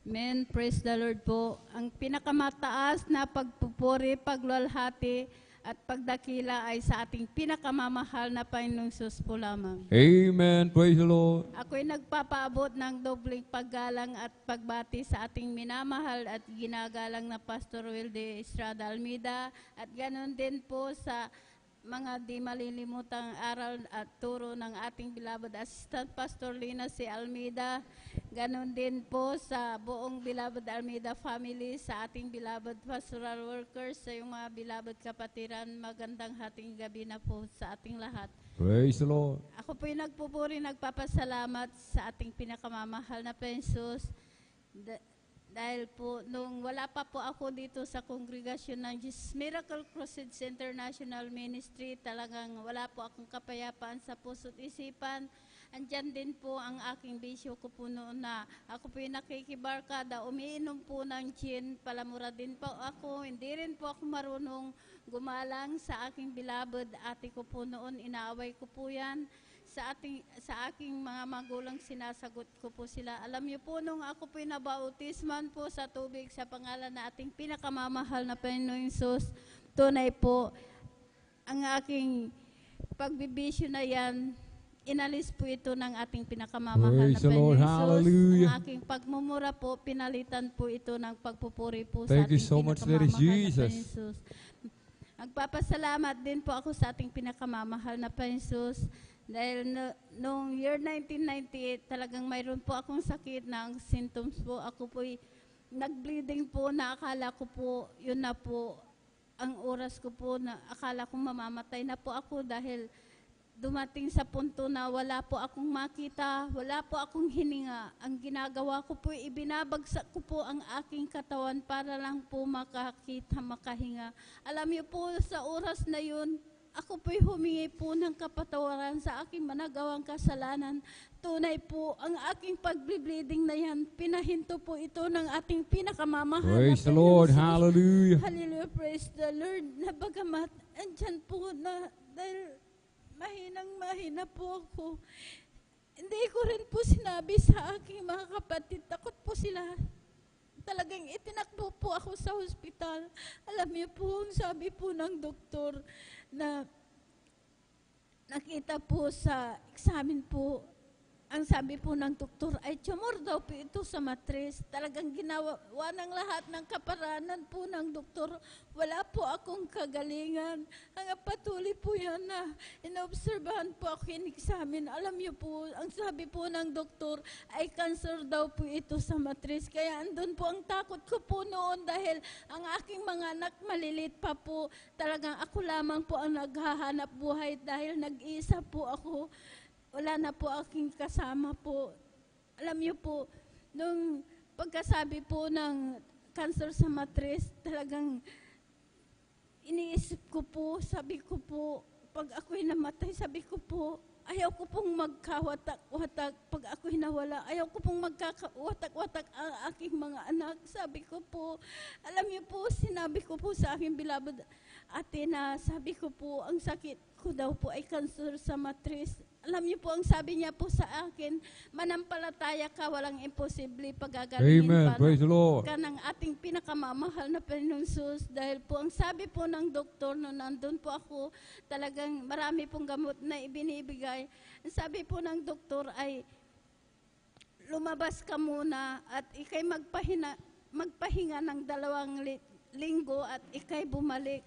Men, praise the Lord po. Ang pinakamataas na pagpupuri, pagluwalhati, at pagdakila ay sa ating pinakamamahal na Panginoong Sus po lamang. Amen. Praise the Lord. Ako'y nagpapaabot ng dobling paggalang at pagbati sa ating minamahal at ginagalang na Pastor Wilde Estrada Almeida at ganon din po sa mga di malilimutang aral at turo ng ating beloved Assistant Pastor Lina C. Almeida. Ganon din po sa buong beloved Almeida family, sa ating beloved pastoral workers, sa yung mga beloved kapatiran. Magandang hating gabi na po sa ating lahat. Praise the Lord. Ako po'y nagpupuri, nagpapasalamat sa ating pinakamamahal na Pensos. Dahil po, nung wala pa po ako dito sa kongregasyon ng Jesus Miracle Crusade International Ministry, talagang wala po akong kapayapaan sa puso't isipan. Andyan din po ang aking bisyo ko po noon na ako po yung nakikibarkada, umiinom po ng gin, palamura din po ako, hindi rin po ako marunong gumalang sa aking beloved ate ko po noon, inaaway ko po yan. Sa aking mga magulang, sinasagot ko po sila. Alam niyo po, nung ako po nabautisman po sa tubig sa pangalan na ating pinakamamahal na Panginoong Hesus, tunay po, ang aking pagbibisyo na yan, inalis po ito ng ating pinakamamahal Praise na the Lord. Panginoong Hesus. Hallelujah. Ang aking pagmumura po, pinalitan po ito ng pagpupuri po Thank sa you ating so much, Lord pinakamamahal na Jesus. Panginoong Hesus. Magpapasalamat din po ako sa ating pinakamamahal na Panginoong Hesus. Dahil noong year 1998, talagang mayroon po akong sakit na ang symptoms po. Ako po'y nag-bleeding po na akala ko po, yun na po, ang oras ko po na akala kong mamamatay na po ako dahil dumating sa punto na wala po akong makita, wala po akong hininga. Ang ginagawa ko po, ibinabagsak ko po ang aking katawan para lang po makakita, makahinga. Alam niyo po, sa oras na yun, ako po'y humingi po ng kapatawaran sa aking managawang kasalanan. Tunay po, ang aking pag-bleeding na yan, pinahinto po ito ng ating pinakamamahal Praise na the Lord. Panginoon. Hallelujah. Hallelujah, praise the Lord. Na bagamat, andyan po na, dahil mahina po ako. Hindi ko rin po sinabi sa aking mga kapatid, takot po sila. Talagang itinakbo po ako sa hospital. Alam niyo po, sabi po ng doktor na nakita po sa examen po, ang sabi po ng doktor ay tumor daw po ito sa matris. Talagang ginawa ng lahat ng kaparanan po ng doktor. Wala po akong kagalingan. Ang patuloy po yan na inobserbahan po ako, in-examine. Alam niyo po, ang sabi po ng doktor ay cancer daw po ito sa matris. Kaya andun po ang takot ko po noon dahil ang aking mga anak malilit pa po. Talagang ako lamang po ang naghahanap buhay dahil nag-iisa po ako. Wala na po aking kasama po. Alam niyo po, nung pagkasabi po ng cancer sa matris, talagang iniisip ko po, sabi ko po, pag ako'y namatay, sabi ko po, ayaw ko pong magkawatak-watak. Pag ako'y nawala, ayaw ko pong magkakawatak-watak ang aking mga anak. Sabi ko po, alam niyo po, sinabi ko po sa aking beloved ate na sabi ko po, ang sakit ko daw po ay cancer sa matris. Alam niyo po, ang sabi niya po sa akin, manampalataya ka, walang imposible, pagagalingin Amen. Praise the Lord. ka ng ating pinakamamahal na Panginoong Hesus. Dahil po, ang sabi po ng doktor, nung nandun po ako, talagang marami pong gamot na ibinibigay. Ang sabi po ng doktor ay, lumabas ka muna at ikay magpahinga ng 2 linggo at ikay bumalik,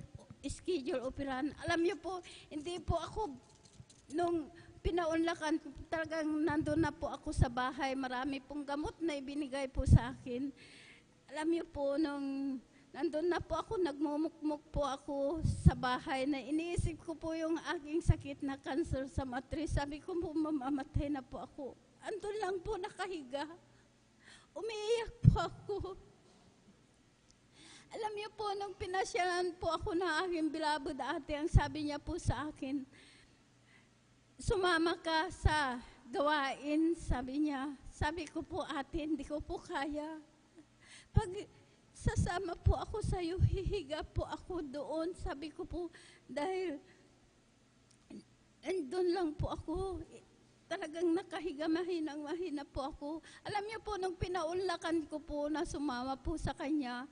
schedule operan. Alam niyo po, hindi po ako, nung pinaunlakan, talagang nandun na po ako sa bahay. Marami pong gamot na ibinigay po sa akin. Alam niyo po, nung nandun na po ako, nagmumukmuk po ako sa bahay na iniisip ko po yung aking sakit na cancer sa matris. Sabi ko po, mamamatay na po ako. Andun lang po nakahiga. Umiiyak po ako. Alam niyo po, nung pinasyalan po ako ng aking beloved ate, ang sabi niya po sa akin, sumama ka sa gawain, sabi niya. Sabi ko po, ate, hindi ko po kaya. Pag sasama po ako sa iyo, hihiga po ako doon. Sabi ko po, dahil andun lang po ako. talagang nakahiga, mahina po ako. Alam niyo po, nung pinaunlakan ko po na sumama po sa kanya,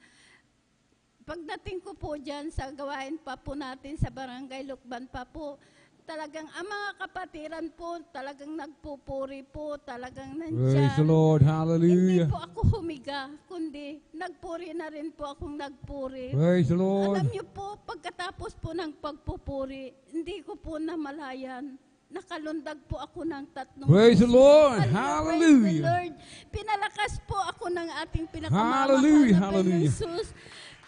pagdating ko po dyan sa gawain pa po natin sa barangay Lukban pa po, talagang ang mga kapatiran po, talagang nagpupuri po, talagang nandyan. Praise the Lord. Hindi Hallelujah. po ako humiga, kundi nagpuri na rin po akong nagpuri. Praise the Lord. Alam niyo po, pagkatapos po ng pagpupuri, hindi ko po namalayan. Nakalundag po ako ng 3 Praise the Lord. Praise the Hallelujah. Lord. Pinalakas po ako ng ating Hallelujah. pinakamamahal na Hallelujah. Jesus.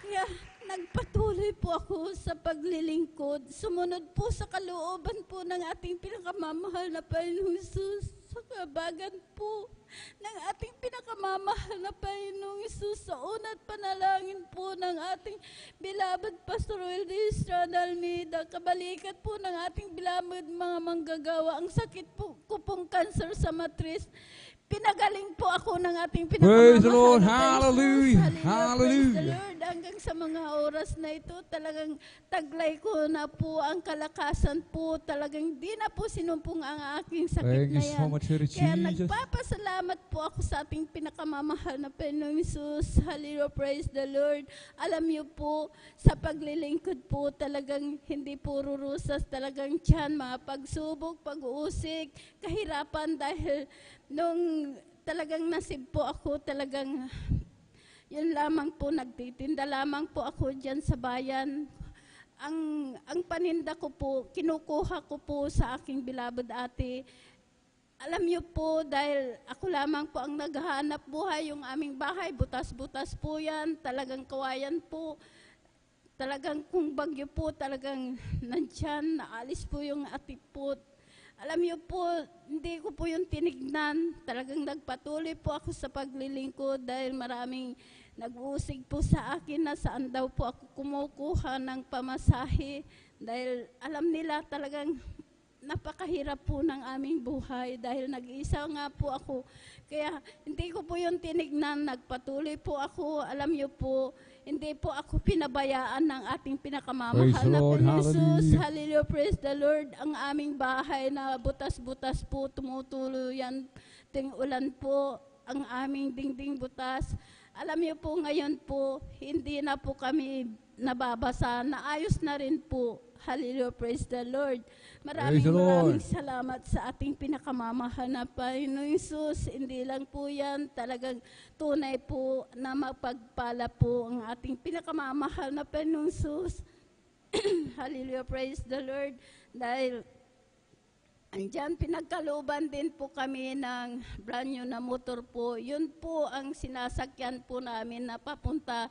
Kaya nagpatuloy po ako sa paglilingkod. Sumunod po sa kalooban po ng ating pinakamamahal na Panginoong Jesus. Sa kabagan po ng ating pinakamamahal na Panginoong Jesus sa una't panalangin po ng ating beloved Pastor Wildy Estrada Almeida, kabalikat po ng ating beloved mga manggagawa, ang sakit po ko pong cancer sa matris. Pinagaling po ako ng ating Praise the Lord. pinakamamahal na Panginoon. Hallelujah. Praise the Hallelujah. Lord. Hanggang sa mga oras na ito, talagang taglay ko na po ang kalakasan po. Talagang di na po sinumpong ang aking sakit Thank na you yan. so much, Sir Kaya Jesus. nagpapasalamat po ako sa ating pinakamamahal na Panginoong Jesus. Hallelujah, praise the Lord. Alam niyo po, sa paglilingkod po, talagang hindi po rurusas, talagang tiyan, mga pagsubok, pag-uusig, kahirapan dahil nung talagang nasib po ako, talagang yun lamang po, nagtitinda lamang po ako dyan sa bayan. Ang paninda ko po, kinukuha ko po sa aking beloved ate. Alam niyo po, dahil ako lamang po ang naghahanap buhay, yung aming bahay, butas-butas po yan, talagang kawayan po. Talagang kung bagyo po, talagang nandyan, naalis po yung atipot. Alam niyo po, hindi ko po yung tinignan. Talagang nagpatuloy po ako sa paglilingkod dahil maraming nag-uusig po sa akin na saan daw po ako kumukuha ng pamasahe. Dahil alam nila talagang napakahirap po ng aming buhay dahil nag-iisa nga po ako. Kaya hindi ko po yung tinignan, nagpatuloy po ako. Alam niyo po, hindi po ako pinabayaan ng ating pinakamamahal Praise the na Lord. Panginoon Jesus. Hallelujah. Hallelujah, praise the Lord. Ang aming bahay na butas-butas po, tumutulo yan, ting ulan po, ang aming dingding butas. Alam niyo po, ngayon po, hindi na po kami nababasa, naayos na rin po. Hallelujah, praise the Lord. Praise the Lord. Maraming salamat sa ating pinakamamahal na Panginoong Jesus. Hindi lang po yan, talagang tunay po na mapagpala po ang ating pinakamamahal na Panginoong Jesus. Hallelujah, praise the Lord. Dahil andyan, pinagkalooban din po kami ng brand new na motor po. Yun po ang sinasakyan po namin na papunta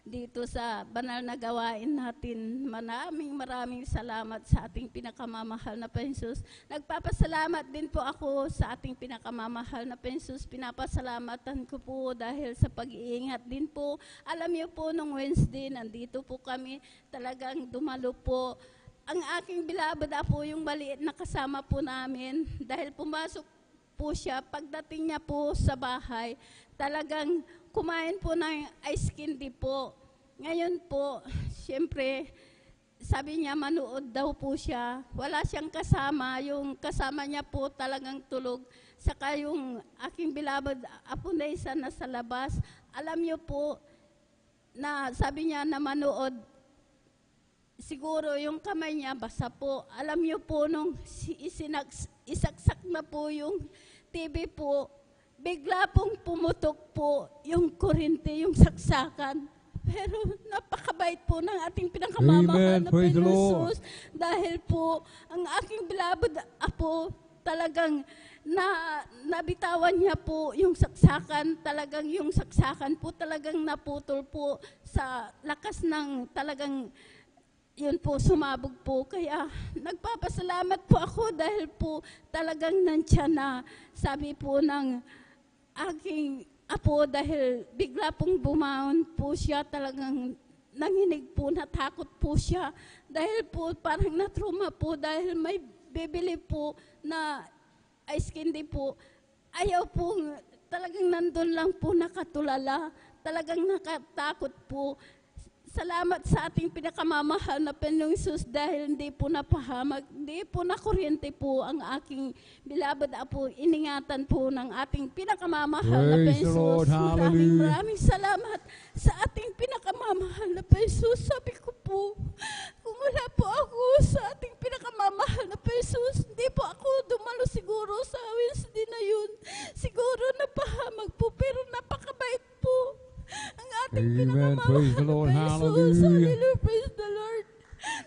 dito sa banal na gawain natin. Maraming salamat sa ating pinakamamahal na Panginoon. Nagpapasalamat din po ako sa ating pinakamamahal na Panginoon. Pinapasalamatan ko po dahil sa pag-iingat din po. Alam niyo po, nung Wednesday, nandito po kami, talagang dumalo po ang aking beloved po, yung maliit na kasama po namin, dahil pumasok po siya, pagdating niya po sa bahay, talagang kumain po ng ice candy po. Ngayon po, siyempre, sabi niya manood daw po siya. Wala siyang kasama, yung kasama niya po talagang tulog. Saka yung aking beloved apo na isa na sa labas, alam niyo po, na sabi niya na manood, siguro yung kamay niya basa po. Alam niyo po, nung isaksak na po yung TV po, bigla pong pumutok po yung kurente, yung saksakan. Pero napakabait po ng ating Amen. pinakamamahal na Praise the Panginoon Lord. Jesus. Dahil po, ang aking beloved apo, talagang nabitawan niya po yung saksakan. Talagang yung saksakan po, talagang naputol po sa lakas ng talagang yun po, sumabog po. Kaya nagpapasalamat po ako dahil po talagang nandiyan na sabi po ng aking apo, dahil bigla pong bumaon po siya, talagang nanginig po, natakot po siya. Dahil po parang natruma po dahil may bibili po na ice candy po. Ayaw po, talagang nandun lang po nakatulala. Talagang nakatakot po. Salamat sa ating pinakamamahal na Panginoong Hesus dahil hindi po napahamag, hindi po nakuryente po ang aking beloved apo. Iningatan po ng ating pinakamamahal na Praise the Panginoong Lord. Hesus. Hallelujah. Maraming salamat sa ating pinakamamahal na Panginoong Hesus. Sabi ko po, kung wala po ako sa ating pinakamamahal na Panginoong Hesus, hindi po ako dumalo siguro sa Wednesday na yun. Siguro napahamag po, pero napakabait po ang ating Amen. pinakamamahal Praise the Lord. na Panginoong Hesus. Hallelujah. Hallelujah. Praise the Lord.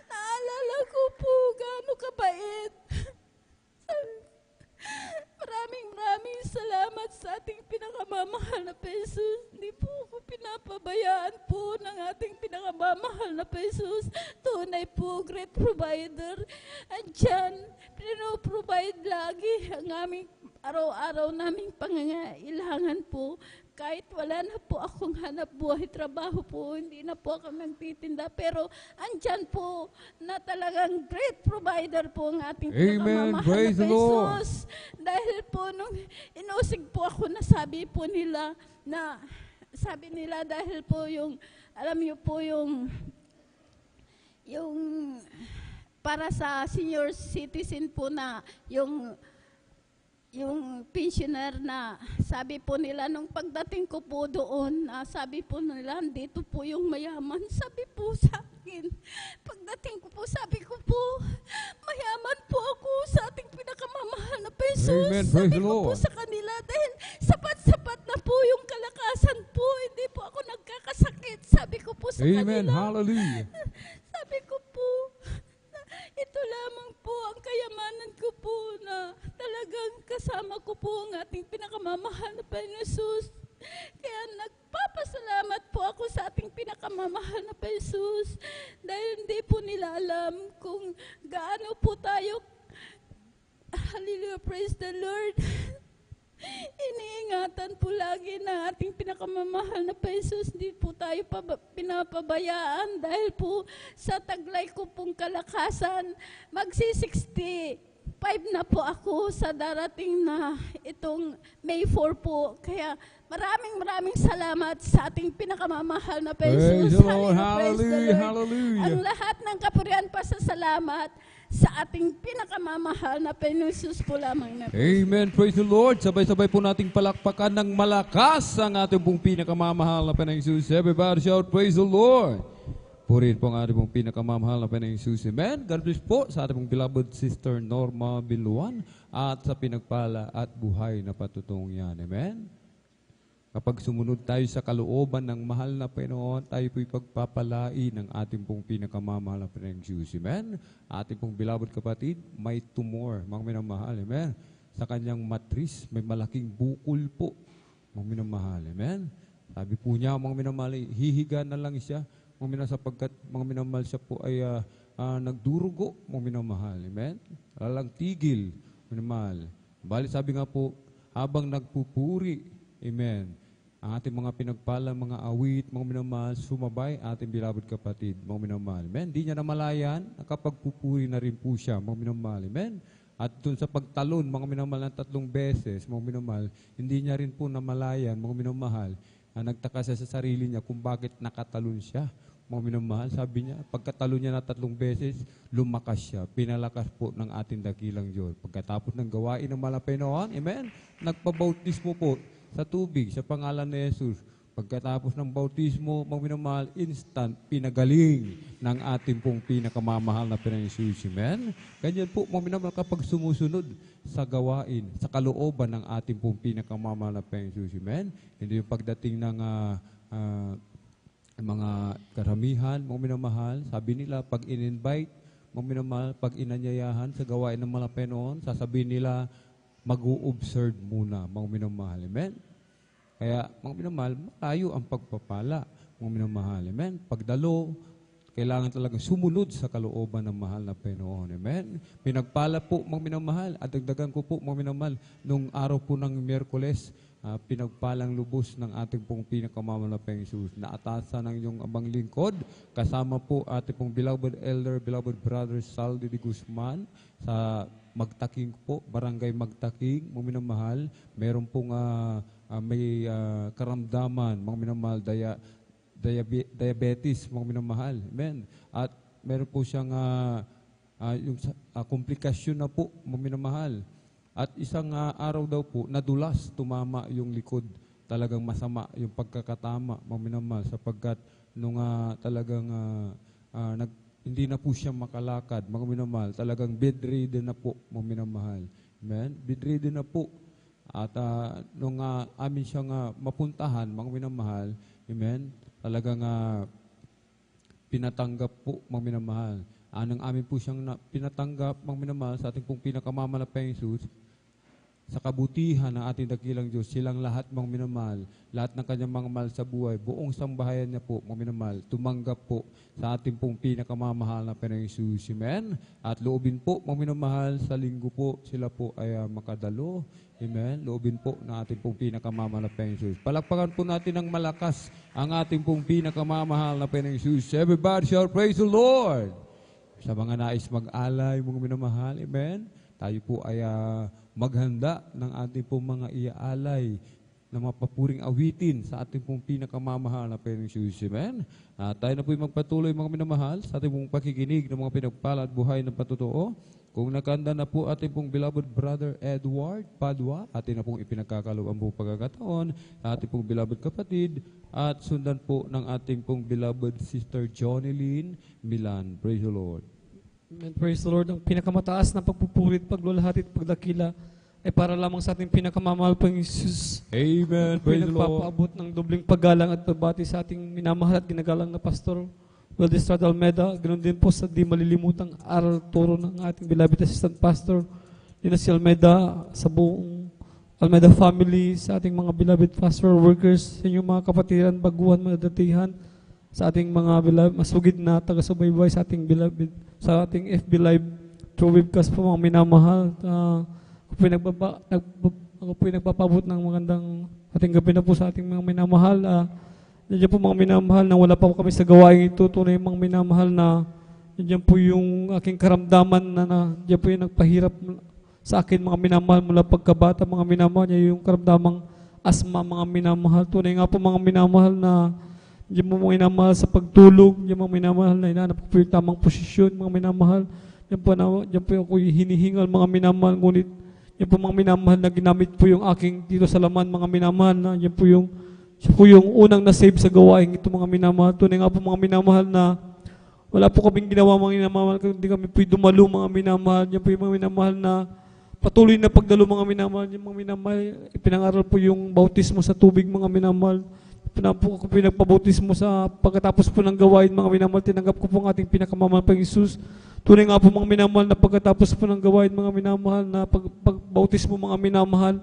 Naalala ko po gaano kabait. Maraming salamat sa ating pinakamamahal na Jesus. Hindi po ako pinapabayaan po ng ating pinakamamahal na Jesus. Tunay po, great provider. Andyan, pinoprovide lagi ang aming araw-araw naming pangangailangan po. Kahit wala na po akong hanap buhay, trabaho po, hindi na po ako nagtitinda. Pero andyan po na talagang great provider po ang ating Amen. pinakamamahal Praise na the Lord. Jesus. Dahil po nung inusig po ako na sabi po nila dahil po yung, alam niyo po yung para sa senior citizen po na yung pensioner na sabi po nila nung pagdating ko po doon, sabi po nila, dito po yung mayaman. Sabi po sa akin, pagdating ko po, sabi ko po, mayaman po ako sa ating pinakamamahal na pesos. Amen. Praise Sabi the ko po Lord. sa kanila, dahil sapat-sapat na po yung kalakasan po, hindi po ako nagkakasakit. Sabi ko po sa Amen. kanila, Hallelujah. sabi ko po, ito lamang po ang kayamanan ko po na talagang kasama ko po ang ating pinakamamahal na Panginoon Jesus. Kaya nagpapasalamat po ako sa ating pinakamamahal na Panginoon Jesus dahil hindi po nila alam kung gaano po tayo, hallelujah, praise the Lord, iniingatan po lagi ng ating pinakamamahal na pesos. Hindi po tayo pinapabayaan dahil po sa taglay ko pong kalakasan, magsi-65 na po ako sa darating na itong May 4 po. Kaya maraming salamat sa ating pinakamamahal na Praise pesos. the Lord. Praise the Hallelujah. Lord. Hallelujah. Ang lahat ng kapurihan pa sa salamat sa ating pinakamamahal na Panginoon Jesus po lamang na. Amen. Praise the Lord. Sabay-sabay po nating palakpakan ng malakas ang ating pong pinakamamahal na Panginoong Jesus. Everybody shout, praise the Lord. Purihin po ang ating pong pinakamamahal na Panginoong Jesus. Amen. God bless po sa ating pong beloved sister Norma Biluan at sa pinagpala at buhay na patutong yan. Amen. Kapag sumunod tayo sa kalooban ng mahal na Panginoon, tayo po'y pagpapalain ng ating pong pinakamamahal na Panginoong Diyos. Amen? Ating pong beloved kapatid, may tumor, mga minamahal. Amen? Sa kanyang matris, may malaking bukol po, mga minamahal. Amen? Sabi po niya, mga minamahal, hihiga na lang siya, mga minamahal, sapagkat mga minamahal siya po ay nagdurugo, mga minamahal. Amen? Lalang tigil, mga minamahal. Bali, sabi nga po, habang nagpupuri, amen, ang ating mga pinagpala, mga awit, mga minamahal, sumabay, ating beloved kapatid, mga minamahal. Amen. Di niya namalayan, nakapagpupuri na rin po siya, mga minamahal. Amen. At dun sa pagtalon, mga minamahal, ng 3 beses, mga minamahal, hindi niya rin po namalayan, mga minamahal, nagtaka siya sa sarili niya kung bakit nakatalon siya. Mga minamahal, sabi niya, pagkatalon niya na 3 beses, lumakas siya. Pinalakas po ng ating dakilang Diyos. Pagkatapos ng gawain ng malapay noon, amen, nagpabautismo po sa tubig, sa pangalan ni Jesus. Pagkatapos ng bautismo, mga minamahal, instant, pinagaling ng ating pong pinakamamahal na Panginoong Jesus. Amen? Ganyan po, mga minamahal, kapag sumusunod sa gawain, sa kalooban ng ating pong pinakamamahal na Panginoong Jesus. Amen? Hindi yung pagdating ng mga karamihan, mga minamahal, sabi nila, pag in-invite, mga minamahal, pag inanyayahan sa gawain ng mga Panginoon, sasabihin nila, mag-u-observe muna, mga minamahal. Amen? Kaya, mga minamahal, malayo ang pagpapala, mga minamahal. Amen? Pagdalo, kailangan talagang sumunod sa kalooban ng mahal na Panginoon. Amen? Pinagpala po, mga minamahal, at dagdagan ko po, mga minamahal, nung araw po ng Miyerkules, pinagpalang lubos ng ating pong pinakamamahal na Panginoon Jesus. Naatasan ng iyong abang lingkod, kasama po ating pong beloved elder, beloved brother Saldi de Guzman, sa Magtaking po, Barangay Magtaking, mga minamahal. Meron pong may karamdaman, mga minamahal, daya diabetes, mga minamahal. Amen. At meron po siyang komplikasyon na po, mga minamahal. At isang araw daw po, nadulas, tumama yung likod. Talagang masama yung pagkakatama, mga minamahal, sapagkat nung talagang hindi na po siya makalakad, mga minamahal. Talagang bedridden na po, mga minamahal. Amen. Bedridden na po. At nung amin siyang mapuntahan, mga minamahal, amen, talagang pinatanggap po, mga minamahal. Anong amin po siyang pinatanggap, mga minamahal, sa ating pong pinakamamalapayang Jesus, sa kabutihan ng ating dakilang Diyos, silang lahat, mga minamahal, lahat ng kanyang mga mahal sa buhay, buong sambahayan niya po, mga minamahal, tumanggap po sa ating pong pinakamamahal na Panginoong Jesus. Amen. At loobin po, mga minamahal, sa linggo po, sila po ay makadalo. Amen. Loobin po na ating pong pinakamamahal na Panginoong Jesus. Palakpakan po natin ng malakas ang ating pong pinakamamahal na Panginoong Jesus. Everybody shall praise the Lord. Sa mga nais mag-alay, mga minamahal, amen, tayo po ay maghanda ng ating pong mga iaalay na mapapuring awitin sa ating pong pinakamamahal na Panginoong Jesus. Amen. Tayo na po magpatuloy, mga minamahal, sa ating pong pakikinig ng mga pinagpala at buhay ng patotoo. Kung nakanda na po ating pong beloved brother Edward Padua, atin na pong ipinagkakalob ang buong pagkakataon, ating pong beloved kapatid, at sundan po ng ating pong beloved sister Johnny Lynn Milan. Praise the Lord. Amen. Praise the Lord. Ang pinakamataas na pagpupurit, paglulahati at pagdakila ay para lamang sa ating pinakamamahal pang Jesus. Amen. Praise the Lord. Pinagpapaabot ng dobling paggalang at pagbati sa ating minamahal at ginagalang na Pastor Wildy Estrada Almeida. Ganoon din po sa di malilimutang aral turo ng ating beloved assistant pastor Lina C. Almeida, sa buong Almeida family, sa ating mga beloved pastoral workers, sa inyong mga kapatiran, baguhan, mga datihan, sa ating mga beloved, masugid na taga-subaybay sa ating beloved, sa ating FB Live through webcast po, mga minamahal. Ako po nagpapabot ng magandang ating gabi na po sa ating mga minamahal. Nandiyan po mga minamahal na wala pa po kami sa gawain ito. Tunay mga minamahal na nandiyan po yung aking karamdaman na nandiyan po yung nagpahirap sa akin, mga minamahal, mula pagkabata, mga minamahal niya yung karamdamang asma, mga minamahal. Tunay nga po mga minamahal na nandiyan po mga minamahal sa pagtulog, nandiyan mga minamahal na inaanap po yung tamang posisyon, mga minamahal. Nandiyan po ako hinihingal, mga minamahal, ngunit yan po mga minamahal na ginamit po yung aking dito sa laman, mga minamahal na yan po yung siya po yung unang na-save sa gawain ito, mga minamahal. Tunay nga po mga minamahal na wala po kaming ginawa, mga minamahal, hindi kami po dumalo, mga minamahal. Yan po yung mga minamahal na patuloy na pagdalo, mga minamahal. Yung mga minamahal, ipinangaral po yung bautismo sa tubig, mga minamahal. Ako pinagpabautismo sa pagkatapos po ng gawain, mga minamahal. Tinanggap ko po ang ating pinakamamahal pang Jesus. Tunay nga po mga minamahal na pagkatapos po ng gawain, mga minamahal, na pagbautismo, mga minamahal,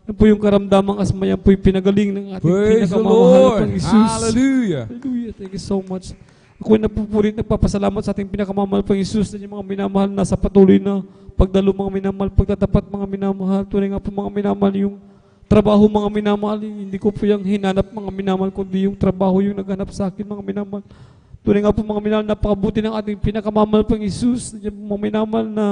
yan po yung karamdamang asma, yan po yung pinagaling ng ating pinakamamahal pang Jesus. Hallelujah. Hallelujah. Thank you so much. Ako ay nagpupurit, nagpapasalamat sa ating pinakamamahal pang Jesus, na yung mga minamahal na sa patuloy na pagdalo, mga minamahal, pagtatapat, mga minamahal. Tunay nga po mga minamahal yung trabaho, mga minamahal. Hindi ko po yung hinanap, mga minamahal, kundi yung trabaho yung naghanap sa akin, mga minamahal. Tunay nga po mga minamahal, napakabuti ng ating pinakamamahal pang Jesus. Nandiyan po mga minamahal na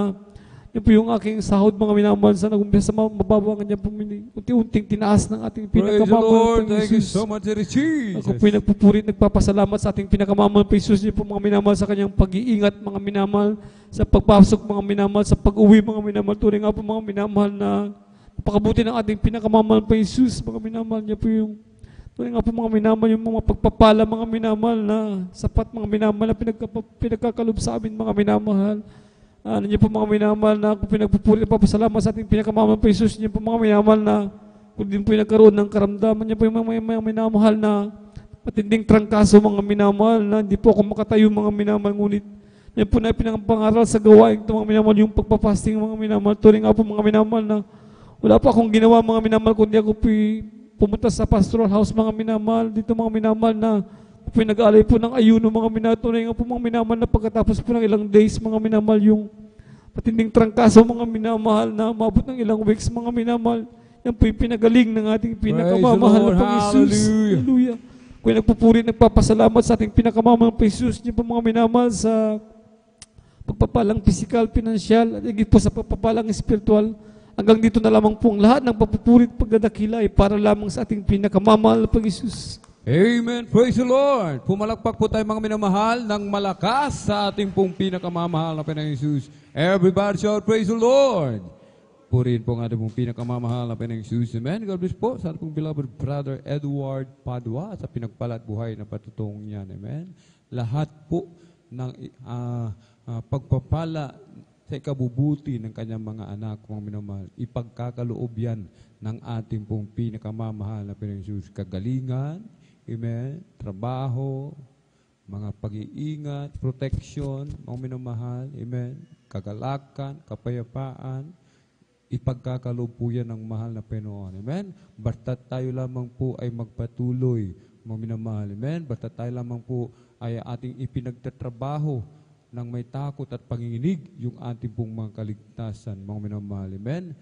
yan po yung aking sahod, mga minamahal, sa nag-umpisa sa mababa, ganyan po unti-unting tinaas ng ating pinakamamahal pang Thank you Jesus. so much, Jesus. Ako po yung nagpupurit, nagpapasalamat sa ating pinakamamahal pang Jesus. Yan po mga minamahal sa kanyang pag-iingat, mga minamahal, sa pagpasok, mga minamahal, sa pag-uwi, mga minamahal. Tunay nga po mga minamahal na napakabuti ng ating pinakamamahal pang Jesus, mga minamahal. Yan po yung tunay nga po mga minamahal, yung mga pagpapala, mga minamahal na sapat, mga minamahal na pinagkakalob sa amin, mga minamahal. Nandiyan po mga minamahal na ako pinagpupulit, papasalamat sa ating pinakamamahal pang Jesus. Nandiyan po mga minamahal na kung din po yung nagkaroon ng karamdaman. Nandiyan po yung mga minamahal na matinding trangkaso, mga minamahal, na hindi po ako makatayo, mga minamahal, ngunit yan po na pinangpangaral sa gawain ito, mga minamahal, yung pagpapasting, mga minamahal. Tuloy nga po mga minamahal na wala po akong ginawa, mga minamahal, kundi ako pumunta sa pastoral house, mga minamahal. Dito mga minamahal na pinag-aalay po ng ayuno, mga minamahal. Tunay nga po mga minamahal na pagkatapos po ng ilang days, mga minamahal, yung matinding trangkaso, mga minamahal, na mabot ng ilang weeks, mga minamahal. Yan po yung pinagaling ng ating pinakamamahal na pang Jesus. Hallelujah. Kung nagpupuri, nagpapasalamat sa ating pinakamamahal pang Jesus. Yan po mga minamahal sa pagpapalang pisikal, pinansyal, at higit po sa pagpapalang espiritual. Hanggang dito na lamang po ang lahat ng papupurit pagdadakila ay para lamang sa ating pinakamamahal na pang Jesus. Amen. Praise the Lord. Pumalakpak po tayo mga minamahal ng malakas sa ating pong pinakamamahal na Panginoong Jesus. Everybody shout, praise the Lord. Purihin po ang ating pong pinakamamahal na Panginoong Jesus. Amen. God bless po sa ating pong beloved brother Edward Padua sa pinagpalat buhay na patutong niyan. Amen. Lahat po ng pagpapala sa ikabubuti ng kanyang mga anak, mga minamahal. Ipagkakaloob yan ng ating pong pinakamamahal na Panginoong Jesus. Kagalingan, amen, trabaho, mga pag-iingat, protection, mga minamahal, amen, kagalakan, kapayapaan, ipagkakaloob po yan ng mahal na Panginoon, amen. Basta tayo lamang po ay magpatuloy, mga minamahal, amen. Basta tayo lamang po ay ating ipinagtatrabaho ng may takot at panginginig yung ating pong mga kaligtasan, mga minamahal, amen.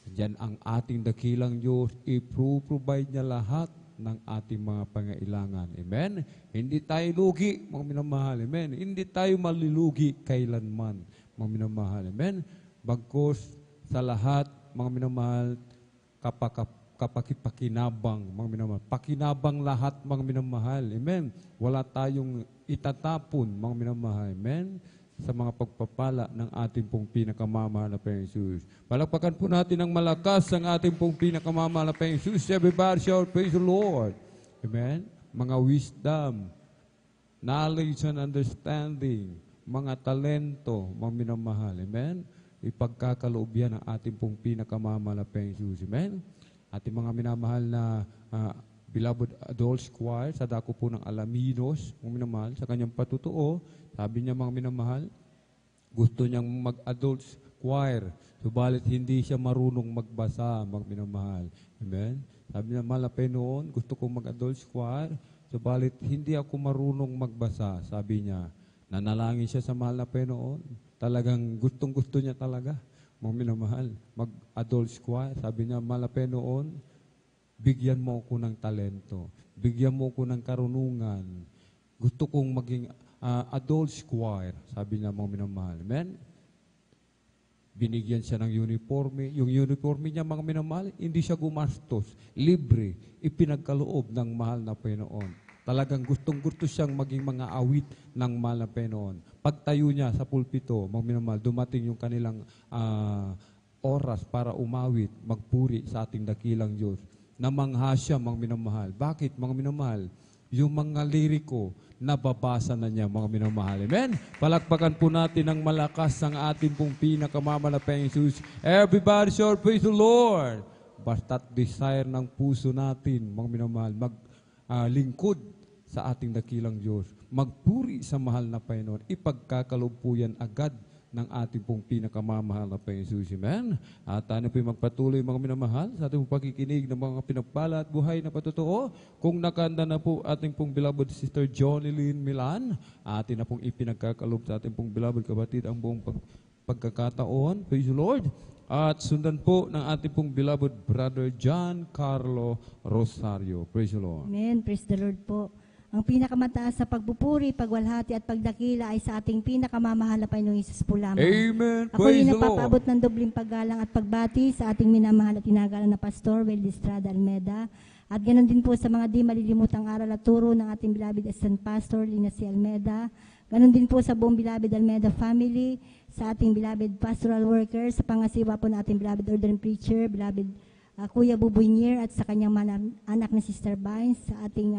Diyan ang ating dakilang Diyos, i-provide niya lahat ng ating mga pangailangan. Amen? Hindi tayo lugi, mga minamahal. Amen? Hindi tayo malilugi kailanman, mga minamahal. Amen? Bagkus sa lahat, mga minamahal, kapakipakinabang, mga minamahal. Pakinabang lahat, mga minamahal. Amen? Wala tayong itatapon, mga minamahal. Amen? Sa mga pagpapala ng ating pong pinakamamahal na Panginoong Jesus. Palakpakan po natin ng malakas ang ating pong pinakamamahal na Panginoong Jesus. Everybody shout, praise the Lord. Amen? Mga wisdom, knowledge and understanding, mga talento, mga minamahal. Amen? Ipagkakaloob yan ang ating pong pinakamamahal na Panginoong Jesus. Amen? Ating mga minamahal na beloved adults choir, sa dako po ng Alaminos, mga minamahal, sa kanyang patutuo, sabi niya mga minamahal, gusto niyang mag-adults choir, subalit hindi siya marunong magbasa, mga minamahal. Amen? Sabi niya, mahal na Panginoon, gusto kong mag-adults choir, subalit hindi ako marunong magbasa. Sabi niya, nanalangin siya sa mahal na Panginoon. Talagang gustong-gusto niya talaga, mga minamahal, mag-adults choir. Sabi niya, mahal na Panginoon, bigyan mo ako ng talento. Bigyan mo ako ng karunungan. Gusto kong maging adults choir. Sabi niya, mga minamahal. Amen? Binigyan siya ng uniforme. Yung uniforme niya, mga minamahal, hindi siya gumastos. Libre. Ipinagkaloob ng mahal na Panginoon. Talagang gustong-gusto siyang maging mga awit ng mahal na Panginoon. Pagtayo niya sa pulpito, mga minamahal, dumating yung kanilang oras para umawit, magpuri sa ating dakilang Diyos. Namangha siya, mga minamahal. Bakit, mga minamahal? Yung mga liriko, nababasa na niya, mga minamahal. Amen? Palakpakan po natin ng malakas ang ating pong pinakamamahal na Panginoong Jesus. Everybody shout, praise the Lord. Basta't desire ng puso natin, mga minamahal, maglingkod sa ating dakilang Diyos. Magpuri sa mahal na Panginoon. Ipagkakaloob po yan agad ng ating pong pinakamamahal na Panginoong Jesus. Amen? At tayo po magpatuloy, mga minamahal, sa ating pong pakikinig ng mga pinagpala at buhay na patotoo. Kung nakanda na po ating pong beloved Sister Jonilyn Milan, atin na pong ipinagkakaloob sa ating pong beloved kapatid ang buong pagkakataon. Praise the Lord. At sundan po ng ating pong beloved brother John Carlo Rosario. Praise the Lord. Amen. Praise the Lord po. Ang pinakamataas sa pagpupuri, pagwalhati at pagdakila ay sa ating pinakamamahal na Panginoong Hesus po lamang. Amen. Ako ay napapaabot ng dobling paggalang at pagbati sa ating minamahal at tinagalan na Pastor Weldy Estrada Almeda. At ganoon din po sa mga di malilimutang aral at turo ng ating beloved Assistant Pastor Lina C. Almeda. Ganoon din po sa buong beloved Almeda family, sa ating beloved pastoral workers, sa pangasiwa po ng ating beloved ordering preacher, beloved Kuya Bubuynir at sa kanyang anak na Sister Vines, sa ating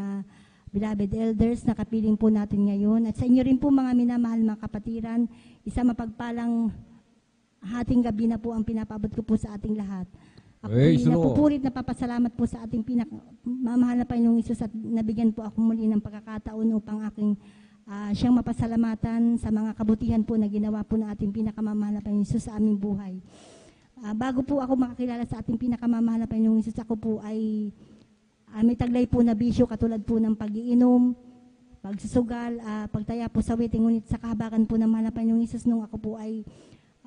beloved elders na kapiling po natin ngayon. At sa inyo rin po mga minamahal mga kapatiran, isa mapagpalang hating gabi na po ang pinapaabot ko po sa ating lahat. Ako po napupurit na papasalamat po sa ating pinakamamahal na Panginoong Hesus at nabigyan po ako muli ng pagkakataon upang aking siyang mapasalamatan sa mga kabutihan po na ginawa po ng ating pinakamamahal na Panginoong Hesus sa aming buhay. Bago po ako makakilala sa ating pinakamamahal na Panginoong Hesus, ako po ay may taglay po na bisyo katulad po ng pag-iinom, pagsusugal, pagtaya po sa waiting, ngunit sa kahabakan po ng mahal na Panginoong Hesus nung ako po ay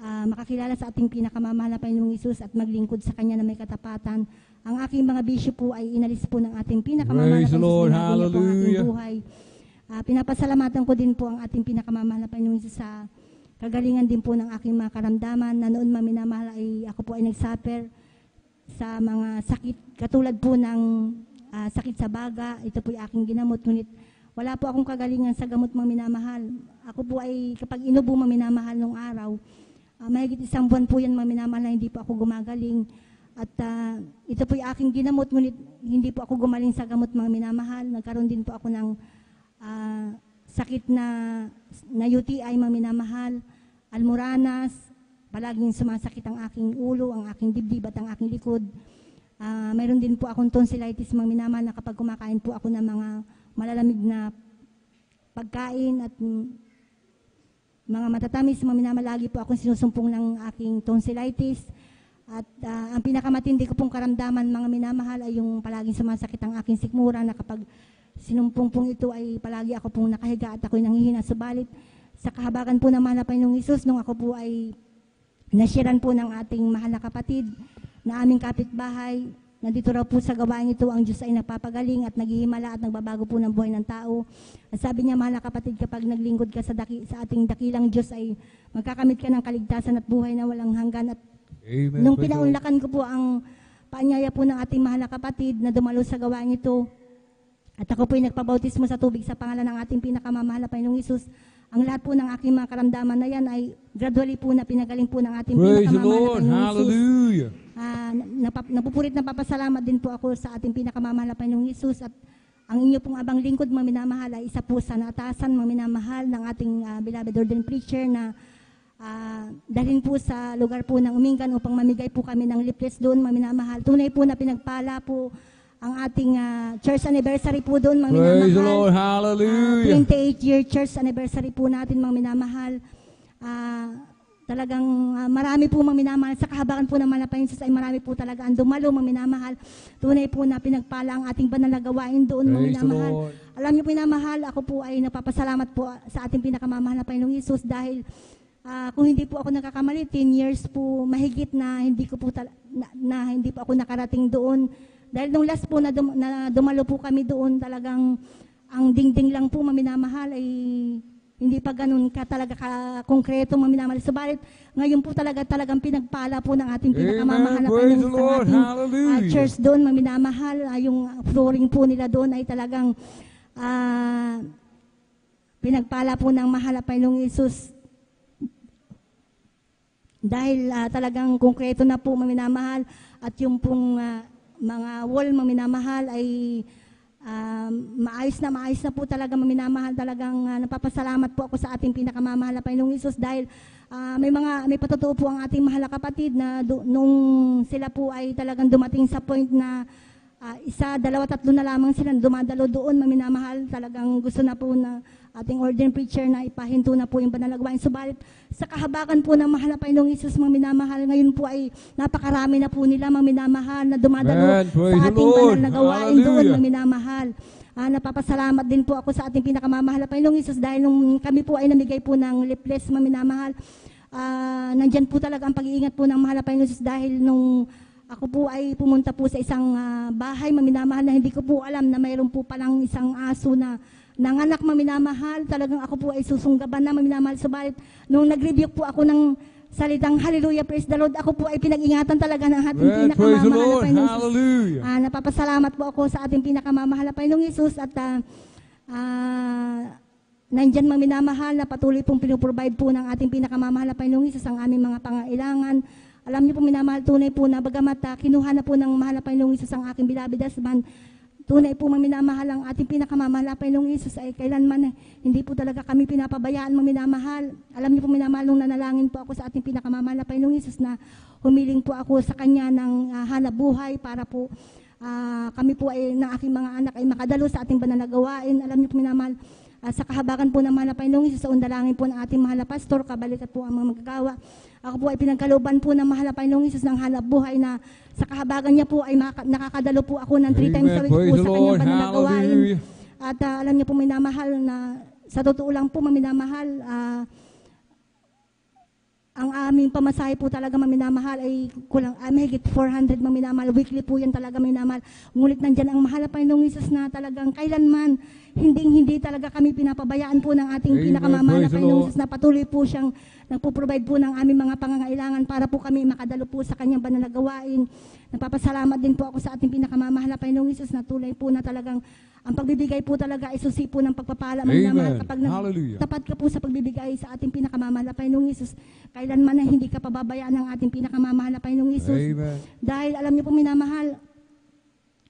makakilala sa ating pinakamamahal na Panginoong Hesus at maglingkod sa Kanya na may katapatan. Ang aking mga bisyo po ay inalis po ng ating pinakamamahal na Panginoong Hesus na po ang ating buhay. Pinapasalamatan ko din po ang ating pinakamamahal na Panginoong Hesus sa kagalingan din po ng aking mga karamdaman na noon maminamahal ay ako po ay nagsuffer sa mga sakit katulad po ng sakit sa baga. Ito po aking ginamot. Ngunit wala po akong kagalingan sa gamot, mga minamahal. Ako po ay kapag inubo, mga minamahal, nung araw, mahigit 1 buwan po yan, mga minamahal, na hindi po ako gumagaling. At ito po aking ginamot, ngunit hindi po ako gumaling sa gamot, mga minamahal. Nagkaroon din po ako ng sakit na UTI, mga minamahal, almoranas, palaging sumasakit ang aking ulo, ang aking dibdib at ang aking likod. Mayroon din po akong tonsillitis, mga minamahal, na kapag kumakain po ako ng mga malalamig na pagkain at mga matatamis, mga minamahal, lagi po akong sinusumpong ng aking tonsillitis. At ang pinakamatindi ko pong karamdaman, mga minamahal, ay yung palaging sumasakit ang aking sikmura, na kapag sinumpong pong ito ay palagi ako pong nakahiga at ako'y nanghihina. Subalit sa kahabagan po ng mahal na Panginoong Hesus, nung ako po ay nasyaran po ng ating mahal na kapatid na aming kapitbahay, nandito raw po sa gawain ito, ang Diyos ay napapagaling at naghihimala at nagbabago po ng buhay ng tao. At sabi niya, mahal na kapatid, kapag naglingkod ka sa ating dakilang Diyos ay magkakamit ka ng kaligtasan at buhay na walang hanggan. At Amen. nung pinaunlakan ko po ang paanyaya po ng ating mahal na kapatid na dumalo sa gawain ito, at ako po ay nagpabautismo sa tubig sa pangalan ng ating pinakamamahal na Panginoong Hesus, ang lahat po ng aking mga karamdaman na yan ay gradually po na pinagaling po ng ating Praise the pinakamamahal na Lord. Panginoong Hesus. Hallelujah. Napupurit na papasalamat din po ako sa ating pinakamamahal na Panginoong Hesus, at ang inyo pong abang lingkod, mga minamahal, ay isa po sa naatasan, mga minamahal, ng ating beloved ordained preacher na dalhin po sa lugar po ng Umingan upang mamigay po kami ng leaflets doon, mga minamahal. Tunay po na pinagpala po ang ating church anniversary po doon, mga minamahal. Praise the Lord. Hallelujah. 28-year church anniversary po natin, mga minamahal. Talagang marami po, mga minamahal. Sa kahabagan po ng Malapayang Sus ay marami po talaga ang dumalo, mga minamahal. Tunay po na pinagpala ang ating banal na gawain doon, mga Praise the minamahal. Lord. Alam niyo, minamahal, ako po ay napapasalamat po sa ating pinakamamahal na Panginoong Hesus dahil kung hindi po ako nakakamali, 10 years po mahigit na hindi ko po na hindi po ako nakarating doon. Dahil nung last po na dumalo po kami doon, talagang ang dingding lang po, maminamahal, ay hindi pa ganun ka talaga konkreto, maminamahal. Subalit ngayon po talagang pinagpala po ng ating pinakamamahal na Praise the Panginoon sa Lord. ating Hallelujah. church doon, maminamahal. Yung flooring po nila doon ay talagang pinagpala po ng mahal na Panginoong Hesus. Dahil talagang konkreto na po, maminamahal, at yung pong mga wall, maminamahal, ay maayos na po talaga, maminamahal. Talagang napapasalamat po ako sa ating pinakamamahal na Panginoong Hesus dahil may patotoo po ang ating mahal na kapatid na nung sila po ay talagang dumating sa point na 1, 2, 3 na lamang sila dumadalo doon, maminamahal. Talagang gusto na po na ating ordained preacher na ipahinto na po yung banal na gawain. Subalit sa kahabagan po ng mahal na Panginoong Hesus, mga minamahal, ngayon po ay napakarami na po nila, mga minamahal, na dumadalo Amen. Praise sa the ating Lord. banal na gawain doon, Hallelujah. mga minamahal. Napapasalamat din po ako sa ating pinakamamahal na Panginoong Hesus dahil nung kami po ay namigay po ng leaflets, mga minamahal, nandyan po talaga ang pag-iingat po ng mahal na Panginoong Hesus dahil nung ako po ay pumunta po sa isang bahay, maminamahal, na hindi ko po alam na mayroon po palang isang aso na nanganak, maminamahal. Talagang ako po ay susunggaban na, maminamahal. Subalit, nung nag-rebuke po ako ng salitang hallelujah, praise the Lord, ako po ay pinag-ingatan talaga ng ating Praise the pinakamamahal na Lord. Panginoong Hesus. Hallelujah. Napapasalamat po ako sa ating pinakamamahal na Panginoong Hesus at nandyan, maminamahal, na patuloy pong pinuprovide po ng ating pinakamamahal na Panginoong Hesus ang aming mga pangailangan. Alam niyo po, minamahal, tunay po na bagamat kinuha na po ng mahal na Panginoong Hesus ang aking beloved husband, tunay po, maminamahal, ang ating pinakamamahal na Panginoong Hesus ay kailanman hindi po talaga kami pinapabayaan, maminamahal. Alam niyo po, minamahal, nung nanalangin po ako sa ating pinakamamahal na Panginoong Hesus na humiling po ako sa Kanya ng hanap buhay para po kami po ay ng aking mga anak ay makadalo sa ating banal na gawain. Alam niyo po, minamahal, sa kahabagan po ng mahal na Panginoong Hesus, sa undalangin po ng ating mahal na pastor, kabalikat po ang mga magagawa. Ako po ay pinagkalooban po ng mahal na Panginoong Hesus ng hanap buhay na sa kahabagan niya po ay nakakadalo po ako ng 3 times a week Praise po the sa kanyang Lord. banal na gawain. Hallelujah. At alam niyo po, minamahal, na sa totoo lang po, maminamahal, ang aming pamasahe po talaga maminamahal ay kulang, mahigit 400 maminamahal. Weekly po yan talaga maminamahal. Ngunit nandyan ang mahal na Panginoong Isus na talagang kailanman hindi talaga kami pinapabayaan po ng ating Amen. pinakamamahal na Praise the Panginoong Lord. Isus na patuloy po siyang nagpo-provide po ng aming mga pangangailangan para po kami makadalo po sa kanyang banal na gawain. Nagpapasalamat din po ako sa ating pinakamamahal na Panginoong Isus na tulay po na talagang ang pagbibigay po talaga ay susi po ng pagpapala. Amen. Kapag Hallelujah. tapat ka po sa pagbibigay sa ating pinakamamahal na Panginoong Isus, kailanman na hindi ka pababayaan ng ating pinakamamahal na Panginoong Isus. Amen. Dahil alam niyo po minamahal,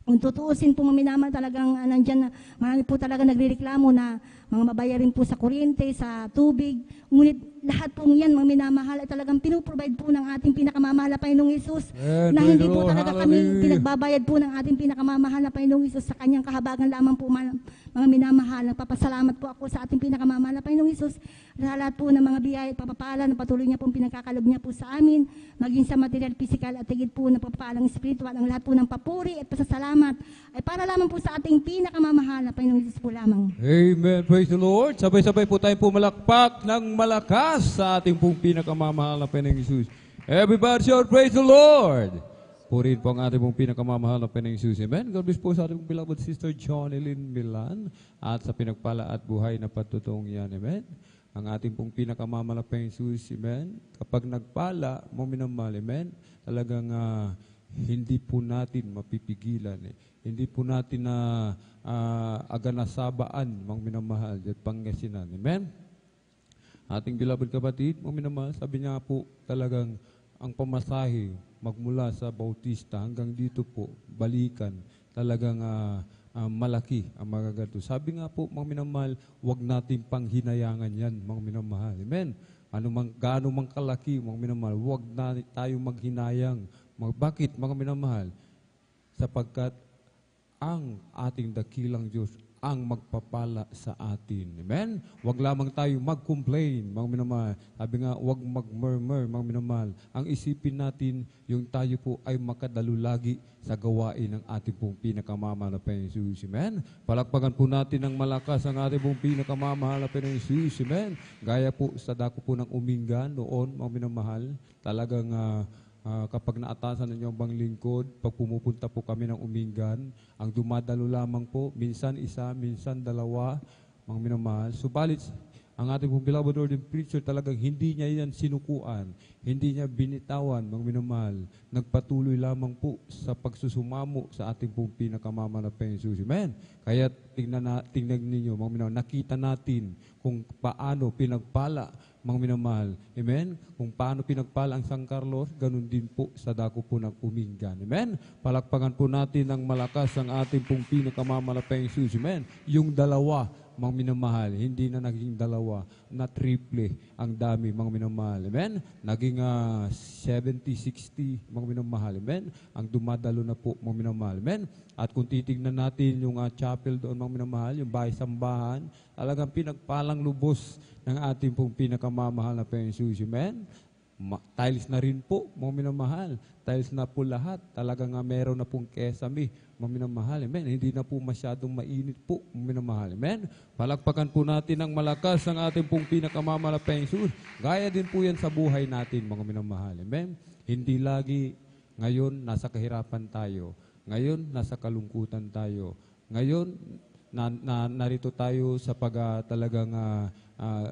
kung tutuusin po maminamahal talagang nandyan na marami po talaga nagrereklamo na mga mabayarin po sa kuryente, sa tubig. Ngunit lahat po yan maminamahal ay talagang pinuprovide po ng ating pinakamamahal na Panginoong Isus. Amen. Na Praise hindi the po Lord. talaga kami Hallelujah. pinagbabayad po ng ating pinakamamahal na Panginoong Isus sa kanyang kahabagan lamang po mga minamahal. Nagpapasalamat po ako sa ating pinakamamahal na Panginoong Isus sa lahat po ng mga biyaya at papapala na patuloy niya pong pinagkakalob niya po sa amin, maging sa material, physical at higit po na papalang spiritual. Ang lahat po ng papuri at pasasalamat ay para lamang po sa ating pinakamamahal na Panginoong Isus po lamang. Amen. Praise the Lord. Sabay-sabay po tayong pumalakpak ng malakas sa ating pong pinakamamahal na Panginoong Hesus. Everybody shout, praise the Lord. Purihin po ang ating pong pinakamamahal na Panginoong Hesus. Amen. God bless po sa ating pong beloved sister Jonelyn Milan at sa pinagpala at buhay na patutuong yan. Amen. Ang ating pong pinakamamahal na Panginoong Hesus. Amen. Kapag nagpala, mo minamahal. Amen. Talagang hindi po natin mapipigilan. Hindi po natin na aganasabaan, mga minamahal, at pangasinan. Amen? Ating beloved kapatid, mga minamahal, sabi niya po talagang ang pamasahe magmula sa Bautista hanggang dito po, balikan, talagang malaki ang magaganto. Sabi nga po, mga minamahal, huwag natin panghinayangan yan, mga minamahal. Amen? Gaano mang kalaki, mga minamahal, huwag na tayo maghinayang. Bakit, mga minamahal? Sapagkat ang ating dakilang Diyos ang magpapala sa atin. Amen? Huwag lamang tayo mag-complain, mga minamahal. Sabi nga, huwag mag-murmur, mga minamahal. Ang isipin natin, yung tayo po ay makadalo lagi sa gawain ng ating pong pinakamamahal na Panginoong Hesus. Amen? Palakpakan po natin ng malakas ang ating pong pinakamamahal na Panginoong Hesus. Amen? Gaya po sa dako po ng umingan noon, mga minamahal, talagang kapag naatasan ninyo ang bang lingkod, pag pumupunta po kami ng umingan, ang dumadalo lamang po, minsan isa, minsan dalawa, mga minamahal. Subalit, ang ating pong beloved Lord and Preacher talagang hindi niya yan sinukuan, hindi niya binitawan, mga minamahal. Nagpatuloy lamang po sa pagsusumamo sa ating pong pinakamamahal na Panginoong Hesus. Amen? Kaya tingnan ninyo, mga minamahal, nakita natin kung paano pinagpala, mga minamahal. Amen? Kung paano pinagpala ang San Carlos, ganun din po sa dako po ng umingan. Amen? Palakpakan po natin ng malakas ang ating pong pinakamamahal na Panginoong Hesus. Amen? Yung dalawa, mga minamahal, hindi na naging dalawa, na triple ang dami, mga minamahal. Amen? Naging 70, 60, mga minamahal. Amen? Ang dumadalo na po, mga minamahal. Amen? At kung titignan natin yung chapel doon, mga minamahal, yung bahay-sambahan, talagang pinagpalang lubos ng ating pong pinakamamahal na Panginoong Hesus. Amen? Tiles na rin po, mga minamahal. Tiles na po lahat. Talagang meron na pong kesame, mga minamahal. Amen? Hindi na po masyadong mainit po, mga minamahal. Amen? Palakpakan po natin ng malakas ang ating pong pinakamamahal na Panginoong Hesus. Gaya din po yan sa buhay natin, mga minamahal. Amen? Hindi lagi ngayon nasa kahirapan tayo. Ngayon nasa kalungkutan tayo. Ngayon narito tayo sa talagang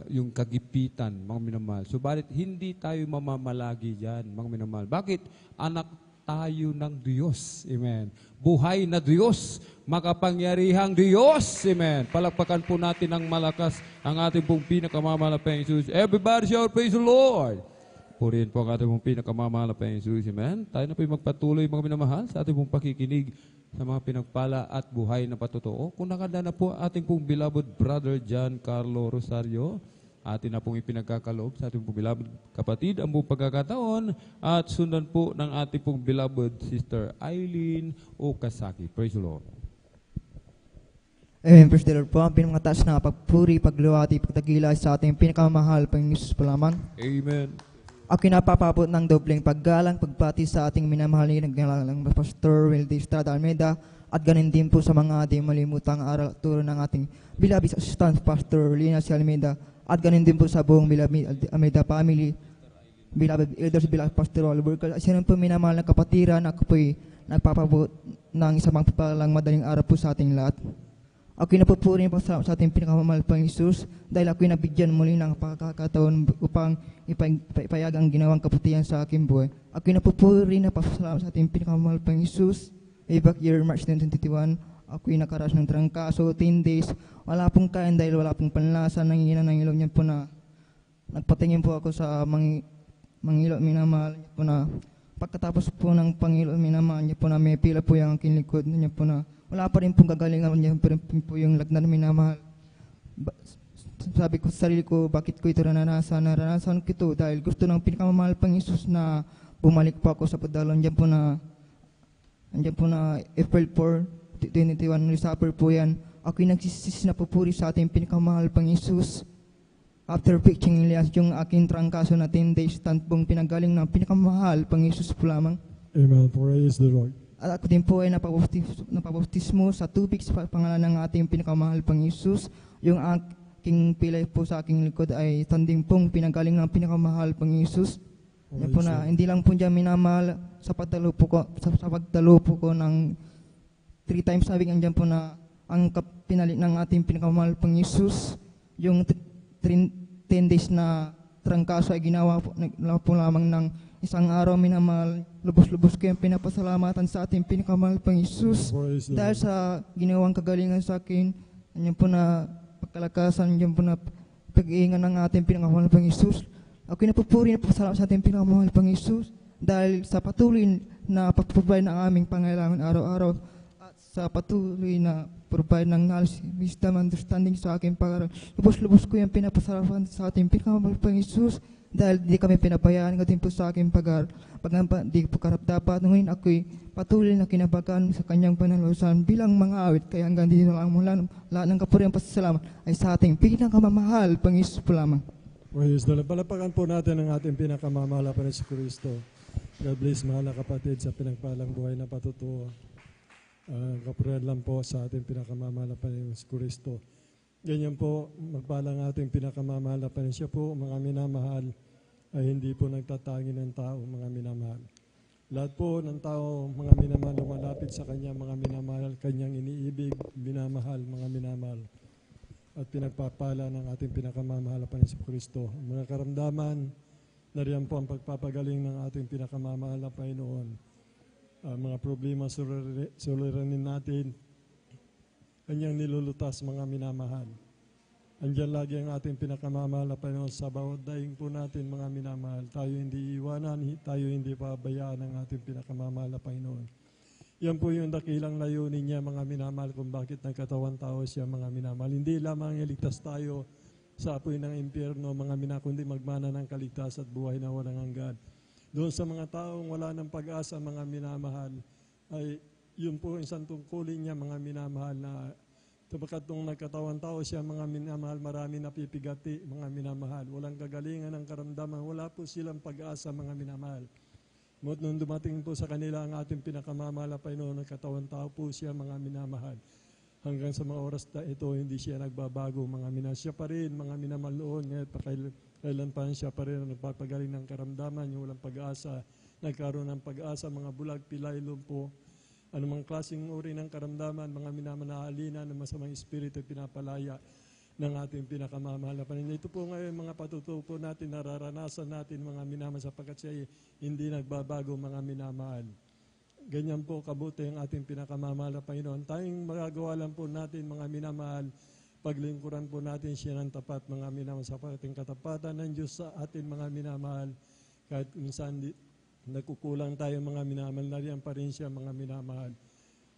yung kagipitan, mga minamahal. Subalit, hindi tayo mamamalagi dyan, mga minamahal. Bakit? Anak tayo ng Diyos. Amen. Buhay na Diyos, makapangyarihang Diyos. Amen. Palakpakan po natin ng malakas ang ating pong pinakamamahal na Panginoong Hesus. Everybody shout, praise the Lord. Purihin po ang ating pong pinakamamahal na Panginoong Hesus. Amen. Tayo na po magpatuloy, mga minamahal, sa ating pong pakikinig sa mga pinagpala at buhay na patotoo. Kung nakanda na po ating pong beloved brother John Carlo Rosario, atin na pong ipinagkakalob sa ating pong beloved kapatid ang buong pagkakataon at sundan po ng ating pong beloved sister Eileen Okasaki. Praise the Lord. Amen. Praise the Lord po. Ang pinamataas na pagpuri, pagluwati, pagtagila sa ating pinakamahal Panginoong Hesus po lamang. Amen. Ako napapabot ng dobleng paggalang, pagbati sa ating minamahal ng Pastor Wildy Estrada Almeida at ganin din po sa mga ating malimutang aral at turo ng ating beloved assistant Pastor Lina C. Almeida at ganin din po sa buong beloved Almeida family beloved elders, beloved pastoral workers, at siya po minamahal na kapatiran, ako po'y nagpapabot ng isang palang madaling araw po sa ating lahat. Ako'y napupuri po sa ating pinakamamahal pang Isus dahil ako'y nabigyan muli ng pagkakataon upang ipayag ang ginawang kaputihan sa aking buhay. Ako'y napupuri na pasalamat sa ating pinakamamahal pang Isus. Way back year, March 2021, ako'y nakaranas ng trangkaso, 10 days. Wala pong kain dahil wala pong panlasa, nanginginan ng ilong niya po na nagpatingin po ako sa mangilo, minamahal niya po na pagkatapos po ng pangilo, minamahal niya po na may pila po yung aking likod niya po na wala pa rin pong gagalingan niya po yung lagnat na minamahal. Sabi ko sa sarili ko, bakit ko ito naranasan? Naranasan ko ito dahil gusto ng pinakamamahal pang Isus na bumalik po ako sa padalon. Andiyan po na April 4, 2021, supper po yan. Ako'y nagsisisi na pupuri sa ating pinakamahal pang Isus. After preaching yung aking trangkaso na 10 days stand pong pinagaling ng pinakamahal pang Isus po lamang. Amen. Praise the Lord. At ako din po ay napabautismo sa tubig sa pangalan ng ating pinakamahal pang Isus. Yung aking pilay po sa aking likod ay tanding pong pinagaling ng pinakamahal pang Isus. Yan po na, hindi lang po dyan minamahal sa pagdalo po ko ng 3 times sabi andyan po na ang pinalit ng ating pinakamahal pang Isus. Yung 10 days na trangkaso ay ginawa po lamang ng isang araw, minamahal, lubos-lubos ko yung pinapasalamatan sa ating pinakamahal pang Isus. Dahil sa ginawang kagalingan sa akin, yan po na pagkalakasan, yan po na pag-iingan ng ating pinakamahal pang Isus. Ako'y napupuri na pasalamat sa ating pinakamahal pang Isus dahil sa patuloy na pagprovide ng aming pangailangan araw-araw at sa patuloy na provide ng knowledge, wisdom, understanding sa aking pag-aaral. Lubos-lubos ko yung pinapasalamatan sa ating pinakamahal pang Isus dahil di kami pinabayaan ko din po sa aking pag-aaral. Di po karap-dapat, ngayon ako'y patuloy na kinabagan sa kanyang panalusan bilang mga awit. Kaya hanggang dito lang mula lahat ng kapuriang pasasalamat ay sa ating pinakamamahal pang Isus po lamang. Praise the Lord. Palapakan po natin ang ating pinakamamahal na Panginoon si Kristo. God bless mahal na kapatid sa pinagpalang buhay na patutuo. Kapurihan lang po sa ating pinakamamahal na Panginoon si Kristo. Ganyan po, magpalang ating pinakamamahal na Panginoon. Siya po, mga minamahal, ay hindi po nagtatangi ng tao, mga minamahal. Lahat po ng tao, mga minamahal, lumalapit sa Kanya, mga minamahal, Kanyang iniibig, minamahal, mga minamahal. At pinagpapala ng ating pinakamamahal na Panginoon si Kristo. Mga karamdaman, nariyan po ang pagpapagaling ng ating pinakamamahal na Panginoon. Mga problema suliranin natin, Kanyang nilulutas, mga minamahal. Andiyan lagi ang ating pinakamamahal na Panginoon sa bawat daing po natin, mga minamahal. Tayo hindi iwanan, tayo hindi pabayaan ng ating pinakamamahal na Panginoon. Yan po yung dakilang layunin niya, mga minamahal, kung bakit nagkatawan tao siya, mga minamahal. Hindi lamang iligtas tayo sa apoy ng impyerno, mga minamahal, kundi magmana ng kaligtas at buhay na walang hanggan. Doon sa mga taong wala ng pag-asa, mga minamahal, ay yun po isang tungkulin niya, mga minamahal, na sapagat nung nagkatawan tao siya, mga minamahal, marami napipigati, mga minamahal. Walang kagalingan ng karamdaman, wala po silang pag-asa, mga minamahal. Nung dumating po sa kanila ang ating pinakamamahal na Panginoon, nagkatawan tao po siya, mga minamahal. Hanggang sa mga oras na ito, hindi siya nagbabago, mga minamahal. Siya pa rin, mga minamahal noon, ngayon pa kailan pa siya pa rin nagpapagaling ng karamdaman, yung walang pag-asa, nagkaroon ng pag-asa, mga bulag, pilay, lumpo, anumang klaseng uri ng karamdaman, mga minamanahalina ng masamang espiritu pinapalaya ng ating pinakamamahal na Panginoon. Ito po ngayon mga patutuo po natin, nararanasan natin, mga minamahal, sapagkat siya hindi nagbabago, mga minamahal. Ganyan po kabuti ang ating pinakamamahal na Panginoon. Tayong magagawa lang po natin, mga minamahal, paglingkuran po natin siya ng tapat, mga minamahal, sa ating katapatan ng Diyos sa atin, mga minamahal, kahit minsan nagkukulang tayo, mga minamahal, nariyan pa rin siya, mga minamahal.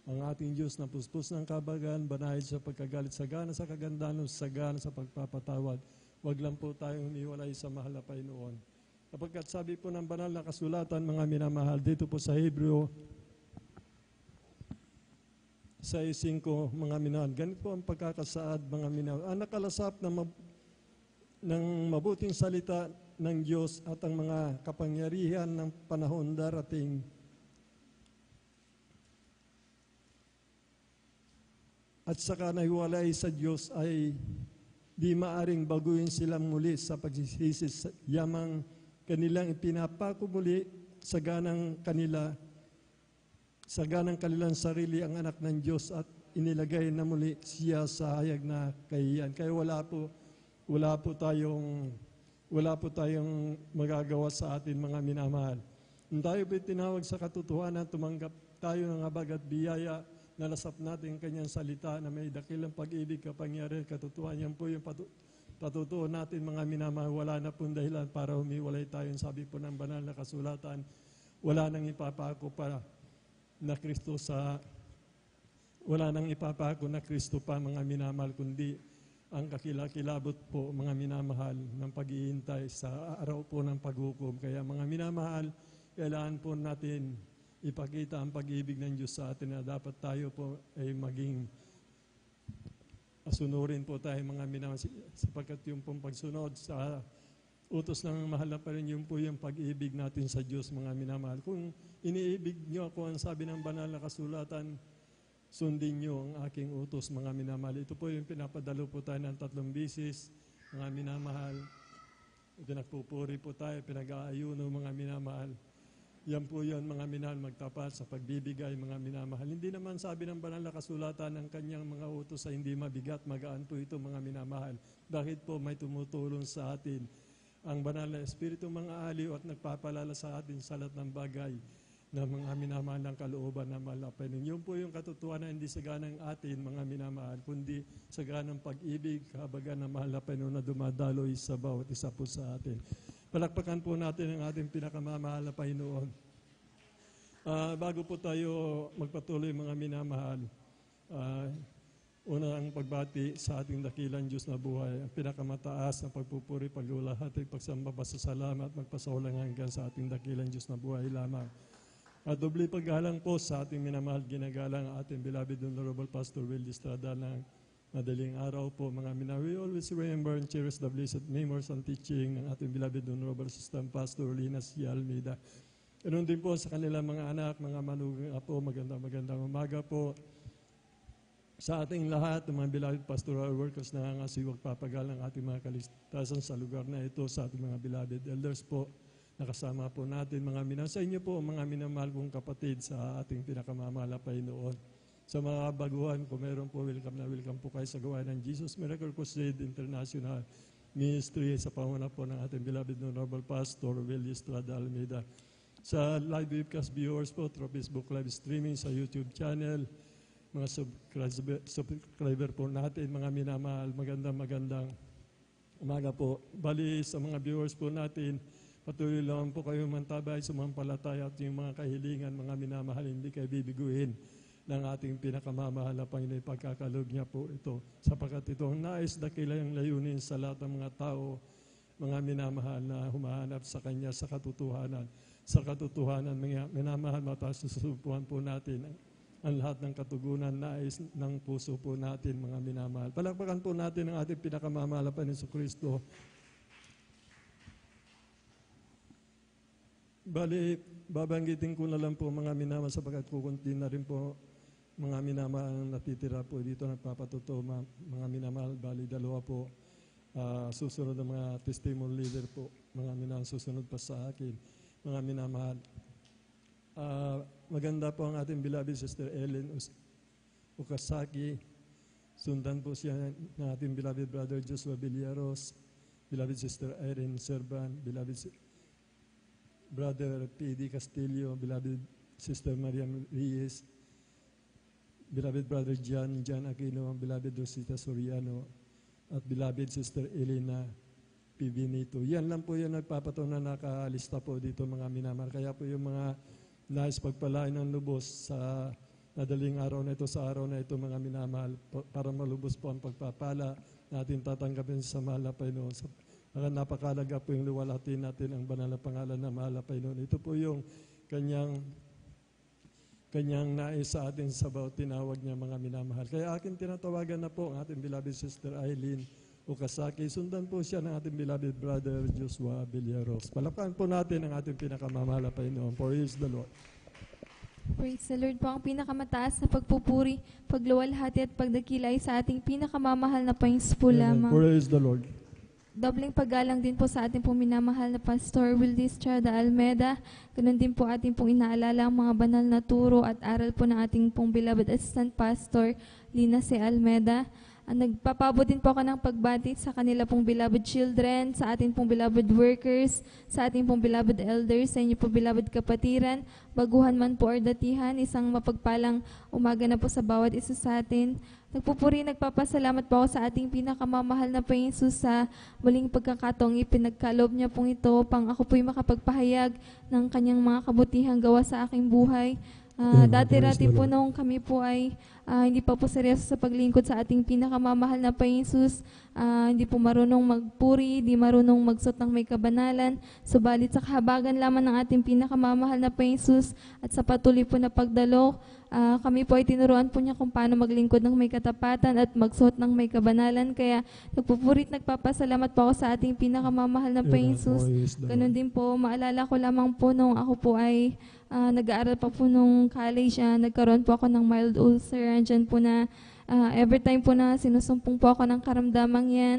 Ang ating Diyos na puspos ng kabagan, banayad sa pagkagalit, sagana sa kagandahan, sagana sa pagpapatawad. Huwag lang po tayong iniwalay sa mahal na Panginoon. Kapagkat sabi po ng banal na kasulatan, mga minamahal, dito po sa Hebreo 6:5, mga minamahal, ganito po ang pagkakasaad, mga minamahal. Ang nakalasap ng mabuting salita ng Diyos at ang mga kapangyarihan ng panahon darating, at saka nahiwalay sa Diyos ay di maaring baguhin silang muli sa pagsisisi, yamang kanilang ipinapako muli sa ganang kanilang sarili ang anak ng Diyos at inilagay na muli siya sa hayag na kahihiyan. Kaya wala po tayong magagawa sa atin mga minamahal. Nung tayo po tinawag sa katotohanan, tumanggap tayo ng habag at biyaya, nalasap natin ang kanyang salita na may dakilang pag-ibig, kapangyarihan, katotohanan. Yan po yung patutuo natin mga minamahal. Wala na pong dahilan para humiwalay tayo. Sabi po ng banal na kasulatan, wala nang ipapako pa na Kristo pa mga minamahal, kundi ang kakilakilabot po mga minamahal ng paghihintay sa araw po ng paghukom. Kaya mga minamahal, kailangan po natin ipakita ang pag-ibig ng Diyos sa atin na dapat tayo po ay maging sunurin po tayo mga minamahal, sapagkat yung pong pagsunod sa utos ng mahal na pa rin, yun po yung pag-ibig natin sa Diyos mga minamahal. Kung iniibig nyo ako, ang sabi ng banal na kasulatan, sundin nyo ang aking utos mga minamahal. Ito po yung pinapadalo po tayo ng 3 bisis mga minamahal. Pinagpupuri po tayo, pinag-aayuno mga minamahal. Yan po yun mga minamahal, magtapat sa pagbibigay mga minamahal. Hindi naman sabi ng banal na kasulatan ng kanyang mga utos ay hindi mabigat, magaan po ito mga minamahal. Bakit po may tumutulong sa atin ang banal na Espiritu mga aliw at nagpapalala sa atin sa lahat ng bagay na mga minamahal ng kalooban na malapay. Yun po yung katotohanan, hindi sa ganang atin mga minamahal, kundi sa ganang pag-ibig, kahabagan na malapay na dumadaloy sa bawat isa po sa atin. Palakpakan po natin ang ating pinakamamahal na Panginoon. Bago po tayo magpatuloy mga minamahal, unang pagbati sa ating dakilang Diyos na buhay, ang pinakamataas na pagpupuri, paglulahati, pagsamba, pasasalamat, magpasaulang hanggan sa ating dakilang Diyos na buhay lamang. At doble paggalang po sa ating minamahal, ginagalang ating beloved Honorable Pastor Will Estrada ng madaling araw po mga minamahal. We always remember and cherish the blessed memories and teaching ng ating beloved Honorable Assistant Pastor Lina C. Almeida. Ganun din po sa kanilang mga anak, mga manugang po, magandang umaga po sa ating lahat ng mga beloved pastoral workers na nangangasiwag papagal ng ating mga kaligtasan sa lugar na ito, sa ating mga beloved elders po. Nakasama po natin mga minamahal. Sa inyo po mga minamahal kong kapatid sa ating pinakamamahal na Panginoon. Sa mga baguhan, kung meron po, welcome po kayo sa gawain ng Jesus Miracle Crusade International Ministry sa panguna po ng ating beloved Honorable Pastor Will Estrada Almeida. Sa live webcast viewers po, through Facebook live streaming, sa YouTube channel, mga subscriber po natin, mga minamahal, magandang umaga po. Bali sa mga viewers po natin, patuloy lang po kayo mantabay, sumampalataya at yung mga kahilingan, mga minamahal, hindi kayo bibiguin ng ating pinakamamahal na Panginoon. Pagkakalog niya po ito, sapagkat ito ang nais dakilang layunin sa lahat ng mga tao, mga minamahal na humahanap sa Kanya sa katotohanan. Sa katotohanan, mga minamahal, matasusupuan po natin ang lahat ng katugunan nais ng puso po natin, mga minamahal. Palakpakan po natin ang ating pinakamamahal na Panginoon Kristo. Bali, babanggitin ko na lang po mga minamahal sapagkat kukunti na rin po mga minamahal ang natitira po dito nagpapatuto mga minamahal. Bali, 2 po. Susunod ng mga testimony leader po, mga minamahal, susunod pa sa akin. Mga minamahal. Maganda po ang ating beloved Sister Ellen Ukasaki. Sundan po siya ng ating beloved Brother Joshua Villaros, beloved Sister Irene Serban, beloved Brother P.D. Castillo, beloved Sister Mariam Reyes, beloved Brother John Aquino, beloved Rosita Soriano, at beloved Sister Elena P. Benito. Yan lang po yung nagpapato na nakalista po dito mga minamahal. Kaya po yung mga nais pagpalain ng lubos sa madaling araw na ito, sa araw na ito mga minamahal, para malubos po ang pagpapala natin tatanggapin sa mahal na Panginoon. Napakalaga po yung luwalhatin natin ang banal na pangalan na mahal na Panginoon. Ito po yung kanyang nais sa atin sa bawat tinawag niya mga minamahal. Kaya akin tinatawagan na po ang ating beloved Sister Eileen Ukasaki. Sundan po siya ng ating beloved Brother Joshua Villaros. Palakpakan po natin ang ating pinakamamahal na Panginoon. Praise the Lord. Praise the Lord po. Ang pinakamataas na pagpupuri, pagluwalhati at pagdakilay sa ating pinakamamahal na Panginoon po lamang. Praise the Lord. Dobleng paggalang din po sa ating pong minamahal na Pastor Wildy Estrada Almeda. Ganun din po ating pong inaalala ang mga banal na turo at aral po ng ating pong beloved Assistant Pastor Lina C. Almeda. Nagpapabot din po ako ng pagbati sa kanila pong beloved children, sa ating pong beloved workers, sa ating pong beloved elders, sa inyo pong beloved kapatiran, baguhan man po or datihan, isang mapagpalang umaga na po sa bawat isa sa atin. Nagpupuri, nagpapasalamat po ako sa ating pinakamamahal na Panginoon Jesus sa muling pagkakataong ipinagkaloob niya pong ito, pang ako po'y makapagpahayag ng kanyang mga kabutihang gawa sa aking buhay. Dati-dati po nung kami po ay hindi pa po seryoso sa paglingkod sa ating pinakamamahal na Panginoon Jesus, hindi po marunong magpuri, hindi marunong magsot ng may kabanalan, subalit sa kahabagan lamang ng ating pinakamamahal na Panginoon Jesus at sa patuloy po na pagdalo, kami po ay tinuruan po niya kung paano maglingkod ng may katapatan at magsuot ng may kabanalan. Kaya nagpupurit, nagpapasalamat po ako sa ating pinakamamahal na Panginoon Jesus. Ganun din po, maalala ko lamang po nung ako po ay nag-aaral pa po nung college, nagkaroon po ako ng mild ulcer. Andyan po na every time po na sinusumpong po ako ng karamdamang yan,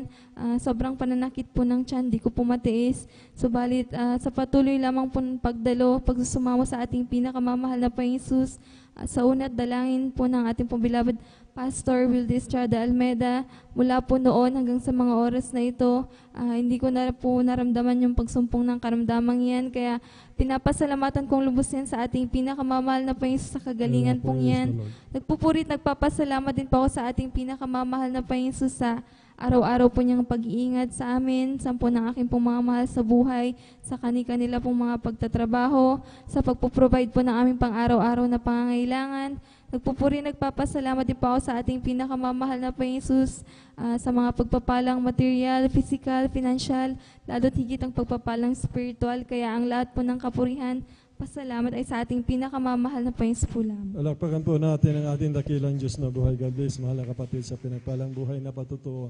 sobrang pananakit po ng tiyan, di ko po matiis. Subalit sa patuloy lamang po ng pagdalo, pagsusumamo sa ating pinakamamahal na Panginoon Jesus, sa una't dalangin po ng ating pong beloved Pastor Wildy Estrada Almeda, mula po noon hanggang sa mga oras na ito, hindi ko na po naramdaman yung pagsumpong ng karamdamang yan. Kaya pinapasalamatan kong lubos yan sa ating pinakamamahal na Panginoon sa kagalingan pong yan. Nagpupurit, nagpapasalamat din po ako sa ating pinakamamahal na Panginoon sa araw-araw po niyang pag-iingat sa amin, sa po ng aking pong mga mahal sa buhay, sa kanila pong mga pagtatrabaho, sa pagpo-provide po ng aming pang-araw-araw na pangangailangan. Nagpupuri, nagpapasalamat din po ako sa ating pinakamamahal na Panginoon Jesus, sa mga pagpapalang material, physical, financial, lalo't higit ang pagpapalang spiritual. Kaya ang lahat po ng kapurihan, pasalamat ay sa ating pinakamamahal na Panginoon po lamang. Palakpakan po natin ang ating dakilang Diyos na buhay. God bless, mahal na kapatid, sa pinagpalang buhay na patutuo.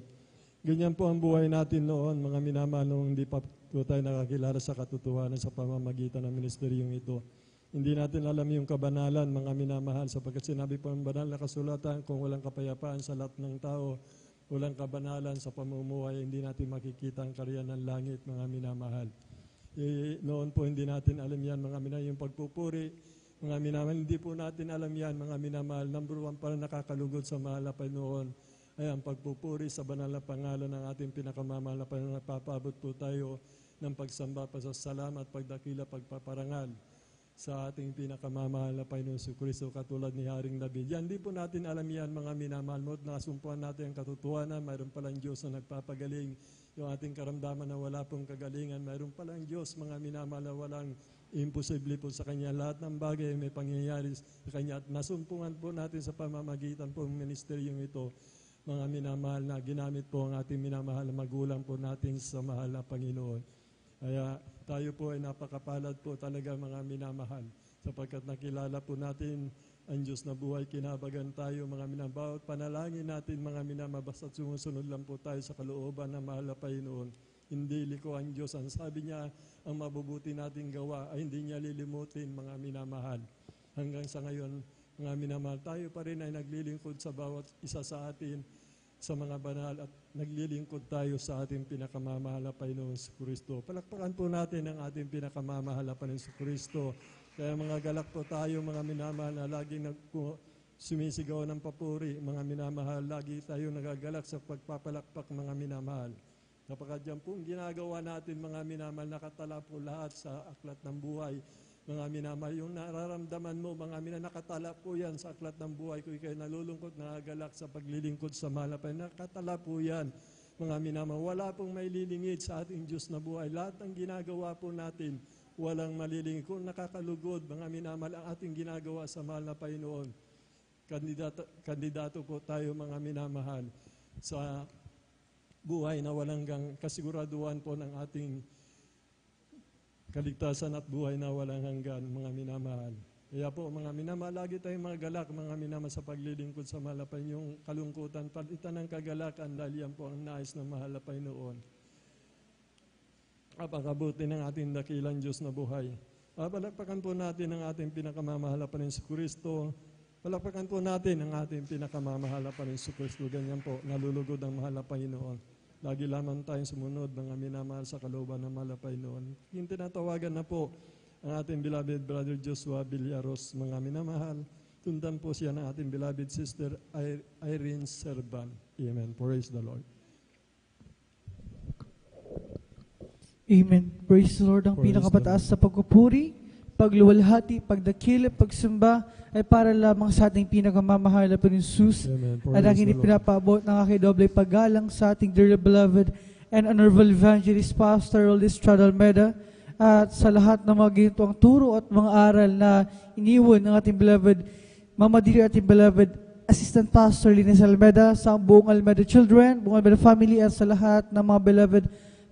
Ganyan po ang buhay natin noon, mga minamahal, nung hindi pa po tayo nakakilala sa katotohanan sa pamamagitan ng ministeryong ito. Hindi natin alam yung kabanalan, mga minamahal, sapagkat sinabi po ang banal na kasulatan, kung walang kapayapaan sa lahat ng tao, walang kabanalan sa pamumuhay, hindi natin makikita ang karya ng langit, mga minamahal. Noon po hindi natin alam yan, mga minamahal, yung pagpupuri, mga minamahal, hindi po natin alam yan, mga minamahal. Number one, para nakakalugod sa mahal na Panginoon ay ang pagpupuri sa banal na pangalan ng ating pinakamamahal na Panginoon. Napapabot po tayo ng pagsamba, pasasalamat, pagdakila, pagpaparangal sa ating pinakamamahal na Panginoon Kristo, katulad ni Haring David. Yan, di po natin alam yan, mga minamahal mo, at nakasumpuan natin ang katotohanan. Mayroon palang Diyos na nagpapagaling yung ating karamdaman na wala pong kagalingan. Mayroon palang Diyos, mga minamahal, na walang imposible po sa Kanya. Lahat ng bagay may pangyayari sa Kanya. At nasumpungan po natin sa pamamagitan po ng ministeryong ito, mga minamahal, na ginamit po ang ating minamahal na magulang po natin sa mahal na Panginoon. Kaya tayo po ay napakapalad po talaga, mga minamahal, sapagkat nakilala po natin ang Diyos na buhay. Kinabagan tayo, mga minamahal. Bawat panalangin natin, mga minamahal, basta sumusunod lang po tayo sa kalooban ng mahal na Panginoon. Hindi liko ang Diyos. Ang sabi niya, ang mabubuti nating gawa ay hindi niya lilimutin, mga minamahal. Hanggang sa ngayon, mga minamahal, tayo pa rin ay naglilingkod sa bawat isa sa atin sa mga banal, at naglilingkod tayo sa ating pinakamamahal na Panginoon Kristo. Palakpakan po natin ang ating pinakamamahal na Panginoon Kristo. Kaya mga galak po tayo, mga minamahal, na laging sumisigaw ng papuri, mga minamahal. Lagi tayo nagagalak sa pagpapalakpak, mga minamahal. Kapag dyan pong ginagawa natin, mga minamahal, nakatala po lahat sa aklat ng buhay. Mga minamahal, yung nararamdaman mo, mga minamahal, nakatala po yan sa aklat ng buhay. Kung kayo nalulungkot, nagagalak sa paglilingkod sa mahal na Panginoon, nakatala po yan, mga minamahal. Wala pong may lilingid sa ating Diyos na buhay. Lahat ng ginagawa po natin, walang malilingid. Kung nakakalugod, mga minamahal, ang ating ginagawa sa mahal na Panginoon, kandidato po tayo, mga minamahal, sa buhay na walang kasiguraduhan po ng ating kaligtasan at buhay na walang hanggan, mga minamahal. Kaya po, mga minamahal, lagi tayong mga galak, mga minamahal, sa paglilingkod sa mahal na Panginoon. Yung kalungkutan, palitan ng kagalakan, dahil yan po ang nais ng mahal na Panginoon. Apakabuti ng ating dakilang Diyos na buhay. Palakpakan po natin ang ating pinakamamahal na Panginoon Kristo. Palakpakan po natin ang ating pinakamamahal na Panginoon Kristo. Ganyan po, nalulugod ang mahal na Panginoon. Lagi lamang tayong sumunod, mga minamahal sa kalooban ng malapay noon. Yung tinatawagan na po ang ating beloved Brother Joshua Villaros, mga minamahal. Tundan po siya ng ating beloved Sister Irene Serban. Amen. Praise the Lord. Amen. Praise the Lord. Ang Praise pinakamataas sa pagpupuri, pagluwalhati, pagdakila, pagsamba ay para lamang sa ating pinakamamahal na Panginoon Jesus. Amen. At ang Praise the Lord. pinapabot ng aking doble paggalang sa ating dearly beloved and honorable evangelist Pastor Estrada Almeida at sa lahat ng mga ginitong turo at mga aral na iniwan ng ating beloved Mama Diri, ating beloved Assistant Pastor Linas Almeida, sa buong Almeida children, buong Almeida family at sa lahat ng mga beloved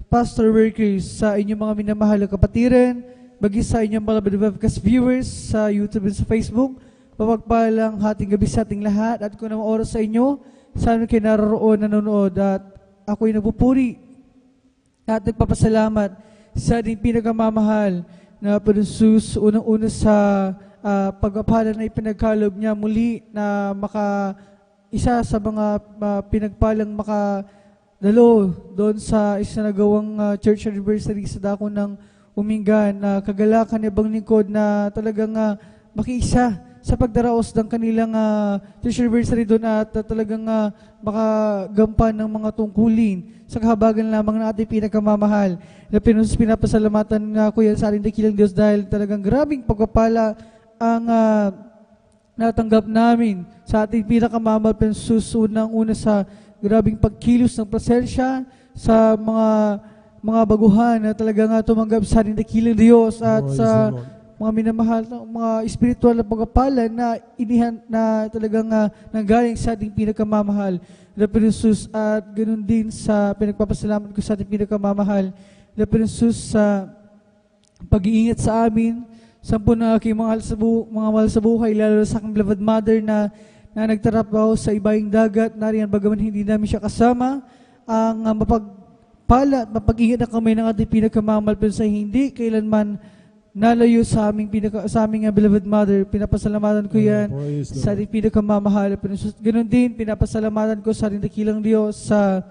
pastor workers, sa inyong mga minamahal na kapatiran, bagi sa inyong mga webcast viewers sa YouTube at sa Facebook. Mapagpalang hating gabi sa ating lahat at kung anong oras sa inyo, saan kayo naroon nanonood, at ako'y nagpupuri at nagpapasalamat sa ating pinakamamahal na Panginoon Jesus, unang-una sa pagpapala na ipinagkalob niya muli na isa sa mga pinagpalang makadalo doon sa isinagawang church anniversary sa dako ng Umingan, na kagalakan ni Bang Lingkod na talagang makiisa sa pagdaraos ng kanilang church anniversary doon at talagang makagampan ng mga tungkulin sa kahabagan lamang na ating pinakamamahal. Na pinapasalamatan nga ko yan sa ating dakilang Diyos dahil talagang grabing pagpapala ang natanggap namin sa ating pinakamamahal na unang-una sa grabing pagkilos ng presensya sa mga baguhan na talagang tumanggap sa ating dakilang Diyos at sa mga minamahal na mga espiritual na pagpapala na talagang nanggaling sa ating pinakamamahal na Panginoon. At ganoon din sa pinagpapasalamat ko sa ating pinakamamahal na Panginoon sa pag-iingat sa amin, sampu na aking mga mahal sa buhay, lalo sa aking beloved mother na nagtrabaho sa ibaing dagat, nariyan bagaman hindi namin siya kasama, ang mapagpala at mapag-ingat na kamay ng ating pinakamamahal sa hindi kailanman nalayo sa aming beloved mother. Pinapasalamatan ko yan sa ating pinakamamahal. Ganon din, pinapasalamatan ko sa ating dakilang Diyos sa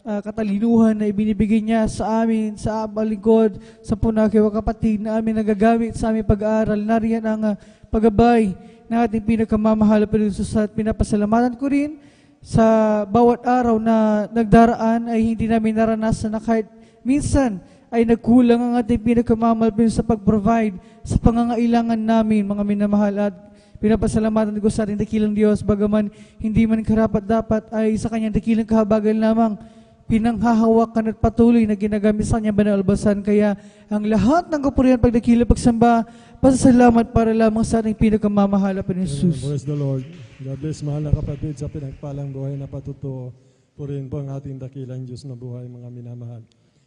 katalinuhan na ibinibigay niya sa amin, sa lingkod, sa punakiwa kapatid na amin nagagamit sa aming pag-aaral. Nariyan ang paggabay ng ating pinakamamahal. At pinapasalamatan ko rin sa bawat araw na nagdaraan ay hindi namin naranasan na kahit minsan ay nagkulang ang ating pinakamamahal sa pag-provide sa pangangailangan namin, mga minamahal. At pinapasalamatan ko sa ating dakilang Diyos, bagaman hindi man karapat dapat ay sa kanyang dakilang kahabagan lamang pinanghahawakan at patuloy na ginagamit sa kanyang banal albasan. Kaya ang lahat ng kapurihan, pagdakila, pagsamba, pasasalamat para lamang sa ating pinakamamahal na Panginoon Jesus. Praise the Lord. God bless, mahal na kapatid, sa pinagpalang buhay na patutuo. Purihin po ang ating dakilang Diyos na buhay, mga minamahal.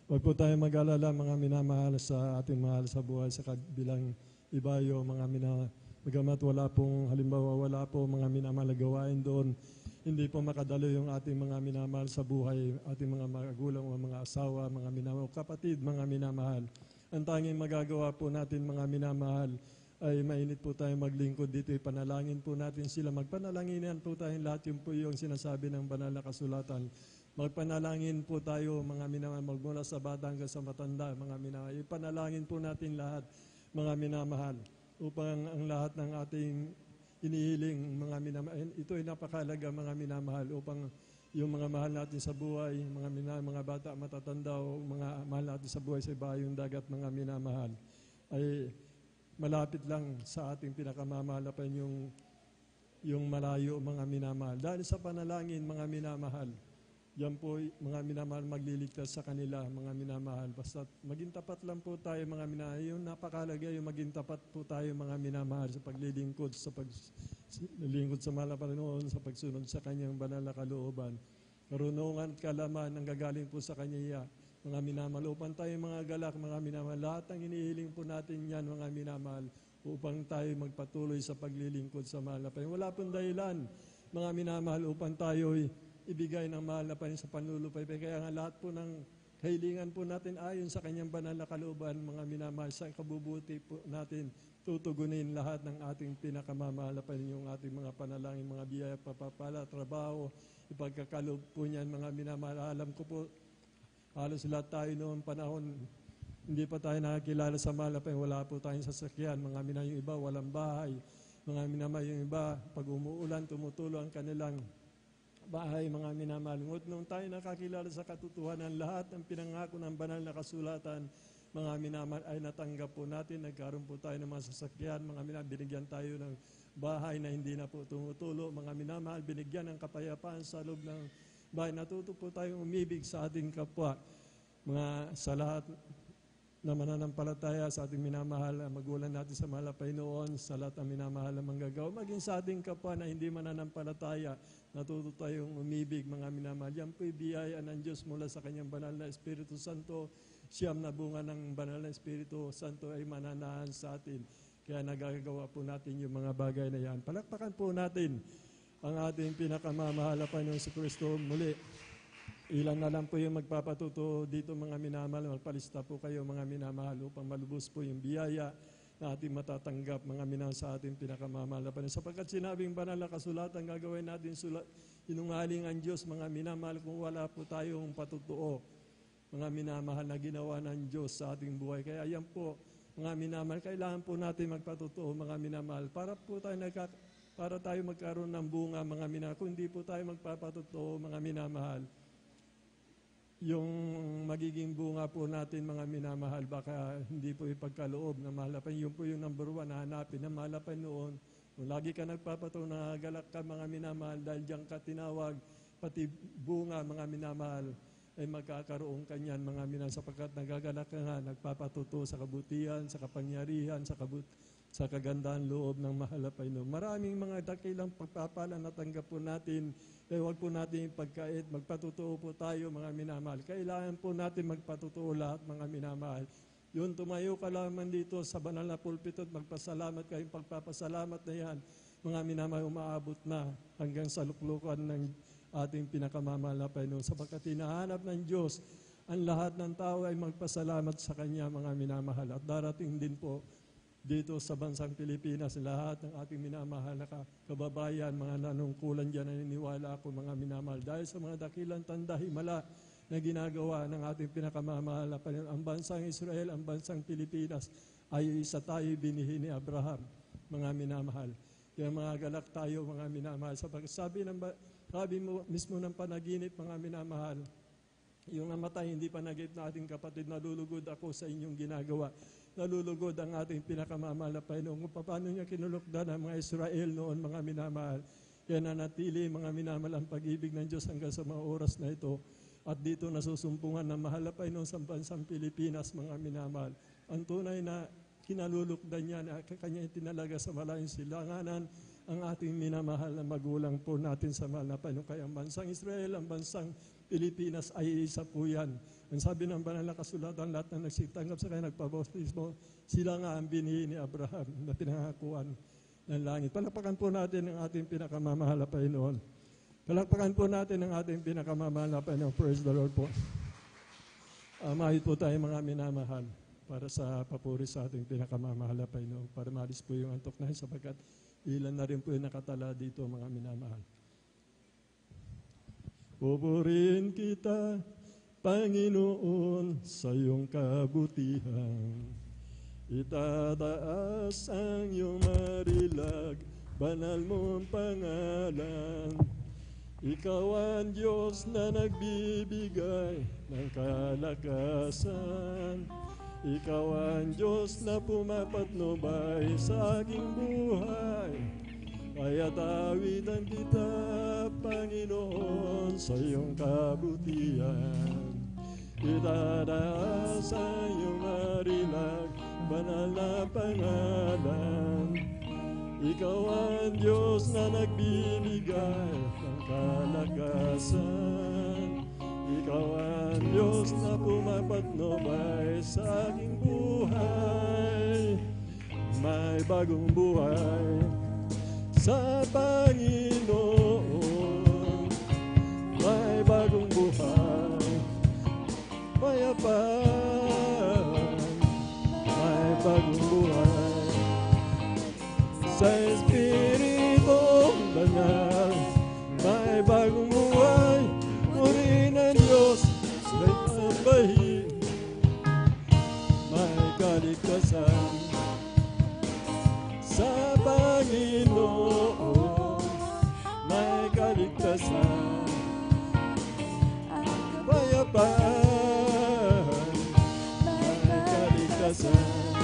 Huwag po tayo mag-alala, mga minamahal, sa ating mahal sa buhay sa kabilang ibayo, mga minamahal. Bagamat wala pong, halimbawa, wala po mga minamahal na gawain doon, hindi po makadalo yung ating mga minamahal sa buhay, ating mga magulang, mga asawa, mga minamahal, kapatid, mga minamahal. Ang tanging magagawa po natin, mga minamahal, ay mainit po tayo maglingkod dito. Ipanalangin po natin sila. Magpanalangin po tayo lahat. Yung po yung sinasabi ng banal na kasulatan. Magpanalangin po tayo, mga minamahal, magmula sa bata hanggang sa matanda, mga minamahal. Ipanalangin po natin lahat, mga minamahal, upang ang lahat ng ating inihiling, mga minamahal. Ito ay napakalaga, mga minamahal, upang yung mga mahal natin sa buhay, mga bata, matatanda, o mga mahal natin sa buhay sa ibayong dagat, mga minamahal, ay malapit lang sa ating pinakamamahal pa yung malayo, mga minamahal. Dahil sa panalangin, mga minamahal, yan po, mga minamahal, magliligtas sa kanila, mga minamahal. Basta maging tapat lang po tayo, mga minamahal. Yung napakalaga, yung maging tapat po tayo, mga minamahal, sa paglilingkod, sa paglilingkod sa mahal na Panginoon, sa pagsunod sa kanyang banal na kalooban. Karunungan at kalaman ang gagaling po sa kanya, mga minamahal. Upang tayo mga galak, mga minamahal, lahat ang inihiling po natin yan, mga minamahal, upang tayo magpatuloy sa paglilingkod sa mahal na Panginoon. Wala pong dahilan, mga minamahal, upang tayo'y ibigay ng mahal na Panginoon sa panlulupay. Kaya nga lahat po ng kahilingan po natin ayon sa kanyang banal na kalooban, mga minamahal, sa kabubuti po natin tutugunin lahat ng ating pinakamamahal na Panginoon, yung ating mga panalangin, mga biyaya, papapala, trabaho, ipagkakaloob po niyan, mga minamahal. Alam ko po, Halos lahat tayo noong panahon, hindi pa tayo nakakilala sa Malapay, wala po tayong sasakyan. Mga mina yung iba, walang bahay. Mga minamahal yung iba, pag umuulan, tumutulo ang kanilang bahay, mga minamahal. Noong tayo nakakilala sa katotohanan, lahat ng pinangako ng banal na kasulatan, mga minamahal ay natanggap po natin. Nagkaroon po tayo ng mga sasakyan, mga minamahal, binigyan tayo ng bahay na hindi na po tumutulo. Mga minamahal, binigyan ng kapayapaan sa loob ng bahay. Natuto po tayong umibig sa ating kapwa. Mga sa lahat na mananampalataya sa ating minamahal, magulang natin sa Malapay noon, sa lahat ng minamahal na manggagawa, maging sa ating kapwa na hindi mananampalataya, natuto tayong umibig, mga minamahal. Yan po'y biyaya ng Diyos mula sa kanyang banal na Espiritu Santo. Siyam na bunga ng banal na Espiritu Santo ay mananahan sa atin. Kaya nagagawa po natin yung mga bagay na yan. Palakpakan po natin ang ating pinakamamahal na Panginoon si Kristo muli. Ilan na lang po yung magpapatuto dito mga minamahal. Magpalista po kayo mga minamahal upang malubos po yung biyaya na ating matatanggap mga minamahal sa ating pinakamamahal na Panginoon. Sapagkat sinabing banal na kasulatan, gagawin natin sinungaling ang Diyos mga minamahal kung wala po tayong patutuo. Mga minamahal na ginawa ng Diyos sa ating buhay. Kaya yan po mga minamahal, kailangan po natin magpatutuo mga minamahal para po tayo para tayo magkaroon ng bunga mga minamahal. Kung hindi po tayo magpapatutuo mga minamahal, yung magiging bunga po natin mga minamahal, baka hindi po ipagkaloob na Malapay. Yun po yung number one na hanapin na Malapay noon. Kung lagi ka nagpapatuo, nagagalak ka mga minamahal, dahil diyan ka tinawag, pati bunga mga minamahal, ay magkakaroon kanyan mga minamahal, sapagkat nagagalak ka nga, nagpapatuto sa kabutihan, sa kapangyarihan, sa kagandahan loob ng Malapay noon. Maraming mga dakilang pagpapala na tanggap po natin. Huwag po natin ipagkait, magpatutuo po tayo mga minamahal. Kailangan po natin magpatutuo lahat mga minamahal. Yun, tumayo ka lamang dito sa banal na pulpito at magpasalamat kayong pagpapasalamat na yan. Mga minamahal, umaabot na hanggang sa luklukan ng ating pinakamamahal na Panginoon. Sapagkat hinahanap ng Diyos, ang lahat ng tao ay magpasalamat sa Kanya mga minamahal. At darating din po dito sa bansang Pilipinas, lahat ng ating minamahal na kababayan, mga nanungkulan dyan, naniniwala ako mga minamahal. Dahil sa mga dakilang tanda, himala na ginagawa ng ating pinakamamahal na Panginoon. Ang bansang Israel, ang bansang Pilipinas ay isa tayo binihi ni Abraham, mga minamahal. Kaya mga galak tayo mga minamahal. Sabi mo mismo ng panaginip mga minamahal, yung namatay, hindi panagip na ating kapatid, nalulugod ako sa inyong ginagawa. Nalulugod ang ating pinakamamahal na Panginoon. Kung paano niya kinulukdan ang mga Israel noon, mga minamahal. Kaya nanatili mga minamahal ang pag-ibig ng Diyos hanggang sa mga oras na ito. At dito nasusumpungan ng mahal na Panginoon sa bansang Pilipinas, mga minamahal. Ang tunay na kinalulukdan niya na kanya itinalaga sa malayong silanganan ang ating minamahal na magulang po natin sa mahal na Panginoon. Kaya ang bansang Israel, ang bansang Pilipinas ay isa po yan. Ang sabi ng banal na kasulatan, lahat na nagsitanggap sa kanya, nagpabautismo, sila nga ang binihi ni Abraham na pinangakuan ng langit. Palakpakan po natin ang ating pinakamamahal na Panginoon. Palakpakan po natin ang ating pinakamamahal na Panginoon. Praise the Lord po. Mahit po tayo mga minamahal para sa papuri sa ating pinakamamahal na Panginoon. Para malis po yung antok na yun, sapagkat ilan na rin po yung nakatala dito mga minamahal. Pupurihin kita, Panginoon, sa iyong kabutihan. Itataas ang iyong marilag, banal mong pangalan. Ikaw ang Diyos na nagbibigay ng kalakasan. Ikaw ang Diyos na pumapatnubay sa aking buhay. Kaya tawidan kita, Panginoon, sa iyong kabutihan. Itataas ang iyong marilag, banal na pangalan. Ikaw ang Diyos na nagbibigay ng kalakasan. Ikaw ang Diyos na pumapatnubay sa aking buhay. May bagong buhay sa Panginoon. May bagong buhay, payapaan. May bagong buhay sa Espiritong Banal. May bagong buhay, purihin ang Diyos sa kaligtasan sa Panginoon, may kaligtasan, kapayapaan, may kaligtasan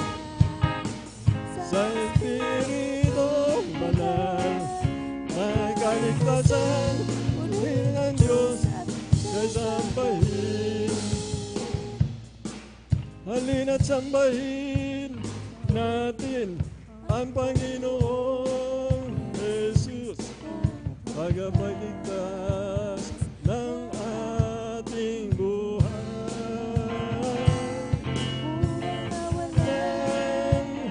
sa Espiritu Banal, may kaligtasan, muli ng Diyos sa sambahin. Halina't sambahin natin ang Panginoong Jesus, tagapagligtas ng ating buhay.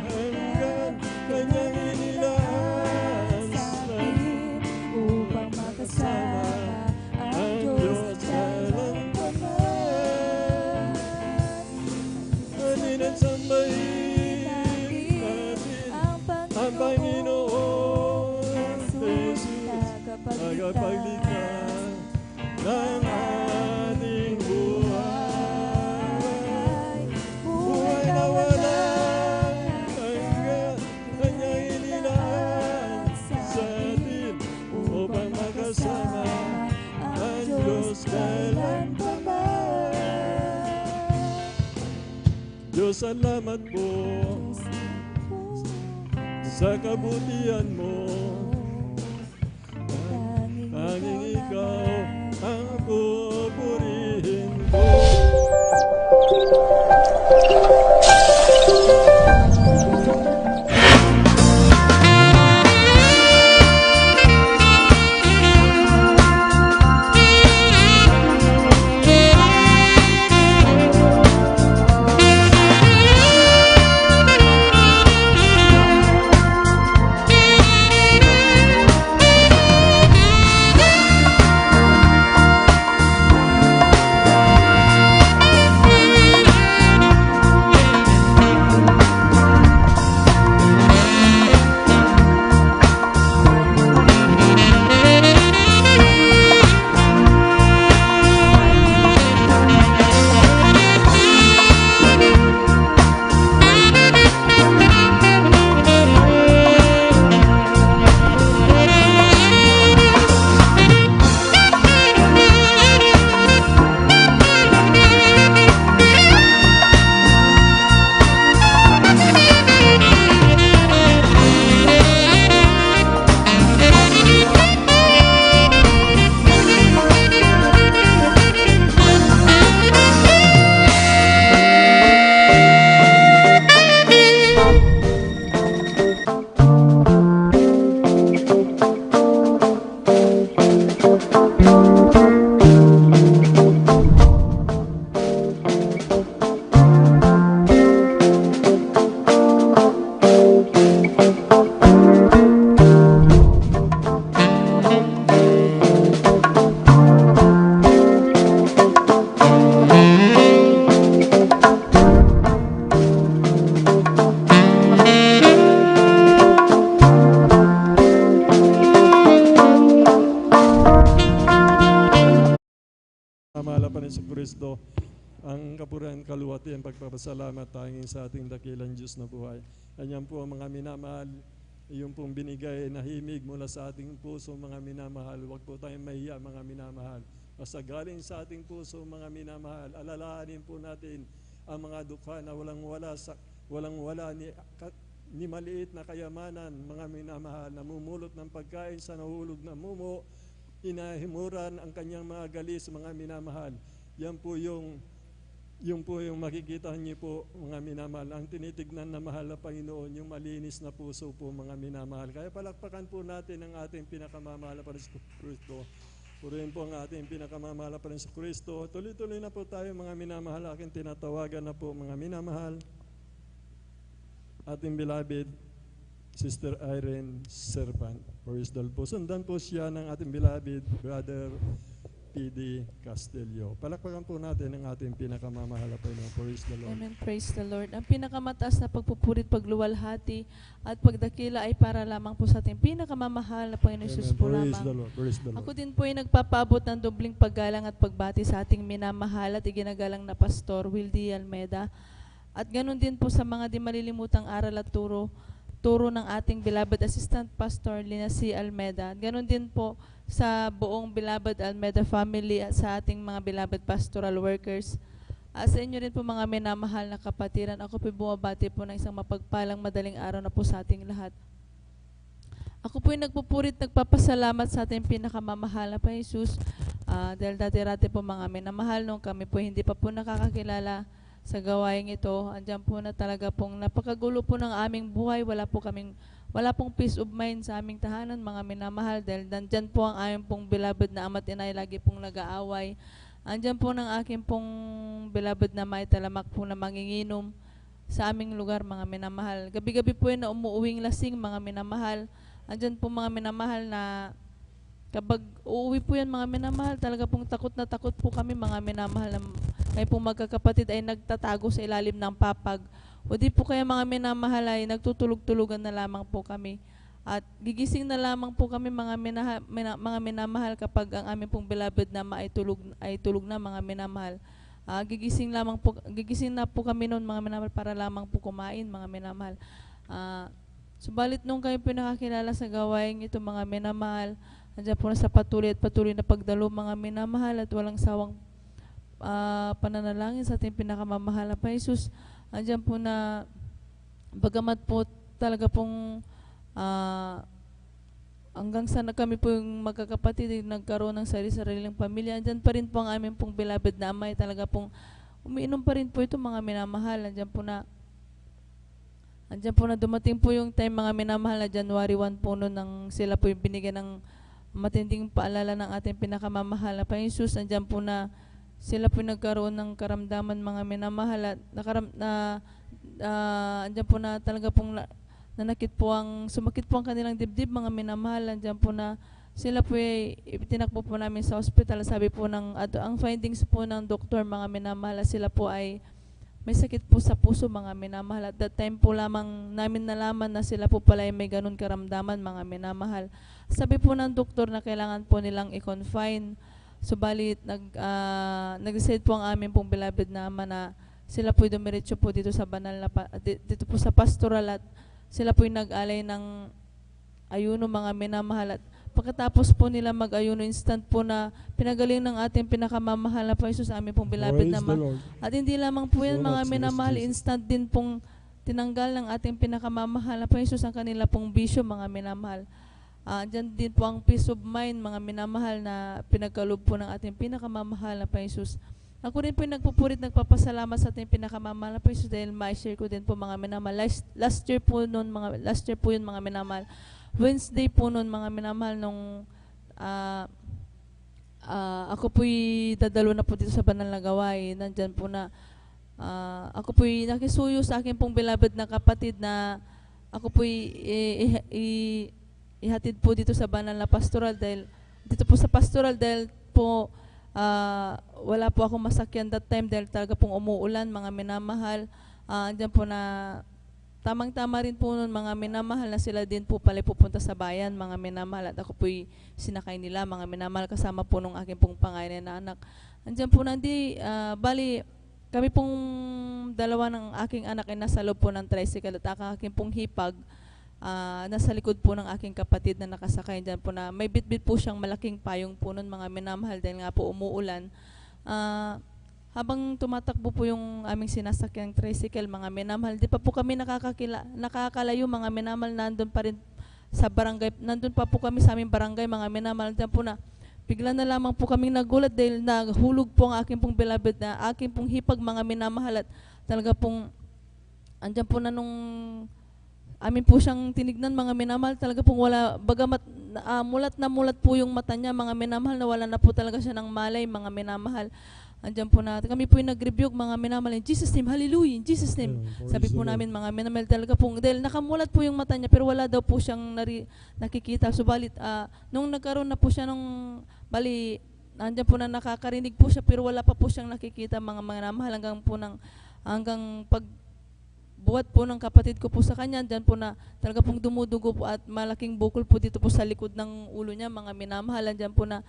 Hanggang kanyang inilaan sa atin upang makasama ang Diyos walang paman. Halina't sambahin natin ang Panginoon Jesus, tagapagligtas ng ating buhay. Buhay na walang hanggan, kanyang inilaan sa atin upang makasama ang Diyos kailanman. Diyos, salamat po sa kabutihan mo. Tanging ikaw ang pupurihin ko. Mahalapan sa Kristo, ang kapurihan, kaluwati, ang pagpapasalamat tanging sa ating dakilang Diyos na buhay. Kanyang po ang mga minamahal, yung pong binigay na himig mula sa ating puso, mga minamahal. Huwag po tayong mahiya, mga minamahal. Basta galing sa ating puso, mga minamahal, alalahanin po natin ang mga dukha na walang wala ni maliit na kayamanan, mga minamahal, namumulot ng pagkain sa nahulog na mumo, inahimuran ang kanyang mga galis, mga minamahal. Yan po yung makikita niyo po, mga minamahal, ang tinitignan na mahal na Panginoon, yung malinis na puso po, mga minamahal. Kaya palakpakan po natin ang ating pinakamamahal pa rin sa Kristo. Purihin po ang ating pinakamamahal pa rin sa Kristo. Tuloy-tuloy na po tayo, mga minamahal. Aking tinatawagan na po, mga minamahal, ating beloved Sister Irene Servant. Praise the Lord po. Sundan po siya ng ating beloved Brother P.D. Castillo. Palakpakan po natin ang ating pinakamamahal na Panginoon. Praise the Lord. Amen. Praise the Lord. Ang pinakamataas na pagpupurit, pagluwalhati at pagdakila ay para lamang po sa ating pinakamamahal na Panginoon Jesus po Praise lamang. the Lord. Praise the Lord. Ako din po ay nagpapabot ng dobling paggalang at pagbati sa ating minamahal at iginagalang na Pastor Wildy Almeida. At ganun din po sa mga di malilimutang aral at turo ng ating beloved Assistant Pastor Lina C. Almeda. Ganon din po sa buong beloved Almeda family at sa ating mga beloved pastoral workers. Sa inyo rin po mga minamahal na kapatiran, ako po bumabati po ng isang mapagpalang madaling araw na po sa ating lahat. Ako po nagpupurit, nagpapasalamat sa ating pinakamamahal na pa Jesus dahil dati-rati po mga minamahal nung kami po hindi pa po nakakakilala sa gawaing ito. Andiyan po na talaga pong napakagulo po ng aming buhay. Wala pong peace of mind sa aming tahanan, mga minamahal, dahil nandyan po ang aming pong beloved na ama't inay, lagi pong nag-aaway. Andyan po ng aking pong beloved na may talamak po na manginginom sa aming lugar, mga minamahal. Gabi-gabi po yun na umuuwing lasing, mga minamahal. Andyan po mga minamahal na kapag uuwi po yan, mga minamahal, talaga pong takot na takot po kami, mga minamahal, na kayo pong magkakapatid ay nagtatago sa ilalim ng papag. O di po kaya mga minamahal ay nagtutulog-tulugan na lamang po kami. At gigising na lamang po kami, mga minamahal, kapag ang aming pong beloved na ay tulog na, mga minamahal. Gigising na po kami noon, mga minamahal, para lamang po kumain, mga minamahal. Subalit nung kayo po nakakilala sa gawain ito, mga minamahal, andiyan po na sa patuloy na pagdalo, mga minamahal, at walang sawang pananalangin sa ating pinakamamahal na pa Jesus. Andiyan po na bagamat po talaga pong hanggang sa kami po yung magkakapatid nagkaroon ng sarili-sariling pamilya, andyan pa rin po ang aming pong beloved na amay, talaga pong umiinom pa rin po ito, mga minamahal. Andyan po na dumating po yung time, mga minamahal, na January 1 po noon, nang sila po yung binigyan ng matinding paalala ng ating pinakamamahal na pa Jesus. Andyan po na sila po nagkaroon ng karamdaman, mga minamahal, at andyan po na talaga pong sumakit po ang kanilang dibdib, mga minamahal. Andyan po na sila po ay tinakbo po namin sa hospital. Sabi po ang findings po ng doktor, mga minamahal, sila po ay may sakit po sa puso, mga minamahal. At that time po lamang namin nalaman na sila po pala ay may ganun karamdaman, mga minamahal. Sabi po ng doktor na kailangan po nilang i-confine. Subalit nag-decide po ang aming pong beloved na ama na sila po dumiretso po dito sa banal na dito po sa pastoral, at sila po nag-alay ng ayuno, mga minamahal. At pagkatapos po nila mag-ayuno, instant po na pinagaling ng ating pinakamamahal na po Jesus, aming pong beloved na ama. At hindi lamang po yan, mga minamahal, instant din pong tinanggal ng ating pinakamamahal na po Jesus ang kanila pong bisyo, mga minamahal. Diyan din po ang peace of mind, mga minamahal, na pinagkaloob po ng ating pinakamamahal na pa Jesus. Ako rin po nagpupurit, nagpapasalamat sa ating pinakamamahal na pa Jesus dahil ma-share ko din po, mga minamahal. Last year po yun, mga minamahal. Wednesday po noon, mga minamahal, nung ako po'y dadalo na po dito sa banal na gawain. Nandyan po na ako po'y nakisuyo sa akin pong beloved na kapatid na ako po'y ihatid po dito sa banal na pastoral, dahil dito po sa pastoral, dahil po wala po akong masakyan that time dahil talaga pong umuulan, mga minamahal. Andyan po na tamang-tama rin po nun, mga minamahal, na sila din po pala pupunta sa bayan, mga minamahal, at ako po'y sinakay nila, mga minamahal, kasama po nung aking pong pangalan na anak. Andyan po bali kami pong dalawa ng aking anak ay nasa loob po ng tricycle, at aking pong hipag nasa likod po ng aking kapatid na nakasakay. Dyan po na may bitbit po siyang malaking payong po nun, mga minamahal, dahil nga po umuulan. Habang tumatakbo po yung aming sinasakyang tricycle, mga minamahal, di pa po kami nakakalayo, mga minamahal, nandun pa rin sa barangay, nandun pa po kami sa aming barangay, mga minamahal. Dyan po na bigla na lamang po kaming nagulat dahil nahulog po ang aking pong beloved na aking pong hipag, mga minamahal, at talaga pong andyan po na nung amin po siyang tinignan, mga minamahal, talaga pong wala, bagamat mulat po yung mata niya, mga minamahal, na wala na po talaga siya ng malay, mga minamahal. Andyan po na kami po yung nag-rebuke, mga minamahal, in Jesus name, hallelujah, in Jesus name. Sabi po namin, mga minamahal, talaga pong, dahil nakamulat po yung mata niya, pero wala daw po siyang nakikita. Subalit, nung nagkaroon na po siya andyan po na nakakarinig po siya, pero wala pa po siyang nakikita, mga minamahal, hanggang buhat po ng kapatid ko po sa kanya, dyan po na talaga pong dumudugo po at malaking bukol po dito po sa likod ng ulo niya, mga minamahal. Dyan po na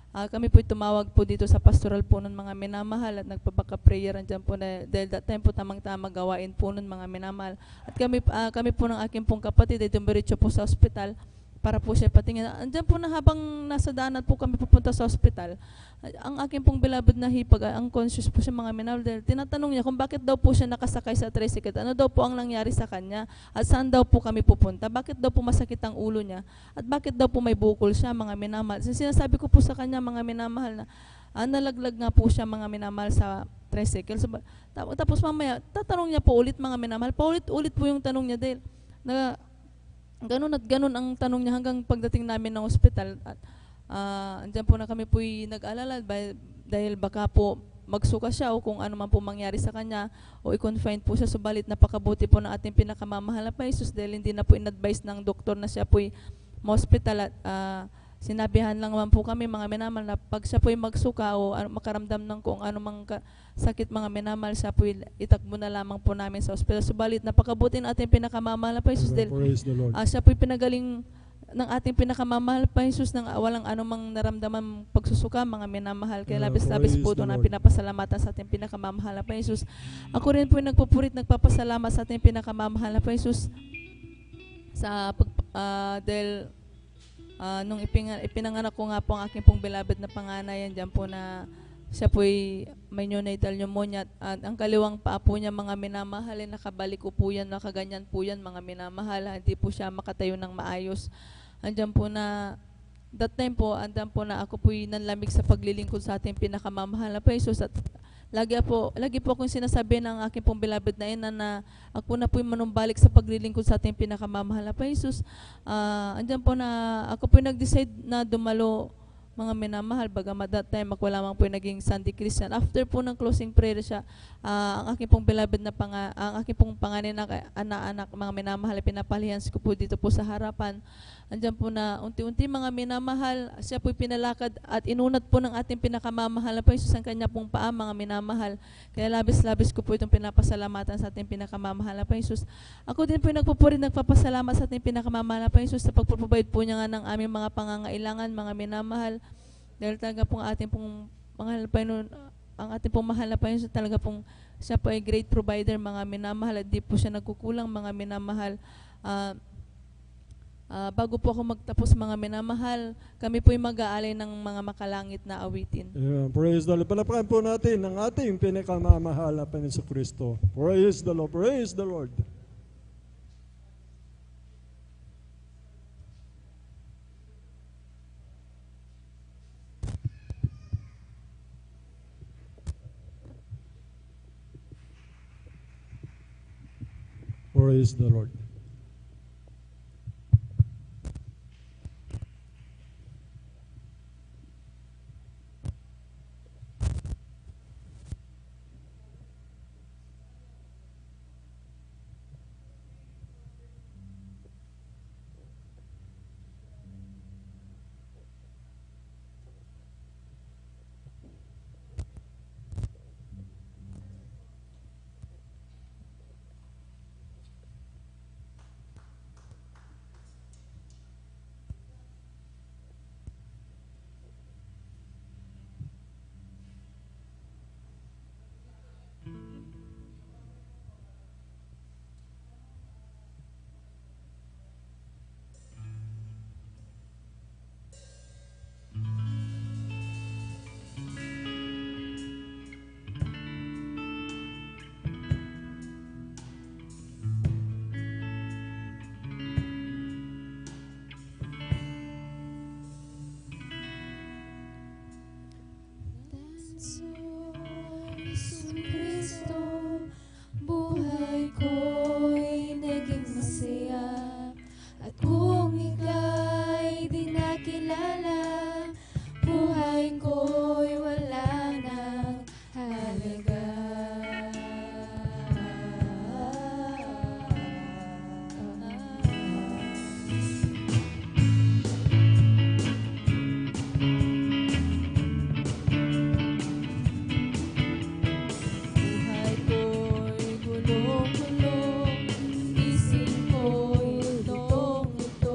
kami po tumawag po dito sa pastoral po ng mga minamahal at nagpapaka-prayer andyan po na, dahil that time po tamang-tama gawain po ng mga minamahal. At kami po ng aking pong kapatid ay dumiretso po sa ospital para po siya patingin. Andyan po na habang nasa daanan po kami pupunta sa ospital, ang aking pong beloved na hipag, unconscious po siya mga minamahal. Dahil tinatanong niya kung bakit daw po siya nakasakay sa tricycle, ano daw po ang nangyari sa kanya, at saan daw po kami pupunta, bakit daw po masakit ang ulo niya, at bakit daw po may bukol siya mga minamahal. Sinasabi ko po sa kanya mga minamahal na nalaglag nga po siya mga minamahal sa tricycle. Tapos mamaya, tatanong niya po ulit mga minamahal, paulit-ulit po yung tanong niya dahil ganun at ganun ang tanong niya hanggang pagdating namin ng ospital. At andyan po na kami po'y nag-alala dahil baka po magsuka siya o kung ano man po mangyari sa kanya o i-confine po siya. Subalit napakabuti po ng ating pinakamamahal na Jesus dahil hindi na po in-advise ng doktor na siya po'y ma-hospital at sinabihan lang naman po kami mga minamahal na pag siya po'y magsuka o makaramdam ng kung ano mang sakit mga minamahal, siya po'y itakbo na lamang po namin sa ospital. Subalit napakabuti ng ating pinakamamahal na Jesus dahil siya po'y pinagaling ng ating pinakamamahal pa Jesus nang walang anumang naramdaman pagsusuka mga minamahal. Kaya labis-labis po ito na pinapasalamatan sa ating pinakamamahal na pa Jesus. Ako rin po nagpupurit, nagpapasalamat sa ating pinakamamahal na pa Jesus sa dahil nung ipinanganak ko nga po ang aking pong beloved na panganay, dyan po na siya po'y may neonatal pneumonia at ang kaliwang paa po niya mga minamahal ay nakabalik ko po yan, nakaganyan po yan mga minamahal, hindi po siya makatayo ng maayos. Andyan po na that time po, andyan po na ako po'y nanlamig sa paglilingkod sa ating pinakamamahal na Jesus at lagi po akong sinasabi ng aking pong beloved na ina na ako na po'y manumbalik sa paglilingkod sa ating pinakamamahal na Jesus. Andyan po na ako po'y nag-decide na dumalo mga minamahal, bagamat that time ako lamang po naging Sunday Christian. After po ng closing prayer siya, ang aking pong beloved na ang aking pong panganay na anak mga minamahal, pinapalihan ko po dito po sa harapan. Andyan po na unti-unti mga minamahal, siya po'y pinalakad at inunat po ng ating pinakamamahal na po Jesus ang kanya pong paa mga minamahal. Kaya labis-labis ko po itong pinapasalamatan sa ating pinakamamahal na po Jesus. Ako din po nagpupuri, nagpapasalamat sa ating pinakamamahal na po Jesus sa pagpuprovide po niya nga ng aming mga pangangailangan mga minamahal. Dahil talaga pong ating pong mahal pa yun, ang ating pong mahal na pa yun, talaga pong siya po ay great provider mga minamahal at di po siya nagkukulang mga minamahal. Bago po ako magtapos mga minamahal, kami po ay mag-aalay ng mga makalangit na awitin. Praise the Lord. Palapakan po natin ang ating pinakamamahal na Panginoon Kristo. Praise the Lord. Praise the Lord. Praise the Lord. Buhay ko'y naging masaya at kung ika'y di nakilala, buhay ko'y wala nang halaga. Isip ko'y itong ito.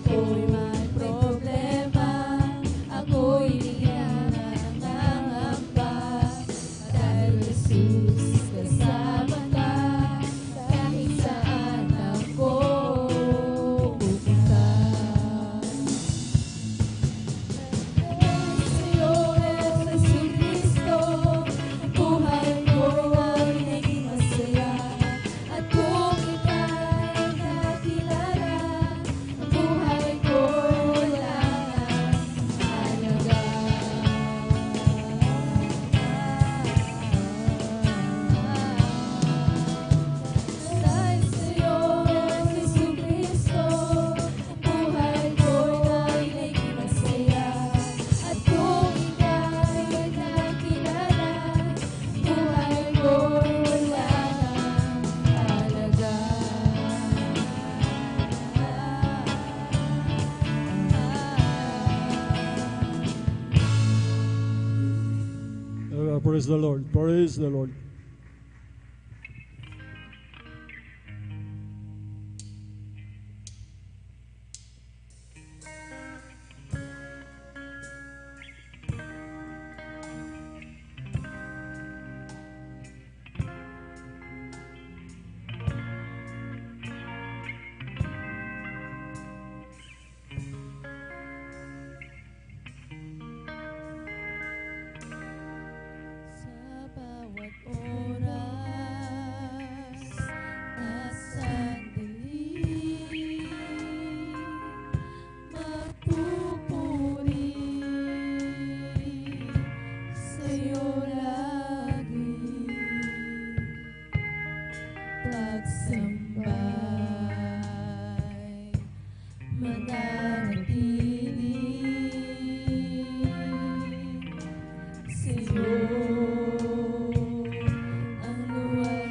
ako'y may problema, ako'y di nangangamba. Dahil Jesus, kasama ka, kahit saan ako pupunta. Sa'yo, Jesucristo, buhay ko'y naging masaya. At kung ika'y nakilala, buhay ko'y wala nang halaga. Dahil sa'yo, Jesucristo, buhay ko'y naging masaya. At kung ika'y nakilala, buhay ko'y wala nang halaga. Praise the Lord. Praise the Lord. Sa bawat oras at sandali, magpupuri sa'yo lagi. Pagsambay, mananatili sa'yo ang luwalhati.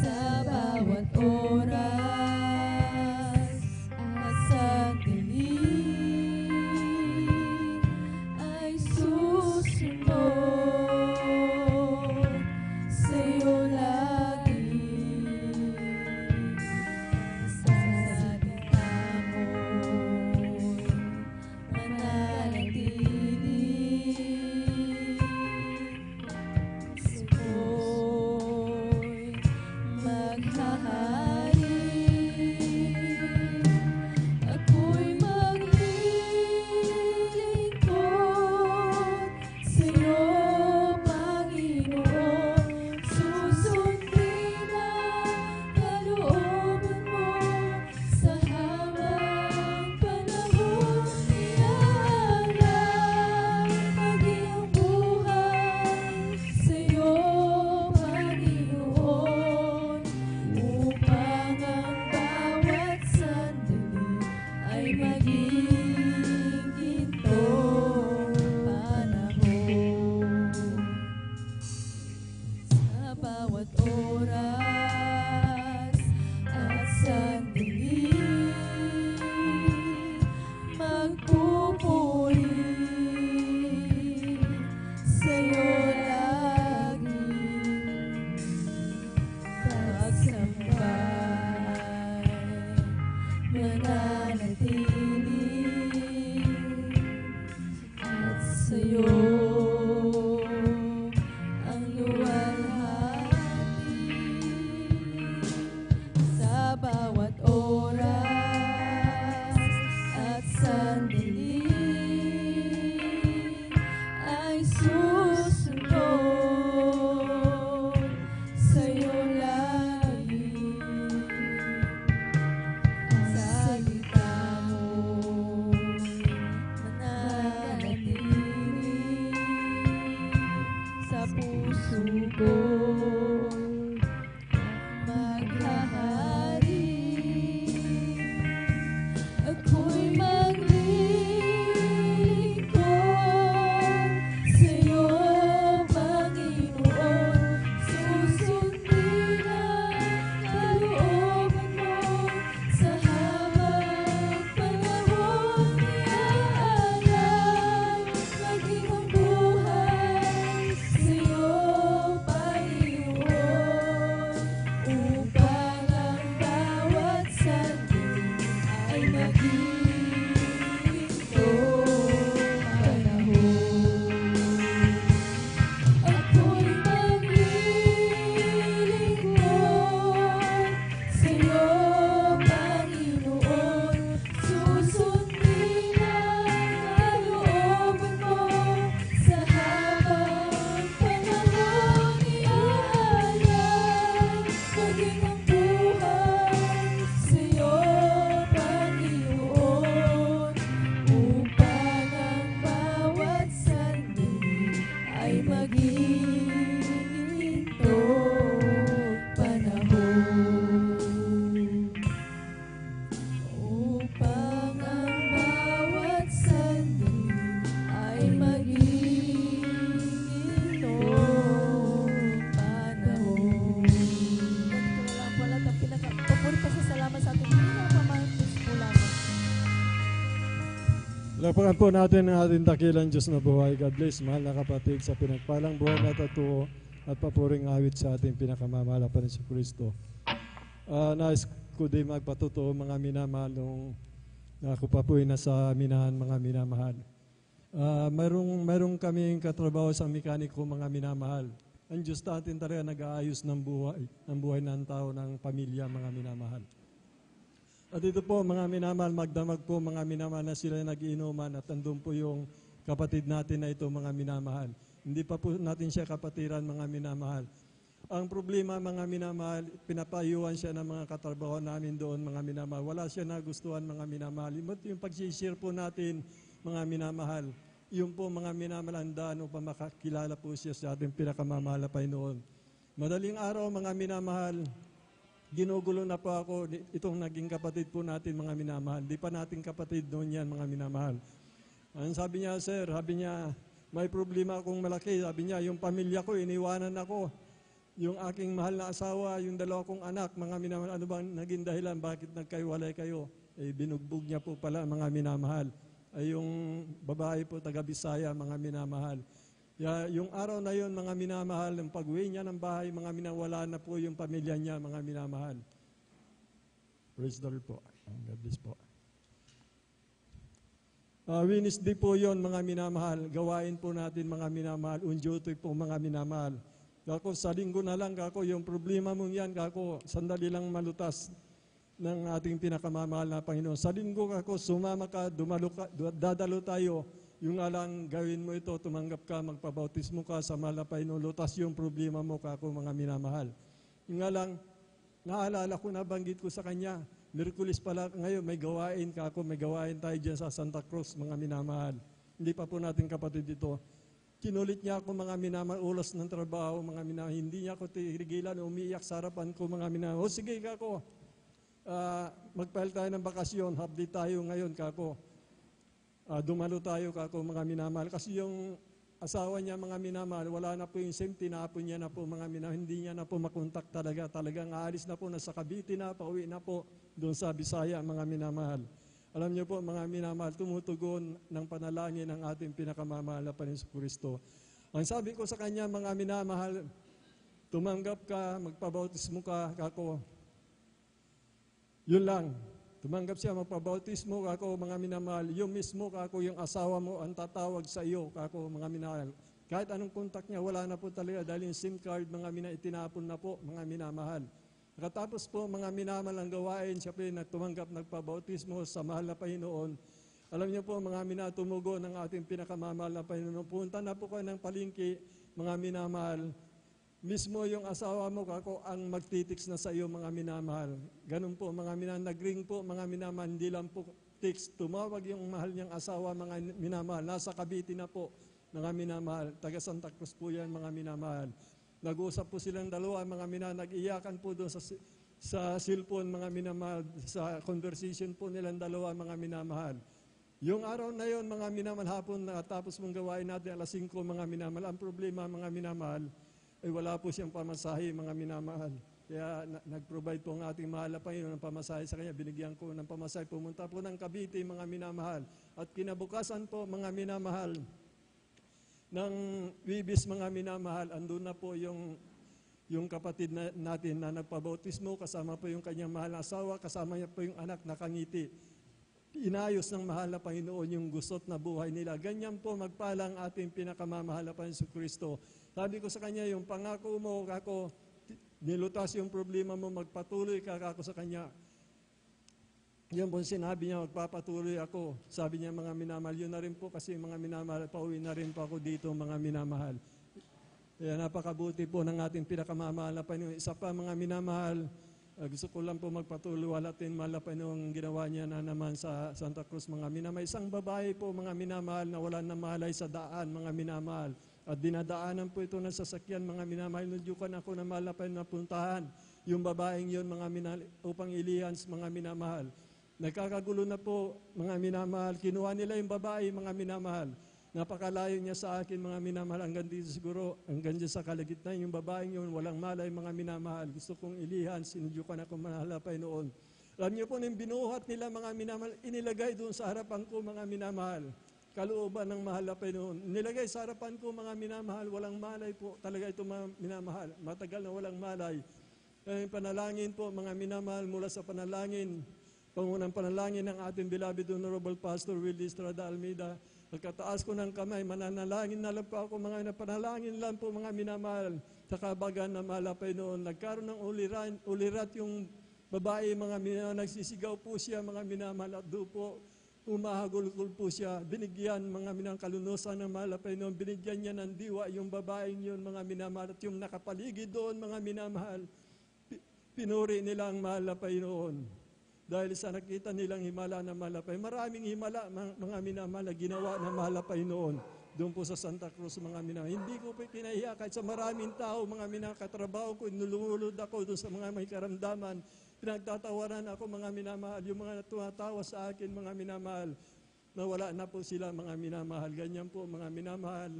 Sa bawat oras at sandali ay susunod sa'yo lagi. Sa salita mo'y mananatili, sa'yo'y maghahari. Ako'y maglilingkod sa'yo, Panginoon. Susundin ang kalooban mo sa habang panahon. Iaalay ang iyong buhay sa'yo, Panginoon, upang ang bawat sandali ay maging gintong panahon. Sa bawat oras at sandali, magpupuri sa'yo lagi. Pagsambay, mananatili at sa'yo ang luwalhati. Sa bawat oras at sandali ay susunod sa'yo lagi. Sa Lapakan po natin ang ating dakilang Diyos na buhay. God bless, mahal na kapatid, sa pinagpalang buhay na tatuo at papuring awit sa ating pinakamamahal na Panginoon Kristo. Nais ko din magpatuto mga minamahal nung ako pa po nasa minahan mga minamahal. Mayroong kaming katrabaho sa mekaniko mga minamahal. Ang Diyos natin talaga nag-aayos ng buhay ng tao, ng pamilya mga minamahal. At ito po mga minamahal, magdamag po mga minamahal na sila nag-iinuman at andun po yung kapatid natin na ito mga minamahal. Hindi pa po natin siya kapatiran mga minamahal. Ang problema mga minamahal, pinapayuhan siya ng mga katrabaho namin doon mga minamahal. Wala siya nagustuhan mga minamahal. Yung pag-share po natin mga minamahal, yung po mga minamahal ang daan upang makakilala po siya sa ating pinakamamahal na Panginoon. Madaling araw mga minamahal, ginugulo na po ako itong naging kapatid po natin mga minamahal. Di pa natin kapatid noon yan mga minamahal. Ang sabi niya, sir, sabi niya, may problema akong malaki. Sabi niya, yung pamilya ko, iniwanan ako. Yung aking mahal na asawa, yung dalawa kong anak, mga minamahal, ano bang naging dahilan? Bakit nagkaiwalay kayo? Binugbog niya po pala mga minamahal. Ay yung babae po, taga Bisaya, mga minamahal. Yung araw na yon mga minamahal, yung pag-uwi niya ng bahay, mga minawala na po yung pamilya niya, mga minamahal. Praise the Lord po. God bless po. Wednesday po yon mga minamahal. Gawain po natin mga minamahal. Unduty po mga minamahal. Kako, sa linggo na lang, kako, yung problema mong yan, kako, sandali lang malutas ng ating pinakamamahal na Panginoon. Sa linggo, kako, sumama ka, dadalo tayo. Yung alang gawin mo ito, tumanggap ka, magpabautismo ka sa mahal na Panginoon, lutas yung problema mo, kako, mga minamahal. Yung alang, naalala ko, nabanggit ko sa kanya, Miyerkules pala ngayon, may gawain, kako, may gawain tayo dyan sa Santa Cruz, mga minamahal. Hindi pa po natin kapatid ito. Kinulit niya ako, mga minamahal, ulas ng trabaho, mga minamahal. Hindi niya ako tirigilan, umiiyak sa harapan ko, mga minamahal. O sige, kako, magpahal tayo ng bakasyon, half day tayo ngayon, kako. Dumalo tayo kako mga minamahal. Kasi yung asawa niya mga minamahal, wala na po yung SIM, tinapon niya na po mga minamahal. Hindi niya na po makontak talaga. Talagang aalis na po, nasa Cavite na, pauwi na po doon sa Bisaya mga minamahal. Alam niyo po mga minamahal, tumutugon ng panalangin ng ating pinakamamahal na Panginoon Kristo. Ang sabi ko sa kanya mga minamahal, tumanggap ka, magpabautismo ka kako. Yun lang. Tumanggap siya, magpabautismo, kako, mga minamahal. Yung mismo, kako, yung asawa mo, ang tatawag sa iyo, kako, mga minamahal. Kahit anong kontak niya, wala na po talaga dahil yung SIM card, mga itinapon na po, mga minamahal. Katapos po, mga minamahal ang gawain, siya po na tumanggap, nagpabautismo sa mahal na Panginoon. Alam niyo po, mga minamahal, tumugo ng ating pinakamamahal na Panginoon. Punta na po kayo ng palengke, mga minamahal. Mismo yung asawa mo, kako, ang magtitiks na sa iyo, mga minamahal. Ganun po, mga minamahal. Nag-ring po, mga minamahal. Hindi lang po text. Tumawag yung mahal niyang asawa, mga minamahal. Nasa Cavite na po, mga minamahal. Taga Santa Cruz po yan, mga minamahal. Nag-uusap po silang dalawa, mga minamahal. Nag-iyakan po doon sa cellphone, mga minamahal. Sa conversation po nilang dalawa, mga minamahal. Yung araw na yon, mga minamahal, hapon, tapos mong gawain natin, alas 5, mga minamahal. Ang problema, mga minamahal, ay wala po siyang pamasahe, mga minamahal. Kaya nag-provide po ang ating mahal na Panginoon ng pamasahe sa kanya. Binigyan ko ng pamasahe. Pumunta po ng Cavite, mga minamahal. At kinabukasan po, mga minamahal, ng Wibis, mga minamahal, andun na po yung kapatid natin na nagpabautismo, kasama po yung kanyang mahal na asawa, kasama niya po yung anak nakangiti. Inayos ng mahal na Panginoon yung gusot na buhay nila. Ganyan po magpalang ating pinakamamahal na Panginoon Kristo. Sabi ko sa kanya, yung pangako mo, kako, nilutas yung problema mo, magpatuloy ka, kako, sa kanya. Yun po sinabi niya, magpapatuloy ako. Sabi niya, mga minamahal, yun na rin po kasi mga minamahal, pauwi na rin po ako dito, mga minamahal. Kaya napakabuti po ng ating pinakamamahal na Panginoon. Isa pa, mga minamahal, gusto ko lang po magpatuloy, walatin mahal na Panginoon ginawa niya na naman sa Santa Cruz, mga minamahal. Isang babae po, mga minamahal, na wala na malay sa daan, mga minamahal. At dinadaanan po ito ng sasakyan, mga minamahal. Nudyukan ako na mahal na Panginoon na puntahan yung babaeng yun, mga minamahal, upang ilihans, mga minamahal. Nagkakagulo na po, mga minamahal. Kinuha nila yung babae, mga minamahal. Napakalayo niya sa akin, mga minamahal. Hanggang dito siguro, hanggang dyan sa kalagitnaan, yung babaeng yun, walang malay, mga minamahal. Gusto kong ilihan, sinudyukan ako, mahal na Panginoon. Alam niyo po, nung binuhat nila mga minamahal, inilagay doon sa harapan ko mga minamahal. Kalooban ng mahal na Panginoon. Nilagay sa harapan ko mga minamahal, walang malay po talaga ito mga minamahal. Matagal na walang malay. Panalangin po mga minamahal mula sa panalangin, pangunang panalangin ng ating beloved Honorable Pastor Willie Estrada Almeida. Pagkataas ko ng kamay, mananalangin na lang po ako mga panalangin lang po mga minamahal. Sa kabagan na mahal na Panginoon. Nagkaroon ng ulirat yung babae, mga minamahal, nagsisigaw po siya mga minamahal at doon po umahagulgul po siya, binigyan mga minang kalunusan ng mahal na Panginoon, binigyan niya ng diwa yung babaeng yun mga minamahal at yung nakapaligid doon mga minamahal, pinuri nila ang mahal na Panginoon. Dahil sa nakita nilang himala ng mahal na Panginoon, maraming himala mga minamahal na ginawa ng mahal na Panginoon doon po sa Santa Cruz mga minamahal. Hindi ko po kinahiya kahit sa maraming tao mga minamahal, katrabaho ko, nululod ako doon sa mga may karamdaman. Pinagtatawaran ako mga minamahal, yung mga tumatawa sa akin mga minamahal, na wala na po sila mga minamahal. Ganyan po mga minamahal,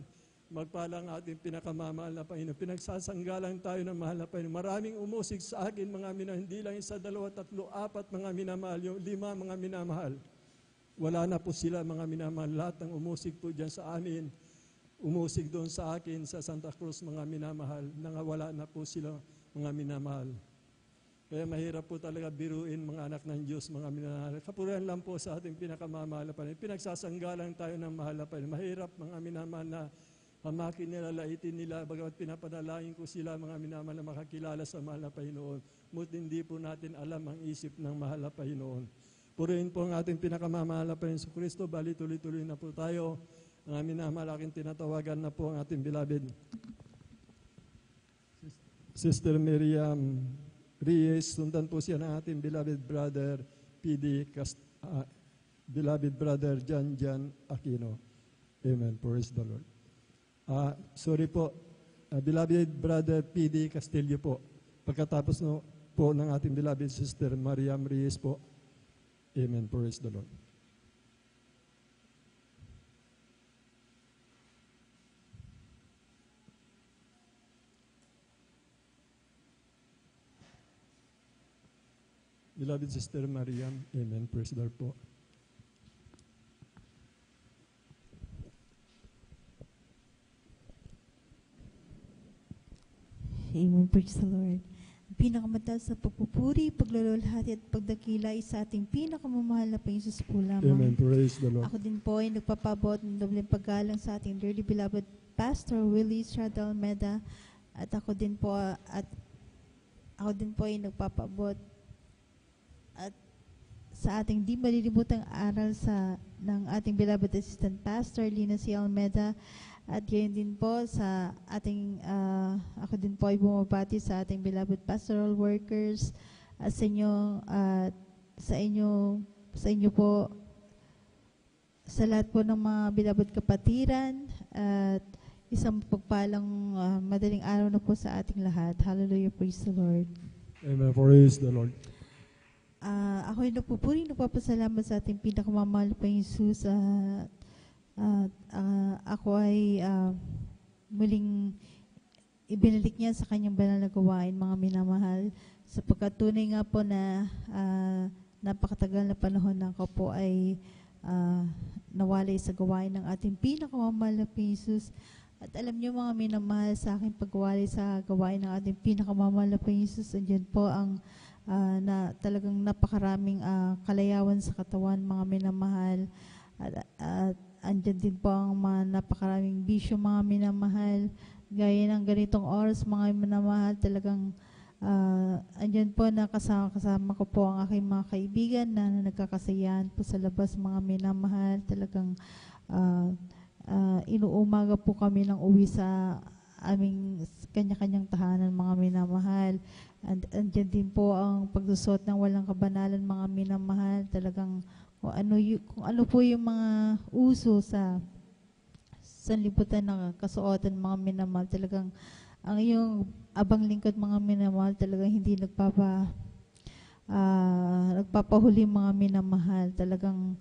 magpalang ating pinakamamahal na Panginoon. Pinagsasanggalang tayo ng mahal na Panginoon. Maraming umusig sa akin mga minamahal, hindi lang 1, 2, 3, 4 mga minamahal, yung 5 mga minamahal. Wala na po sila mga minamahal. Lahat ng umusig po dyan sa amin, umusig doon sa akin sa Santa Cruz mga minamahal, nangawala na po sila mga minamahal. Kaya mahirap po talaga biruin mga anak ng Diyos, mga minamahal. Kapurihan lang po sa ating pinakamamahal na Panginoon. Pinagsasanggalang tayo ng mahal na Panginoon. Mahirap mga minamahal na hamakin nila, laitin nila, bagamat pinapanalangin ko sila mga minamahal na makakilala sa mahal na Panginoon. Ngunit hindi po natin alam ang isip ng mahal na Panginoon. Purihin po ang ating pinakamamahal na Panginoon sa Kristo. Bali tuloy-tuloy na po tayo. Ang minamahal aking tinatawagan na po ang ating beloved Sister Miriam Reyes, sundan po siya ng ating beloved brother PD, beloved brother Jan Aquino. Amen. Praise the Lord. Sorry po, beloved brother PD Castillo po. Pagkatapos po ng ating beloved sister Mariam Reyes po. Amen. Praise the Lord. Beloved Sister Mariam, amen. Praise the Lord po. Amen. Praise the Lord. Pinakamataas sa pagpupuri, paglalulhati at pagdakila ay sa ating pinakamamahal na Panginoon po lamang. Amen. Praise the Lord. Ako din po ay nagpapabot ng dobleng paggalang sa ating dearly beloved Pastor Willie Estrada Almeida at ako din po ay nagpapabot at sa ating di malilimutang aral ng ating beloved assistant pastor Lina C. Almeida at gayon din po sa ating ako din po ay bumabati sa ating beloved pastoral workers at sa inyo po sa lahat po ng mga beloved kapatiran at isang pagpalang madaling araw na po sa ating lahat. Hallelujah, praise the Lord. Amen, praise the Lord. Ako ay nagpapasalamat sa ating pinakamamahal pa Jesus ako ay muling ibinalik niya sa kanyang banal na gawain, mga minamahal, sapagkat tunay nga po na napakatagal na panahon na ako po ay nawalay sa gawain ng ating pinakamamahal na Jesus. At alam niyo mga minamahal, sa aking pagwalay sa gawain ng ating pinakamamahal na Jesus, andyan po ang na talagang napakaraming kalayawan sa katawan, mga minamahal, at andyan din po ang mga napakaraming bisyo, mga minamahal, gaya ng ganitong oras, mga minamahal, talagang andyan po na kasama ko po ang aking mga kaibigan na nagkakasayahan po sa labas, mga minamahal, talagang inuumaga po kami ng uwi sa aming kanya-kanyang tahanan, mga minamahal. Andyan din po ang pagsusot ng walang kabanalan, mga minamahal. Talagang kung ano po yung mga uso sa sanlibutan ng kasuotan, mga minamahal. Talagang ang iyong abang lingkod, mga minamahal, talagang hindi nagpapahuli, mga minamahal. Talagang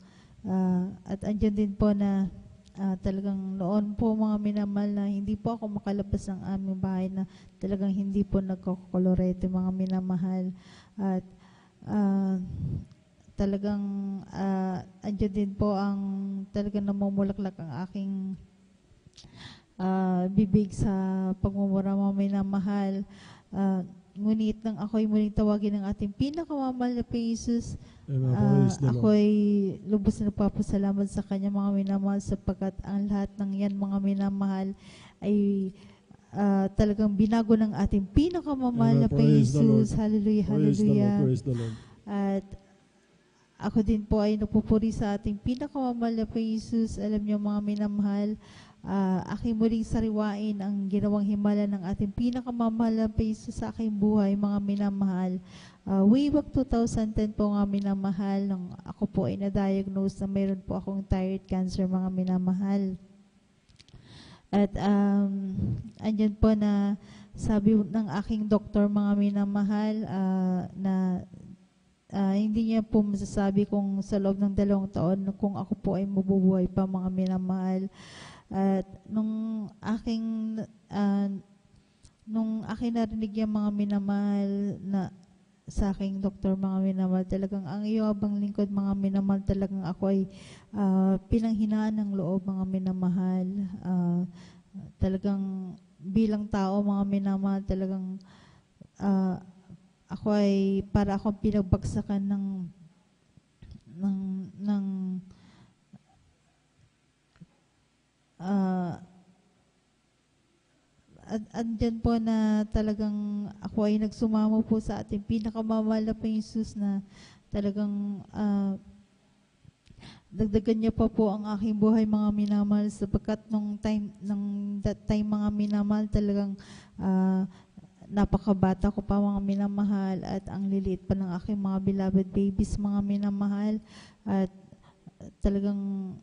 at andyan din po na talagang noon po, mga minamahal, na hindi po ako makalabas ng aming bahay, na talagang hindi po nagkakolorete, mga minamahal. At talagang andyan din po ang talagang namumulaklak ang aking bibig sa pagmumura mga minamahal. Ngunit nang ako'y muling tawagin ng ating pinakamamahal na Panginoong Jesus, ako'y lubos na nagpapasalamat sa Kanya mga minamahal, sapagkat ang lahat ng yan mga minamahal ay talagang binago ng ating pinakamamahal na Panginoong Jesus. Hallelujah, hallelujah. At ako din po ay nagpupuri sa ating pinakamamahal na Panginoong Jesus. Alam niyo mga minamahal, aking muling sariwain ang ginawang himala ng ating pinakamamahal na Panginoon sa aking buhay, mga minamahal. Way back 2010 po nga minamahal, nang ako po ay na-diagnose na mayroon po akong thyroid cancer, mga minamahal. At andyan po na sabi ng aking doktor, mga minamahal, na hindi niya po masasabi kung sa loob ng 2 taon kung ako po ay mabubuhay pa, mga minamahal. At nung aking narinig yung mga minamahal na sa aking doktor, mga minamahal, talagang ang iyo abang lingkod, mga minamahal, talagang ako ay pinanghinaan ng loob, mga minamahal. Talagang bilang tao, mga minamahal, talagang ako ay para akong pinagbagsakan andyan po na talagang ako ay nagsumamo po sa ating pinakamamahal na Panginoong Jesus, na talagang dagdagan niya pa po ang aking buhay, mga minamahal, sapagkat that time mga minamahal, talagang napakabata ko pa, mga minamahal, at ang liliit pa ng aking mga beloved babies, mga minamahal. At talagang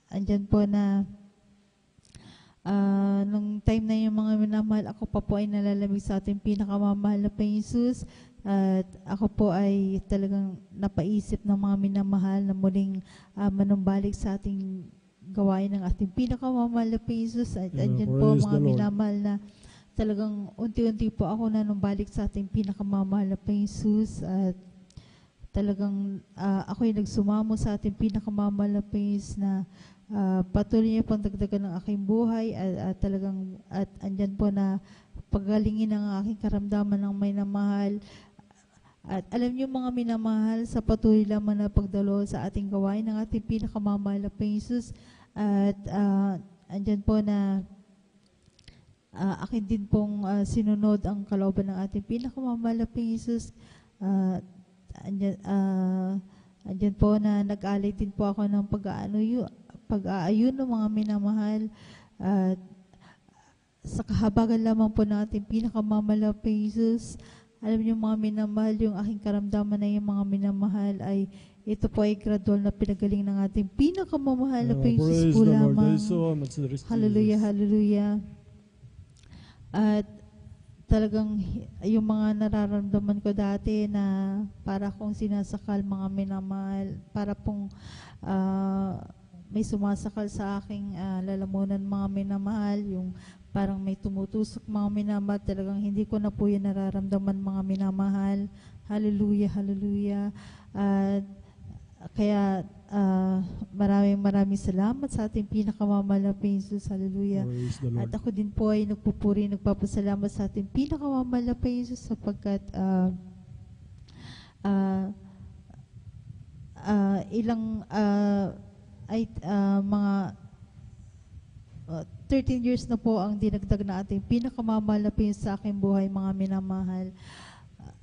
andyan po na nung time na yung mga minamahal, ako pa po ay nalalamig sa ating pinakamamahal na Panginoong Jesus. At ako po ay talagang napaisip ng mga minamahal na muling manumbalik sa ating gawain ng ating pinakamamahal na Panginoong Jesus. At andyan po mga minamahal na talagang unti-unti po ako nanumbalik sa ating pinakamamahal na Panginoong Jesus. At talagang ako ay nagsumamo sa ating pinakamamahal na Panginoong Jesus, na patuloy niya pang dagdagan ng aking buhay, at talagang andyan po na pagalingin ang aking karamdaman ng may namahal. At alam niyo mga minamahal, sa patuloy lamang na pagdalo sa ating gawain ng ating pinakamamahal na Panginoong Jesus, at andyan po na akin din pong sinunod ang kalooban ng ating pinakamamahal na Panginoong Jesus. Andyan po na nag-alay din po ako ng pag-aayuno, mga minamahal. At sa kahabagan lamang po ng ating pinakamamahal na Panginoong Jesus, alam niyo mga minamahal, yung aking karamdaman na yung mga minamahal ay ito po ay gradual na pinagaling ng ating pinakamamahal na Panginoong Jesus po lamang. Hallelujah, hallelujah. At talagang yung mga nararamdaman ko dati na para kong sinasakal, mga minamahal, para pong may sumasakal sa aking lalamunan, mga minamahal, yung parang may tumutusok, mga minamahal, talagang hindi ko na po yan nararamdaman, mga minamahal. Hallelujah, hallelujah. At kaya maraming salamat sa ating pinakamamahal na Panginoong Jesus. Hallelujah. At ako din po ay nagpupuri, nagpapasalamat sa ating pinakamamahal na Panginoong Jesus, sapagkat mga 13 years na po ang dinagdag na ating pinakamamahal na Panginoon sa aking buhay, mga minamahal.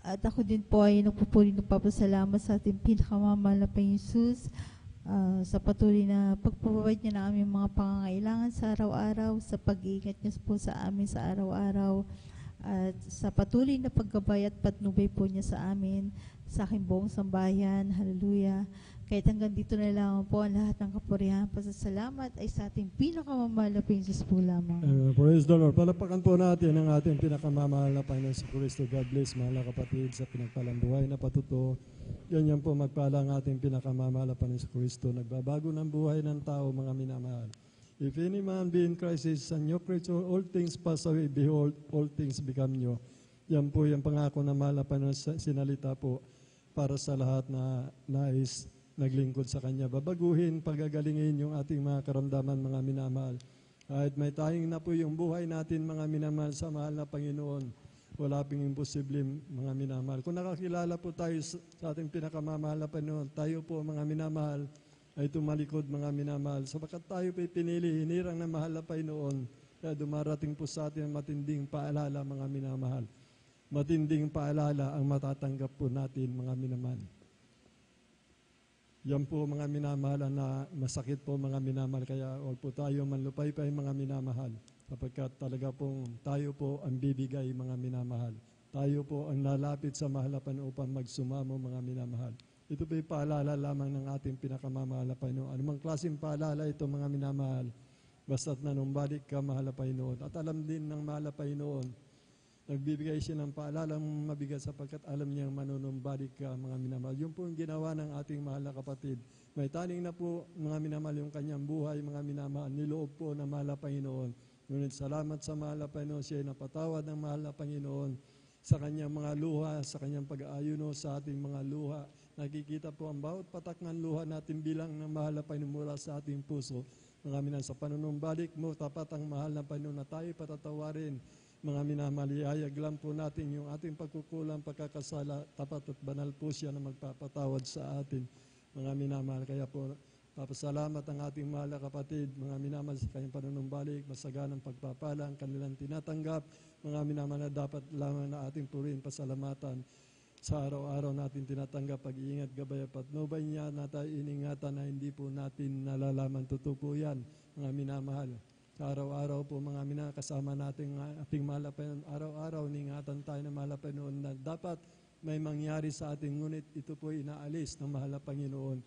At ako din po ay nagpupuri, nagpapasalamat sa ating pinakamamahal na Panginoong Jesus, sa patuloy na pagpapabait niya na aming mga pangangailangan sa araw-araw, sa pag-iingat niya po sa amin sa araw-araw, at sa patuloy na paggabay at patnubay po niya sa amin, sa aking buong sambayan. Hallelujah. Kahit hanggang dito na lang po ang lahat ng kapurihan, pasasalamat ay sa ating pinakamamahal na Panginoon Jesus po lamang. Praise the Lord. Palapakan po natin ang ating pinakamamahal na Panginoon sa Kristo. God bless, mahal na kapatid, sa pinagpalang buhay na patuto. Yan po magpala ang ating pinakamamahal na Panginoon sa Kristo. Nagbabago ng buhay ng tao, mga minamahal. If any man be in Christ is a new creature, all things pass away, behold, all things become new. Yan po yung pangako na mahal na Panginoon sinalita po. para sa lahat na nais naglingkod sa Kanya. Babaguhin, pagagalingin yung ating mga karamdaman, mga minamahal. Kahit may tayong na po yung buhay natin, mga minamahal, sa mahal na Panginoon, wala ping imposible, mga minamahal. Kung nakakilala po tayo sa ating pinakamamahal na Panginoon, tayo po, mga minamahal, ay tumalikod, mga minamahal. Sapagat tayo po pinili, hinirang na mahal na Panginoon, kaya dumarating po sa atin ang matinding paalala, mga minamahal. Matinding paalala ang matatanggap po natin, mga minamahal. Yan po, mga minamahal, na masakit po, mga minamahal. Kaya huwag po tayo manlupay-pay, mga minamahal. Sapagkat talaga pong tayo po ang bibigay, mga minamahal. Tayo po ang lalapit sa mahal na Panginoon upang magsumamo, mga minamahal. Ito po yung paalala lamang ng ating pinakamamahal na Panginoon. Anumang klaseng paalala ito, mga minamahal, basta't nanumbalik ka, mahal na Panginoon. At alam din ng mahal na Panginoon, nagbibigay siya ng paalalang mabigat sapagkat alam niyang manunumbalik ka, mga minamahal. Yun po ang ginawa ng ating mahal na kapatid. May taning na po, mga minamahal, yung kanyang buhay, mga minamahal, niloob po ng mahal na Panginoon. Ngunit salamat sa mahal na Panginoon, siya ay napatawad ng mahal na Panginoon sa kanyang mga luha, sa kanyang pag-aayuno sa ating mga luha. Nakikita po ang bawat patak ng luha natin bilang ng mahal na Panginoon mula sa ating puso. Mga minamahal, sa panunumbalik mo, tapat ang mahal na Panginoon na tayo patatawarin. Mga minamahal, iayag lang po natin yung ating pagkukulang, pagkakasala, tapat at banal po siya na magpapatawad sa atin. Mga minamahal, kaya po, papasalamat ang ating mahal na kapatid, mga minamahal, sa kanyang panunumbalik, masaganang pagpapala ang kanilang tinatanggap, mga minamahal, na dapat lamang na ating purihin pasalamatan sa araw-araw natin tinatanggap, pag-iingat, gabay at patnubay niya na tayo iningatan na hindi po natin nalalaman. Totoo po yan, mga minamahal. Sa araw-araw po, mga minamahal, kasama natin ating mahal na Panginoon, araw-araw ningatan tayo ng mahal na Panginoon na dapat may mangyari sa atin, ngunit ito po inaalis ng mahal na Panginoon.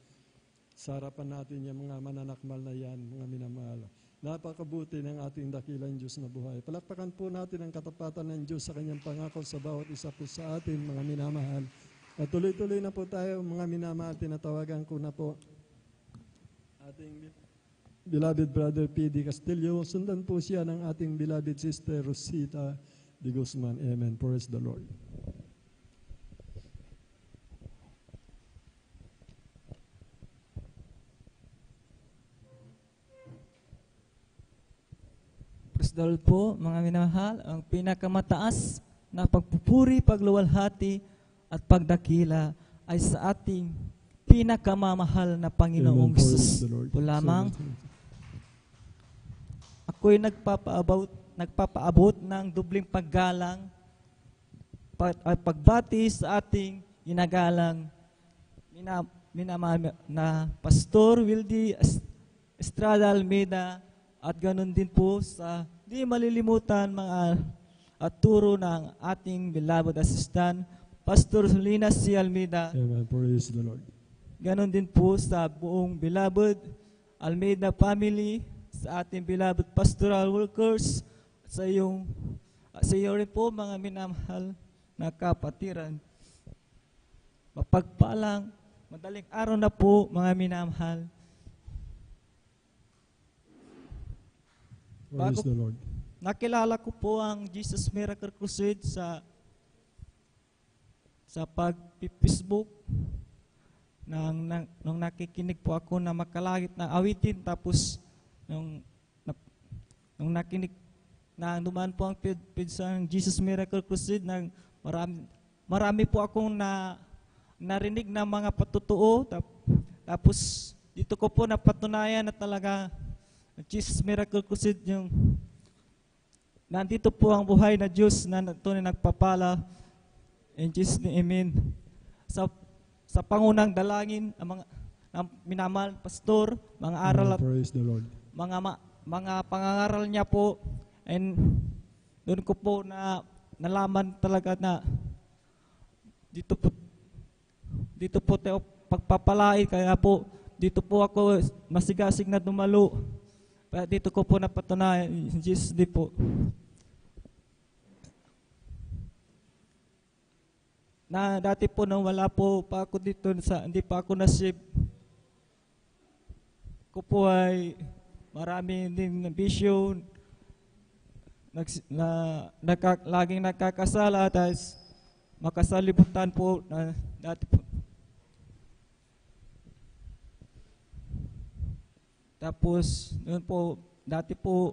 Sa harapan natin yung mga mananakmal na yan, mga minamahal. Napakabuti ng ating dakilang Diyos na buhay. Palakpakan po natin ang katapatan ng Diyos sa kanyang pangako sa bawat isa po sa atin, mga minamahal. At tuloy-tuloy na po tayo, mga minamahal, tinatawagan ko na po ating beloved brother P.D. Castillo. Sundan po siya ng ating beloved sister Rosita de Guzman. Amen. Praise the Lord. Praise the Lord po, mga minamahal, ang pinakamataas na pagpupuri, pagluwalhati at pagdakila ay sa ating pinakamamahal na Panginoong Hesus po lamang. Ako'y nagpapaabot ng dubling paggalang at pagbati sa ating ginagalang minamahal na Pastor Wildy Estrada Almeida, at ganun din po sa di malilimutan mga at turo ng ating beloved assistant, Pastor Lina C. Almeida. Amen. Praise the Lord. Ganun din po sa buong beloved Almeida family, sa ating beloved pastoral workers, sa iyo rin po, mga minamahal na kapatiran. Mapagpalang, madaling araw na po, mga minamahal. Praise the Lord. Nakilala ko po ang Jesus Miracle Crusade sa pag-Facebook nung nakikinig po ako na makalangit na awitin, tapos nung nakinig na dumaan po ang page ng Jesus Miracle Crusade, marami po akong narinig na mga patutuo, tapos dito ko po napatunayan na talaga Jesus Miracle Crusade yung nandito po ang buhay na Diyos na tunay nagpapala. In Jesus' name, amen. Sa pangunang dalangin ang mga minamahal pastor, mga aral at praise the Lord. mga pangangaral niya po, and doon ko po nalaman talaga na dito po tayo pagpapalain, kaya po dito po ako masigasig na dumalo. Dito ko po napatunayan, Jesus di po. Na dati po nung wala po pa ako dito, hindi pa ako na-save, ko po ay marami din na bisyo, laging nagkakasala, tapos makasalibutan po, dati po, Tapos, yun po, dati po,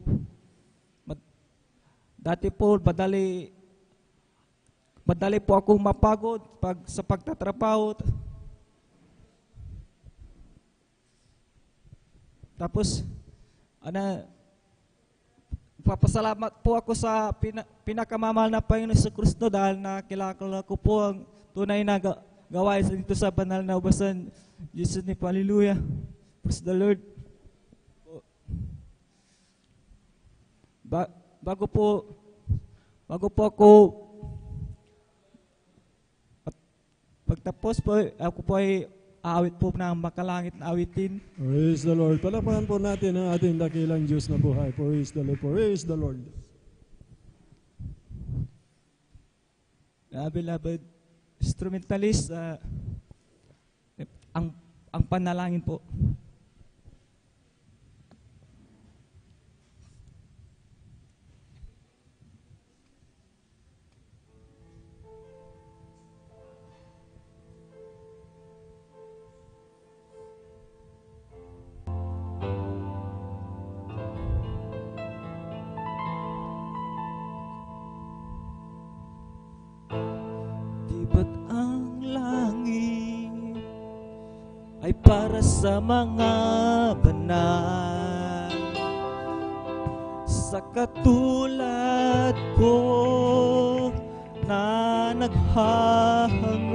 madali po akong mapagod sa pagtatrabaho. Tapos, papasalamat po ako sa pinakamamahal na Panginoon sa Kristo dahil nakilala ko po ang tunay na gawain dito sa banal na ubasan. Jesus ni Hallelujah. Praise the Lord. Bago po ako pagtapos po, ako po ay awit po ng makalangit na awitin. Praise the Lord. Palapakan po natin ang ating dakilang Diyos na buhay. Praise the Lord. Praise the Lord. Beloved instrumentalist, ang panalangin po. Ba't ang langit ay para sa mga banal, sa katulad ko na naghahangad,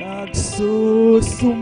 nagsusumikap.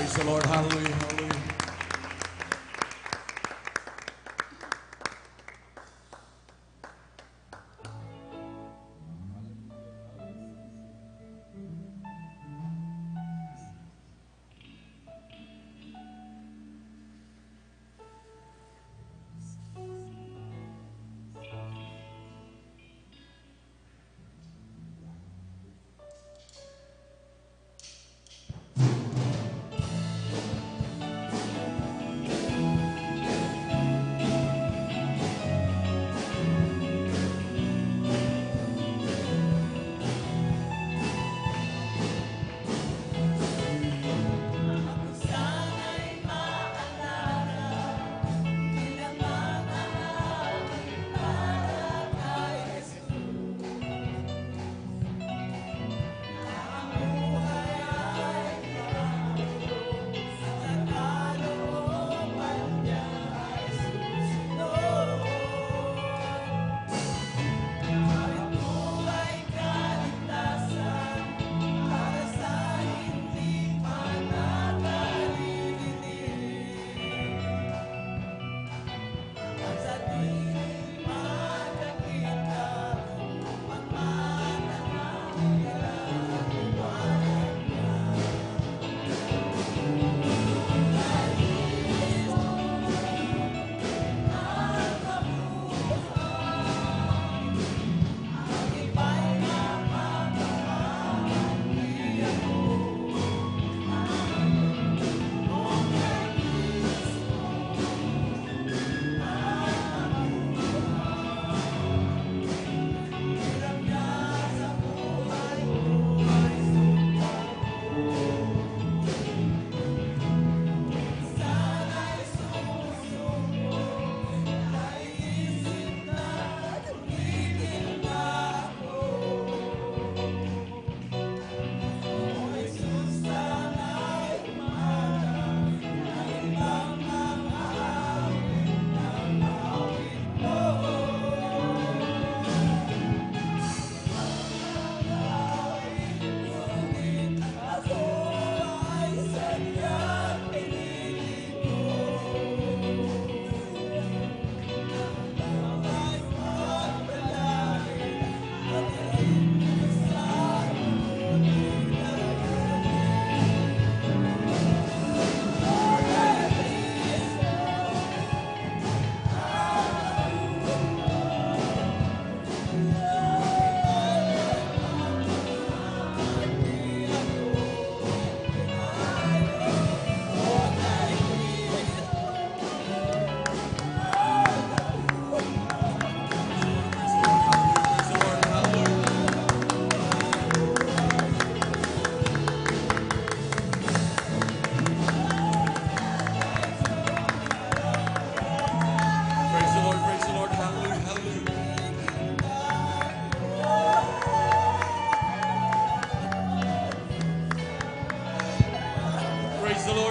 Praise the Lord. Hallelujah. Hallelujah.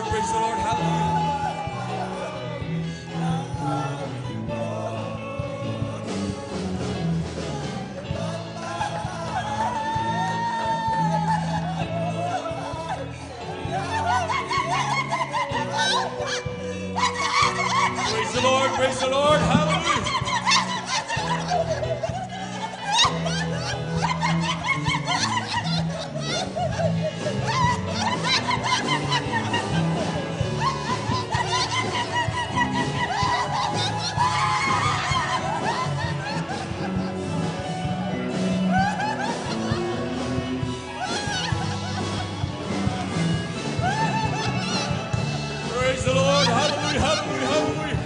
Praise the Lord, hallelujah. Praise the Lord, hallelujah. Praise the Lord, hallelujah, hallelujah, hallelujah.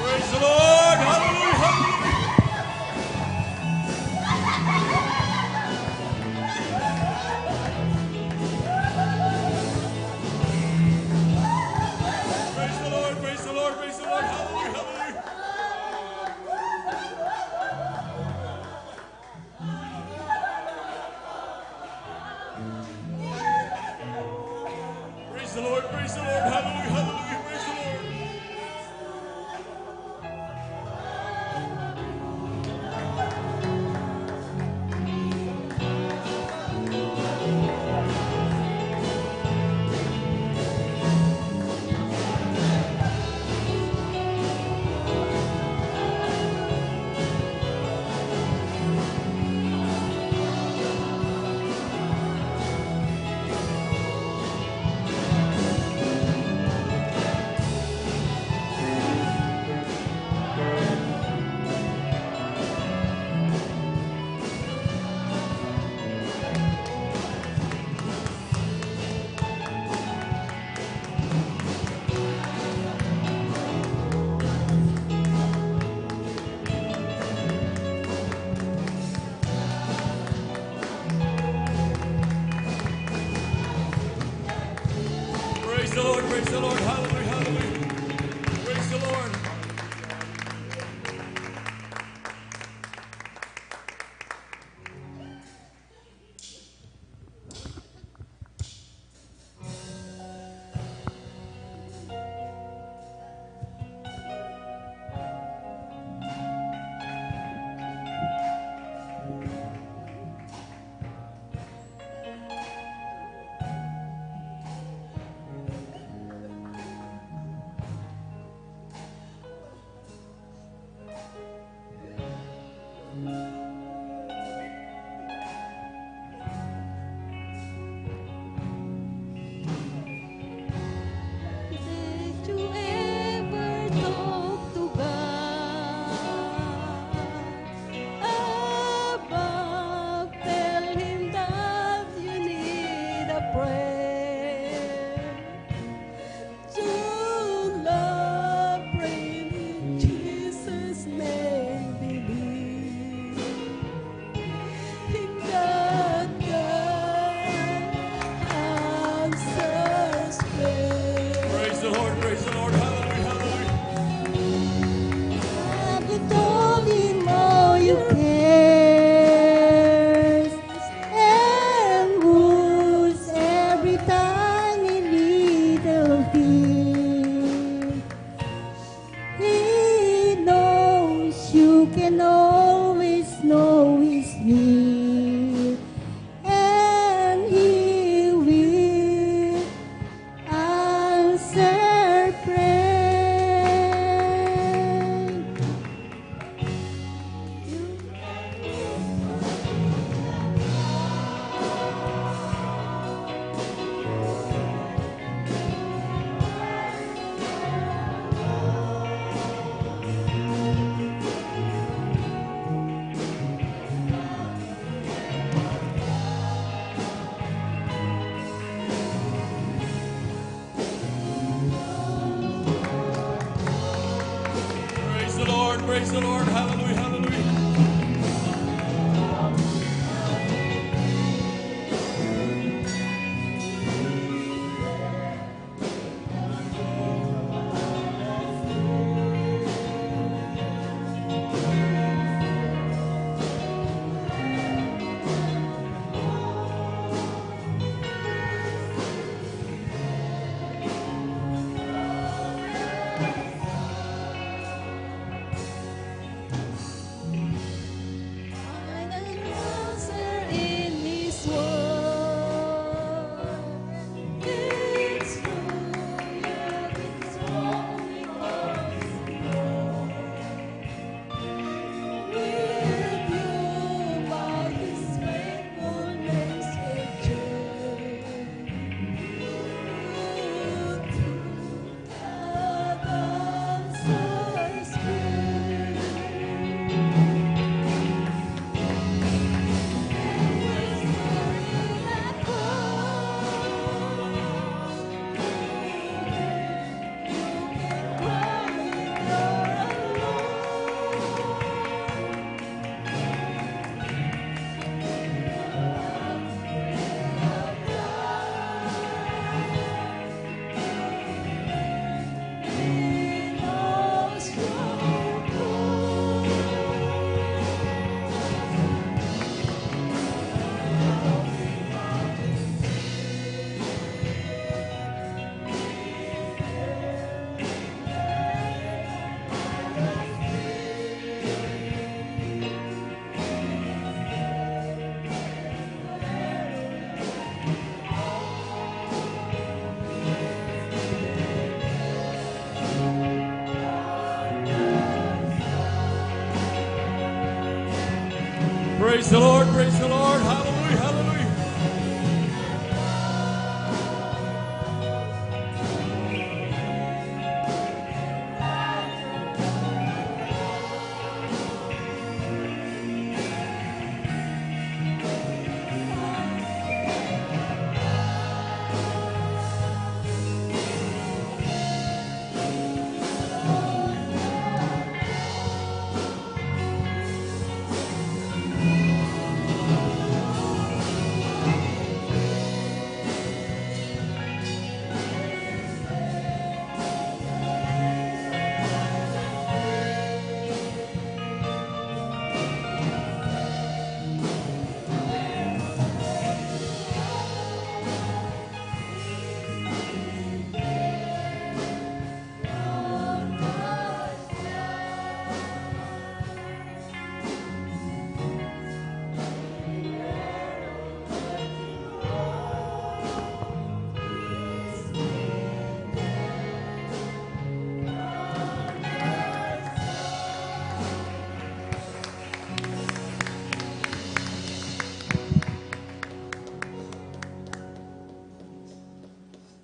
Praise the Lord. praise the Lord. Hallelujah, hallelujah. Praise the Lord, praise the Lord. Hallelujah, hallelujah.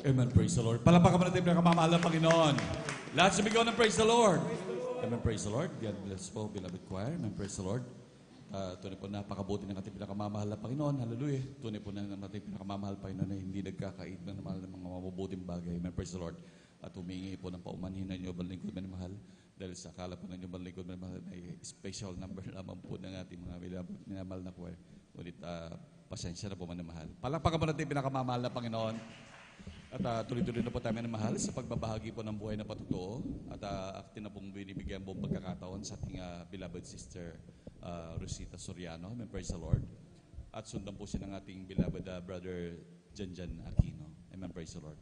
Amen, praise the Lord. Palapakan mo natin yung pinakamamahal ng Panginoon. Lahat sumigaw ng praise the Lord. Amen, praise the Lord. God bless po, beloved choir. Amen, praise the Lord. Tunay po napakabuti ng ating pinakamamahal na Panginoon. Hallelujah. Tunay po ng ating pinakamamahal Panginoon na hindi nagkakait ng mahal ng mga mabubuting bagay. Amen, praise the Lord. At humingi po ng paumanhin na inyo, balingkod na mahal. Dahil sa akala po ng inyo, balingkod na mahal, ay special number lamang po ng ating mga minamahal na choir. Ngunit pasensya na po man na mahal. Palapakan mo natin yung pinakamamahal na Panginoon. At tuloy-tuloy na po tayo na mahal sa pagbabahagi po ng buhay na patutuo. At akin na pong binibigyan buong pagkakataon sa ating beloved sister Rosita Soriano. Amen, praise the Lord. At sundan po siya ng ating beloved brother Janjan Aquino. Amen, praise the Lord.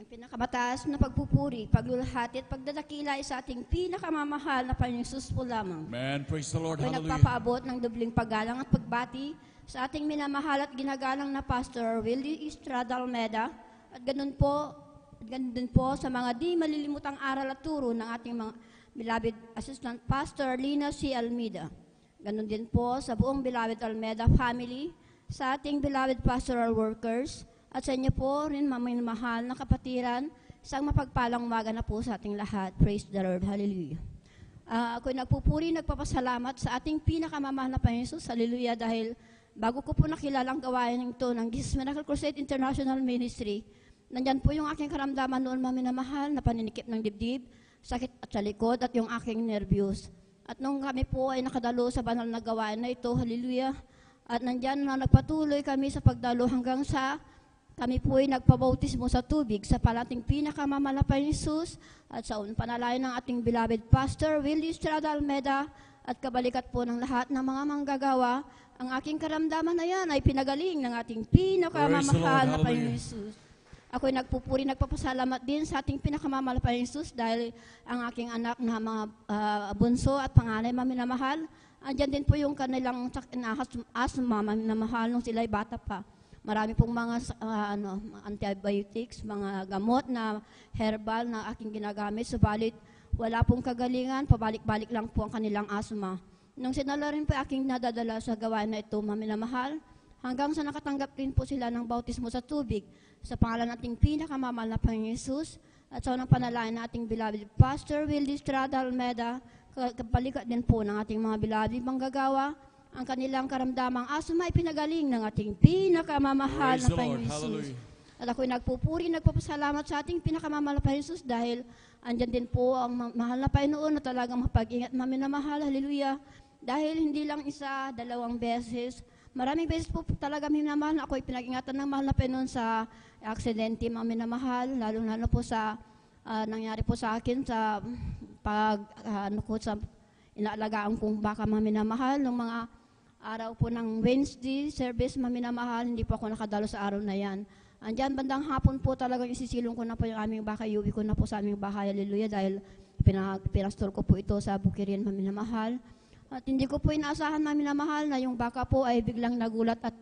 Pinakamataas na pagpupuri, paglulahati at pagdadakila ay sa ating pinakamamahal na Panginoong Hesus po lamang. Amen. Praise the Lord. Ako'y Hallelujah. nagpapaabot ng dubling paggalang at pagbati sa ating minamahal at ginagalang na Pastor Willie Estrada Almeda at ganun din po sa mga di malilimutang aral at turo ng ating mga beloved Assistant Pastor Lina C. Almeida. Ganun din po sa buong beloved Almeda family, sa ating beloved pastoral workers, at sa inyo po rin, mahal na kapatiran, isang mapagpalang umaga na po sa ating lahat. Praise the Lord. Hallelujah. Ako'y nagpupuri, nagpapasalamat sa ating pinakamamahal na Panginoon Jesus. Hallelujah. Dahil bago ko po nakilala ang gawain ito ng Jesus Miracle Crusade International Ministry, Nandyan po yung aking karamdaman noon, mga minamahal, na paninikip ng dibdib, sakit at sa likod, at yung aking nervyos. At nung kami po ay nakadalo sa banal na gawain na ito, hallelujah, at nandyan na nagpatuloy kami sa pagdalo hanggang sa kami po ay nagpabautismo sa tubig sa palating pinakamamalapan ni Jesus at sa panalain ng ating beloved Pastor Willie Estrada Almeda at kabalikat po ng lahat ng mga manggagawa. Ang aking karamdaman na yan ay pinagaling ng ating pinakamamahal na Panginoon Jesus. Ako'y nagpupuri, nagpapasalamat din sa ating pinakamamahal na Panginoon Jesus dahil ang aking anak na mga bunso at panganay maminamahal, andyan din po yung kanilang asma maminamahal nung sila'y bata pa. Marami pong mga antibiotics, mga gamot na herbal na aking ginagamit, subalit wala pong kagalingan, pabalik-balik lang po ang kanilang asma. Nung sinala rin po aking nadadala sa gawain na ito, maminamahal, hanggang sa nakatanggap din po sila ng bautismo sa tubig sa pangalan nating pinakamamahal na Panginoon Jesus at sa unang panalangin na ating beloved Pastor Willie Estrada Almeda, kapalikat din po ng ating mga beloved manggagawa, ang kanilang karamdamang asma ay pinagaling ng ating pinakamamahal na Panginoon Jesus. At ako'y nagpupuri, nagpapasalamat sa ating pinakamamahal na Panginoon Jesus dahil andyan din po ang mahal na Panginoon na talagang mapag-ingat maminamahal, hallelujah. Dahil hindi lang isa, 2 beses, maraming beses po talaga minamahal na ako'y pinag-ingatan ng mahal na Panginoon sa aksidente maminamahal, lalo-lalo po sa nangyari po sa akin sa sa inaalagaan kong baka maminamahal ng mga araw po ng Wednesday service, maminamahal, hindi po ako nakadalo sa araw na yan. Andyan, bandang hapon po talagang isisilong ko na po yung aming baka, iuwi ko na po sa aming bahay, hallelujah, dahil pinastor ko po ito sa Bukirin, maminamahal. At hindi ko po inaasahan, maminamahal, na yung baka po ay biglang nagulat at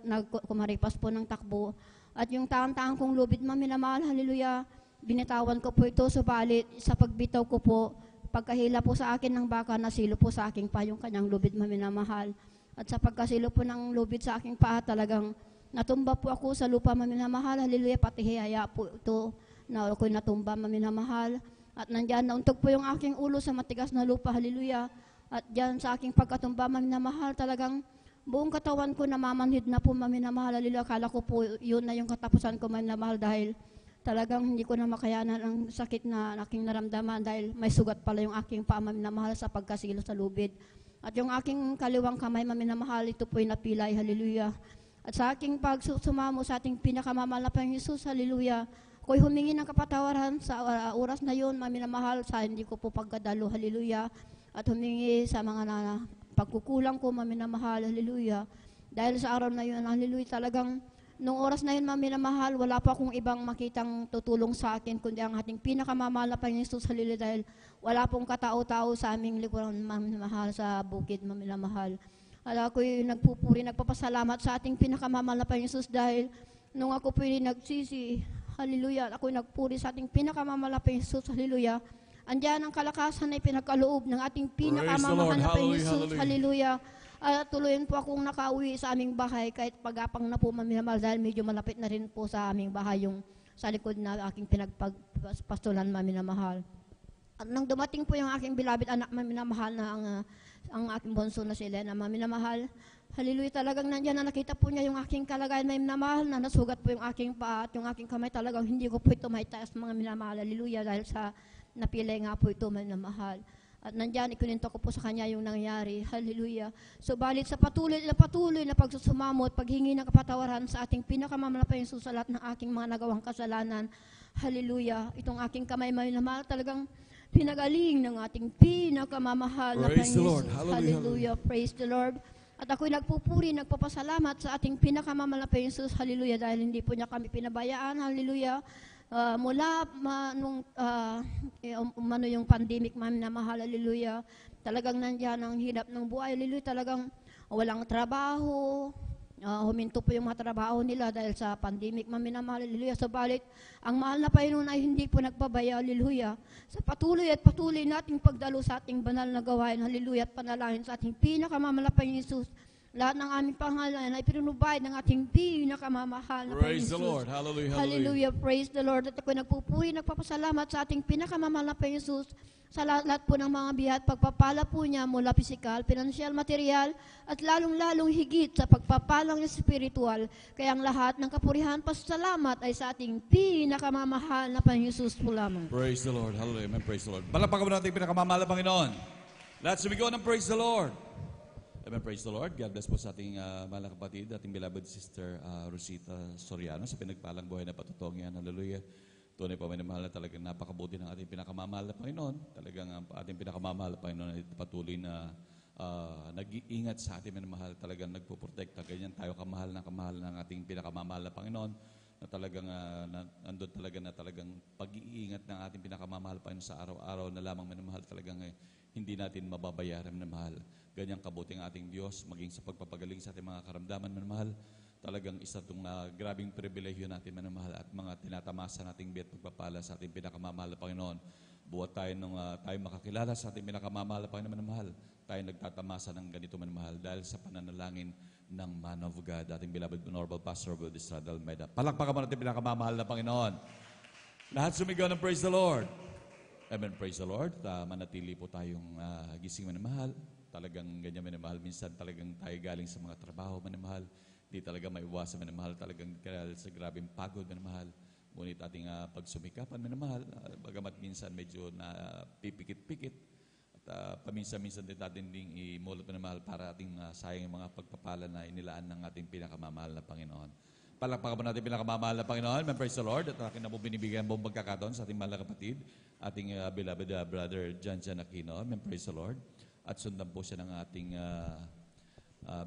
kumaripas po ng takbo. At yung taang-taang kong lubid, maminamahal, hallelujah, binitawan ko po ito, subalit sa pagbitaw ko po, pagkahila po sa akin ng baka, nasilo po sa aking pa yung kanyang lubid, maminamahal. At sa pagkasilo po ng lubid sa aking paa, talagang natumba po ako sa lupa, maminamahal, hallelujah, pati hiyaya po ito na ako'y natumba, maminamahal. At nandyan, nauntog po yung aking ulo sa matigas na lupa, hallelujah. At dyan sa aking pagkatumba, maminamahal, talagang buong katawan ko namamanhid na po, maminamahal, hallelujah. Akala ko po yun na yung katapusan ko, maminamahal, dahil talagang hindi ko na makayanan ang sakit na aking naramdaman dahil may sugat pala yung aking paa, maminamahal, sa pagkasilo sa lubid. At yung aking kaliwang kamay, maminamahal, ito po'y napilay, hallelujah. At sa aking pagsumamo sa ating pinakamamahal na Panginoon Jesus, hallelujah, ako'y humingi ng kapatawaran sa oras na yun, maminamahal, sa hindi ko po pagkadalo, hallelujah. At humingi sa mga pagkukulang ko, maminamahal, hallelujah. Dahil sa araw na yun, hallelujah, talagang nung oras na yun, maminamahal, wala pa akong ibang makitang tutulong sa akin, kundi ang ating pinakamamahal na Panginoon Jesus, hallelujah, dahil wala pong katao-tao sa aming likuran, maminamahal, sa bukid, maminamahal. At ako'y nagpupuri, nagpapasalamat sa ating pinakamamahal na Panginoon Jesus dahil nung ako po'y nagsisi, hallelujah, ako'y nagpuri sa ating pinakamamahal na Panginoon Jesus, hallelujah. Andiyan ang kalakasan na ipinagkaloob ng ating pinakamamahal na Panginoon Jesus, hallelujah. Tuloyin po akong nakauwi sa aming bahay kahit pagapang na po, maminamahal, dahil medyo malapit na rin po sa aming bahay yung sa likod na aking pinagpastulan, maminamahal. At nang dumating po yung aking beloved anak, maminamahal, na ang aking bunso na si Elena, maminamahal, hallelujah, talagang nandiyan na nakita po niya yung aking kalagayan, maminamahal, na nasugat po yung aking paa at yung aking kamay, talagang hindi ko po ito maitaas, mga minamahal, hallelujah, dahil sa napilay nga po ito, maminamahal. At nandyan, ikunento ko po sa kanya yung nangyari. Hallelujah. So, balit sa patuloy na pagsusumamo at paghingi ng kapatawaran sa ating pinakamamalaking Jesus sa lahat ng aking mga nagawang kasalanan. Hallelujah. Itong aking kamay maminamahal, talagang pinagaling ng ating pinakamamahal na Panginoon Jesus. Hallelujah. Praise the Lord. At ako'y nagpupuri, nagpapasalamat sa ating pinakamamahal na Panginoon Jesus. Hallelujah. Dahil hindi po niya kami pinabayaan. Hallelujah. Mula yung pandemic, maminamahal, hallelujah, talagang nandiyan ang hirap ng buhay, hallelujah, talagang walang trabaho, huminto po yung mga trabaho nila dahil sa pandemic, maminamahal, hallelujah. Subalit, ang mahal na Panginoon ay hindi po nagpabaya, hallelujah. Sa patuloy nating pagdalo sa ating banal na gawain, hallelujah, at panalangin sa ating pinakamamahal na Panginoon Jesus, Lahat ng aming pangalan ay pinunubay ng ating pinakamamahal na Praise the Panginoon Lord. Jesus. Hallelujah, hallelujah. Hallelujah. Praise the Lord. At ako'y nagpupuri, nagpapasalamat sa ating pinakamamahal na Panginoon Jesus sa lahat po ng mga bihat, pagpapala po niya mula pisikal, pinansyal, material, at lalong-lalong higit sa pagpapalang niya spiritual. Kaya ang lahat ng kapurihan, pasalamat ay sa ating pinakamamahal na Panginoon Jesus po lamang. Praise the Lord. Hallelujah. Amen. Praise the Lord. Palakpakan mo natin yung pinakamamahal na Panginoon. Let's begin and praise the Lord. Amen. Praise the Lord. God bless po sa ating mahal na kapatid, ating beloved sister Rosita Soriano sa pinagpalang buhay na patutong yan. Hallelujah. Tunay pa minamahal na talagang napakabuti ng ating pinakamamahal na Panginoon. Talagang ang ating pinakamamahal na Panginoon ay patuloy na nag-iingat sa ating minamahal. Talagang nagpuprotekta. Ganyan tayo kamahal ng ating pinakamamahal na Panginoon. Na talagang nandun talaga na talagang pag-iingat ng ating pinakamamahal pa sa araw-araw na lamang minamahal talagang hindi natin mababayaran minamahal. Ganyang kabuting ating Diyos, maging sa pagpapagaling sa ating mga karamdaman minamahal. Talagang isa itong grabing pribilehyo natin minamahal at mga tinatamasa nating biyat pagpapala sa ating pinakamamahal na Panginoon. Buhat tayo nung tayo makakilala sa ating pinakamamahal na Panginoon minamahal. Tayo nagtatamasa ng ganito minamahal dahil sa pananalangin ng Man of God, ating beloved Honorable Pastor Will Estrada Almeida. Palakpakan mo natin pinakamamahal na Panginoon. Lahat sumigaw ng praise the Lord. Amen, praise the Lord. Manatili po tayong gising minamahal. Talagang ganyan minamahal. Minsan talagang tayo galing sa mga trabaho minamahal. Di talaga maiwasan minamahal. Talagang sa grabing pagod minamahal. Ngunit ating pagsumikapan minamahal. Bagamat minsan medyo pipikit-pikit. At paminsan-minsan din natin ding imulot minamahal para ating sayang yung mga pagpapala na inilaan ng ating pinakamamahal na Panginoon. Palakpakan po natin pinakamamahal na Panginoon. Amen, praise the Lord. At akin na po binibigyan buong pagkakataon sa ating mahal na kapatid, ating beloved brother John Aquino. Amen, praise the Lord. At sundan po siya ng ating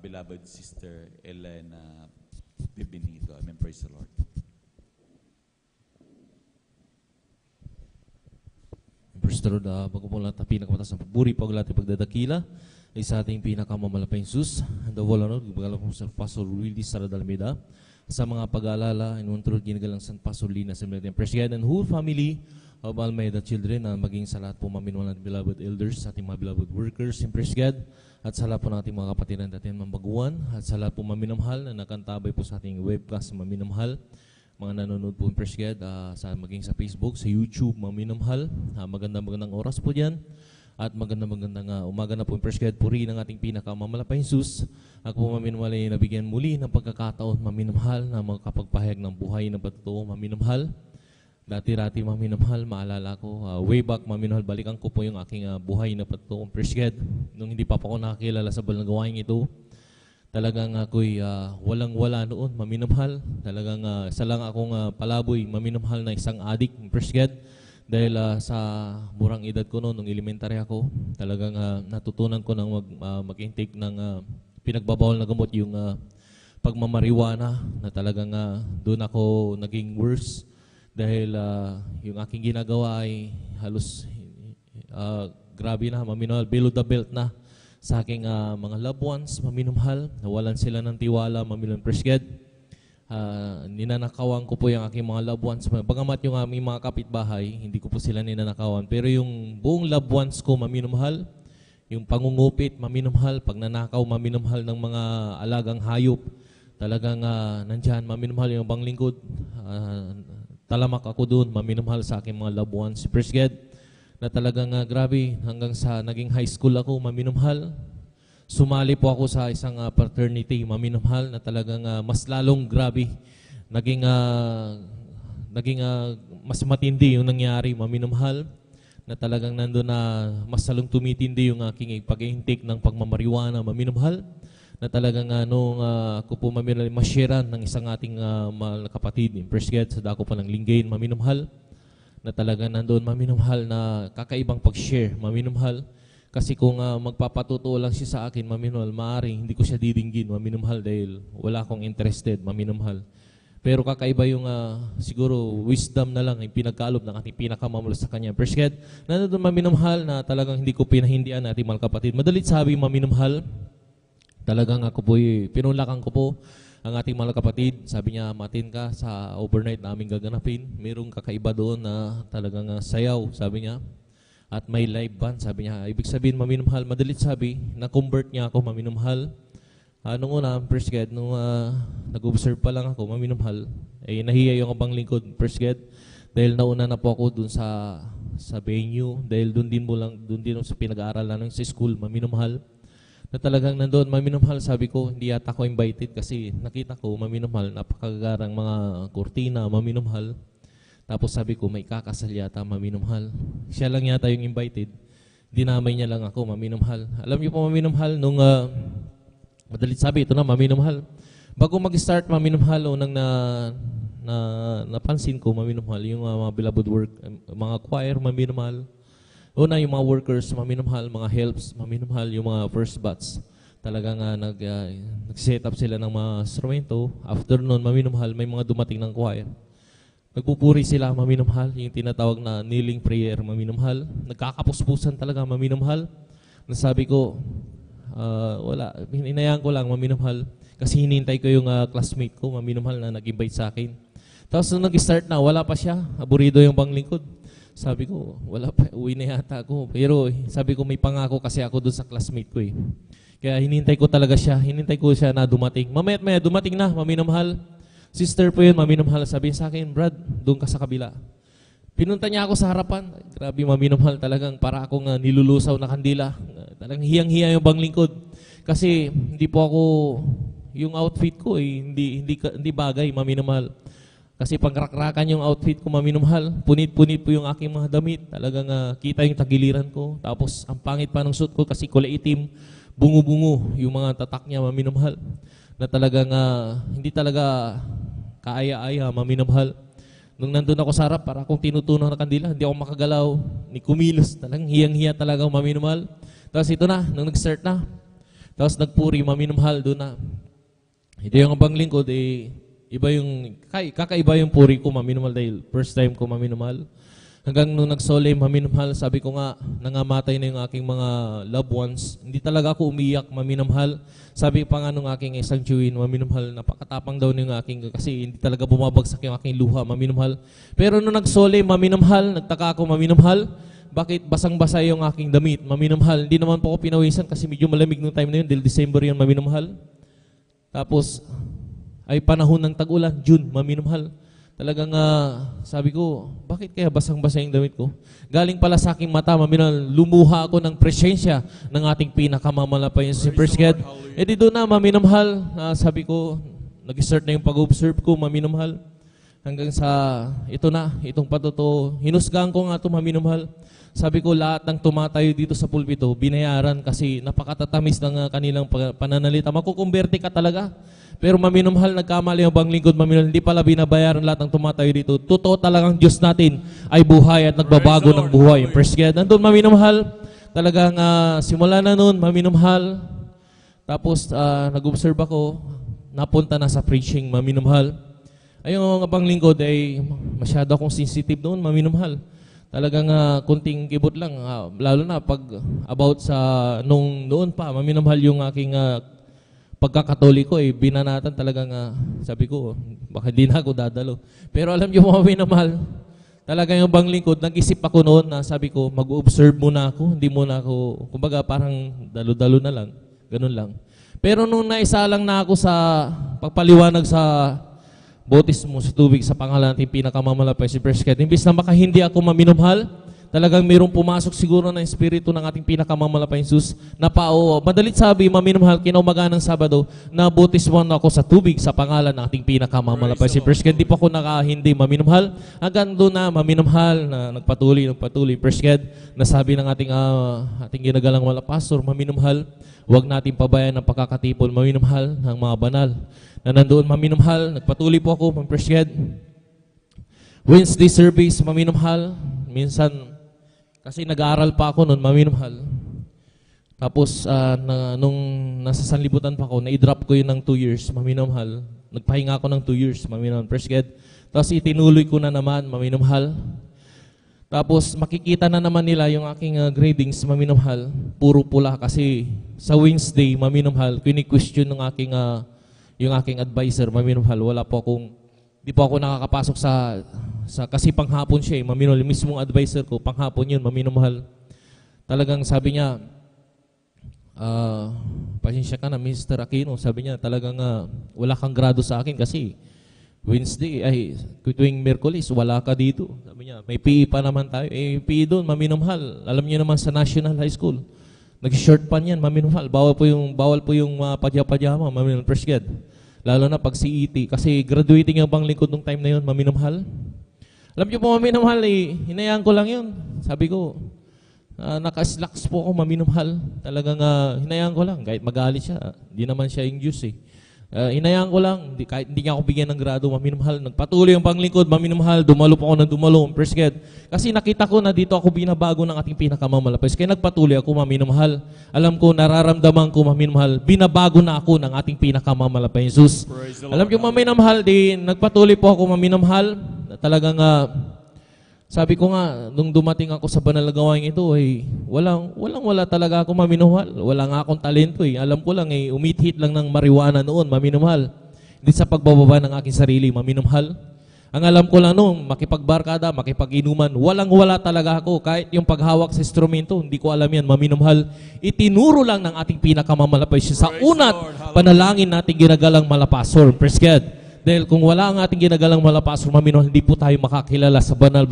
beloved sister Elena Bibenito. Amen, praise the Lord. Praise the Lord. Bago po lahat na pinakamatas na paburi, pag lahat pagdadakila, ay sa ating pinakamamalaking sus. And the wall ano, gumagala po sa Pastor Willie Saradalmeda. Sa mga pag-aalala, inuntulog ginagalang San Pastor Lina Assembly of Praise God and whole family of Almeida children na maging sa lahat po maminwala ng beloved elders, sa ating mga beloved workers in Praise God, at sa lahat po ng ating mga kapatid na ating mambaguan, at sa lahat po maminamahal na nakantabay po sa ating webcast maminamahal, mga nanonood po in Praise God, maging sa Facebook, sa YouTube, maminamahal, magandang oras po dyan. At magandang umaga na po in Praise God, puri ng ating pinakamamalaking Jesus. Ako po maminamahal ay nabigyan muli ng pagkakataon maminamahal na makapagpahayag ng buhay na patutuo maminamahal. Dati-rati maminamahal, maalala ko, way back maminamahal, balikan ko po yung aking buhay na patutuo in Praise God. Nung hindi pa ako nakakilala sa balang gawain ito, talagang ako'y walang-wala noon, maminamahal. Talagang isa lang akong palaboy, maminamahal na isang adik in Praise God. Dahil sa murang edad ko noon, nung elementary ako, talagang natutunan ko nang mag-intake ng pinagbabawal na gamot, yung pagmamariwana, na talagang doon ako naging worse. Dahil yung aking ginagawa ay halos grabe na, maminahal, below the belt na sa aking mga loved ones, maminamahal. Nawalan sila ng tiwala, maminahal, praise God. Ninanakawan ko po yung aking mga loved ones. Bagamat yung aming mga kapitbahay, hindi ko po sila ninanakawan. Pero yung buong loved ones ko, maminamahal. Yung pangungupit, maminamahal. Pagnanakaw, maminamahal ng mga alagang hayop. Talagang nandyan, maminamahal yung banglingkod. Talamak ako doon, maminamahal sa aking mga loved ones. Praise God. Na talagang grabe, hanggang sa naging high school ako, maminamahal. Sumali po ako sa isang fraternity, maminamahal, na talagang mas lalong grabe. Naging mas matindi yung nangyari, maminamahal, na talagang nandun na mas lalong tumitindi yung aking pag-intake ng pagmamariwana, maminamahal, na talagang nung ako po maminamahal, masyaran ng isang ating mahal na kapatid, praise God, sa dako pa ng Lingayen, maminamahal, na talagang nandun, maminamahal, na kakaibang pag-share, maminamahal. Kasi kung magpapatutuo lang siya sa akin, maminamahal, maaaring hindi ko siya didinggin, maminamahal, dahil wala akong interested, maminamahal. Pero kakaiba yung siguro wisdom na lang yung pinagkalob ng ating pinakamamahal sa kanya. Praise God, nandun maminamahal na talagang hindi ko pinahindian ating mga kapatid. Madalit sabi, maminamahal, talagang ako po, pinunlakan ko po ang ating mga kapatid. Sabi niya, matin ka sa overnight na aming gaganapin. Mayroong kakaiba doon na talagang sayaw, sabi niya. At may live band, sabi niya. Ibig sabihin, maminamahal, madalit sabi, na-convert niya ako, maminamahal. Nung una, first God, nung nag-observe pa lang ako, maminamahal, eh nahiya yung abang lingkod, first God, dahil nauna na po ako dun sa venue, dahil dun din sa pinag-aaral namin sa school, maminamahal, na talagang nandoon, maminamahal, sabi ko, hindi yata ako invited kasi nakita ko, maminamahal, napakagarang mga kurtina, maminamahal. Tapos sabi ko, may kakasal yata, maminamahal. Siya lang yata yung invited, dinamay niya lang ako, maminamahal. Alam niyo po, maminamahal, nung madalit sabi, ito na, maminamahal. Bago mag-start, maminamahal, unang napansin ko, maminamahal, yung mga beloved work, mga choir, maminamahal. Una, yung mga workers, maminamahal, mga helps, maminamahal, yung mga first batch. Talagang nag-set up sila ng mga instrumento. After nun, maminamahal, may mga dumating ng choir. Nagpupuri sila, maminamahal, yung tinatawag na kneeling prayer, maminamahal. Nagkakapuspusan talaga, maminamahal. Nasabi ko, wala, hinayaan ko lang, maminamahal. Kasi hinintay ko yung classmate ko, maminamahal, na nag-invite sa akin. Tapos nung nag-start na, wala pa siya, aburido yung panglingkod. Sabi ko, wala pa, uwi na yata ako. Pero sabi ko, may pangako kasi ako doon sa classmate ko eh. Kaya hinintay ko talaga siya, hinintay ko siya na dumating. Mamaya't maya, dumating na, maminamahal. Sister po yun, maminamahal. Sabi sa akin, Brad, doon ka sa kabila. Pinunta niya ako sa harapan. Grabe, maminamahal talagang para akong nilulusaw na kandila. Talagang hiyang-hiya yung banglingkod. Kasi hindi po ako, yung outfit ko eh, hindi bagay, maminamahal. Kasi pangrakrakan yung outfit ko, maminamahal. Punit-punit po yung aking mga damit. Talagang kita yung tagiliran ko. Tapos ang pangit pa ng suit ko kasi kulay itim, bungu-bungu yung mga tatak niya, maminamahal. Na talagang hindi talaga kaaya-aya, maminamahal. Nung nandun ako sa harap, para akong tinutunaw na kandila, hindi ako makagalaw, ni kumilos. Talagang hiyang-hiya talaga, maminamahal. Tapos ito na, nung nag-start na. Tapos nagpuri, maminamahal, doon na. Ito yung abang lingkod, eh, iba yung, kakaiba yung puri ko, maminamahal, dahil first time ko maminamahal. Hanggang nung nagsole, maminamahal, sabi ko nga, nangamatay na yung aking mga loved ones. Hindi talaga ako umiyak, maminamahal. Sabi pa nga nung aking isang tiyuin, maminamahal, napakatapang daw yung aking, kasi hindi talaga bumabagsak yung aking luha, maminamahal. Pero nung nagsole, maminamahal, nagtaka ako, maminamahal, bakit basang-basa yung aking damit, maminamahal. Hindi naman po ako pinawisan kasi medyo malamig nung time na yun, dahil December yun, maminamahal. Tapos, ay panahon ng tag-ulan, June, maminamahal. Talagang sabi ko, bakit kaya basang-basa yung damit ko? Galing pala sa aking mata, maminamahal, lumuha ako ng presensya ng ating pinakamamalapayan si First God. E di doon na, maminamahal, sabi ko, nag-start na yung pag-observe ko, maminamahal. Hanggang sa, ito na, itong patuto, hinusgahan ko nga ito, maminamahal. Sabi ko, lahat ng tumatayo dito sa pulpito, binayaran kasi napakatatamis ng kanilang pananalita. Makukumberte ka talaga. Pero maminamahal, nagkamali ang bang lingkod, maminamahal, hindi pala binabayaran lahat ng tumatayo dito. Totoo talagang Diyos natin ay buhay at nagbabago ng buhay. Praise God. Nandun, maminamahal, talagang simula na noon, maminamahal. Tapos nag-observe ako, napunta na sa preaching, maminamahal. Ay yung abang lingkod ay masyado akong sensitive noon, maminamahal. Talagang kunting kibot lang, lalo na pag about sa noon pa, maminamahal yung aking pagkakatoliko, binanatan talagang, sabi ko, baka hindi na ako dadalo. Pero alam niyo mga minamahal, talagang yung bang lingkod, nag-isip ako noon na sabi ko, mag-observe muna ako, hindi muna ako, kumbaga parang dalo-dalo na lang, ganun lang. Pero nung naisalang na ako sa pagpaliwanag sa bautismo sa tubig sa pangalan natin pinakamamalapay si First God, imbis na makahindi ako maminamahal, talagang mayroong pumasok siguro ng espiritu ng ating pinakamamalapay Jesus na madalit sabi, maminamahal, kinaumaga ng Sabado, na bautismoan ako sa tubig sa pangalan ng ating pinakamamalapay si First God. Hindi pa ako nakahindi, maminamahal. Hanggang doon na, maminamahal, na nagpatuloy, First God, na sabi ng ating ginagalang wala pastor, maminamahal, huwag natin pabayaan ng pagkakatipon, maminamahal, ng mga banal. Na nandoon, maminamahal, nagpatuloy po ako, First God. Wednesday service, maminamahal, minsan, kasi nag-aaral pa ako noon, maminamahal. Tapos, nung nasa sanlibutan pa ako, na-drop ko yun ng 2 years, maminamahal. Nagpahinga ako ng 2 years, maminamahal. First God. Tapos itinuloy ko na naman, maminamahal. Tapos makikita na naman nila yung aking gradings, maminamahal. Puro pula kasi sa Wednesday, maminamahal, kini-question ng yung aking advisor, maminamahal. Di po ako nakakapasok sa kasi panghapon siya, maminamahal. Mismong advisor ko, panghapon yun, maminamahal. Talagang sabi niya, pasensya ka na Mr. Aquino. Sabi niya, talagang wala kang grado sa akin kasi Wednesday, tuwing Miyerkules, wala ka dito. Sabi niya, may PE pa naman tayo. PE doon, maminumhal. Alam niyo naman sa National High School, nag-short pan yan, maminumhal. Bawal po yung padya-padyama, maminumhal. Presged. Lalo na pag CET. Kasi graduating yung bang lingkod nung time na yun, maminumhal. Alam niyo po, maminumhal, hinayaan ko lang yun. Sabi ko, naka-slacks po ako, maminumhal. Talagang hinayaan ko lang. Kahit magalit siya, hindi naman siya yung Diyos eh. Hinayaan ko lang, kahit hindi niya ako bigyan ng grado, maminumhal. Nagpatuloy ang panglingkod, maminumhal. Dumalo po ako ng dumalo. Presged. Kasi nakita ko na dito ako binabago ng ating pinakamamalapis. Kaya nagpatuloy ako, maminumhal. Alam ko, nararamdaman ko, maminumhal. Binabago na ako ng ating pinakamamalapis, Jesus. Alam ko, maminumhal din. Nagpatuloy po ako, maminumhal. Talagang sabi ko nga, nung dumating ako sa banal na gawain ito, wala talaga ako maminumhal. Wala nga akong talento . Alam ko lang, umithit lang ng marijuana noon, maminumhal. Hindi sa pagbababa ng aking sarili, maminumhal. Ang alam ko lang noon, makipagbarkada, makipag-inuman, wala talaga ako. Kahit yung paghawak sa instrumento, hindi ko alam yan, maminumhal. Itinuro lang ng ating pinakamamalapay siya sa unat panalangin natin ginagalang malapasor. Presged. Dahil kung wala ang ating ginagalang malapasor, maminumhal, hindi po tayo makakilala sa banal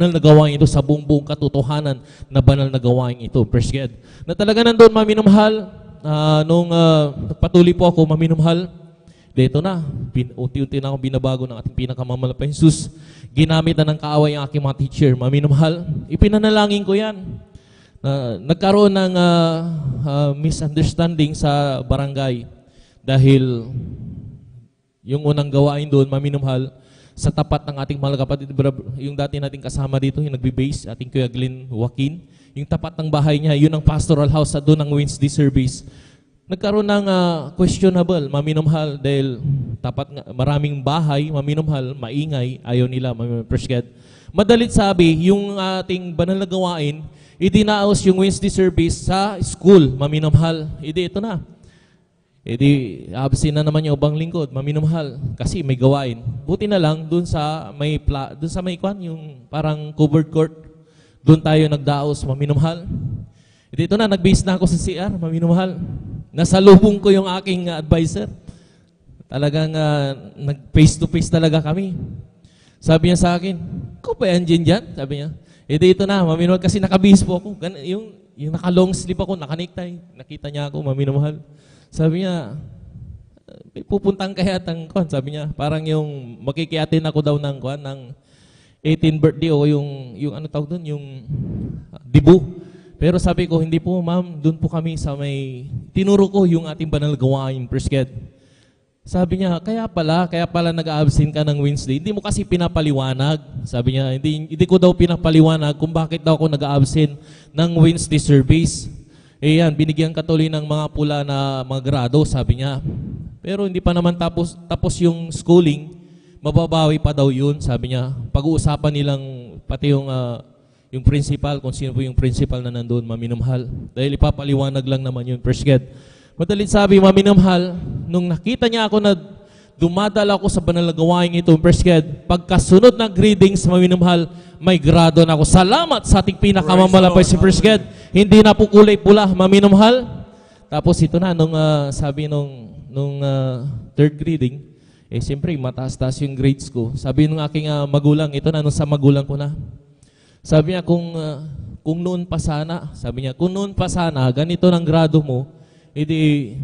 na gawain ito, sa buong katotohanan na banal na gawain ito. Presged. Na talaga nandun, maminumhal, nung patuloy po ako, maminumhal, dito na, unti-unti na akong binabago ng ating pinakamamalapay Jesus. Ginamit na ng kaaway ang aking mga teacher, maminumhal. Ipinanalangin ko yan. Nagkaroon ng misunderstanding sa barangay dahil yung unang gawain doon, maminumhal, sa tapat ng ating mga kapatid, yung dati nating kasama dito, yung nagbe-base, ating Kuya Glenn Joaquin, yung tapat ng bahay niya, yun ang pastoral house sa doon ng Wednesday service. Nagkaroon ng questionable, maminumhal, dahil maraming bahay, maminumhal, maingay, ayaw nila, Presged. Madalit sabi, yung ating banal na gawain, idinaos yung Wednesday service sa school, maminumhal. Ito na. Absent na naman yung ubang lingkod, maminumhal, kasi may gawain. Buti na lang, dun sa may kwan, yung parang covered court, dun tayo nagdaos, maminumhal. Ito na, nag-base na ako sa CR, maminumhal. Nasalubong ko yung aking advisor. Talagang nag-face to face talaga kami. Sabi niya sa akin, ko ba yan dyan? Sabi niya, ito na, maminumhal, kasi nakabihis po ako. Yung naka-long sleeve ako, naka-necktie. Nakita niya ako, maminumhal. Sabi niya, pupuntang kaya tang kwan. Sabi niya, parang yung makikiatin ako daw ng kwan, ng 18th birthday o yung ano tawag doon, yung dibu. Pero sabi ko, hindi po ma'am, doon po kami sa may, tinuro ko yung ating banal gawain, Presged. Sabi niya, kaya pala nag-absent ka ng Wednesday. Hindi mo kasi pinapaliwanag. Sabi niya, hindi ko daw pinapaliwanag kung bakit daw ako nag-absent ng Wednesday service. Yan, binigyan ka tuloy ng mga pula na mga grado, sabi niya. Pero hindi pa naman tapos yung schooling, mababawi pa daw yun, sabi niya. Pag-uusapan nilang pati yung principal, kung sino po yung principal na nandun, maminumhal. Dahil ipapaliwanag lang naman yun, Presged. Madalit sabi, maminumhal, nung nakita niya ako na dumadala ako sa banal na gawain ito, Presged, pagkasunod ng greetings, maminumhal, may grado na ako. Salamat sa ating pinakamamalapay si Presged. Hindi na po kulay pula, maminumhal. Tapos ito na, sabi nung third grading, siyempre mataas-taas yung grades ko. Sabi nung aking magulang, ito na, nung sa magulang ko na. Sabi niya, kung noon pa sana, ganito ng grado mo, may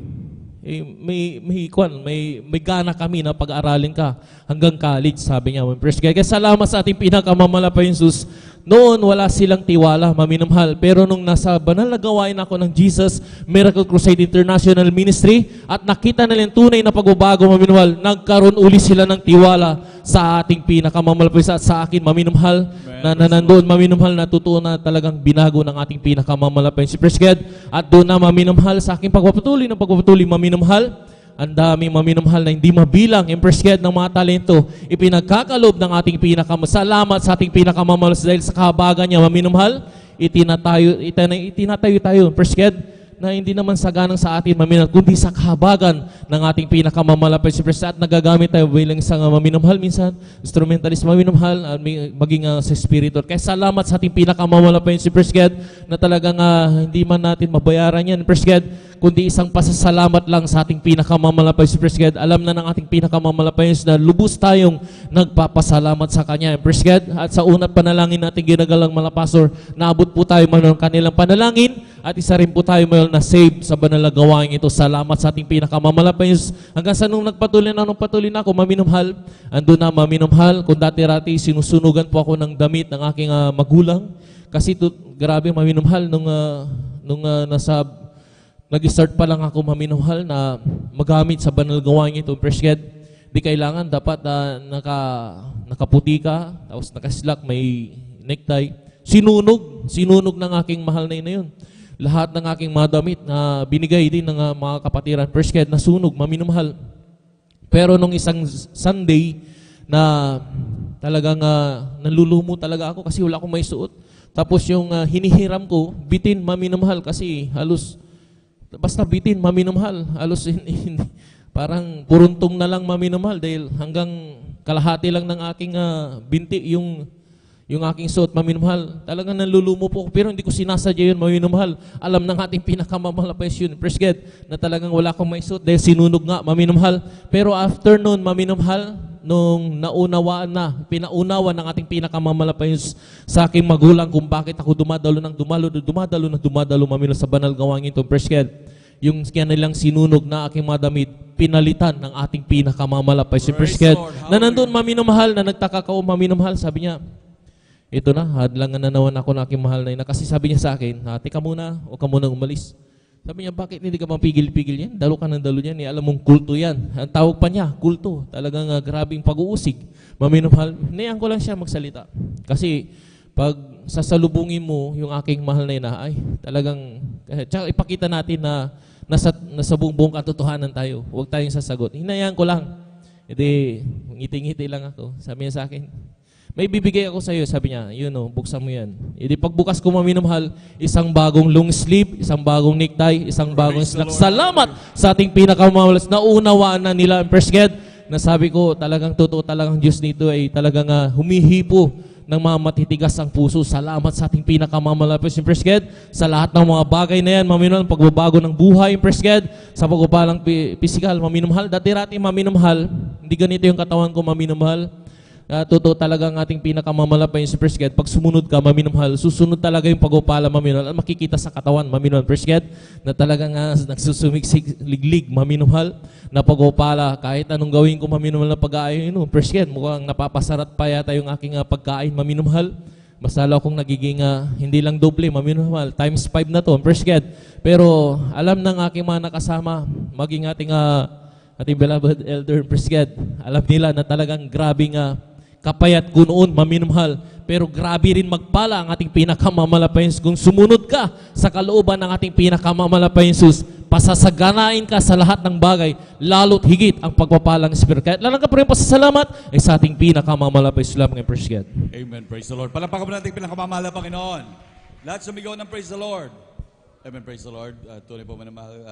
gana kami na pag-aralin ka hanggang college, sabi niya. Kaya salamat sa ating pinakamamalapay Jesus. Noon, wala silang tiwala, maminumhal. Pero nung nasa banal na gawain ako ng Jesus Miracle Crusade International Ministry at nakita nila yung tunay na pagbabago, maminumhal, nagkaroon uli sila ng tiwala sa ating pinakamamalapay at sa akin, maminumhal, na nandoon, maminumhal, na totoo na talagang binago ng ating pinakamamalapay si Presged. At doon na, maminumhal, sa aking pagpapatuloy, maminumhal. Ang daming maminumhal na hindi mabilang, Presged, ng mga talento, ipinagkakalob ng ating salamat sa ating pinakamamalas dahil sa kahabagan niya, maminumhal, itinatayo tayo, Presged, na hindi naman saganang sa atin, maminamahal, kundi sa kahabagan ng ating pinakamamamalapay si Kristo. At nagagamit tayo bilang isang maminamahal minsan, instrumentalist maminamahal, maging sa spiritual. Kaya salamat sa ating pinakamamamalapay si Kristo na talagang hindi man natin mabayaran yan, Kristo, kundi isang pasasalamat lang sa ating pinakamamalapay si Kristo. Alam na ng ating pinakamamalapay na lubos tayong nagpapasalamat sa Kanya, Kristo. At sa unat panalangin natin ginagalang malapastor, naabot po tayo man ng kanilang panalangin at isa rin po tayo ngayon na save sa banal na gawain ito. Salamat sa ating pinakamamalapay. Hanggang sa nung patuloy na ako, maminamahal, andun na maminamahal. Kung dati-rati sinusunugan po ako ng damit ng aking magulang. Kasi grabe maminamahal nung nag-start pa lang ako maminamahal na magamit sa banal gawain ito. Presket, di kailangan dapat nakaputi ka, tapos nakaslak, may necktie. Sinunog ng aking mahal na yun. Lahat ng aking mga damit na binigay din ng mga kapatiran, Presket, nasunog, maminamahal. Pero nung isang Sunday na talagang nalulumo talaga ako kasi wala akong may suot. Tapos yung hinihiram ko, bitin, maminamahal kasi halos, basta bitin, maminamahal. Halos parang puruntong na lang maminamahal dahil hanggang kalahati lang ng aking binti yung aking suot, maminamahal. Talagang nalulumo po ako, pero hindi ko sinasadya yun, maminamahal. Alam ng ating pinakamamahal yun, Presket, na talagang wala akong may suot dahil sinunog nga, maminamahal. Pero after noon, maminamahal, nung pinaunawa ng ating pinakamamalapay sa aking magulang kung bakit ako dumadalo, maminamahal sa banal gawain ito, Presket, yung kanilang sinunog na aking mga damit, pinalitan ng ating pinakamamalapay si Presket, na nandun, maminamahal, na nagtaka ka, maminamahal, sabi niya, ito na, hadlangan na naman ako na aking mahal na ina. Kasi sabi niya sa akin, teka muna, huwag ka muna umalis. Sabi niya, bakit hindi ka pigil-pigil yan? Dalo ka ng dalo yan. Alam mong kulto yan. Ang tawag pa niya, kulto. Talagang grabing pag-uusig. Maminamahal, niyang ko lang siya magsalita. Kasi pag sasalubungin mo yung aking mahal na ina, ay talagang, tsaka ipakita natin na nasa buong katotohanan tayo. Huwag tayong sasagot. Hinayaan ko lang. Hindi, ngiti-ngiti lang ako. Sabi niya sa akin, may bibigay ako sa iyo, sabi niya, buksan mo yan. Hindi pagbukas ko, maminamahal, isang bagong long sleeve, isang bagong necktie, isang bagong slack. Salamat sa ating pinakamamalas na unawaan na nila ang Presket, na sabi ko, talagang totoo talagang Diyos nito ay talagang humihipo ng mga matitigas ang puso. Salamat sa ating pinakamamalapis yung Presket, sa lahat ng mga bagay na yan, maminamahal, pagbabago ng buhay yung Presket, sa pagpapalang physical, maminamahal. Dati-rati maminamahal, hindi ganito yung katawan ko, maminamahal. Totoo talaga ang ating pinakamamalapay yung si Presket. Pag sumunod ka, maminamahal, susunod talaga yung pag-upala, maminamahal. At makikita sa katawan, maminamahal, Presket, na talagang nagsusumiksig-liglig, maminamahal, na pag-upala. Kahit anong gawin ko, maminamahal na pag-aayon, Presket, mukhang napapasarat pa yata yung aking pagkain, maminamahal. Basta lang akong nagiging hindi lang doble, maminamahal, times 5 na to, Presket. Pero alam ng aking mga nakasama, maging ating beloved elder Presket, alam nila na talagang grabing kapayat ko noon, maminamahal. Pero grabe rin magpala ang ating pinakamamalapay kung sumunod ka sa kalooban ng ating pinakamamalapay Jesus. Pasasaganain ka sa lahat ng bagay, lalo't higit ang pagpapalang Espiritu. Kaya lalang ka pa rin pasasalamat ay sa ating pinakamamalapay Islam ng Presket. Amen. Praise the Lord. Palapakan mo natin pinakamamahal na Panginoon. Lahat sumigaw ng praise the Lord. Amen. Praise the Lord. Tunay po manamahal.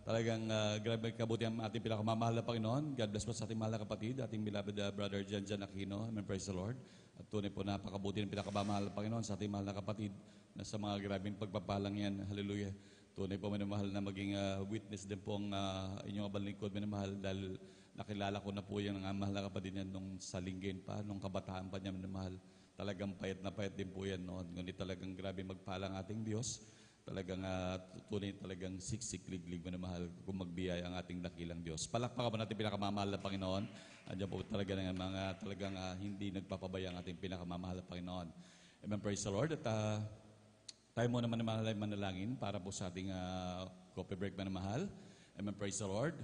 Talagang grabe kabuti ang ating pinakamamahal na Panginoon. God bless po sa ating mahal na kapatid, ating beloved brother Jan Aquino. Amen, praise the Lord. At tunay po napakabuti ng pinakamamahal na Panginoon sa ating mahal na kapatid na sa mga grabing pagpapalang yan. Hallelujah. Tunay po minamahal na maging witness din po ang inyong abalingkod minamahal dahil nakilala ko na po yung mahal na kapatid niya nung sa linggin pa, nung kabataan pa niya minamahal. Talagang payat na payat din po yan noon. Ngunit talagang grabe magpalang ating Diyos. Talagang tunay talagang siksik-liglig manamahal kung magbiyay ang ating dakilang Diyos. Palakpakan po natin pinakamamahal na Panginoon. Andiyan po talaga ng mga talagang hindi nagpapabaya ang ating pinakamamahal na Panginoon. Amen, praise the Lord. At tayo muna manalangin para po sa ating coffee break manamahal. Amen, praise the Lord.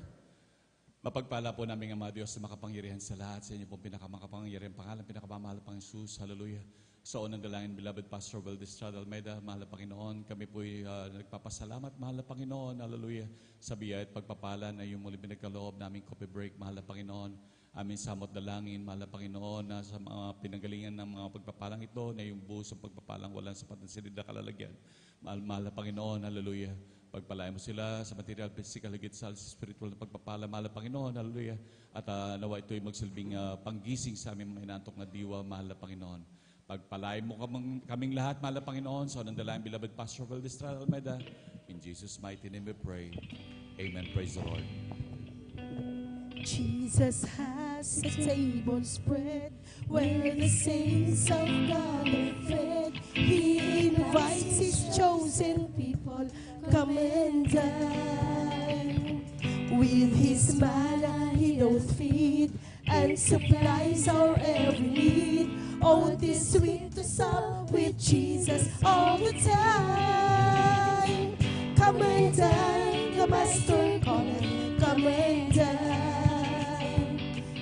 Mapagpala po namin ang mga Diyos na makapangyarihan sa lahat. Sa inyo pong pinakamakapangyarihan pangalan, pinakamamahal pang Jesus. Hallelujah. Sa unang dalangin, beloved Pastor Estrada Almeida, mahal na Panginoon, kami po'y nagpapasalamat, mahal na Panginoon, hallelujah, sa biyaya at pagpapala na yung muli pinagkaloob naming coffee break, mahal na Panginoon, aming samot dalangin, mahal na Panginoon, na sa mga pinanggalingan ng mga pagpapalang ito, na yung buhos ng pagpapalang walang sapat na silid na kalalagyan. Mahal na Panginoon, hallelujah, Pagpalain mo sila sa material, physical, higit sa spiritual na pagpapala, mahal na Panginoon, hallelujah. At nawa ito'y magsilbing panggising sa aming mga inantok na diwa, mahal na Panginoon. Pagpalain mo kaming lahat, mahal na Panginoon, so nandalain, beloved Pastor Valdez Almeida. In Jesus' mighty name we pray. Amen. Praise the Lord. Jesus has a table spread where the saints of God are fed. He invites His chosen people, come and dine. With His manna He doth feed and supplies our every need. Oh, this sweet to sup with Jesus all the time. Come and dine, the Master calleth, come and dine.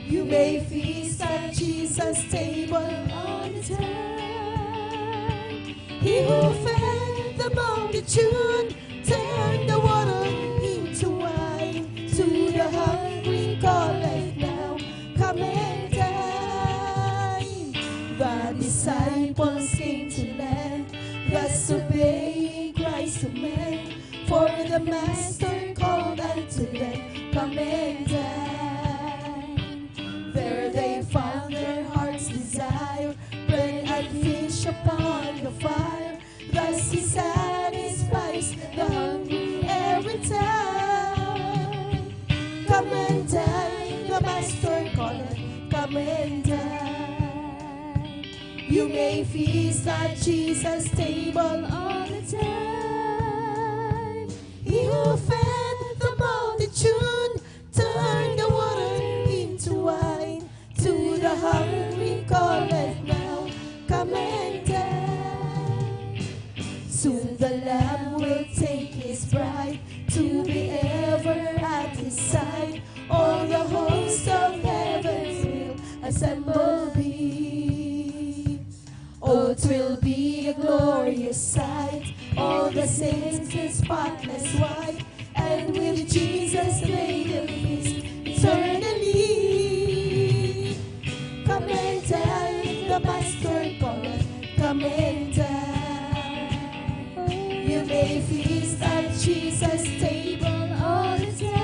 You may feast at Jesus' table all the time. He who fed the multitude turned the water into wine. To the hungry calleth now, come and dine. The disciples came to learn, thus obeying Christ to men. For the Master called unto them, come and dine. There they found their heart's desire, bread and fish upon the fire. Thus He satisfies the hungry every time. Come and dine, the Master calleth, come and dine. You may feast at Jesus' table all the time. He who fed the multitude turned the water into wine. To the hungry calleth now, come and dine. Soon the Lamb will take His bride to be ever at His side. All the hosts of heaven will assemble be. Oh, 'twill be a glorious sight, all the saints in spotless white, and with Jesus they will feast eternally. Come and dine, the Master calleth, come and dine. You may feast at Jesus' table all the time.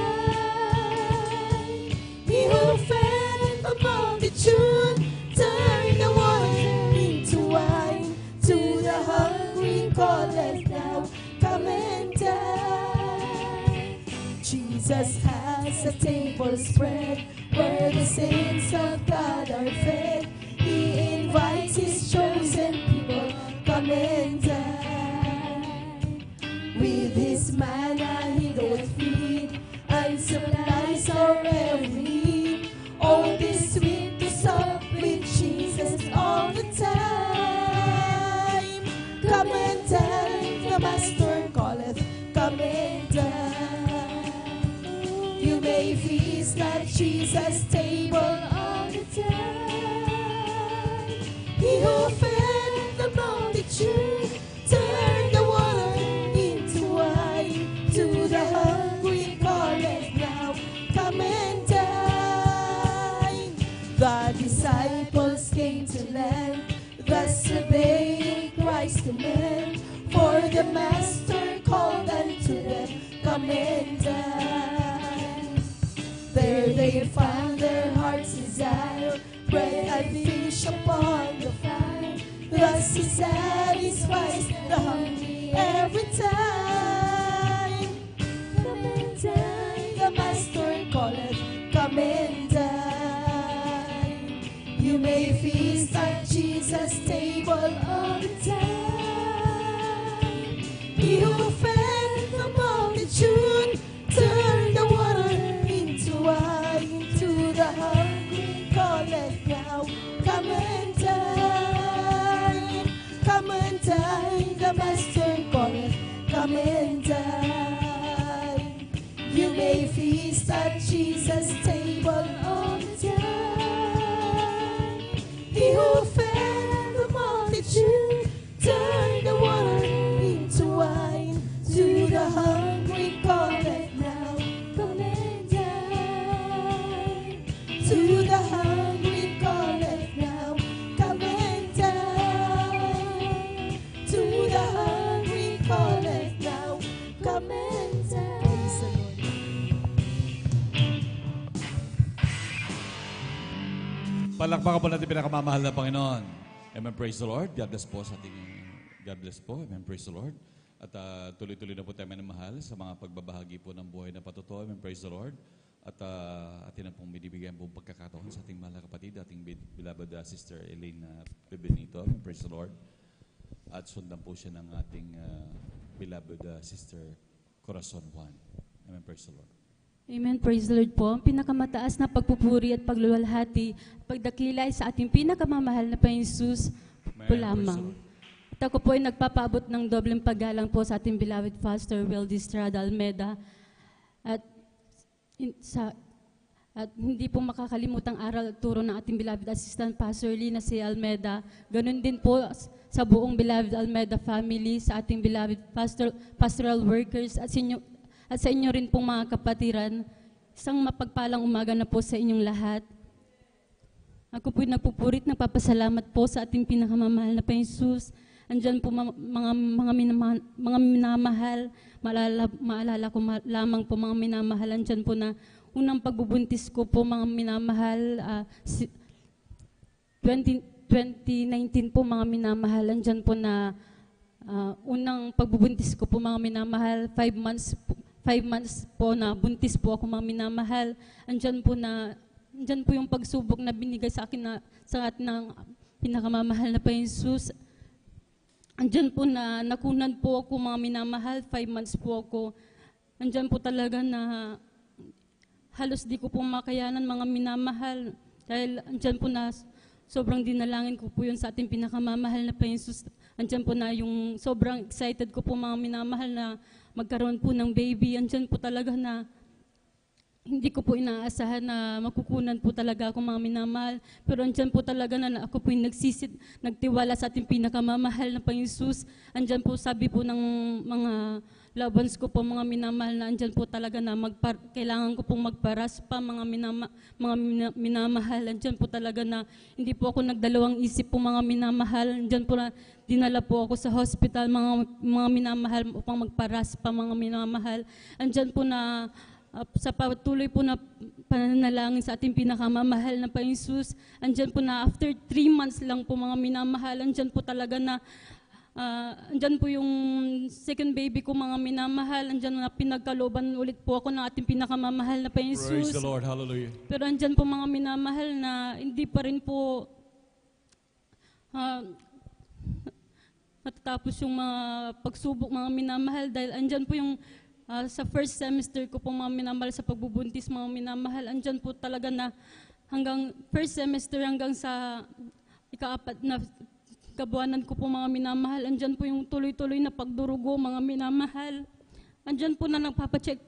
He who fed the multitude turned the water into wine. To the hungry calleth now, come and dine. Jesus has a table spread where the saints of God are fed. He invites His chosen people, come and dine. With His manna He doth feed and supplies our every need. Oh, this sweet to sup with Jesus all the time. Come and dine, the Master calleth, come and dine. You may feast at Jesus' table all the time. He who fed the multitude turned the water into wine. To the hungry calleth now, come and dine. The disciples came to learn, thus obeying Christ to men. For the Master called unto them, come and dine. There they found their heart's desire, bread and fish upon the fire. Thus He satisfies the hungry every time. Come and dine, the Master calleth, come and dine. You may feast at Jesus' table all the time. He who fed the multitude turned the water into wine. To the hungry calleth now, come and dine. Come and dine, the Master calleth, come and dine. You may feast at Jesus' table all the time. He who fed the multitude turned the water into wine. To the hungry calleth now, come and dine. To the hungry calleth now, come and dine. To the hungry calleth now, come and Palakpakan po natin pinakamamahal na Panginoon. Amen, praise the Lord. God bless po sa ating, God bless po. Amen, praise the Lord. At tuloy-tuloy na po tayo minamahal sa mga pagbabahagi po ng buhay na patotoo. Amen, praise the Lord. At atin na pong binibigyan po pagkakataon sa ating mahal na kapatid, ating beloved Sister Elaine Benito. Amen, praise the Lord. At sundan po siya ng ating beloved Sister Corazon Juan. Amen, praise the Lord. Amen, praise the Lord po. Ang pinakamataas na pagpupuri at pagluluwalhati, pagdakilay sa ating pinakamamahal na Panginoon Jesus po lamang. At ako po ay nagpapaabot ng dobleng paggalang po sa ating beloved Pastor Wildy Estrada Almeda. At hindi po makakalimutang aral at turo ng ating beloved Assistant Pastor Lina C. Almeda. Ganun din po sa buong beloved Almeda family, sa ating beloved pastoral workers at sa inyo rin pong mga kapatiran. Isang mapagpalang umaga na po sa inyong lahat. Ako po'y nagpupurit, nagpapasalamat po sa ating pinakamamahal na Panginoon Jesus. Andyan po mga minamahal, maalala ko lamang po mga minamahal. Andyan po na unang pagbubuntis ko po mga minamahal, 2019 po mga minamahal. Andyan po na unang pagbubuntis ko po mga minamahal, 5 months po na buntis po ako mga minamahal. Andyan po yung pagsubok na binigay sa akin sa atin ng pinakamamahal na Panginoon Jesus. Andyan po na nakunan po ako mga minamahal, 5 months po ako. Andyan po talaga na halos di ko po makayanan mga minamahal. Dahil andyan po na sobrang dinalangin ko po yun sa ating pinakamamahal na Panginoon Jesus. Andyan po na yung sobrang excited ko po mga minamahal na magkaroon po ng baby. Andyan po talaga na hindi ko po inaasahan na makukunan po talaga ako mga minamahal. Pero andyan po talaga na ako po yung nagtiwala sa ating pinakamamahal na Panginoon Jesus. Andyan po sabi po ng mga loved ones ko po mga minamahal na andyan po talaga na kailangan ko pong magparas pa mga minamahal. Andyan po talaga na hindi po ako nagdalawang isip po mga minamahal. Andyan po na dinala po ako sa hospital mga minamahal upang magparas pa mga minamahal. Andyan po na sa patuloy po na pananalangin sa ating pinakamamahal na Panginoon Jesus. Andyan po na after 3 months lang po mga minamahal, andyan po talaga na andyan po yung second baby ko mga minamahal, andyan na pinagkalooban ulit po ako ng ating pinakamamahal na Panginoon Jesus. Praise the Lord, hallelujah. Pero andyan po mga minamahal na hindi pa rin po matatapos yung mga pagsubok mga minamahal dahil andyan po yung sa first semester ko po mga minamahal sa pagbubuntis mga minamahal, andyan po talaga na hanggang first semester hanggang sa ika-4 na kabuanan ko po mga minamahal, andyan po yung tuloy-tuloy na pagdurugo mga minamahal. Andyan po na nagpapacheck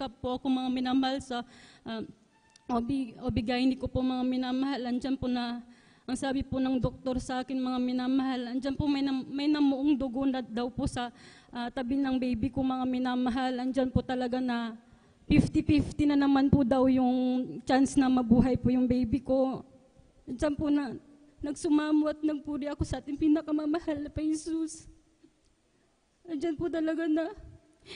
up po ako mga minamahal sa OB-GYN ko po mga minamahal. Andyan po na ang sabi po ng doktor sa akin mga minamahal, andyan po may namuong dugo na daw po sa tabi ng baby ko mga minamahal. Andyan po talaga na 50-50 na naman po daw yung chance na mabuhay po yung baby ko. Andyan po na nagsumamo at nagpuri ako sa ating pinakamamahal na Panginoon Jesus. Andyan po talaga na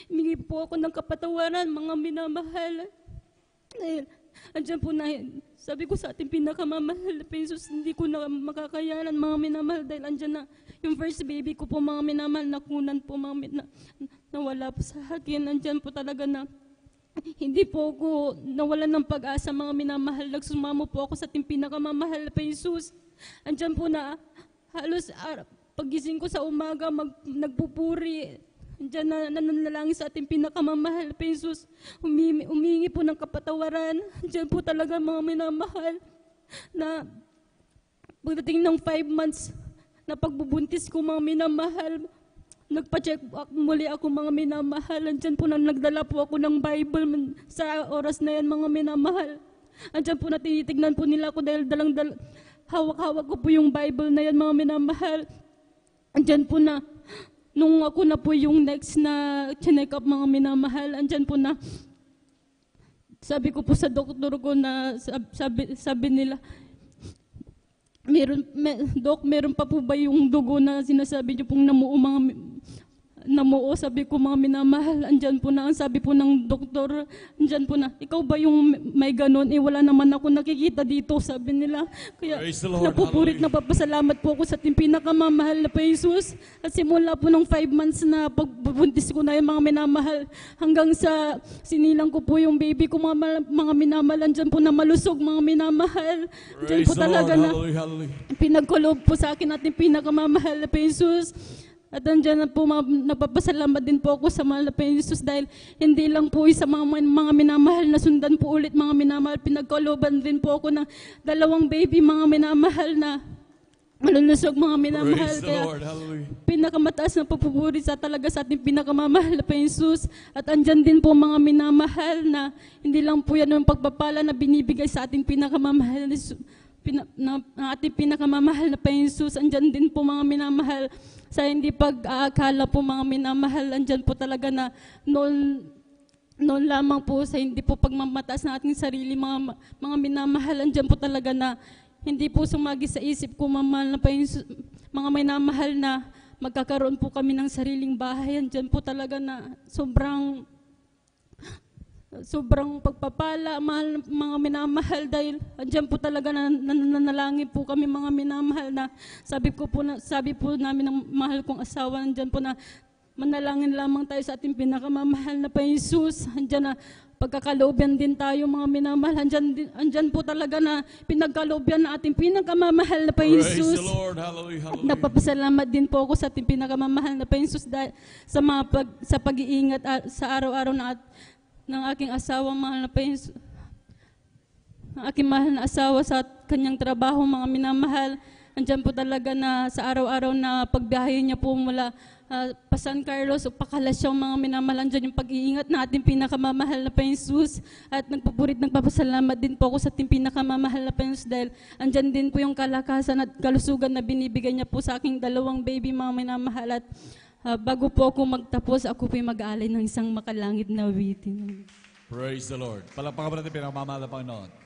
humingi po ako ng kapatawaran mga minamahal. Dahil andyan po na sabi ko sa ating pinakamamahal na Panginoon Jesus, hindi ko na makakayanan mga minamahal dahil andyan na yung first baby ko po mga minamahal, nakunan po mga nawala po sa akin. Andyan po talaga na hindi po ako nawalan ng pag-asa mga minamahal. Nagsumamo po ako sa ating pinakamamahal na Panginoon Jesus. Andyan po na halos pagising ko sa umaga nagpupuri. Andyan na nananalangin sa ating pinakamamahal na Panginoon Jesus. Humingi po ng kapatawaran. Andyan po talaga mga minamahal na pagdating ng 5 months na pagbubuntis ko mga minamahal, nagpa-check muli ako mga minamahal. Andyan po na nagdala po ako ng Bible sa oras na yan mga minamahal. Andyan po na tinitignan po nila ako dahil hawak-hawak ko po yung Bible na yan mga minamahal. Andyan po na, nung ako na po yung next na check up mga minamahal, andyan po na, sabi ko po sa doktor ko na, sabi nila, meron pa po ba yung dugo na sinasabi niyo pong namuo mga namuo, sabi ko, mga minamahal, andyan po na, ang sabi po ng doktor, andyan po na, ikaw ba yung may ganon? Wala naman ako nakikita dito, sabi nila. Kaya Praise the Lord. napupurit, napapasalamat po ako sa ating pinakamamahal na Jesus. At simula po ng 5 months na pagbubuntis ko na yung mga minamahal, hanggang sa sinilang ko po yung baby ko, mga minamahal, andyan po na malusog, mga minamahal. Andyan Praise po the talaga Lord. na Hallelujah, hallelujah. pinagkulob po sa akin ating pinakamamahal na Jesus. At andyan na po, nagpapasalamat din po ako sa mahal na Jesus dahil hindi lang po sa mga minamahal na sundan po ulit mga minamahal. Pinagkaloban din po ako ng 2 baby mga minamahal na malulusog mga minamahal. Praise the Kaya Lord. Hallelujah. pinakamataas na papupuri sa talaga sa ating pinakamamahal na Jesus. At andyan din po mga minamahal na hindi lang po yan yung pagpapala na binibigay sa ating pinakamamahal na ating pinakamamahal na Jesus. Andyan din po mga minamahal sa hindi pag-aakala po mga minamahal. Andyan po talaga na noon lamang po sa hindi po pagmamataas ng ating sarili mga minamahal. Andyan po talaga na hindi po sumagi sa isip ko mamahal na mga minamahal na magkakaroon po kami ng sariling bahay. Andyan po talaga na sobrang pagpapala, mahal, mga minamahal, dahil andyan po talaga na nanalangin po kami mga minamahal na sabi po namin ng mahal kong asawa, andyan po na manalangin lamang tayo sa ating pinakamamahal na Jesus. Andyan na pagkakalooban din tayo mga minamahal, andyan po talaga na pinagkalooban na ating pinakamamahal na Praise Jesus. the Lord. Hallelujah, At hallelujah. napapasalamat din po ako sa ating pinakamamahal na Jesus dahil sa pag-iingat sa araw-araw ng aking asawa, mahal na Jesus, ng aking mahal na asawa sa kanyang trabaho, mga minamahal. Andyan po talaga na sa araw-araw na pagbiyahe niya po mula pa San Carlos o pa Calasyao, mga minamahal, andyan yung pag-iingat na ating pinakamamahal na Jesus. At nagpapasalamat din po ako sa ating pinakamamahal na Jesus dahil andyan din po yung kalakasan at kalusugan na binibigay niya po sa aking 2 baby, mga minamahal. At bago po ako magtapos, ako po mag-aalay ng isang makalangit na awitin. Praise the Lord. Palakpakan mo natin pinakamamahal na Panginoon.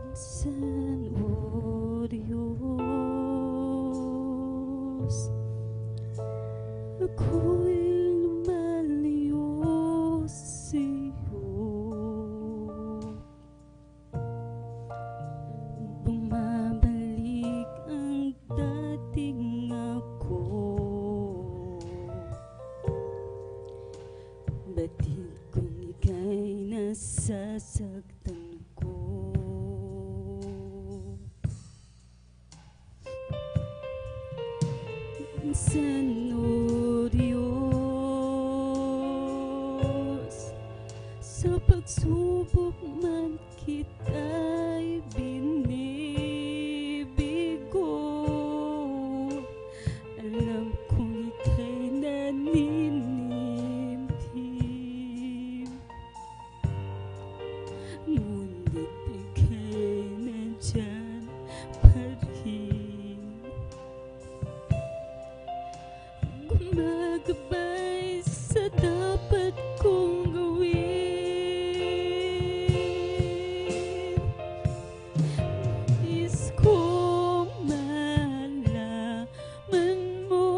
Minsan, oh Diyos, ako'y lumalayo sa'yo. Bumabalik ang dating ako. Batid kong ika'y nasasaktan ko. Minsan, oh Diyos, sa pagsubok man kita'y binibigo. Alam kong ika'y naninimtim, ngunit ika'y nandyan pa rin. Gumagabay sa dapat kong gawin. Is kong malaman mo,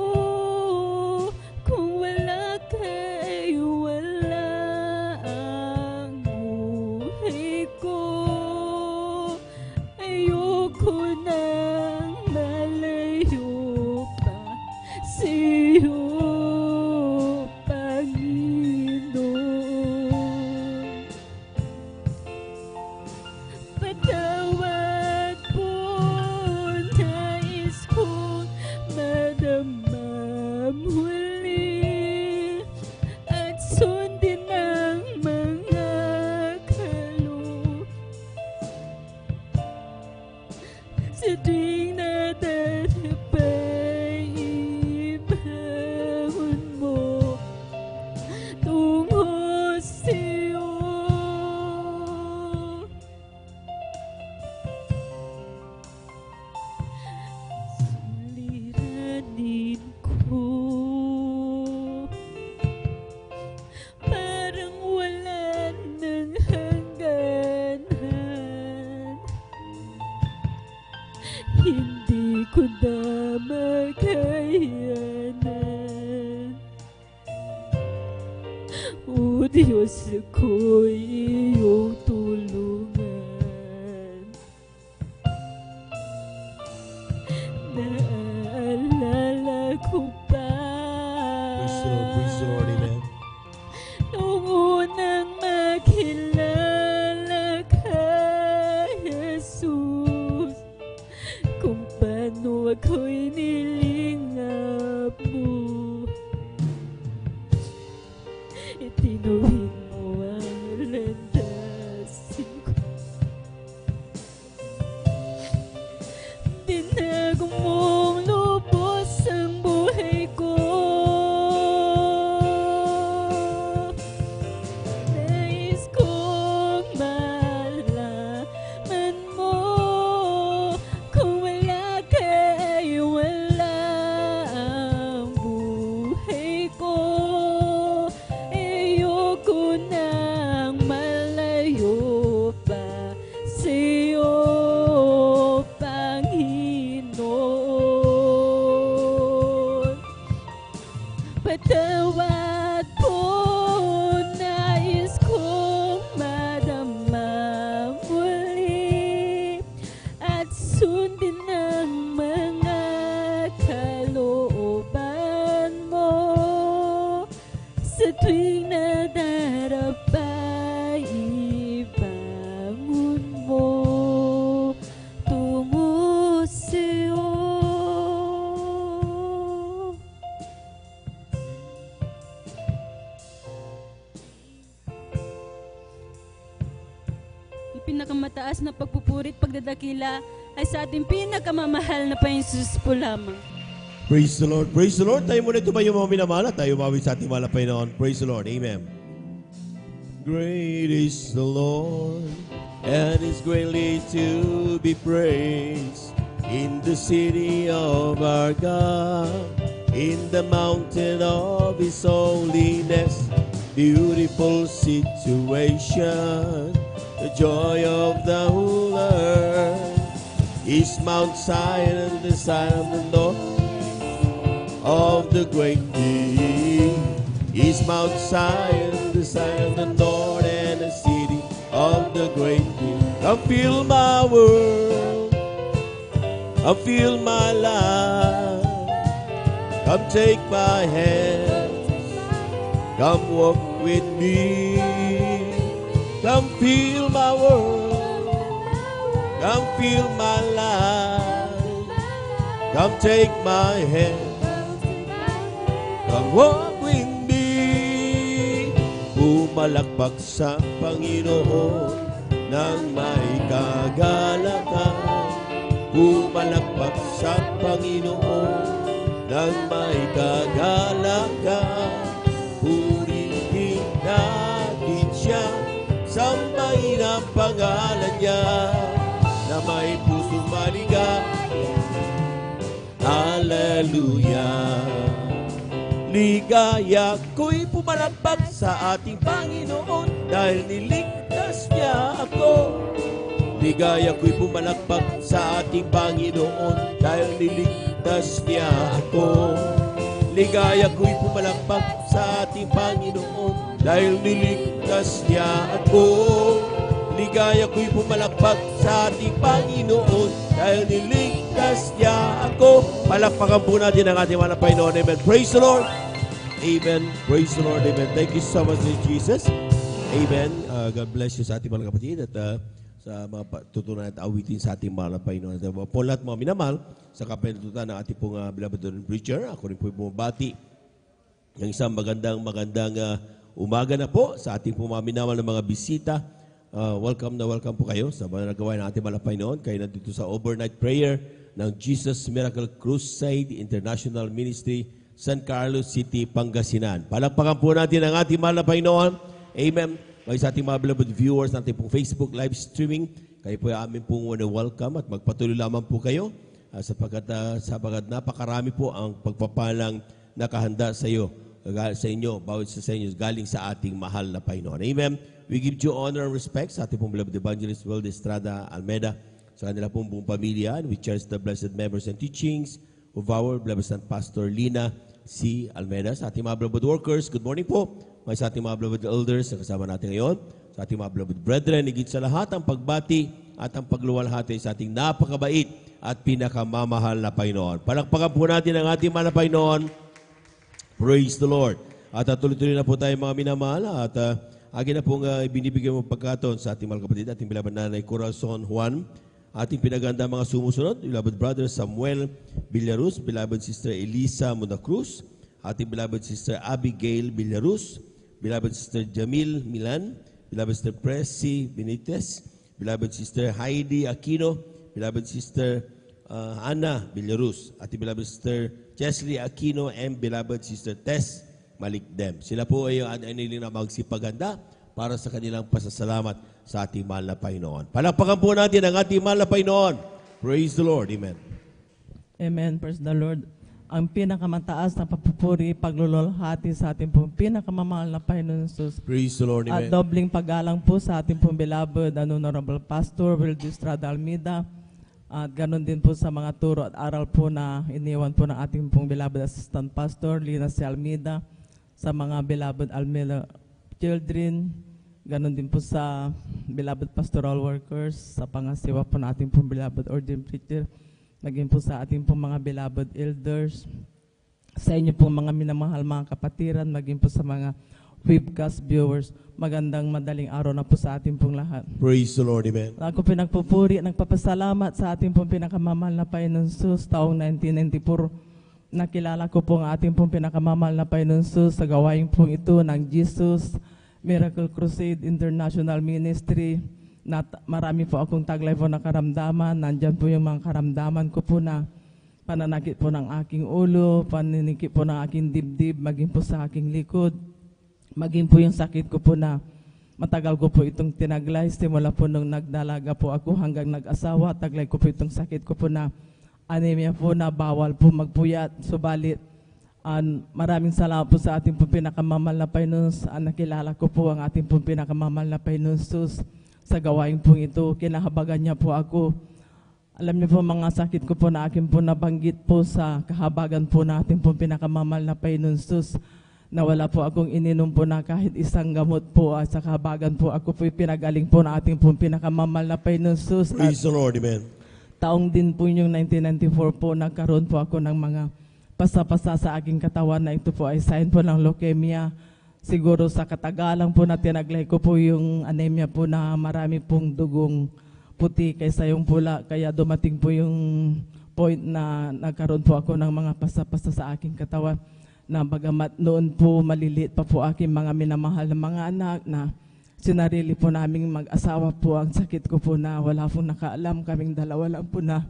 kung wala ka'y wala ang buhay ko. Ayoko nang malayo pa sa'yo, Panginoon. O Diyos ko, iyong tulungan. Naalala ko pa Praise the Lord, amen. nung unang makilala ka, Jesus, kung paano ako'y nilingap mo. Itinuwid mo ang landasin ko. Binago mong lubos ang buhay ko. Nais kong malaman mo, kung wala ka ay wala ang buhay ko. Ayoko nang malayo pa sa'yo, Panginoon. Patawad po, nais kong madama muli at sundin ang mga kalooban mo. Sa tuwing nadarapa, ibangon mo tungo sa'yo. Ang pinakamataas na pagpupuri at pagdadakila ay sa ating pinakamamahal na Panginoon po lamang. Praise the Lord. Praise the Lord. Tayo muna tumayo mga minamahal at tayo umawit sa ating mahal na Panginoon. Praise the Lord. Amen. Great is the Lord and is greatly to be praised in the city of our God, in the mountain of His holiness. Beautiful situation, the joy of the whole earth is Mount Zion, the sign of the Lord of the great King. Is Mount Zion, the sign of the Lord, and the city of the great King. Come fill my world, come fill my life, come take my hand, come walk with me, come fill my world, come fill my life, come take my hand, come walk with me. Pumalakpak sa Panginoon ng may kagalakan. Pumalakpak sa Panginoon ng may kagalakan. Purihin natin siya, sambahin ang pangalan niya, na may pusong maligaya. Hallelujah. Ligaya ko'y pumalakpak sa ating Panginoon dahil niligtas niya ako. Ligaya ko'y pumalakpak sa ating Panginoon dahil niligtas niya ako. Ligaya ko'y pumalakpak sa ating Panginoon dahil niligtas niya ako. Ligaya ko'y pumalakpak sa ating Panginoon dahil niligtas niya ako. Palakpakan po natin ang ating mga Panginoon. Amen. Praise the Lord. Amen. Praise the Lord. Amen. Thank you so much, Jesus. Amen. God bless you sa ating mga kapatid at sa mga tutunan at awitin sa ating mga Panginoon. Po lahat mga minamahal sa kapinatutan ng ating pong beloved preacher. Ako rin po bumabati ng isang magandang umaga na po sa ating pong mga minamahal na mga bisita. Welcome po kayo sa mga nagawa ng ating mga Panginoon. Kayo nandito sa overnight prayer ng Jesus Miracle Crusade International Ministry, San Carlos City, Pangasinan. Palakpakan po natin ang ating mahal na Panginoon. Amen. May sa ating mga beloved viewers natin pong Facebook live streaming, kayo po ay amin pong welcome at magpatuloy lamang po kayo sapagkat napakarami po ang pagpapalang nakahanda sa inyo, bawat sa inyo galing sa ating mahal na Panginoon. Amen. We give you honor and respect sa ating pong beloved evangelist Will Estrada Almeida, sa kanila pong buong pamilya, and we cherish the blessed members and teachings of our beloved Pastor Lina C. Almeida. Sa ating mga beloved workers, good morning po. May sa ating mga beloved elders na kasama natin ngayon. Sa ating mga beloved brethren, higit sa lahat ang pagbati at ang pagluwalhati sa ating napakabait at pinakamamahal na Panginoon. Palakpakan po natin ang ating mahal na Panginoon. Praise the Lord. At tuloy-tuloy na po tayo mga minamahal at agad na pong binibigyan mo pagkataon sa ating mga kapatid, ating beloved nanay Corazon Juan, ating pinaganda mga sumusunod, beloved brother Samuel Villaruz, beloved sister Elisa Munacruz, ating beloved sister Abigail Villaruz, beloved sister Jamil Milan, beloved sister Presi Benitez, beloved sister Heidi Aquino, beloved sister Ana Villaruz, ating beloved sister Chesley Aquino, and beloved sister Tess Malikdem. Sila po ay aniling na magsipaganda para sa kanilang pasasalamat sa ating mahal na Panginoon. Palakpakan po natin ang ating mahal na Panginoon. Praise the Lord. Amen. Amen. Praise the Lord. Ang pinakamataas na papupuri, paglululhati sa ating pong pinakamamahal na Panginoon Jesus. Praise the Lord. Amen. At dobling paggalang po sa ating pong beloved and honorable Pastor Wildy Estrada Almeida. At ganoon din po sa mga turo at aral po na iniwan po ng ating pong beloved Assistant Pastor Lina C. Almeida, sa mga beloved Almeida children, ganoon din po sa beloved pastoral workers, sa pangasiwa po na ating pong beloved ordained preacher, naging po sa ating pong mga beloved elders, sa inyo pong mga minamahal mga kapatiran, maging po sa mga webcast viewers, magandang madaling araw na po sa ating pong lahat. Praise the Lord. Amen. Ako pinagpupuri, nagpapasalamat sa ating pong pinakamamahal na Panginoon Jesus taong 1994. Nakilala ko po ang ating pong pinakamamahal na Panginoon Jesus sa gawain pong ito ng Jesus Miracle Crusade International Ministry. Marami po akong taglay po na karamdaman. Nandyan po yung mga karamdaman ko po na pananakit po ng aking ulo, paninikip po ng aking dibdib, maging po sa aking likod, maging po yung sakit ko po na matagal ko po itong tinaglay. Simula po nung nagdalaga po ako hanggang nag-asawa, taglay ko po itong sakit ko po na anemia po na bawal po magpuyat. Subalit, maraming salamat po sa ating pong pinakamamahal na Panginoon. Nakilala ko po ang ating pong pinakamamahal na Panginoon Jesus sa gawain pong ito. Kinahabagan niya po ako. Alam niyo po mga sakit ko po na akin po nabanggit po sa kahabagan po na ating pong pinakamamahal na Panginoon Jesus, na wala po akong ininom po na kahit isang gamot po at sa kahabagan po ako po pinagaling po na ating pong pinakamamahal na Panginoon Jesus. Praise the Lord. Amen. Taong din po yung 1994 po, nagkaroon po ako ng mga pasa-pasa sa aking katawan na ito po ay sign po ng leukemia. Siguro sa katagalan po na tinaglay ko po yung anemia po na marami pong dugong puti kaysa yung pula. Kaya dumating po yung point na nagkaroon po ako ng mga pasa-pasa sa aking katawan. Na bagamat noon po maliliit pa po aking mga minamahal na mga anak na sinarili po naming mag-asawa po ang sakit ko po na wala pong nakaalam, kaming dalawa lang po na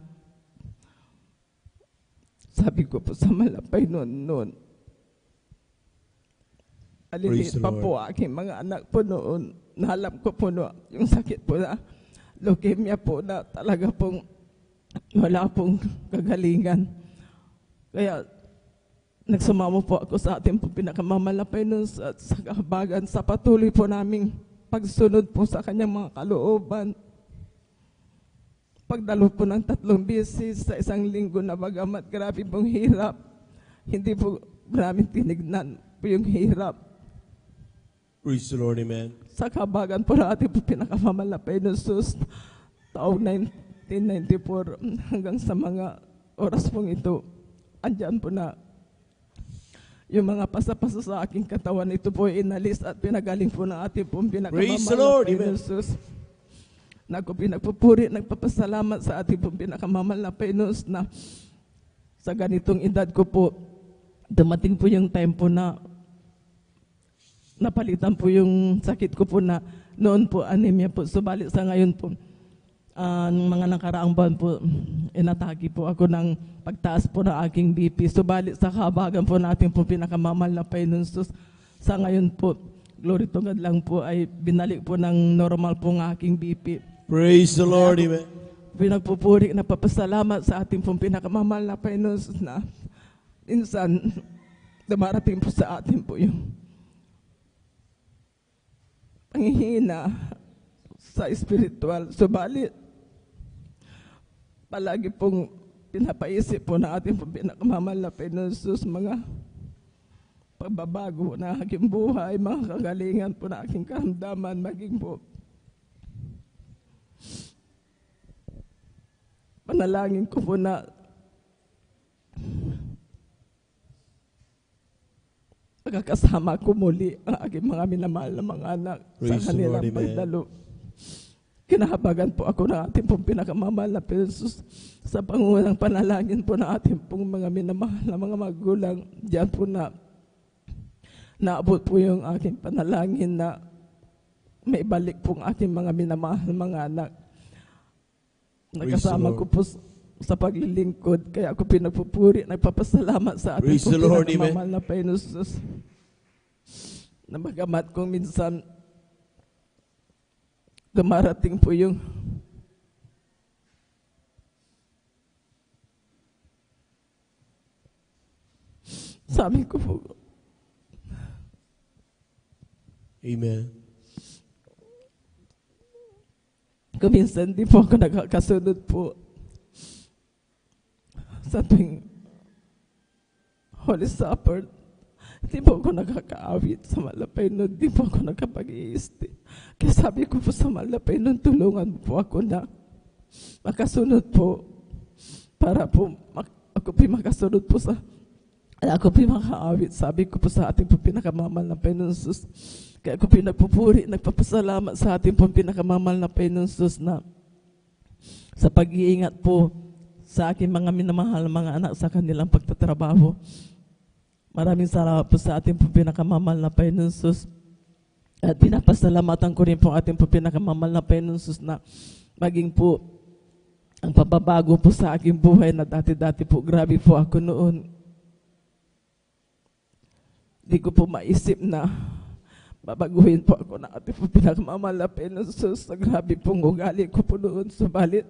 sabi ko po sa malapay noon. Aliliit pa po aking mga anak po noon. Nahalam ko po yung sakit po na leukemia po na talaga pong wala pong kagalingan. Kaya nagsumamo po ako sa ating po pinakamalapay noon sa kahabagan sa patuloy po naming pagsunod po sa kanyang mga kalooban. Pagdalo po ng 3 beses sa isang linggo na bagamat grabe pong hirap, hindi po namin tinignan po yung hirap. Praise the Lord. Amen. Sa kahabagan po na ating po pinakamalapay noon sus taong 1994 hanggang sa mga oras pong ito, andyan po na yung mga pasa-pasa sa aking katawan, ito po inalis at pinagaling po ng ating pong Praise the Lord. pinakamamahal na Jesus. Naku, pinagpupuri, nagpapasalamat sa ating pong pinakamamahal na Panginoon na sa ganitong edad ko po, dumating po yung time po na napalitan po yung sakit ko po na noon po anemia po. Subalit sa ngayon po, mga nakaraang buwan po, inatake po ako ng pagtaas po ng aking BP. Subalit sa kahabagan po natin po pinakamamahal na Panginoon Jesus, sa ngayon po, glory to God lang po, ay binalik po ng normal po ng aking BP. Praise the Lord. Amen. Pinagpupuri, napapasalamat sa ating pong pinakamamahal na Panginoon Jesus na insan, dumarating po sa atin po yung panghihina sa spiritual. Subalit, palagi pong pinapaisip po na ating pong pinakamamahal na Panginoon Jesus, mga pagbabago na aking buhay, mga kagalingan po na aking karamdaman, maging po panalangin ko po na magkakasama ko muli ang aking mga minamahal na mga anak Praise sa kanilang the Lord, amen. pagdalo. Kinahabagan po ako ng ating pong pinakamamahal na Pesos sa pangunang panalangin po ng ating pong mga minamahal na mga magulang. Diyan po na naabot po yung aking panalangin na may balik po ang aking mga minamahal na mga anak. Nagkasama ko po sa paglilingkod, kaya ako pinagpupuri, nagpapasalamat sa ating Praise pong the Lord, pinakamamahal na Pesos. Na bagamat kung minsan dumarating po yung sabi ko po, Amen. kung minsan di po ako nakakasunod po sa tuwing Holy Supper, di po ako nakakaawit sa malapay nun, di po ako nakapag-iisti. Kaya sabi ko po sa malapay nun, tulungan po ako na makasunod po para po ako po makasunod po sa ako po makaawit. Sabi ko po sa ating po pinakamamahal na Panginoon Jesus. Kaya ako po nagpupuri, nagpapasalamat sa ating po pinakamamahal na Panginoon Jesus na sa pag-iingat po sa aking mga minamahal na mga anak sa kanilang pagtatrabaho. Maraming salamat po sa ating po pinakamamahal na Panginoon Jesus. At pinapasalamatan ko rin po ating po pinakamamahal na Panginoon Jesus na maging po ang pababago po sa aking buhay na dati-dati po, grabe po ako noon. Di ko po maisip na babaguhin po ako na ating po pinakamamahal na Panginoon Jesus. Sa grabe pong ugali ko po noon. Subalit,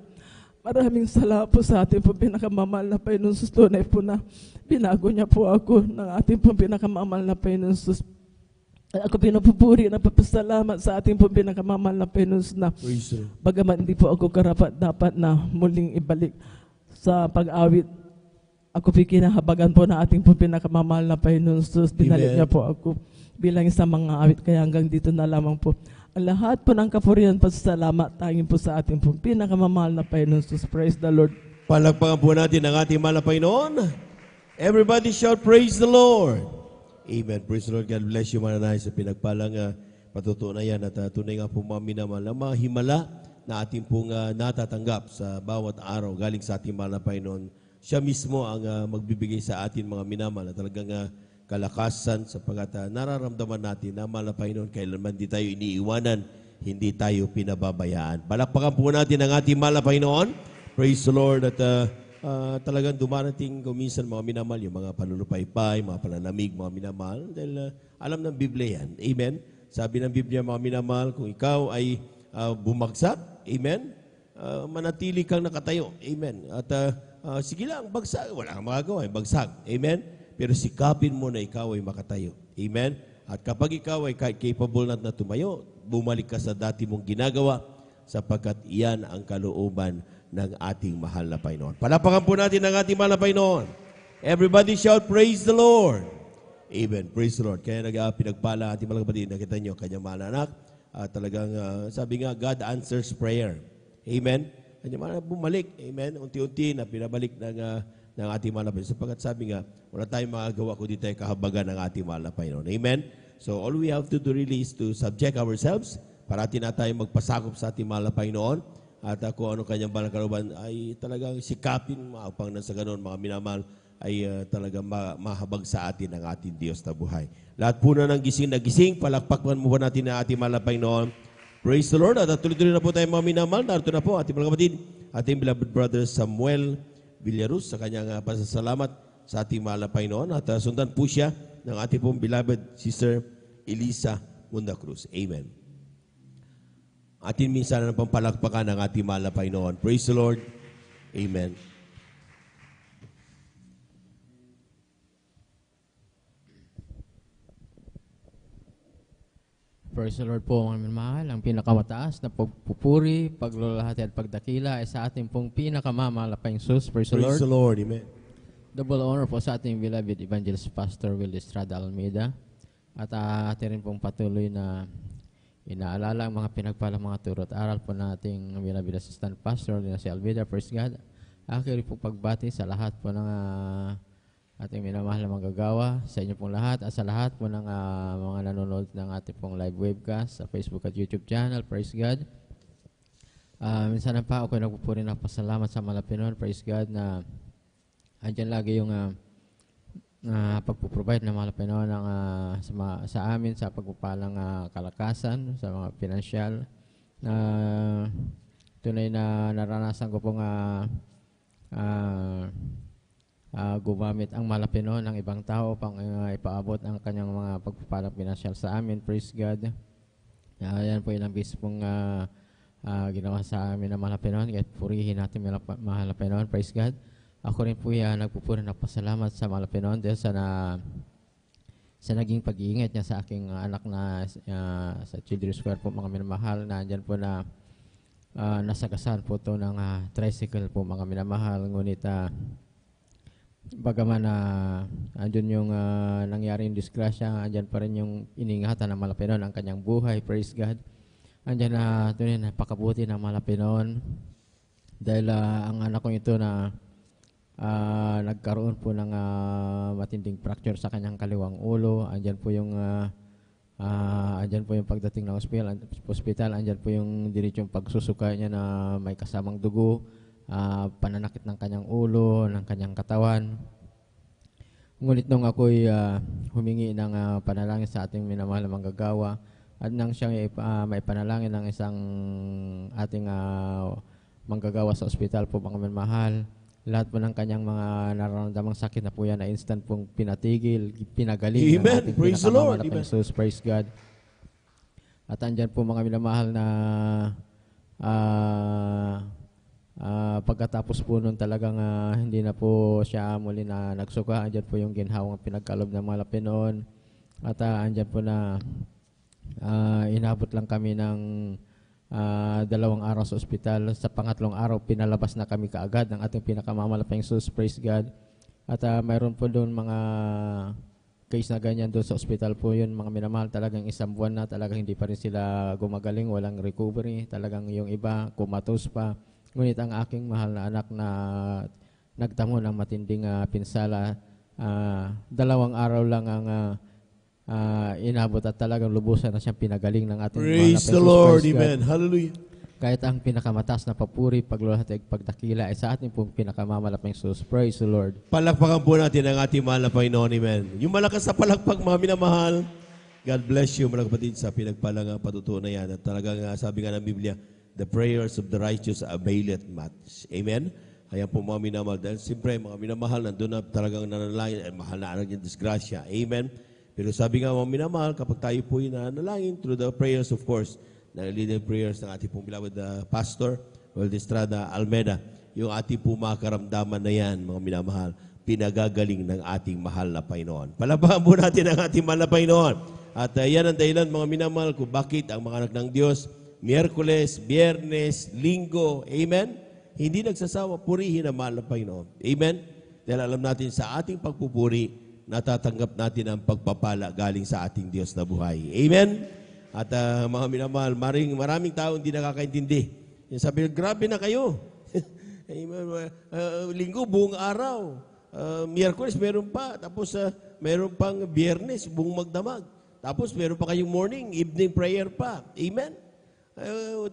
maraming salamat po sa ating po pinakamamahal na Panginoon Jesus. Tunay po na binago niya po ako ng ating po pinakamamahal na Panginoon Jesus. At ako pinupupuri na papasalamat sa ating po pinakamamahal na Panginoon Jesus na bagaman hindi po ako karapat dapat na muling ibalik sa pag-awit. Ako po kinahabagan po na ating po pinakamamahal na Panginoon Jesus. Dinalik niya po ako bilang isang mga awit. Kaya hanggang dito na lamang po. Ang lahat po ng kapurihan pasasalamat tanging po sa ating po pinakamamahal na Panginoon Jesus. Praise the Lord. Palakpakan po natin ang ating mahal na Panginoon. Everybody shout, praise the Lord. Amen. Praise the Lord. God bless you, mananay, sa pinagpalang patutunan yan at tunay nga po mga minamahal na mga himala na ating pong natatanggap sa bawat araw galing sa ating mahal na Panginoon. Siya mismo ang magbibigay sa atin mga minamahal na talagang kalakasan sapagkat nararamdaman natin na mahal na Panginoon kailanman di tayo iniiwanan, hindi tayo pinababayaan. Palakpakan po natin ang ating mahal na Panginoon. Praise the Lord. At talagang dumarating kuminsan mga minamahal, yung mga panunupaypay, mga pananamig, mga minamahal. Dahil alam ng Biblia yan. Amen. Sabi ng Biblia mga minamahal, kung ikaw ay bumagsak, amen, manatili kang nakatayo. Amen. At sige lang, bagsak. Wala kang magagawa, bagsak. Amen. Pero sikapin mo na ikaw ay makatayo. Amen. At kapag ikaw ay capable na tumayo, bumalik ka sa dati mong ginagawa sapagkat iyan ang kalooban ng ating mahal na Panginoon. Palapakan po natin ang ating mahal na Panginoon. Everybody shout, praise the Lord. Amen. Praise the Lord. Kaya pinagpala ating mga kapatid, nakita nyo, kanyang mahal na anak. Talagang sabi nga, God answers prayer. Amen. Kanyang mahal na bumalik. Amen. Unti-unti na pinabalik ng ating mahal na Panginoon. Sapagkat sabi nga, wala tayong magagawa kundi tayo kahabagan ng ating mahal na Panginoon. Amen. So all we have to do really is to subject ourselves. Parati na tayo magpasakop sa ating mahal na Panginoon. At kung ano kanyang balang kalooban ay talagang sikapin maupang na sa ganoon mga minamahal ay talagang mahabag sa atin ang ating Diyos na buhay. Lahat po na ng gising na gising, palakpakan mo po natin ang ating mahal na Panginoon. Praise the Lord. At tuloy-tuloy na po tayo mga minamahal. Narito na po ating mga kapatid, ating beloved brother Samuel Villarus sa kanyang pasasalamat sa ating mahal na Panginoon. At sundan po siya ng ating pong beloved sister Elisa Munda Cruz. Amen. Atin minsan ng pampalakpakan ng ating mahal na Panginoon. Praise the Lord. Amen. Praise the Lord po mga minamahal. Ang pinakamataas na pagpupuri, paglulahati at pagdakila ay sa ating pong pinakamamahal na Panginoon. Praise the Lord. Praise the Lord. Amen. Double honor po sa ating beloved Evangelist Pastor Will Estrada Almeida. At atin rin pong patuloy na inaalala ang mga pinagpalang mga turo at aral po nating beloved Assistant Pastor na si Almeida. Praise God. Akin rin po pagbati sa lahat po ng ating minamahal na manggagawa, sa inyo pong lahat at sa lahat po ng mga nanonood ng ating pong live webcast sa Facebook at YouTube channel. Praise God. Minsan na pa ako nagpupuri ng pasalamat sa Malapinon. Praise God na andyan lagi yung pagpuprovide ng Malapinon sa amin sa pagpupalang kalakasan, sa mga pinansyal na tunay na naranasan ko pong gumamit ang Malapinon ng ibang tao pang ipaabot ang kanyang mga pagpupalang pinansyal sa amin. Praise God. Yan po ilang bis pong ginawa sa amin ng Malapinon. Kaya purihin natin Malapinon. Praise God. Ako rin po nagpupuri ng pasalamat sa Malapinon dahil sa naging pag-iingat niya sa aking anak na sa Children's Square po, mga minamahal, na andyan po na nasagasan po ito ng tricycle po, mga minamahal. Ngunit bagaman andyan yung nangyari yung disgrasya, andyan pa rin yung iningatan ng Malapinon ang kanyang buhay. Praise God. Andyan na ito na napakabuti ng Malapinon dahil ang anak ko ito na nagkaroon po ng matinding fracture sa kanyang kaliwang ulo. Andyan po yung pagdating ng hospital. Andyan po yung diretsong pagsusukay niya na may kasamang dugo, pananakit ng kanyang ulo, ng kanyang katawan. Ngunit nung ako'y humingi ng panalangin sa ating minamahal na manggagawa at nang siyang may panalangin ng isang ating manggagawa sa ospital po, mga minamahal, lahat po ng kanyang mga nararamdamang sakit na po yan na instant pong pinatigil, pinagaling. Amen. Praise the Lord. Amen. Jesus, praise God. At andyan po mga minamahal na pagkatapos po nun talagang hindi na po siya muli na nagsuka. Andyan po yung ginhawang pinagkalob ng Malapinon. At andyan po na inabot lang kami ng 2 araw sa ospital. Sa pangatlong araw, pinalabas na kami kaagad ng ating pinakamamalapang Jesus, praise God. At mayroon po doon mga case na ganyan doon sa ospital po yun, mga minamahal, talagang 1 buwan na, talagang hindi pa rin sila gumagaling, walang recovery, talagang yung iba, kumatos pa. Ngunit ang aking mahal na anak na nagtamo ng matinding pinsala, 2 araw lang ang inabot at talagang lubusan na siyang pinagaling ng ating Praise the Lord. Amen. Hallelujah. Kahit ang pinakamataas na papuri, pagluluhatid, pagdakila ay sa ating pong pinakamamalapang Jesus. Praise the Lord. Palakpakan po natin ang ating mahal na Panginoon. Amen. Yung malakas na palakpak, mga minamahal. God bless you, mga kapatid, sa pinagpalang patutuo na yan. At talagang sabi nga ng Biblia, the prayers of the righteous availeth much. Amen. Ayan po mga minamahal. Dahil siyempre, mga minamahal, nandun na talagang nanalangin, mahal na anak yung disgrasya. Amen. Pero sabi nga mga minamahal, kapag tayo po nanalangin through the prayers, of course, na leading prayers ng ating pong beloved Pastor Will Estrada Almeida, yung ating po mga karamdaman na yan, mga minamahal, pinagagaling ng ating mahal na Panginoon. Palabahan po natin ang ating mahal na Panginoon. At yan ang dahilan, mga minamahal, kung bakit ang mga anak ng Diyos, Miyerkules, Biyernes, Linggo, Amen, hindi nagsasawa purihin ang mahal na Panginoon. Amen? Dahil alam natin sa ating pagpupuri, natatanggap natin ang pagpapala galing sa ating Diyos na buhay. Amen? At mga minamahal, maraming tao hindi nakakaintindi. Yung sabi, grabe na kayo. Linggo, buong araw. Miyerkules, meron pa. Tapos meron pang Biyernes, buong magdamag. Tapos meron pa kayong morning, evening prayer pa. Amen?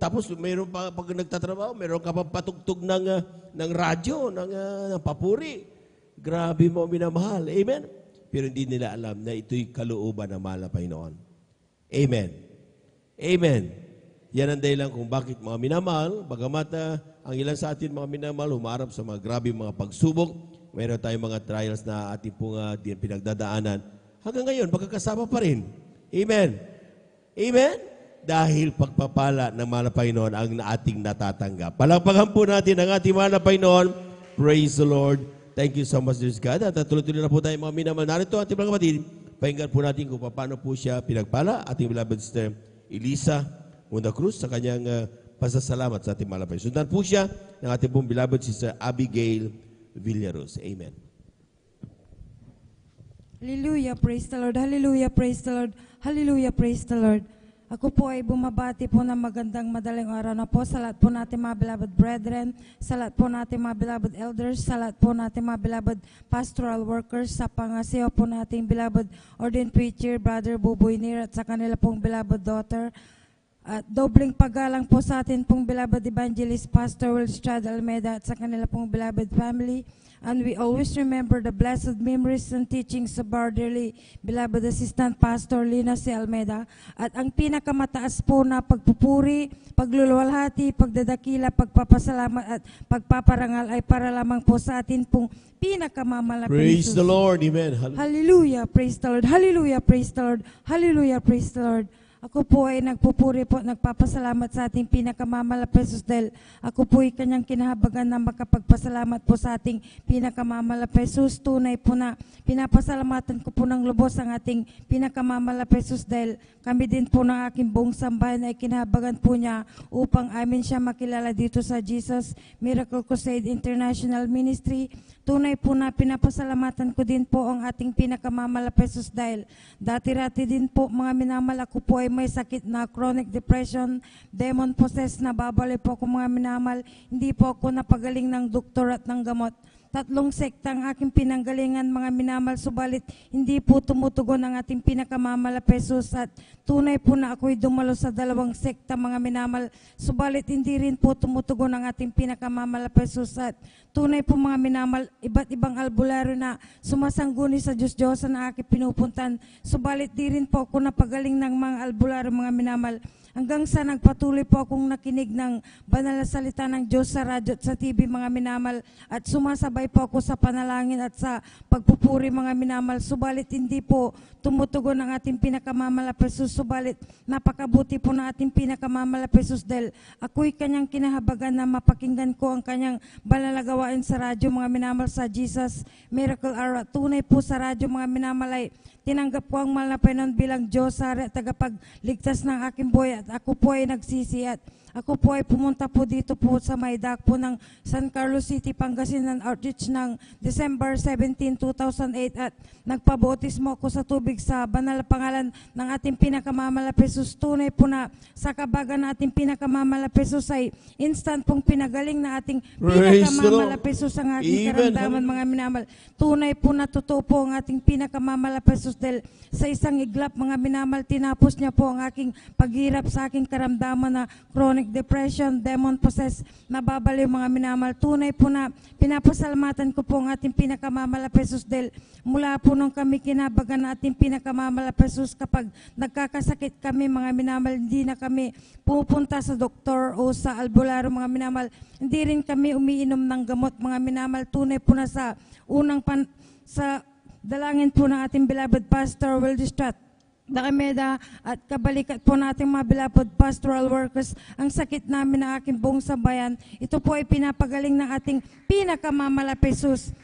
Tapos meron pa, pag nagtatrabaho, meron ka pa patugtog ng radyo, ng papuri. Grabe mo minamahal. Amen? Pero hindi nila alam na ito'y kalooban ng mahal na Panginoon. Amen. Amen. Yan ang dahilan kung bakit mga minamahal, bagamat ang ilan sa atin mga minamahal, humarap sa mga grabe mga pagsubok, mayroon tayong mga trials na ating pong pinagdadaanan. Hanggang ngayon, magkakasama pa rin. Amen. Amen? Dahil pagpapala ng mahal na Panginoon ang ating natatanggap. Palakpakan po natin ang ating mahal na Panginoon. Praise the Lord. Thank you so much, dear God. At tuloy-tuloy na po tayo mga minamahal. Narito ating mga kapatid. Pakinggan po natin kung paano po siya pinagpala. Ating beloved sister Elisa Munda Cruz sa kanyang pasasalamat sa ating mahal na Panginoon. Sundan po siya ng ating pong beloved sister Abigail Villaros. Amen. Hallelujah, praise the Lord. Hallelujah, praise the Lord. Hallelujah, praise the Lord. Ako po ay bumabati po ng magandang madaling araw na po sa lahat po natin mga beloved brethren, sa lahat po natin mga beloved elders, sa lahat po natin mga beloved pastoral workers, sa pangasiwa po natin beloved ordained preacher, Brother Buboy Nir, at sa kanila pong beloved daughter. At dobling paggalang po sa atin pong beloved evangelist Pastor Will Strad Almeida at sa kanila pong beloved family. And we always remember the blessed memories and teachings of our dearly beloved assistant Pastor Lina C. Almeida. At ang pinakamataas po na pagpupuri, pagluluwalhati, pagdadakila, pagpapasalamat at pagpaparangal ay para lamang po sa atin pong pinakamamalapit. Praise the Lord. Amen. Hallelujah. Praise the Lord. Hallelujah. Praise the Lord. Hallelujah. Praise the Lord. Ako po ay nagpupuri po, nagpapasalamat sa ating pinakamamalapit Jesus dahil ako po ay kanyang kinahabagan na makapagpasalamat po sa ating pinakamamalapit Jesus. Tunay po na pinapasalamatan ko po ng lubos ang ating pinakamamalapit Jesus dahil kami din po ng aking buong sambahan ay kinahabagan po niya upang amin siya makilala dito sa Jesus Miracle Crusade International Ministry. Tunay po na pinapasalamatan ko din po ang ating pinakamamalapit Jesus dahil dati-rati din po mga minamal ako po ay may sakit na chronic depression, demon possessed na babalik po ako mga minamal. Hindi po ako napagaling ng doktor at ng gamot. 3 sekta ang aking pinanggalingan mga minamal, subalit hindi po tumutugon ang ating pinakamamalapit Jesus at tunay po na ako'y dumalo sa 2 sekta mga minamal, subalit hindi rin po tumutugon ang ating pinakamamalapit Jesus at tunay po mga minamal, iba't ibang albularyo na sumasangguni sa Diyos-Diyosan na aking pinupuntan, subalit di rin po ako napagaling ng mga albularyo mga minamal. Hanggang sa nagpatuloy po akong nakinig ng banal na salita ng Diyos sa radyo at sa TV mga minamal at sumasabay po ako sa panalangin at sa pagpupuri mga minamal. Subalit hindi po tumutugon ang ating pinakamamalapit Jesus. Subalit napakabuti po na ating pinakamamalapit Jesus dahil ako'y kanyang kinahabagan na mapakinggan ko ang kanyang banal na gawain sa radyo mga minamal sa Jesus Miracle Hour. Tunay po sa radyo mga minamal ay tinanggap ko ang mahal na Panginoon bilang Diyos, Hari at tagapagligtas ng aking buhay at ako po ay nagsisi at ako po ay pumunta po dito po sa Maydak po ng San Carlos City, Pangasinan Outreach ng December 17, 2008 at nagpabautismo ako sa tubig sa banal na pangalan ng ating pinakamamalapit Jesus. Tunay po na sa kabagan na ating pinakamamalapit Jesus ay instant pong pinagaling na ating pinakamamalapit Jesus ang aking karamdaman mga minamal. Tunay po na totoo po ang ating pinakamamalapit Jesus dahil sa isang iglap mga minamal tinapos niya po ang aking paghirap sa aking karamdaman na chronic depression, demon possessed, nababaliw mga minamal. Tunay po na pinapasalamatan ko po ang ating pinakamamalapit Jesus dahil mula po nung kami kinabagan na ating pinakamamalapit Jesus kapag nagkakasakit kami mga minamal, hindi na kami pupunta sa doktor o sa albularyo mga minamal. Hindi rin kami umiinom ng gamot mga minamal. Tunay po na sa sa dalangin po ng ating beloved Pastor Will Strat Almeida at kabalikat po natin mga beloved pastoral workers, ang sakit namin na aking buong sambayan, ito po ay pinapagaling ng ating pinakamamalapit Jesus.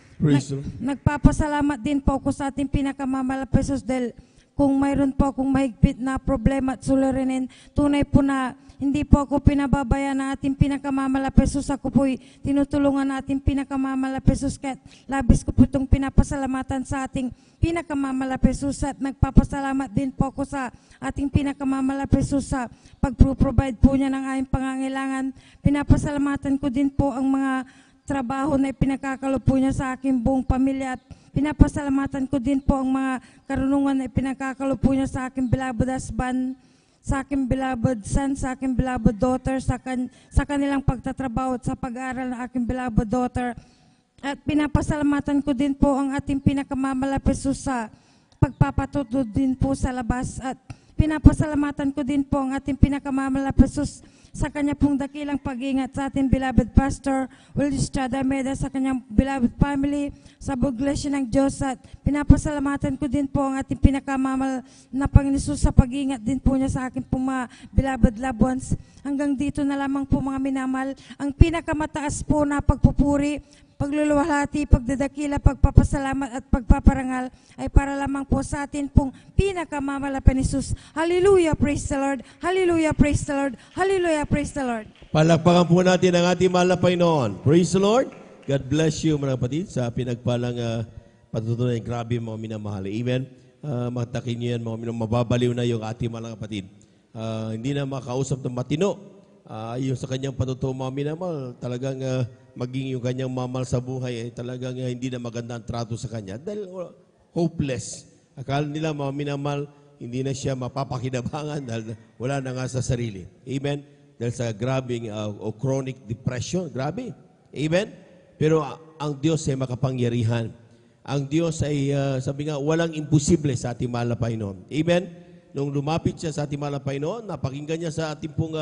Nagpapasalamat din po ako sa ating pinakamamalapit Jesus dahil kung mayroon po akong mahigpit na problema at suliranin, tunay po na hindi po ako pinababayan ng ating pinakamamalapit Jesus. Ako po'y tinutulungan ng ating pinakamamalapit Jesus. Kaya labis ko po itong pinapasalamatan sa ating pinakamamalapit Jesus at nagpapasalamat din po ako sa ating pinakamamalapit Jesus sa pag-provide po niya ng aming pangangailangan. Pinapasalamatan ko din po ang mga trabaho na pinakakalo po niya sa aking buong pamilya at pinapasalamatan ko din po ang mga karunungan na pinakakalo po niya sa aking beloved husband, sa aking beloved son, sa aking beloved daughter, sa kanilang pagtatrabaho at sa pag-aaral ng aking beloved daughter. At pinapasalamatan ko din po ang ating pinakamamalapit Jesus sa pagpapatutod din po sa labas. At pinapasalamatan ko din po ang ating pinakamamalapit Jesus sa kanya pong dakilang pag-ingat sa ating beloved Pastor Will Strad Almeida, sa kanyang beloved family, sa buglasya ng Diyos. At pinapasalamatan ko din po ang ating pinakamamal na Panginoon sa pag-ingat din po niya sa aking pong mga beloved loved ones. Hanggang dito na lamang po mga minamal, ang pinakamataas po na pagpupuri, pagluluwalhati, pagdadakila, pagpapasalamat at pagpaparangal ay para lamang po sa atin pong pinakamamalapit ni Jesus. Hallelujah, praise the Lord. Hallelujah, praise the Lord. Hallelujah, praise the Lord. Palakpakan po natin ang ating mahal na Panginoon. Praise the Lord. God bless you mga kapatid sa pinagpalang patutunay, grabe mga minamahal. Amen? Matakin niyo yan, mga minamahal. Mababaliw na yung ating mga kapatid. Hindi na makausap ng matino. Yung sa kanyang patutuo mga minamahal, talagang maging yung kanyang mamal sa buhay ay talagang hindi na maganda ang trato sa kanya dahil hopeless. Akala nila mga minamahal, hindi na siya mapapakinabangan dahil wala na nga sa sarili. Amen? Dahil sa grabing chronic depression. Grabe. Amen? Pero ang Diyos ay makapangyarihan. Ang Diyos ay, sabi nga, walang imposible sa ating mahal na Panginoon. Amen? Nung lumapit siya sa ating mahal na Panginoon, napakinggan niya sa ating pong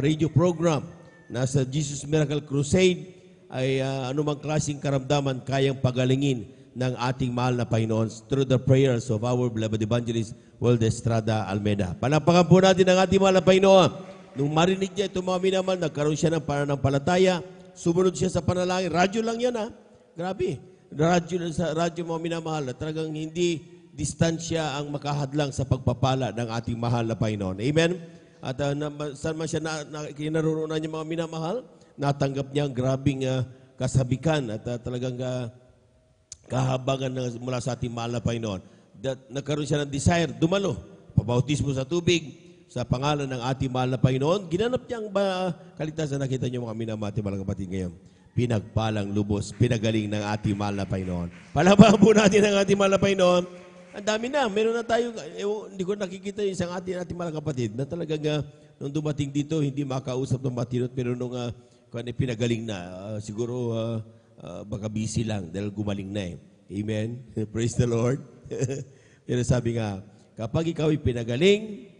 radio program na sa Jesus Miracle Crusade ay anumang klaseng karamdaman kayang pagalingin ng ating mahal na Panginoon through the prayers of our beloved evangelist Waldo Estrada Almeida. Palapakan po natin ang ating mahal na Panginoon. Nung marinig niya itong mga minamahal, nagkaroon siya ng pananampalataya, sumunod siya sa panalangin. Radyo lang yan Grabe. Radyo mga minamahal. Talagang hindi distansya ang makahadlang sa pagpapala ng ating mahal na Panginoon. Amen? At saan man siya kinaroroonan niya mga minamahal, natanggap niya ang grabing kasabikan at talagang kahabangan mula sa ating mahal na Panginoon. Nagkaroon siya ng desire, dumalo, pabautismo sa tubig, sa pangalan ng ating mahal na Panginoon. Ginanap niya ang kaligtasan. Nakita niyo mga minamahal, mga kapatid ngayon. Pinagpalang lubos, pinagaling ng ating mahal na Panginoon. Palakpakan po natin ang ating mahal na Panginoon. Ang dami na, meron na tayo, hindi ko nakikita yung isang ating mga kapatid na talagang nung dumating dito, hindi makausap ng matinot, pero nung pinagaling na, siguro baka busy lang dahil gumaling na Amen? Praise the Lord. Pero sabi nga, kapag ikaw ay pinagaling,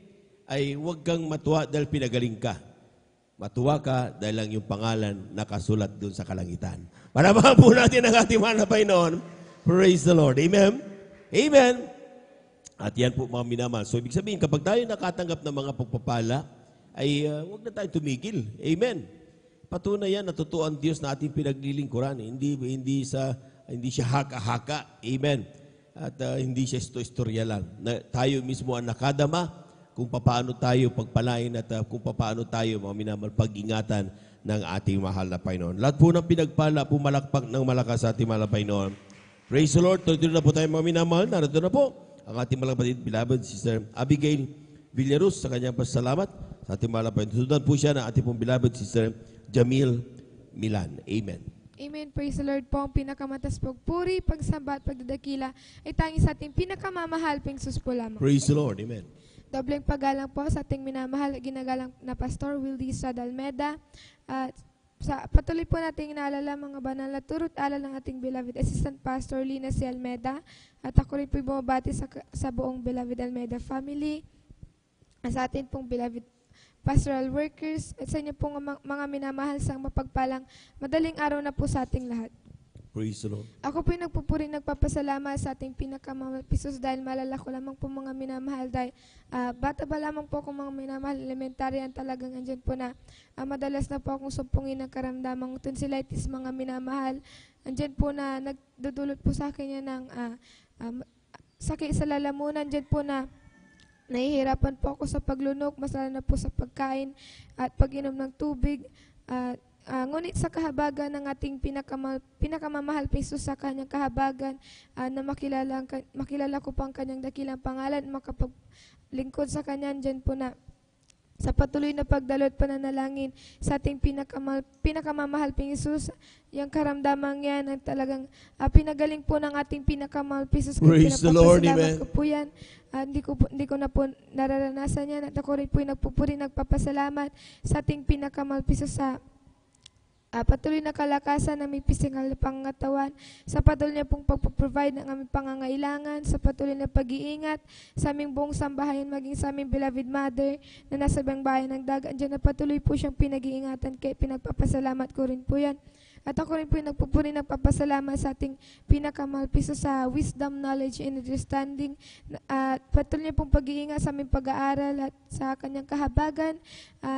ay huwag kang matuwa dahil pinagaling ka. Matuwa ka dahil lang yung pangalan nakasulat doon sa kalangitan. Panabahan po natin ang ating mahal na Panginoon. Praise the Lord. Amen? Amen. At yan po mga minamahal. So ibig sabihin, kapag tayo nakatanggap ng mga pagpapala, ay huwag na tayo tumigil. Amen. Patunay yan, natutuwa ang Diyos na ating pinaglilingkuran. Hindi siya haka-haka. Amen. At hindi siya istorya lang. Tayo mismo ang nakadama kung paano tayo pagpalain at kung paano tayo mga minamahal pag-ingatan ng ating mahal na Panginoon. Lahat po ng pinagpala, pumalakpak ng malakas sa ating mahal na Panginoon. Praise the Lord. Tuloy na po tayo mga minamahal. Narito na po ang ating mga kapatid, beloved Sister Abigail Villarus sa kanyang pasalamat sa ating mahal na Panginoon. Sundan po siya ng ating pong beloved Sister Jamil Milan. Amen. Amen. Praise the Lord po. Ang pinakamatas pagpuri, pagsamba at pagdadakila ay tanging sa ating pinakamamahal ping sus po lamang. Praise the Lord. Amen. Dobleng paggalang po sa ating minamahal, ginagalang na Pastor Wildy Estrada Almeida. Patuloy po natin inaalala mga banal na turo't alala ng ating beloved Assistant Pastor Lina C. Almeida. At ako rin po bumabati sa buong beloved Almeida family, sa atin pong beloved pastoral workers, at sa inyo pong mga minamahal sang mapagpalang madaling araw na po sa ating lahat. Praise the Lord. Ako po yung nagpupuri, nagpapasalamat sa ating pinakamamahal Pisos dahil malala ko lamang po mga minamahal dahil bata ba lamang po akong mga minamahal, elementary yan talagang andyan po na madalas na po akong sumpungin ng karamdamang tonsillitis mga minamahal. Andyan po na nagdudulot po sa akin yan ng sakit sa lalamunan, andyan po na nahihirapan po ako sa paglunok, mas lalo na po sa pagkain at pag-inom ng tubig. Ngunit sa kahabagan ng ating pinakamamahal Pisos sa kanyang kahabagan na makilala ko po ang kanyang dakilang pangalan, makapaglingkod sa kanya, dyan po na sa patuloy na pagdalo at pananalangin sa ating pinakamamahal Pisos, yung karamdamang yan ang talagang pinagaling po ng ating pinakamamahal Pisos. Praise the Lord, amen. Ko po yan. Hindi ko na po nararanasan yan at ako rin po nagpupuri, nagpapasalamat sa ating pinakamamahal Pisos sa patuloy na kalakasan ng may pisikal na pangatawan, sa patuloy na pong pagpaprovide ng aming pangangailangan, sa patuloy na pag-iingat sa aming buong sambahayan, maging sa aming beloved mother na nasa ibang bayan ng dagat. Diyan na patuloy po siyang pinag-iingatan, kaya pinagpapasalamat ko rin po yan. At ako rin po yung nagpupuri, nagpapasalamat sa ating pinakamahal Pisos sa wisdom, knowledge, and understanding. At patuloy niya pong pag-iingat sa aming pag-aaral at sa kanyang kahabagan,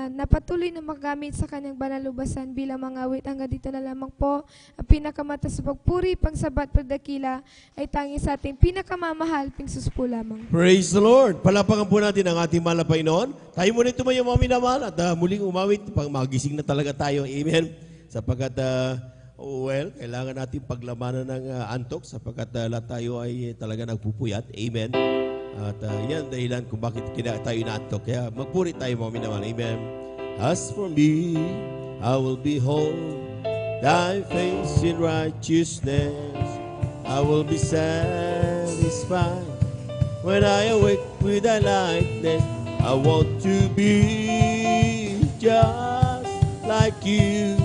na patuloy na magamit sa kanyang banalubasan bilang mga awit. Hanggang dito na lamang po, ang pinakamatas sa pagpuri, pangsabat, pagdakila ay tangi sa ating pinakamamahal, Pisos po lamang. Praise the Lord. Palapakan po natin ang ating mahal na Panginoon. Tayo muna tumayo mga minamahal at muling umawit. Magising na talaga tayo. Amen. Sapagkat Well, kailangan natin paglamanan ng antok sapagkat lahat tayo ay talaga nagpupuyat. Amen. At yan dahilan kung bakit tayo inaantok. Kaya magpuri tayo mga minamahal. Amen. As for me, I will behold thy face in righteousness. I will be satisfied when I awake with thy likeness. I want to be just like you,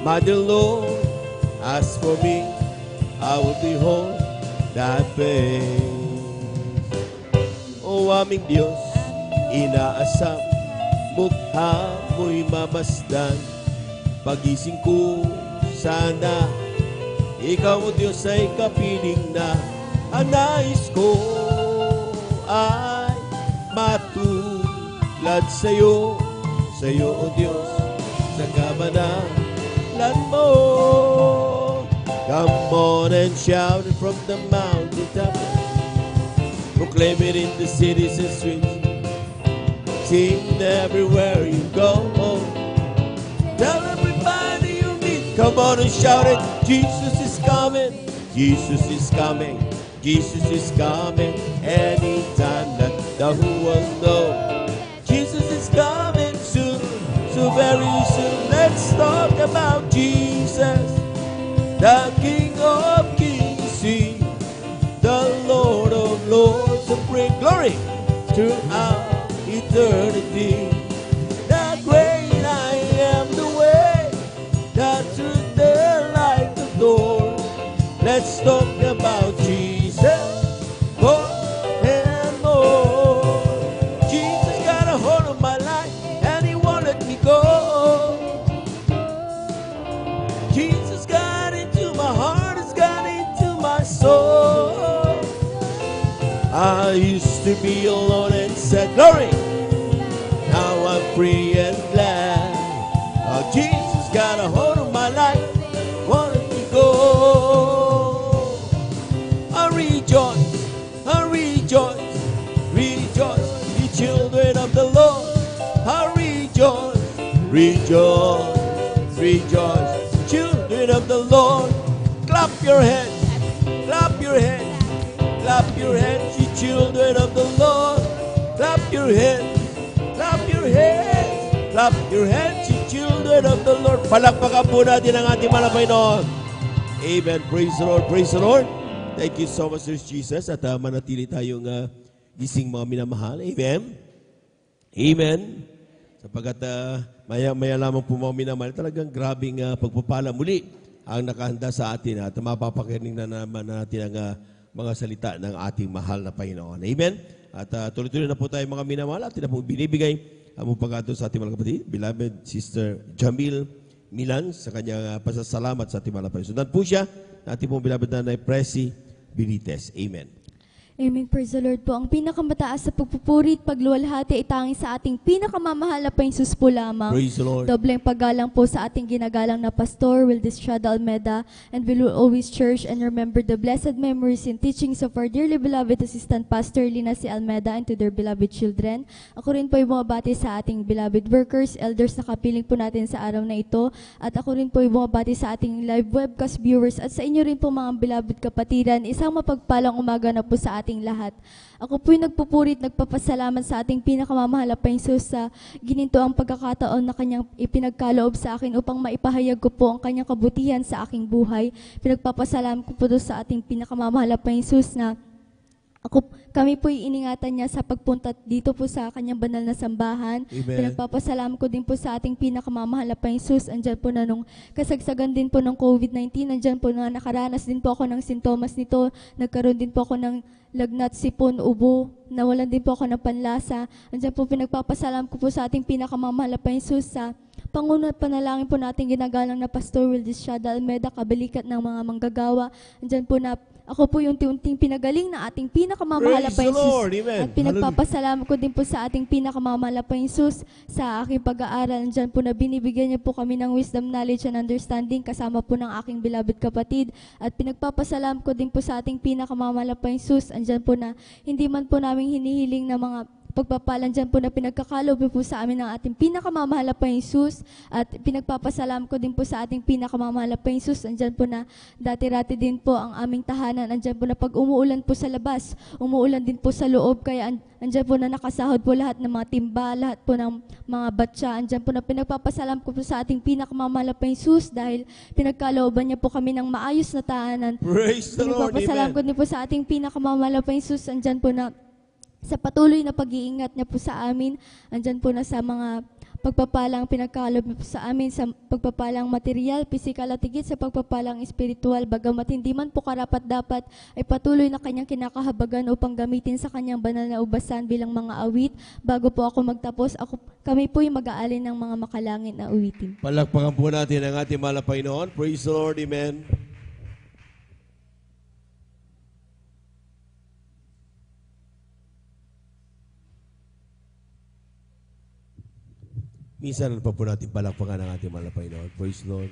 my dear Lord. As for me, I will behold thy face. O aming Diyos, inaasam, mukha mo'y mamasdan. Pagising ko, sana ikaw o Diyos ay kapiling na. Ang nais ko ay matulad sa'yo, sa'yo o Diyos, sa kabanalan mo. Come on and shout it from the mountaintop, proclaim it in the cities and streets, sing everywhere you go. Tell everybody you meet, come on and shout it. Jesus is coming, Jesus is coming, Jesus is coming. Anytime that the who will know, Jesus is coming soon, so very soon. Let's talk about Jesus, the King of Kings, see, the Lord of Lords, and bring glory throughout eternity. The great I am, the way, the truth, the light, the door. Let's talk about Jesus more and more. Jesus got a hold of my life and he won't let me go. Jesus got into my heart, he's got into my soul. I used to be alone and said, glory. Now I'm free and glad. Oh, Jesus got a hold of my life, won't let me go. I rejoice, rejoice, ye children of the Lord. I rejoice, rejoice, children of the Lord. Clap your hands, clap your hands, clap your hands, ye children of the Lord. Clap your hands, clap your hands, clap your hands, ye children of the Lord. Palakpakan po natin ang ating malabay noon. Amen. Praise the Lord, praise the Lord. Thank you so much, Lord Jesus. At manatili tayong gising mga minamahal. Amen. Amen. Sapagat maya lamang po mga minamahal, talagang grabing pagpapala muli ang nakahanda sa atin at mapapakinig na naman natin ang mga salita ng ating mahal na Panginoon. Amen. At tuloy-tuloy na po tayo mga minamahal. At na po binibigay ang pagkatao sa ating mga kapatid, beloved Sister Jamil Milan, sa kanyang pasasalamat sa ating mga Panginoon. Sundan po siya na ating pong beloved Nanay Presi Benitez. Amen. Amen. Praise the Lord po. Ang pinakamataas sa pagpupuri at pagluwalhati ay tanging sa ating pinakamamahal na Panginoon po lamang. Praise the Lord. Dobleng paggalang po sa ating ginagalang na Pastor Wildis Estrada Almeda, and we will always cherish and remember the blessed memories and teachings of our dearly beloved Assistant Pastor Lina C. Almeda and to their beloved children. Ako rin po ay bumabati sa ating beloved workers, elders na kapiling po natin sa araw na ito, at ako rin po ay bumabati sa ating live webcast viewers at sa inyo rin po mga beloved kapatiran. Isang mapagpalang umaga na po sa ating lahat. Ako po'y nagpupurit, nagpapasalamat sa ating pinakamamahal na Panginoon sa gininto ang pagkakataon na kanyang ipinagkaloob sa akin upang maipahayag ko po ang kanyang kabutihan sa aking buhay. Pinagpapasalamat ko po sa ating pinakamamahal na Panginoon na kami po'y iningatan niya sa pagpunta dito po sa kanyang banal na sambahan. Amen. Pinagpapasalamat ko din po sa ating pinakamamahal na Panginoon. Andyan po na nung kasagsagan din po ng COVID-19, andyan po na nakaranas din po ako ng sintomas nito. Nagkaroon din po ako ng lagnat, sipon, ubo, nawalan din po ako ng panlasa. Andyan po pinagpapasalamat ko po sa ating pinakamamahal na Panginoon sa Panguno at panalangin po natin ginagalang na Pastor Wildis Estrada Almeda, kabalikat ng mga manggagawa. Andyan po na ako po yung unting pinagaling na ating pinakamamahal na Panginoon. At pinagpapasalamat ko din po sa ating pinakamamahal na Panginoon sa aking pag-aaral. Andyan po na binibigyan niyo po kami ng wisdom, knowledge, and understanding kasama po ng aking beloved kapatid. At pinagpapasalamat ko din po sa ating pinakamamahal na Panginoon. Andyan po na hindi man po namin hinihiling na mga pagpapalan dyan po na pinagkakalob po sa amin ng ating pinakamamahal na Panginoong Jesus. At pinagpapasalam ko din po sa ating pinakamamahal na Panginoong Jesus. Andyan po na dati-rati din po ang aming tahanan. Andyan po na pag umuulan po sa labas, umuulan din po sa loob. Kaya andyan po na nakasahod po lahat ng mga timba, lahat po ng mga batya. Andyan po na pinagpapasalam ko po sa ating pinakamamahal na Panginoong Jesus dahil pinagkalooban niya po kami ng maayos na tahanan. Praise the Lord. Pinagpapasalam ko Amen. din po sa ating pinakamamahal na Panginoong Jesus. Andyan po na sa patuloy na pag-iingat niya po sa amin, andyan po na sa mga pagpapalang pinagkalob niya po sa amin, sa pagpapalang material, pisikal at higit sa pagpapalang espiritual, bagamat hindi man po karapat-dapat, ay patuloy na kanyang kinakahabagan upang gamitin sa kanyang banal na ubasan bilang mga awit. Bago po ako magtapos, kami po yung mag-aalin ng mga makalangit na awitin. Palakpakan po natin ang ating mahal na Panginoon. Praise the Lord. Amen. Minsan pa po natin palakpakan ang ating mahal na Panginoon. Praise the Lord.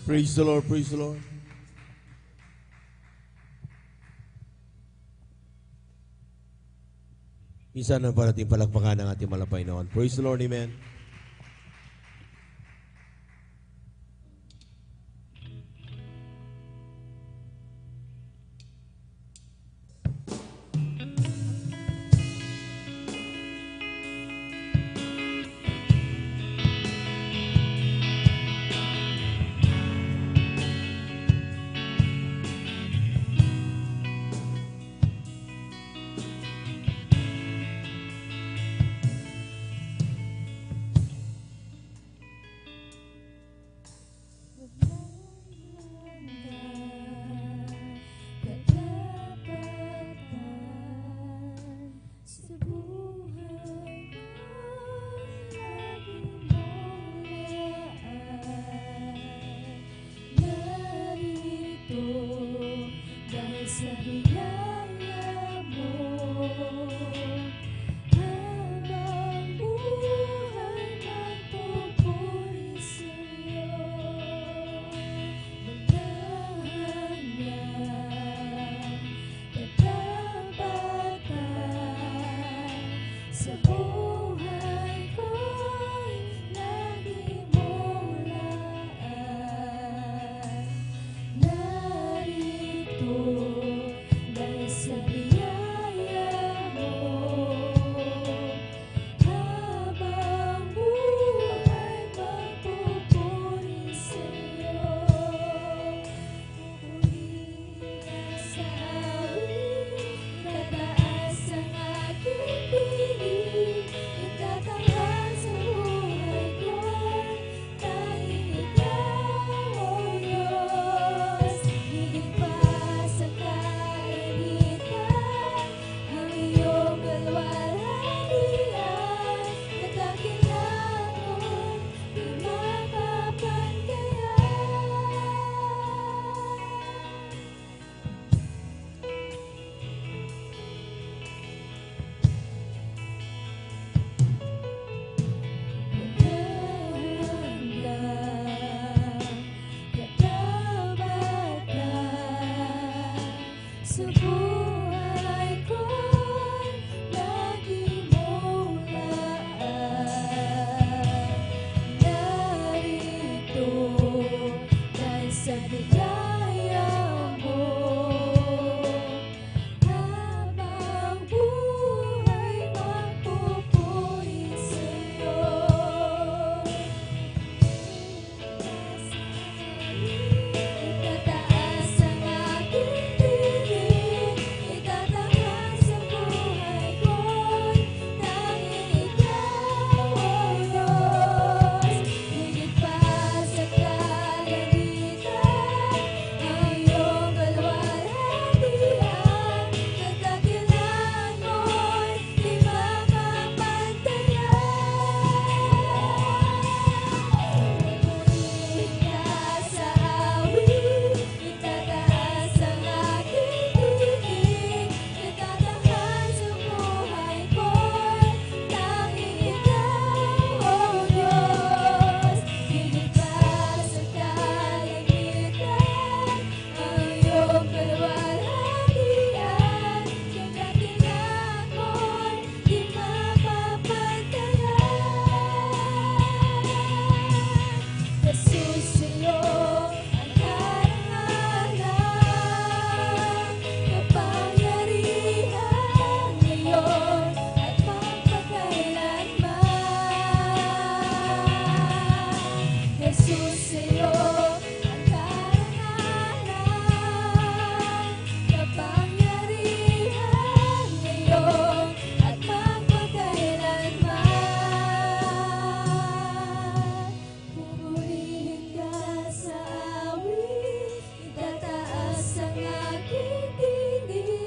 Praise the Lord, praise the Lord. Isa na parating palakpakan ng ating malapay noon. Praise the Lord, amen.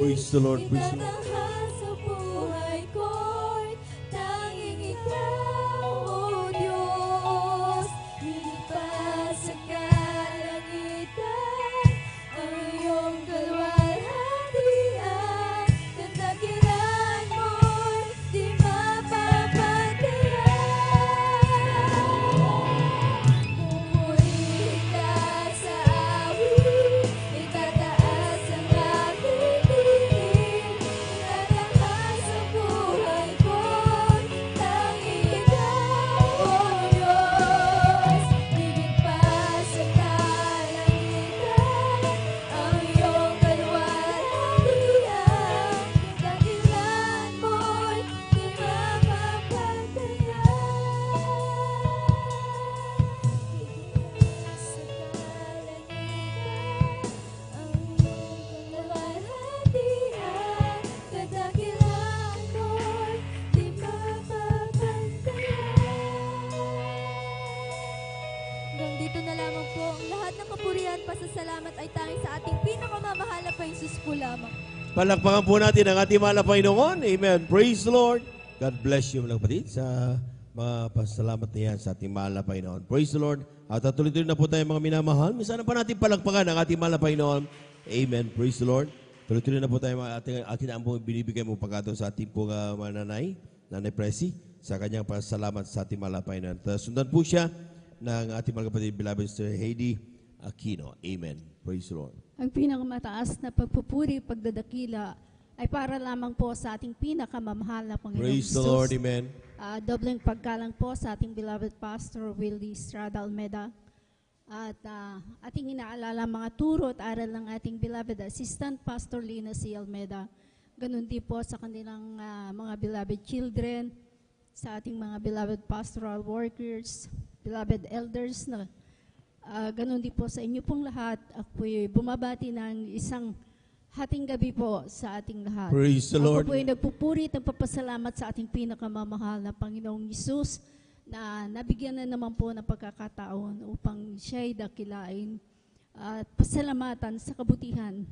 Praise the Lord, praise the Lord. kapurihan, pasasalamat ay tanging sa ating pinakamamahal na Panginoon po lamang. Palakpakan po natin ang ating mahal na Panginoon. Amen. Praise the Lord. God bless you mga kapatid sa mga pasalamat na yan sa ating mahal na Panginoon. Praise the Lord. At tuloy-tuloy na po tayo mga minamahal. Minsan pa natin palakpakan ang ating mahal na Panginoon. Amen. Praise the Lord. Tuloy-tuloy na po tayo ating ang binibigay mong pagkataon sa ating po nanay, Nanay Presi, sa kanyang pasalamat sa ating mahal na Panginoon. Sundan po siya ng ating mga kapatid, beloved Sister Heidi Aquino. Amen. Praise the Lord. Ang pinakamataas na pagpupuri, pagdadakila ay para lamang po sa ating pinakamamahal na Panginoon Praise the Jesus. Lord. Amen. Dobleng paggalang po sa ating beloved Pastor Willie Estrada Almeda. At ating inaalala mga turo at aral ng ating beloved Assistant Pastor Lina C. Almeda. Ganun din po sa kanilang mga beloved children, sa ating mga beloved pastoral workers, beloved elders na ganun din po sa inyo pong lahat. Ako'y bumabati ng isang hating gabi po sa ating lahat. Praise the Lord. Ako po'y nagpupuri at nagpapasalamat sa ating pinakamamahal na Panginoong Hesus na nabigyan na naman po ng pagkakataon upang siya'y dakilain at pasalamatan sa kabutihan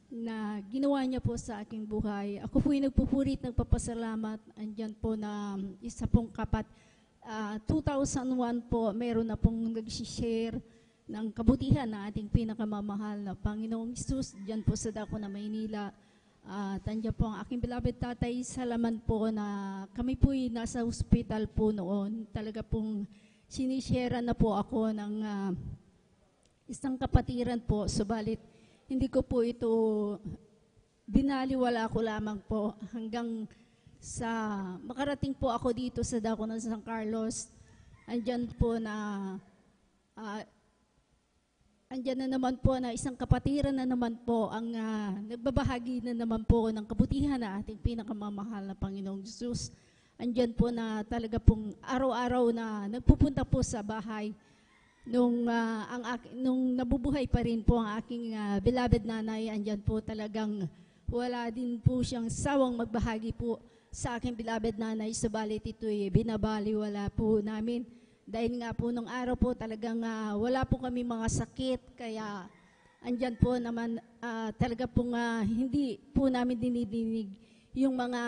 na ginawa niya po sa aking buhay. Ako po'y nagpupuri at nagpapasalamat. Andyan po na isa pong kapat 2001 po, meron na pong nag-share ng kabutihan na ating pinakamamahal na Panginoong Hesus dyan po sa Dako na Maynila. At andyan po ang aking beloved tatay, salaman po na kami po'y nasa hospital po noon. Talaga pong sinishare na po ako ng isang kapatiran po, subalit hindi ko po ito binaliwala ko lamang po hanggang sa makarating po ako dito sa Dako ng San Carlos. Andyan po na andyan na naman po na isang kapatiran na naman po ang nagbabahagi na naman po ng kabutihan na ating pinakamamahal na Panginoong Jesus. Andyan po na talaga pong araw-araw na nagpupunta po sa bahay nung nabubuhay pa rin po ang aking beloved nanay. Andyan po talagang wala din po siyang sawang magbahagi po sa aking beloved nanay, subalit ito'y binabaliwala po namin. Dahil nga po nung araw po talagang wala po kami mga sakit, kaya andyan po naman talaga pong hindi po namin dinidinig yung mga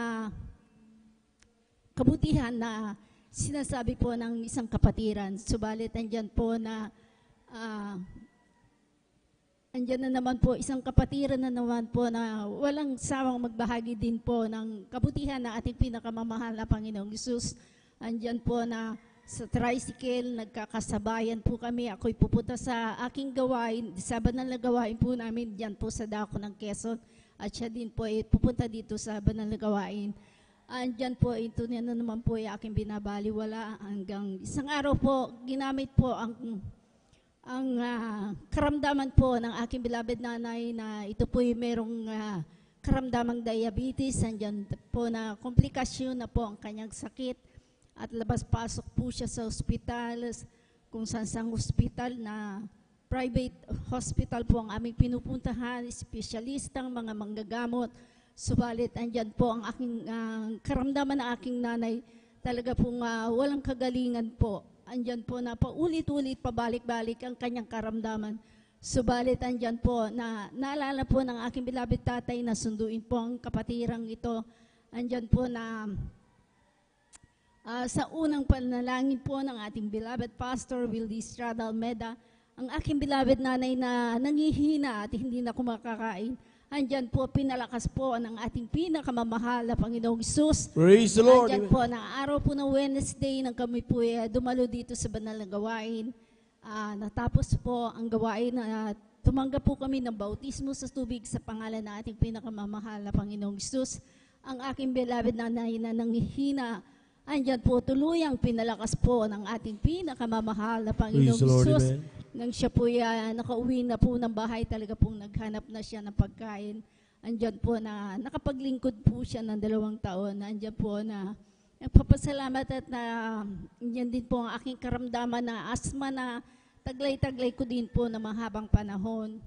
kabutihan na sinasabi po ng isang kapatiran. Subalit andyan po na andyan na naman po isang kapatiran na naman po na walang sawang magbahagi din po ng kabutihan na ating pinakamamahal na Panginoong Hesus. Andyan po na sa tricycle, nagkakasabayan po kami. Ako'y pupunta sa aking gawain, sa banal na gawain po namin dyan po sa Dako ng Quezon. At siya din po ay pupunta dito sa banal na gawain. Andyan po, ito na naman po ay aking binabaliwala hanggang isang araw po, ginamit po ang karamdaman po ng aking beloved nanay na ito po ay merong karamdamang diabetes. Andyan po na komplikasyon na po ang kanyang sakit at labas-pasok po siya sa ospital, kung saan hospital na private hospital po ang aming pinupuntahan, espesyalistang mga manggagamot. Subalit andyan po ang aking karamdaman ng aking nanay, talaga pong walang kagalingan po. Andyan po na paulit-ulit, pabalik-balik ang kanyang karamdaman. Subalit andyan po na naalala po ng aking beloved tatay na sunduin po ang kapatirang ito. Andyan po na sa unang panalangin po ng ating beloved Pastor Willie Estrada Almeda, ang aking beloved nanay na nangihina at hindi na kumakain, andyan po pinalakas po ng ating pinakamamahal na Panginoong Hesus. Praise the Lord. Andyan po na araw po ng Wednesday nang kami po dumalo dito sa banal na gawain. Natapos po ang gawain na tumanggap po kami ng bautismo sa tubig sa pangalan ng ating pinakamamahal na Panginoong Hesus. Ang aking beloved nanay na nanghihina, andyan po tuluyang pinalakas po ng ating pinakamamahal na Panginoong Hesus. Nang siya po nakauwi na po ng bahay, talaga pong naghanap na siya ng pagkain. Andyan po na nakapaglingkod po siya ng 2 taon. Andyan po na nagpapasalamat at andyan din po ang aking karamdaman na asma na taglay-taglay ko din po na mahabang panahon.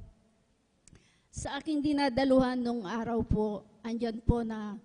Sa aking dinadaluhan nung araw po, andyan po na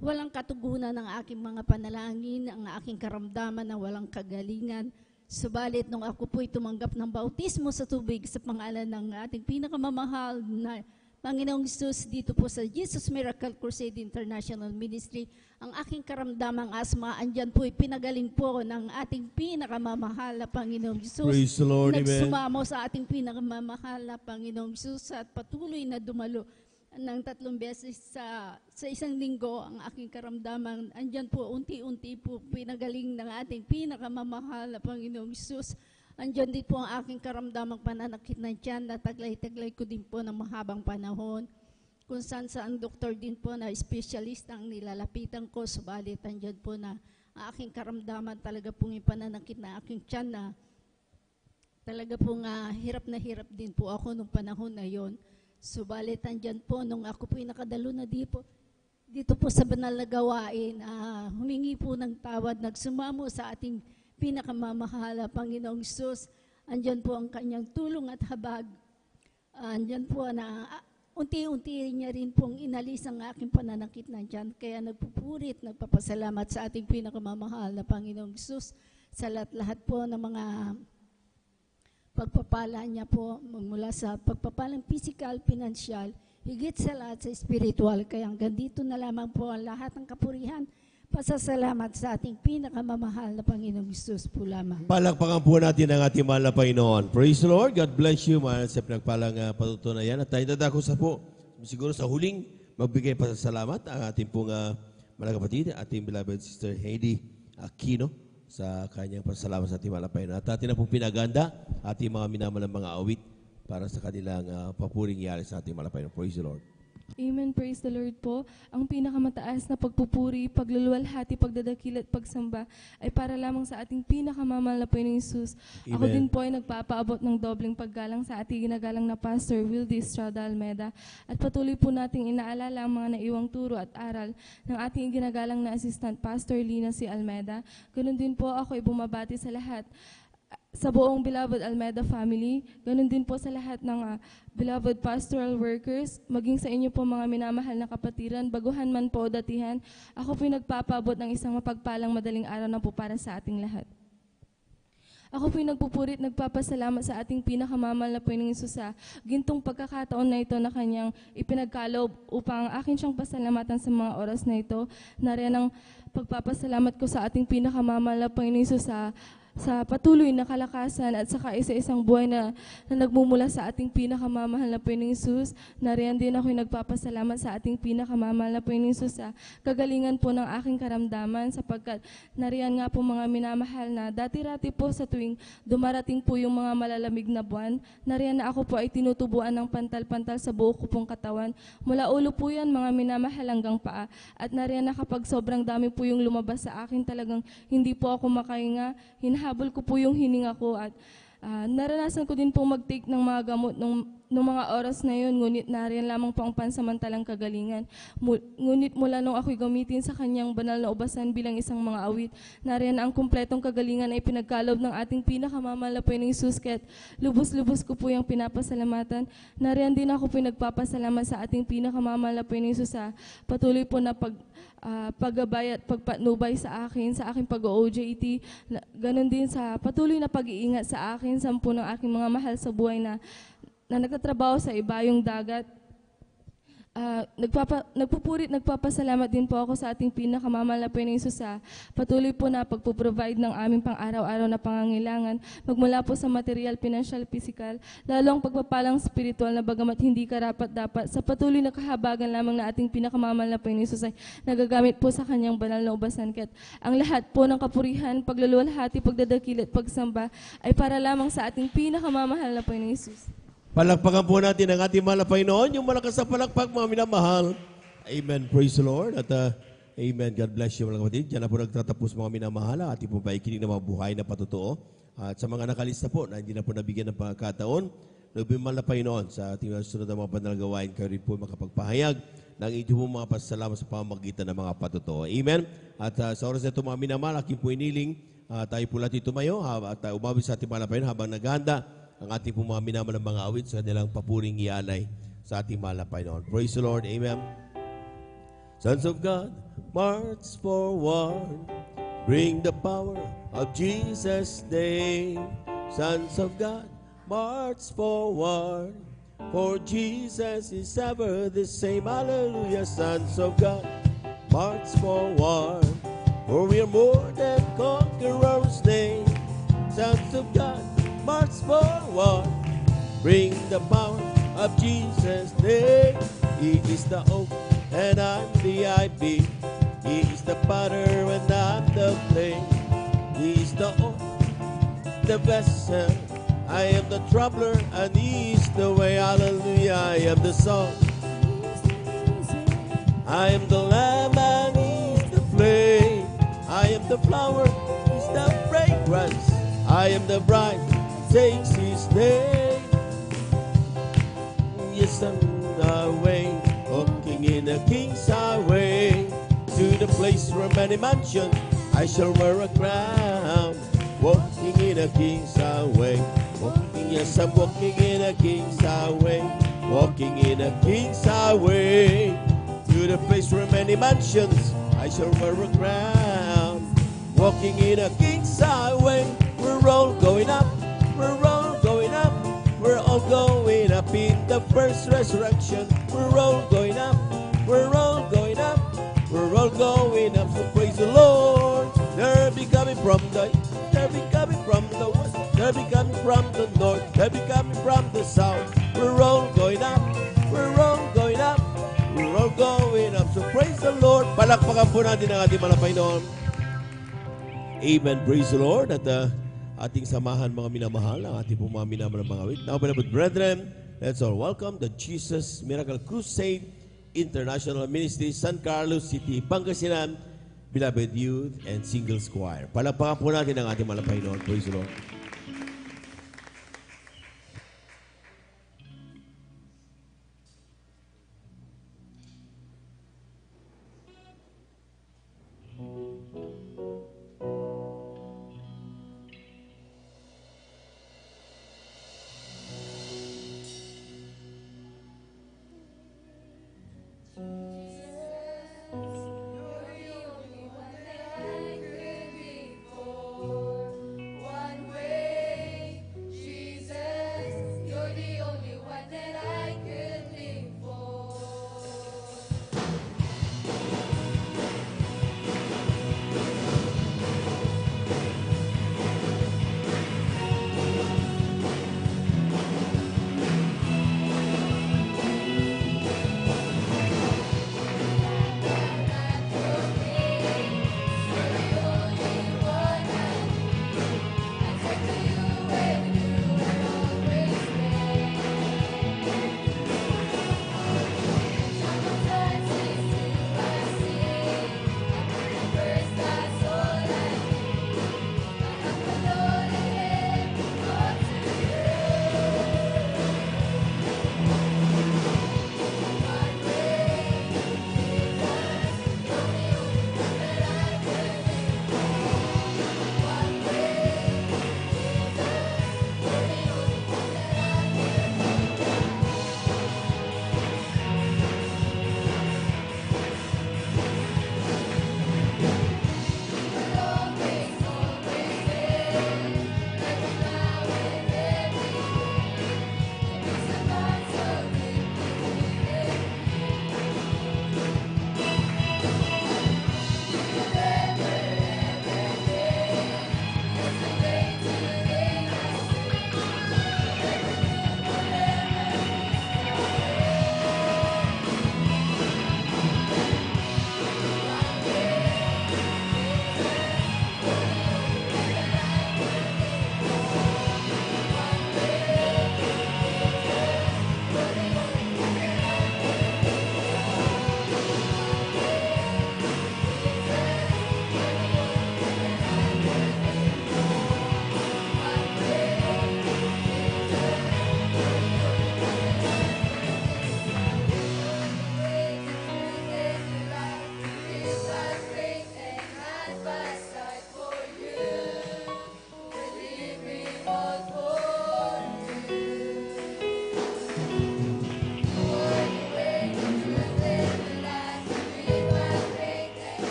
walang katugunan ng aking mga panalangin, ang aking karamdaman na walang kagalingan. Subalit nung ako po'y tumanggap ng bautismo sa tubig sa pangalan ng ating pinakamamahal na Panginoong Hesus dito po sa Jesus Miracle Crusade International Ministry, ang aking karamdamang asma, andyan po'y pinagaling po ng ating pinakamamahal na Panginoong Hesus. Praise the Lord, amen. Nagsumamo sa ating pinakamamahal na Panginoong Hesus at patuloy na dumalo ng 3 beses sa isang linggo ang aking karamdaman. Andyan po, unti-unti po pinagaling ng ating pinakamamahal na Panginoong Hesus. Andyan din po ang aking karamdamang pananakit ng tiyan na taglay-taglay ko din po ng mahabang panahon. Kung saan doktor din po na specialist ang nilalapitan ko, subalit andyan po na ang aking karamdaman talaga pong yung pananakit na aking tiyan na talaga pong hirap na hirap din po ako nung panahon na yon. Subalit andyan po nung ako po nakadalo na dito po sa banal na gawain, humingi po ng tawad, nagsumamo sa ating pinakamamahal na Panginoong Hesus. Andyan po ang kanyang tulong at habag. Andyan po na unti-unti niya rin pong inalis ang aking pananakit na dyan. Kaya nagpupurit, nagpapasalamat sa ating pinakamamahal na Panginoong Hesus sa lahat po ng mga pagpapala niya po mula sa pagpapalang physical, financial, higit sa lahat sa spiritual. Kaya hanggang dito na lamang po ang lahat ng kapurihan. Pasasalamat sa ating pinakamamahal na Panginoong Hesus po lamang. Palakpakan po natin ang ating mahal na Panginoon. Praise the Lord. God bless you, mahal sa pinagpalang patutunayan. At tayo dadako sa po, siguro sa huling magbigay pasasalamat ang ating pong mga kapatid, ating beloved Sister Heidi Aquino sa kanyang pasasalamat sa ating mahal na Panginoon. At ating na pong pinaganda ating mga minamalang mga awit para sa kanilang papuring yari sa ating mahal na Panginoon. Praise the Lord. Amen. Praise the Lord po. Ang pinakamataas na pagpupuri, pagluluwalhati, pagdadakil at pagsamba ay para lamang sa ating pinakamamahal na Panginoong Hesus. Ako din po ay nagpapaabot ng dobleng paggalang sa ating ginagalang na Pastor Wildy Estrada Almeda at patuloy po nating inaalala ang mga naiwang turo at aral ng ating ginagalang na Assistant Pastor Lina C. Almeda. Ganun din po ako ay bumabati sa lahat sa buong Beloved Almeda family, ganun din po sa lahat ng Beloved Pastoral Workers, maging sa inyo po mga minamahal na kapatiran, baguhan man po o datihan, ako po nagpapaabot ng isang mapagpalang madaling araw na po para sa ating lahat. Ako po'y nagpupurit, nagpapasalamat sa ating pinakamamahal na Panginoong Hesus sa gintong pagkakataon na ito na kanyang ipinagkaloob upang akin siyang pasalamatan sa mga oras na ito. Nariyan ang pagpapasalamat ko sa ating pinakamamahal na Panginoong Hesus sa patuloy na kalakasan at saka isa-isang buhay na nagmumula sa ating pinakamamahal na Panginoong Hesus. Nariyan din ako'y nagpapasalamat sa ating pinakamamahal na Panginoong Hesus sa kagalingan po ng aking karamdaman sapagkat nariyan nga po mga minamahal na dati-rati po sa tuwing dumarating po yung mga malalamig na buwan, nariyan na ako po ay tinutubuan ng pantal-pantal sa buo ko pong katawan. Mula ulo po yan mga minamahal hanggang paa at nariyan na kapag sobrang dami po yung lumabas sa akin talagang hindi po ako makahinga, habol ko po yung hininga ko at naranasan ko din po mag-take ng mga gamot nung mga oras na yun, ngunit nariyan lamang po ang pansamantalang kagalingan. Ngunit mula nung ako'y gamitin sa kanyang banal na ubasan bilang isang mga awit, nariyan ang kumpletong kagalingan ay pinagkalob ng ating pinakamamahal na Panginoong Hesus, kaya't lubos-lubos ko po yung pinapasalamatan. Nariyan din ako po nagpapasalamat sa ating pinakamamahal na Panginoong Hesus sa patuloy po na paggabay at pagpatnubay sa aking pag-OJT, ganun din sa patuloy na pag-iingat sa akin, sampu ng aking mga mahal sa buhay na nagtatrabaho sa ibayong dagat. Nagpupurit, nagpapasalamat din po ako sa ating pinakamamahal na Panginoong Hesus sa patuloy po na pagpo-provide ng aming pang-araw-araw na pangangailangan, magmula po sa material, financial, physical, lalo ang pagpapalang spiritual na bagamat hindi karapat-dapat, sa patuloy na kahabagan lamang na ating pinakamamahal na Panginoong Hesus ay nagagamit po sa kanyang banal na ubasan. Kaya't ang lahat po ng kapurihan, pagluluwalhati, pagdadakil at pagsamba ay para lamang sa ating pinakamamahal na Panginoong Hesus. Palakpakan po natin ang ating mahal na Panginoon, yung malakas na palakpak, mga minamahal. Amen. Praise the Lord. At amen. God bless you, mga kapatid. Diyan na po nagtatapos mga minamahal. Ating po paikinig ng mga buhay na patutuo. At sa mga nakalista po na hindi na po nabigyan ng pagkataon, nagbimal na Panginoon sa ating sunod na mga banal gawain, kayo rin po makapagpahayag ng inyong mga pasasalamat sa pamamagitan ng mga patutuo. Amen. At sa oras na ito, mga minamahal, aking po iniling, tayo po lahat tumayo at umabot sa ating mahal na Panginoon habang naghahanda ang ating pong mga minamalang mga awit sa kanilang papuring ialay sa ating mahal na Panginoon. Praise the Lord. Amen. Sons of God, march forward. Bring the power of Jesus' name. Sons of God, march forward. For Jesus is ever the same. Hallelujah, sons of God, march forward. For we are more than conquerors' name. Sons of God, march forward. Bring the power of Jesus' name. He is the oak and I'm the ivy. He is the potter and I'm the clay. He is the oak, the vessel. I am the troubler and He is the way. Hallelujah, I am the song. I am the lamb and He is the flame. I am the flower, He's the fragrance. I am the bride, takes His name. Yes, I'm the way, walking in a king's highway. To the place where many mansions, I shall wear a crown. Walking in a king's highway. Walking, yes, I'm walking in a king's highway. Walking in a king's highway. To the place where many mansions, I shall wear a crown. Walking in a king's highway. We're all going up. We're all going up. We're all going up in the first resurrection. We're all going up. We're all going up. We're all going up. So praise the Lord. They're be coming from the east. They'll be coming from the west. They'll be coming from the north. They'll be coming from the south. We're all going up. We're all going up. We're all going up. So praise the Lord. Palakpakan po natin ang ating mga Panginoon. Amen. Praise the Lord. At ating samahan mga minamahal, ang ating po mga minamahal mga wit. Now, beloved brethren, let's all welcome the Jesus Miracle Crusade International Ministry, San Carlos City, Pangasinan, beloved youth and singles choir. Palakpakan po natin ang ating mga Panginoon. Praise the Lord.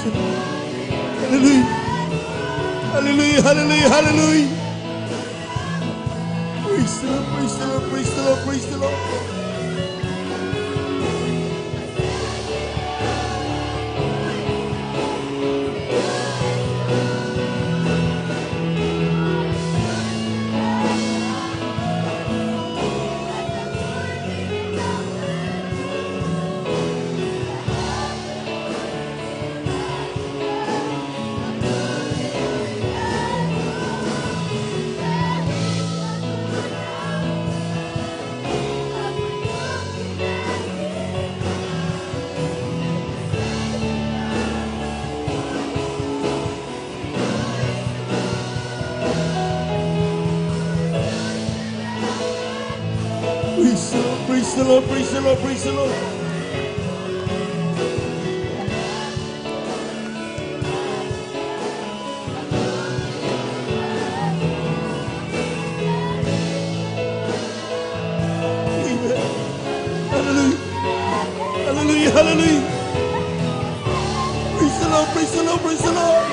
Hallelujah. Hallelujah, hallelujah, hallelujah. Praise the Lord, praise the Lord, praise the Lord, praise the Lord. Praise the Lord, praise the Lord, praise the Lord. Hallelujah, hallelujah. Praise the Lord, praise the Lord, praise the Lord.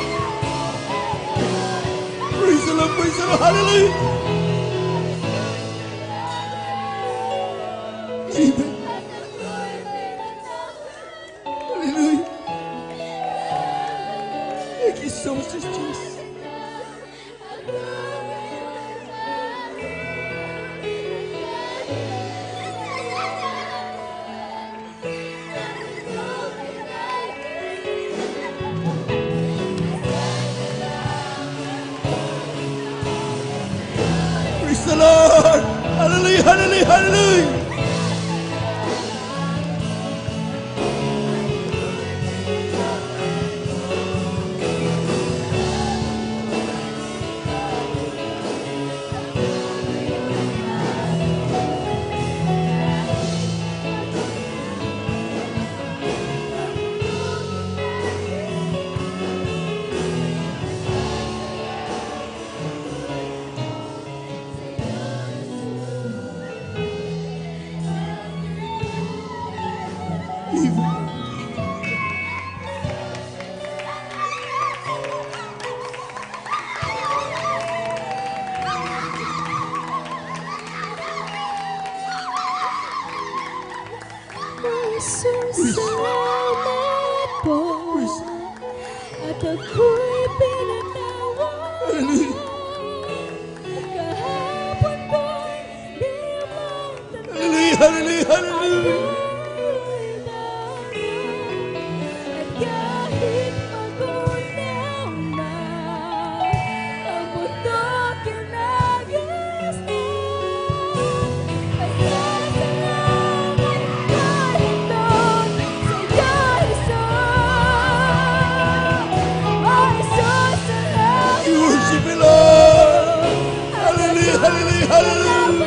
Praise the Lord, praise the Lord, hallelujah. Amen. Hallelujah. Thank you so much, Jesus. Praise the Lord. Hallelujah, hallelujah, hallelujah. Salamat po at ako'y pinanawa. Kahapon ko'y di matanaw. Hallelujah, hallelujah, hallelujah. At kahit magunaw na ang mundo kinagis na, worship you, Lord. Hallelujah, hallelujah, hallelujah.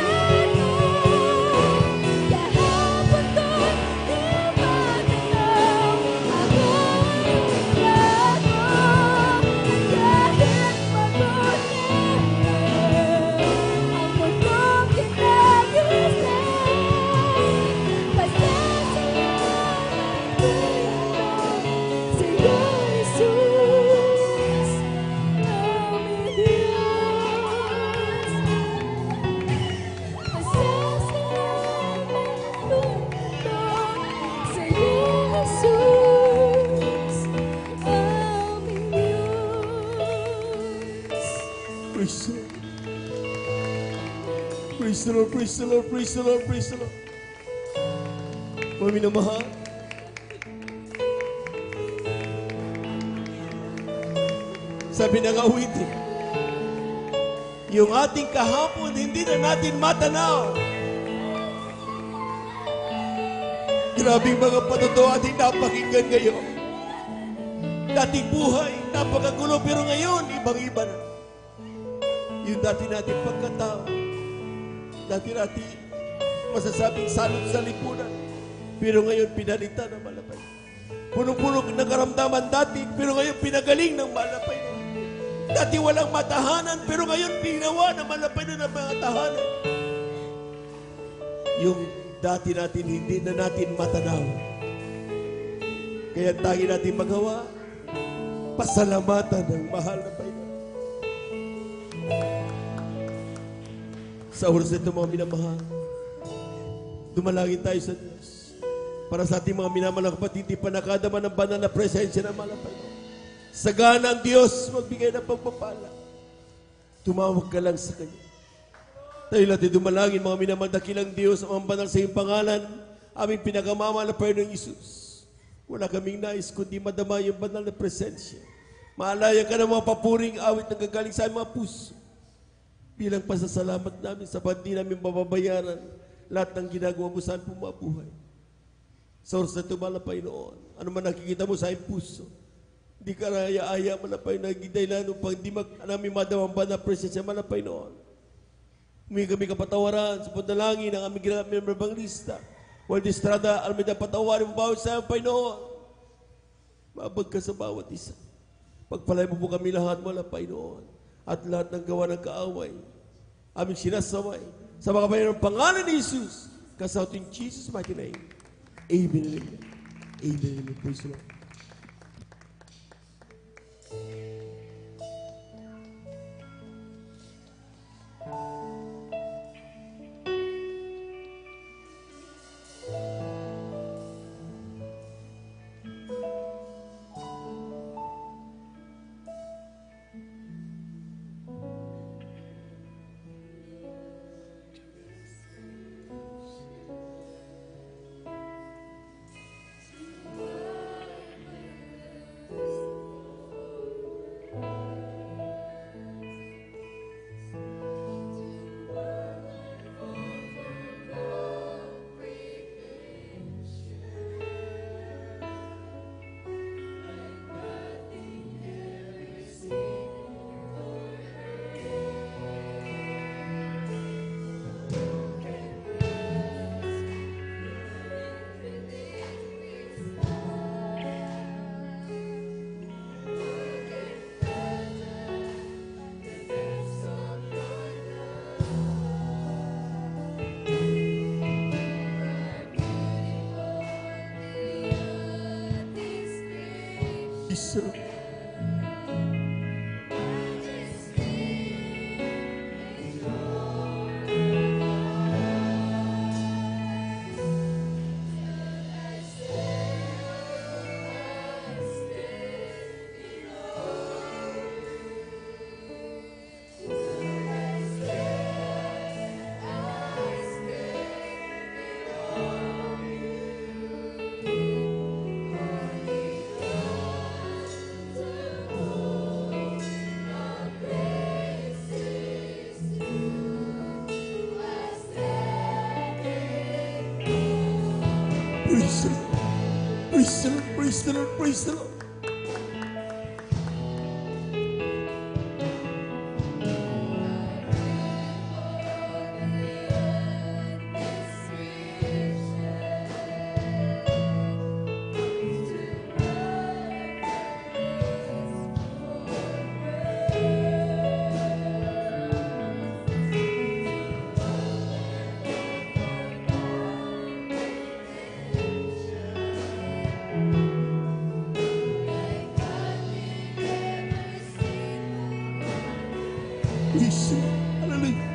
Praise the Lord, praise the Lord, praise the Lord, praise the Lord. Mga minamahal, sabi ng awitin, yung ating kahapon hindi na natin matanaw. Grabing mga patutuo ating napakinggan ngayon. Dating buhay, napakagulo, pero ngayon, ibang-iba na. Yung dati natin pagkatao, dati natin masasabing salot sa lipunan, pero ngayon pinalitan ng malapay. Punong-puno ng karamdaman dati, pero ngayon pinagaling ng malapay. Dati walang matahanan, pero ngayon pinawa ng malapay na ng mga tahanan. Yung dati natin hindi na natin matanaw. Kaya tangi natin magawa, pasalamatan ng mahal na Panginoon. Sa oras na ito mga minamahal, dumalangin tayo sa Diyos para sa ating mga minamahal na kapatid, di pa nakadama ng banal na presensya ng mahal na Panginoon. Sagana ang Diyos magbigay ng pagpapala. Tumawag ka lang sa Kanya. Tayo natin dumalangin mga minamahal, dakilang Diyos, ang banal sa iyong pangalan, aming pinakamamahal na Panginoong Isus. Wala kaming nais kundi madama yung banal na presensya. Maalaya ka ng mga papuring awit na gagaling sa aming mga puso. Bilang pasasalamat namin sa pandi namin mababayaran lahat ng ginagawa mo saan pumabuhay. Sa oras na tumala, Panginoon, ano man nakikita mo sa aming puso, hindi ka aya man na Panginoon, nagidaylan upang di namin madamang ba na presensya man na Panginoon. Humingi kami kapatawaran sa panalangin ng aming ginagawa member banglista. Waldi Estrada, Almeida, patawarin mo bawat sa aming Panginoon. Maabag ka sa bawat isa. Pagpalay mo po kami lahat mo na Panginoon. At lahat ng gawa ng kaaway, aming sinasaway sa mga Panginoon pangalan ni Jesus, kasaught in Jesus' mighty name. Amen. Amen. Amen. Praise the Lord. Jesus. Praise the Lord. Praise the Lord. Praise the Lord. Praise the Lord. Praise the Lord. Hallelujah.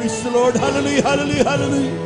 Praise the Lord. Hallelujah. Hallelujah. Hallelujah.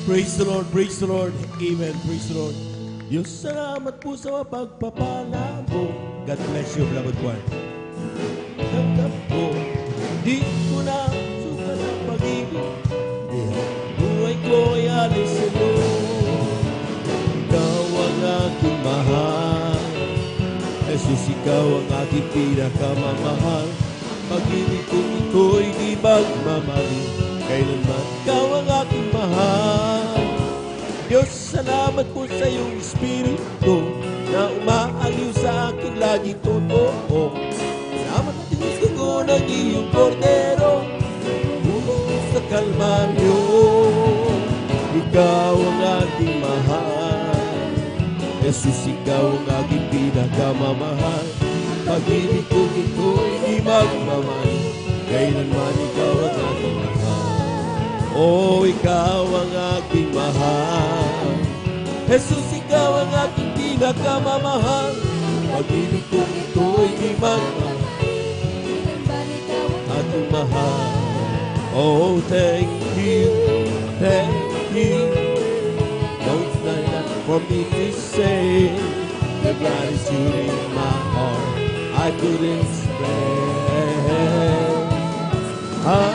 Praise the Lord, praise the Lord. Amen, praise the Lord. Diyos, salamat po sa pagpapala mo. God bless you, beloved one. Tanggap ko, di ko na suka ng pag-ibig. Buhay ko ay alis sa iyo. Ikaw ang aking mahal. Jesus, ikaw ang aking pinakamamahal. Pag-ibig ko ito'y di magmamali. Kailanman ikaw ang aking mahal. Diyos, salamat po sa iyong Espiritu na umaaliw sa akin laging totoo. Salamat at gusto ko ng iyong kordero sa Kalbaryo. Ikaw ang aking mahal. Jesus, ikaw ang aking pinakamamahal. Pag-ibig ko ito'y di magmamahal. Kailanman ikaw ang aking mahal. Oh, ikaw ang aking mahal. Jesus, ikaw ang aking pinakamamahal. Pag-ibig ko ito'y di magmamahal. Aking mahal. Oh, thank you, thank you. Don't stand up for me to say the gratitude in my heart I couldn't express. I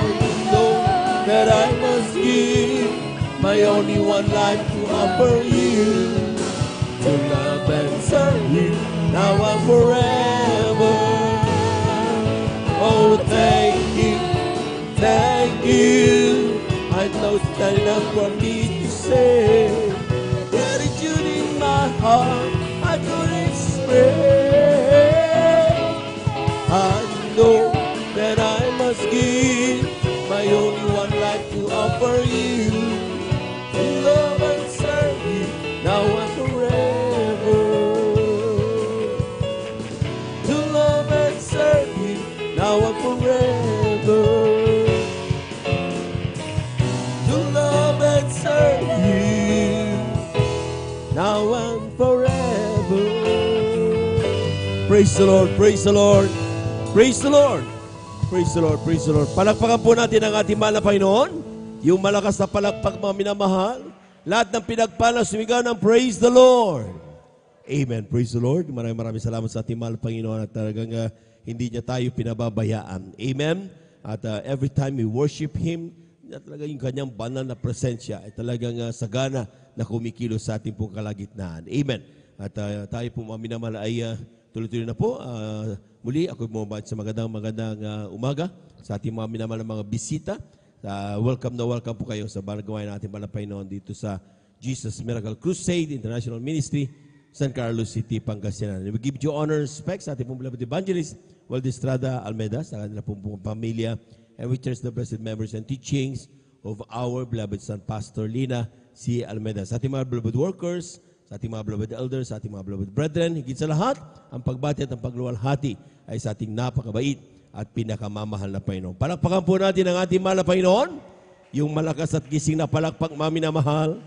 know that I must give my only one life to offer you, to love and serve you now and forever. Oh, thank you, thank you. I know it's not enough for me to say gratitude in my heart I could express. I know that I must give my only one life to offer you, to love and serve you now and forever. To love and serve you now and forever. To love and serve you now and forever. Praise the Lord, praise the Lord, praise the Lord. Praise the Lord, praise the Lord. Palakpakan po natin ang ating mahal na Panginoon. Yung malakas na palakpak, mga minamahal. Lahat ng pinagpala, sumigaw ng praise the Lord. Amen, praise the Lord. Maraming salamat sa ating mahal na Panginoon at talagang hindi niya tayo pinababayaan. Amen. At every time we worship Him, talaga yung kanyang banal na presensya ay talagang sagana na kumikilos sa ating pong kalagitnaan. Amen. At tayo po mga minamahal ay tuloy-tuloy na po. Muli, ako bumabati sa magandang umaga sa ating mga minamahal na mga bisita. Welcome na welcome po kayo sa barangay natin Malapay noon dito sa Jesus Miracle Crusade International Ministry, San Carlos City, Pangasinan. We give you honor and respect sa ating pong beloved evangelist, Waldo Estrada Almeda, sa kanila pong pamilya. And we cherish the blessed memories and teachings of our beloved son, Pastor Lina C. Almeda. Sa ating mga beloved workers, sa ating mga beloved elders, sa ating mga beloved brethren, higit sa lahat, ang pagbati at ang pagluwalhati ay sa ating napakabait at pinakamamahal na Panginoon. Palakpakan po natin ang ating mahal na Panginoon, yung malakas at gising na palakpak, mga minamahal.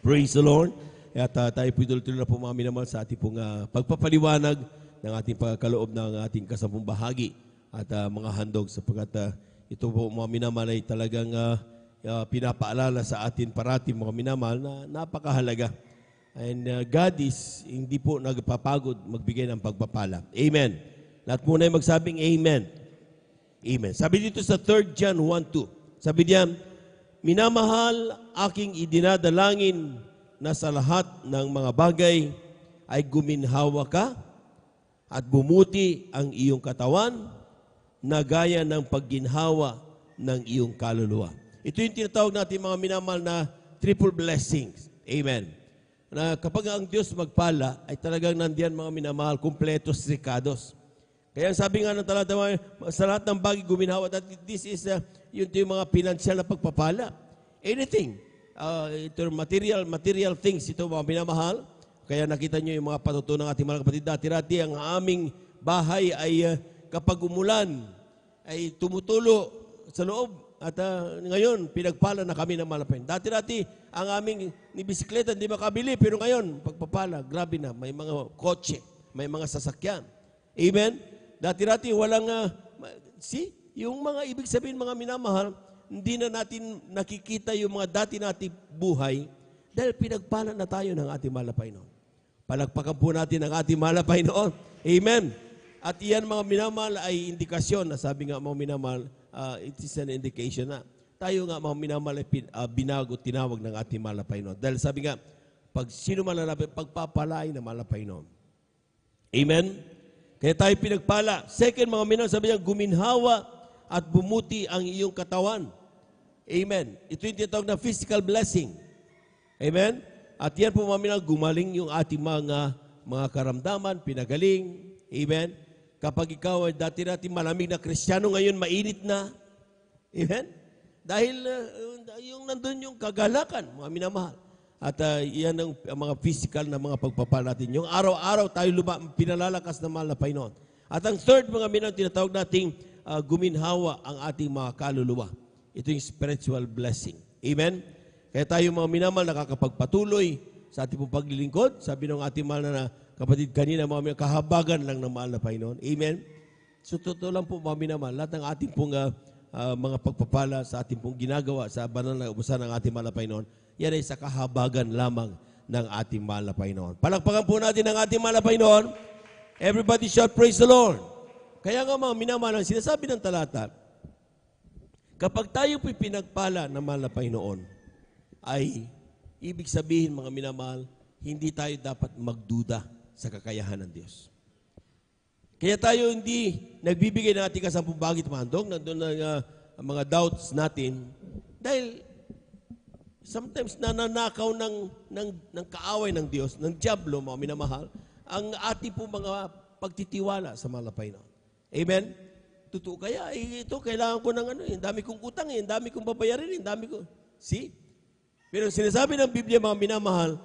Praise the Lord. At tayo po tuloy-tuloy na po mga minamahal sa ating pong pagpapaliwanag ng ating pagkaloob ng ating kasampung bahagi at mga handog sapagkat ito po mga minamahal ay talagang pinapaalala sa atin parati mga minamahal na napakahalaga. And God is hindi po nagpapagod magbigay ng pagpapala. Amen. Lahat muna ay magsabing Amen. Amen. Sabi dito sa 3 John 1:2. Sabi niya, minamahal, aking idinadalangin na sa lahat ng mga bagay ay guminhawa ka at bumuti ang iyong katawan na gaya ng pagginhawa ng iyong kaluluwa. Ito yung tinatawag natin mga minamahal na triple blessings. Amen. Na kapag ang Diyos magpala, ay talagang nandiyan mga minamahal, kumpletos, rikados. Kaya sabi nga ng talata, sa lahat ng bagay guminhawa, that this is yung mga pinansyal na pagpapala. Anything. Ito material things, ito mga minamahal. Kaya nakita nyo yung mga patutunan ng ating mga kapatid. Dati-rati ang aming bahay ay kapag umulan, ay tumutulo sa loob. At ngayon, pinagpala na kami ng malapin. Dati-rati, ang aming ni bisikleta hindi makabili, pero ngayon, pagpapala, grabe na, may mga kotse, may mga sasakyan. Amen? Dati-rati, walang, yung mga ibig sabihin, mga minamahal, hindi na natin nakikita yung mga dati nating buhay dahil pinagpala na tayo ng ating mahal na Panginoon. Palakpakan po natin ang ating mahal na Panginoon. Amen. At iyan mga minamahal ay indikasyon na sabi nga mga minamahal, it is an indication na tayo nga mga minamahal ay binago, tinawag ng ating mahal na Panginoon. Dahil sabi nga, pag sino malalapit, pagpapalain ng mahal na Panginoon. Amen. Kaya tayo pinagpala. Second, mga minamahal, sabi niya, guminhawa at bumuti ang iyong katawan. Amen. Ito yung tinatawag na physical blessing. Amen. At yan po mga minamahal, gumaling yung ating mga karamdaman, pinagaling. Amen. Kapag ikaw ay dati natin malamig na Kristiyano, ngayon mainit na. Amen? Dahil yung nandun yung kagalakan, mga minamahal. At yan ang mga physical na mga pagpapala natin. Yung araw-araw tayo pinalalakas na mahal na Panginoon. At ang third, mga minamahal, tinatawag nating guminhawa ang ating mga kaluluwa. Ito yung spiritual blessing. Amen? Kaya tayo mga minamahal nakakapagpatuloy sa ating pong paglilingkod. Sabi ng ating mahal na kapatid kanina, mga kahabagan lang ng mahal na Panginoon. Amen? So, totoo lang po, mga minamahal, lahat ng ating pong mga pagpapala sa ating pong ginagawa sa banal na ubusan ng ating mahal na Panginoon, yan ay sa kahabagan lamang ng ating mahal na Panginoon. Palakpakan po natin ang ating mahal na Panginoon. Everybody shout, praise the Lord. Kaya nga mga minamahal, ang sinasabi ng talata, kapag tayo po'y pinagpala ng mahal na Panginoon, ay ibig sabihin, mga minamahal, hindi tayo dapat magduda sa kakayahan ng Diyos. Kaya tayo hindi nagbibigay ng ating kasampung bagit mahandog, nandun na mga doubts natin, dahil sometimes nananakaw ng kaaway ng Diyos, ng diablo, mga minamahal, ang ating po mga pagtitiwala sa mahal na Panginoon. Amen? Totoo kaya, ito, kailangan ko ng dami kong utang, dami kong babayarin, dami ko. See? Pero sinasabi ng Biblia, mga minamahal,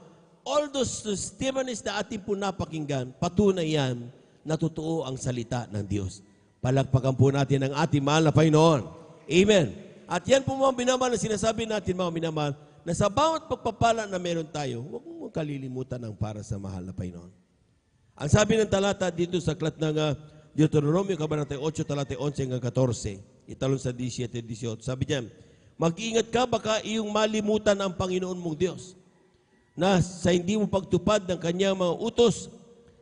all those testimonies na ating po napakinggan, patunay yan na totoo ang salita ng Diyos. Palakpakan po natin ang ating mahal na Panginoon. Amen. At yan po mga minamahal na sinasabi natin, mga minamahal, na sa bawat pagpapala na meron tayo, huwag mong kalilimutan ang para sa mahal na Panginoon. Ang sabi ng talata dito sa aklat ng Deuteronomio, Kabanata 8, talata 11 hanggang 14, italon sa 17-18, sabi niya, mag-iingat ka, baka iyong malimutan ang Panginoon mong Diyos, na sa hindi mo pagtupad ng kanyang mga utos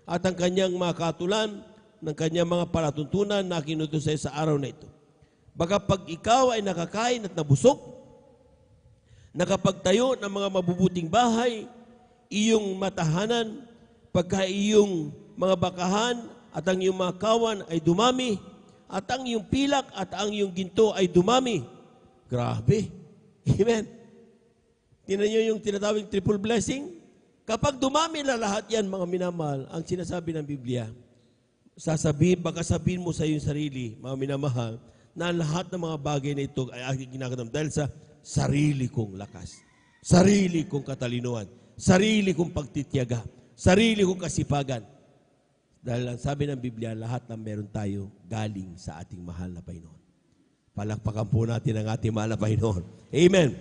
at ang kanyang mga katulan, ng kanyang mga palatuntunan na kinutos sa iyo sa araw na ito. Baka pag ikaw ay nakakain at nabusog, nakapagtayo ng mga mabubuting bahay, iyong matahanan, pagka iyong mga bakahan at ang iyong mga kawan ay dumami, at ang iyong pilak at ang iyong ginto ay dumami. Grabe. Amen. Tingnan niyo yung tinatawag triple blessing. Kapag dumami na lahat yan, mga minamahal, ang sinasabi ng Biblia, baka sabihin mo sa iyong sarili, mga minamahal, na lahat ng mga bagay na ito ay aking ginagawa dahil sa sarili kong lakas, sarili kong katalinuhan, sarili kong pagtitiyaga, sarili kong kasipagan. Dahil ang sabi ng Biblia, lahat ng meron tayo galing sa ating mahal na Panginoon. Palakpakan po natin ang ating mahal na Panginoon. Amen.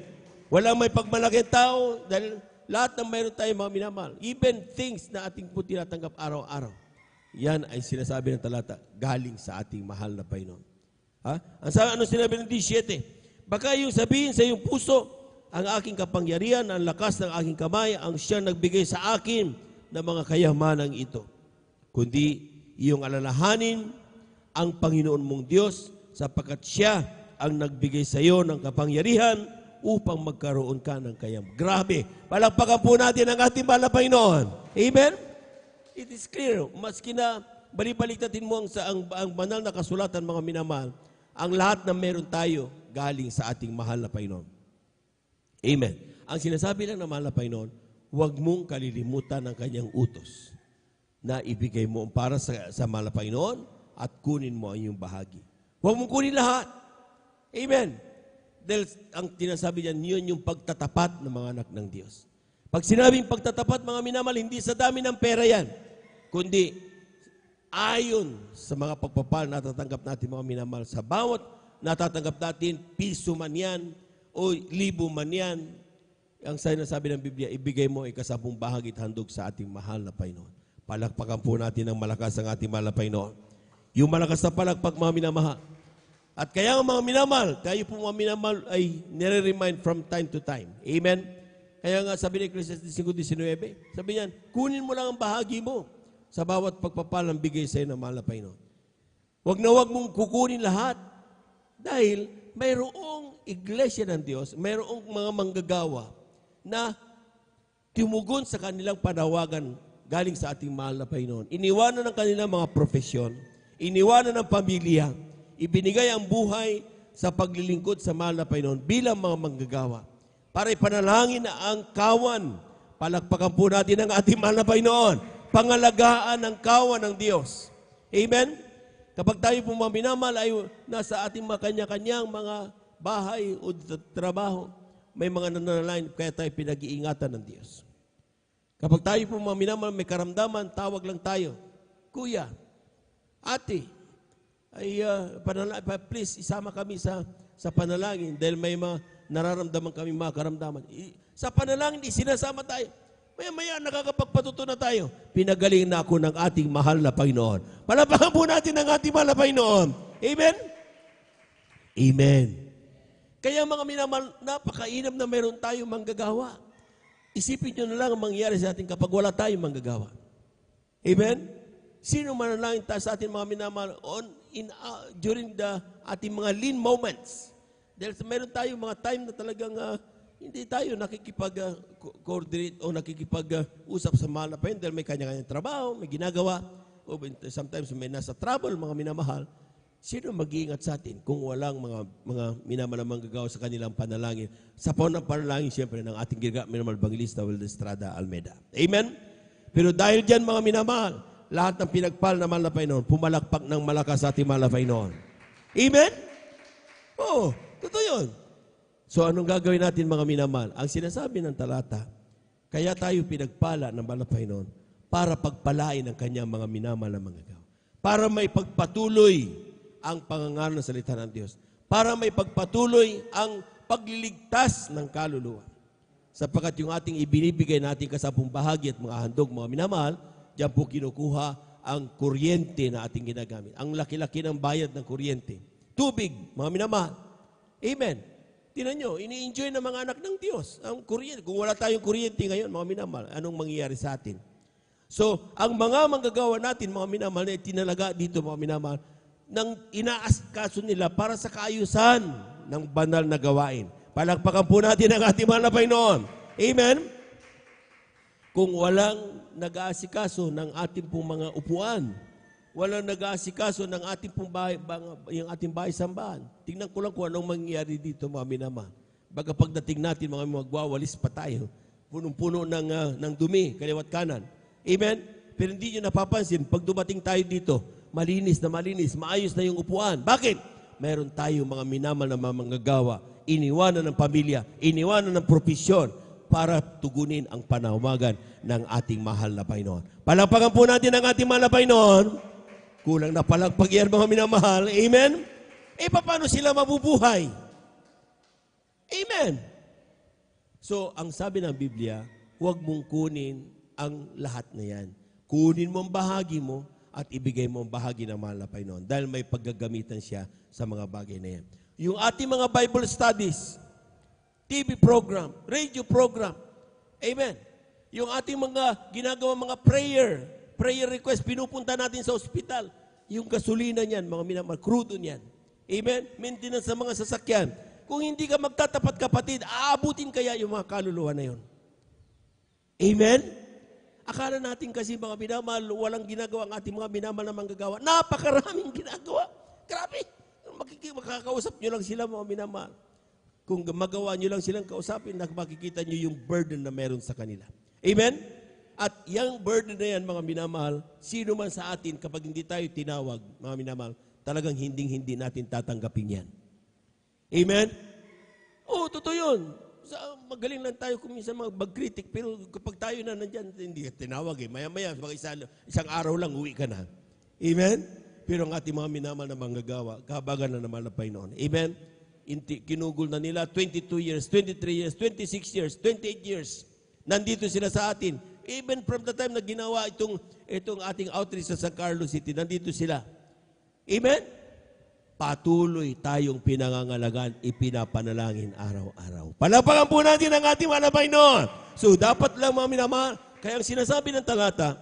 Walang may pagmalaki tao dahil lahat ng mayroon tayo mga minamahal. Even things na ating po tinatanggap araw-araw. Yan ay sinasabi ng talata, galing sa ating mahal na Panginoon. Ha? Ano sinabi ng 17? Baka yung sabihin sa iyong puso, ang aking kapangyarihan, ang lakas ng aking kamay, ang siyang nagbigay sa akin ng mga kayamanang ito. Kundi iyong alalahanin ang Panginoon mong Diyos sapagkat siya ang nagbigay sa iyo ng kapangyarihan upang magkaroon ka ng kayam. Grabe! Palakpakan po natin ang ating mahal na Panginoon. Amen? It is clear. Maski na balibaliktatin mo ang banal na kasulatan, mga minamahal, ang lahat na meron tayo galing sa ating mahal na Panginoon. Amen. Ang sinasabi lang ng mahal na Panginoon, huwag mong kalilimutan ang kanyang utos na ibigay mo para sa mahal na Panginoon at kunin mo ang iyong bahagi. Huwag mong kunin lahat. Amen. Dahil ang tinasabi niyan, yun yung pagtatapat ng mga anak ng Diyos. Pag sinabing pagtatapat, mga minamahal, hindi sa dami ng pera yan, kundi ayon sa mga pagpapal na natatanggap natin, mga minamahal. Sa bawat natatanggap natin, piso man yan o libo man yan, ang sinasabi ng Biblia, ibigay mo ikasabong bahagi at handog sa ating mahal na Panginoon. Palakpakan po natin ng malakas ang ating mahal na Panginoon. Yung malakas na palakpak, mga minamahal, At kaya mga minamahal, tayo po mga minamahal ay nire-remind from time to time. Amen? Kaya nga sabi ni Ecclesiastes 5:19, sabi niyan, kunin mo lang ang bahagi mo sa bawat pagpapalang bigay sa iyo ng mahal na Panginoon. Huwag na huwag mong kukunin lahat dahil mayroong iglesia ng Diyos, mayroong mga manggagawa na tumugon sa kanilang panawagan galing sa ating mahal na Panginoon. Iniwanan ng kanilang mga profesyon, iniwanan ng pamilya, ibinigay ang buhay sa paglilingkod sa mahal na Panginoon bilang mga manggagawa para ipanalangin na ang kawan. Palakpakan po natin ang ating mahal na Panginoon. Pangalagaan ang kawan ng Diyos. Amen? Kapag tayo po mga minamahal ay nasa ating mga kanya-kanyang mga bahay o trabaho, may mga nananalain, kaya tayo pinag-iingatan ng Diyos. Kapag tayo po mga minamahal, may karamdaman, tawag lang tayo. Kuya, ate, ay please isama kami sa panalangin dahil may mga nararamdaman kami mga karamdaman. Sa panalangin, isinasama tayo. Maya-maya, nakakapagpatuto na tayo. Pinagaling na ako ng ating mahal na Panginoon. Palapakan po natin ang ating mahal na Panginoon. Amen? Amen. Kaya mga minamahal, napakainam na meron tayong manggagawa. Isipin nyo na lang ang mangyayari sa atin kapag wala tayong manggagawa. Amen? Sino manalangin tayo sa ating mga minamahal during the ating mga lean moments? Dahil meron tayong mga time na talagang hindi tayo nakikipag-coordinate o nakikipag-usap sa mahal na Panginoon dahil may kanya-kanyang trabaho, may ginagawa, o sometimes may nasa trouble, mga minamahal. Sino mag-iingat sa atin kung walang mga minamahal na manggagawa sa kanilang panalangin? Sa ng panalangin, siyempre, ng ating minamahal Evangelista Will Estrada Almeida. Amen? Pero dahil dyan, mga minamahal, lahat ng pinagpal na mahal na Panginoon, pumalakpak ng malakas sa ating mahal na Panginoon. Amen? Oo, totoo yun. So anong gagawin natin mga minamahal? Ang sinasabi ng talata, kaya tayo pinagpala ng mahal na Panginoon para pagpalain ang kanyang mga minamahal na manggagawa. Para may pagpatuloy ang pangangaral ng salita ng Diyos. Para may pagpatuloy ang pagliligtas ng kaluluwa. Sapagkat yung ating ibinibigay natin kasabong bahagi at mga handog mga minamahal, diyan po kinukuha ang kuryente na ating ginagamit. Ang laki-laki ng bayad ng kuryente. Tubig, mga minamahal. Amen. Tingnan nyo, ini-enjoy ng mga anak ng Diyos ang kuryente. Kung wala tayong kuryente ngayon, mga minamahal, anong mangyayari sa atin? So, ang mga manggagawa natin, mga minamahal, na itinalaga dito, mga minamahal, nang inaasikaso nila para sa kaayusan ng banal na gawain. Palakpakan po natin ang ating mahal na Panginoon. Amen? Kung walang nag-aasikaso ng ating pong mga upuan, walang nag-aasikaso ng ating pong bahay, yung ating bahay-sambahan. Tingnan ko lang kung anong mangyayari dito, mga minamahal. Baga pagdating natin, mga magwawalis pa tayo. Punong-puno ng dumi, kaliwat kanan. Amen? Pero hindi nyo napapansin, pag dumating tayo dito, malinis, maayos na yung upuan. Bakit? Meron tayo mga minamahal na manggagawa, iniwanan ng pamilya, iniwanan ng propesyon para tugunin ang panawagan ng ating mahal na Panginoon. Palakpakan po natin ang ating mahal na Panginoon. Kulang na palakpak yan mga minamahal. Amen? Paano sila mabubuhay? Amen? So, ang sabi ng Biblia, huwag mong kunin ang lahat na yan. Kunin mo ang bahagi mo at ibigay mo ang bahagi ng mahal na Panginoon dahil may paggagamitan siya sa mga bagay na yan. Yung ating mga Bible studies, TV program, radio program, amen. Yung ating mga ginagawa mga prayer request, pinupunta natin sa ospital, yung gasolina niyan, mga minamahal, crudo niyan. Amen? Maintenance sa mga sasakyan. Kung hindi ka magtatapat kapatid, aabutin kaya yung mga kaluluwa na yun. Amen? Akala natin kasi mga minamahal, walang ginagawa ang ating mga minamahal na manggagawa. Napakaraming ginagawa. Grabe. Makakausap nyo lang sila mga minamahal. Kung magawa nyo lang silang kausapin, makikita nyo yung burden na meron sa kanila. Amen? At yung burden na yan, mga minamahal, sino man sa atin, kapag hindi tayo tinawag, mga minamahal, talagang hindi natin tatanggapin yan. Amen? Oo, totoo yun. Magaling lang tayo kung minsan mag-critic, pero kapag tayo na nandyan, hindi ka tinawag eh. Maya-maya, isang araw lang, uwi ka na. Amen? Pero ang ating mga minamahal na manggagawa, kahabagan na naman ng Panginoon. Amen? Kinugol na nila 22 years, 23 years, 26 years, 28 years. Nandito sila sa atin. Even from the time na ginawa itong ating outreach sa San Carlos City, nandito sila. Amen? patuloy tayong pinangangalagaan, ipinapanalangin araw-araw. Palakpakan po natin ang ating mahal na Panginoon. So dapat lang mga minamahal, kaya ang sinasabi ng talata,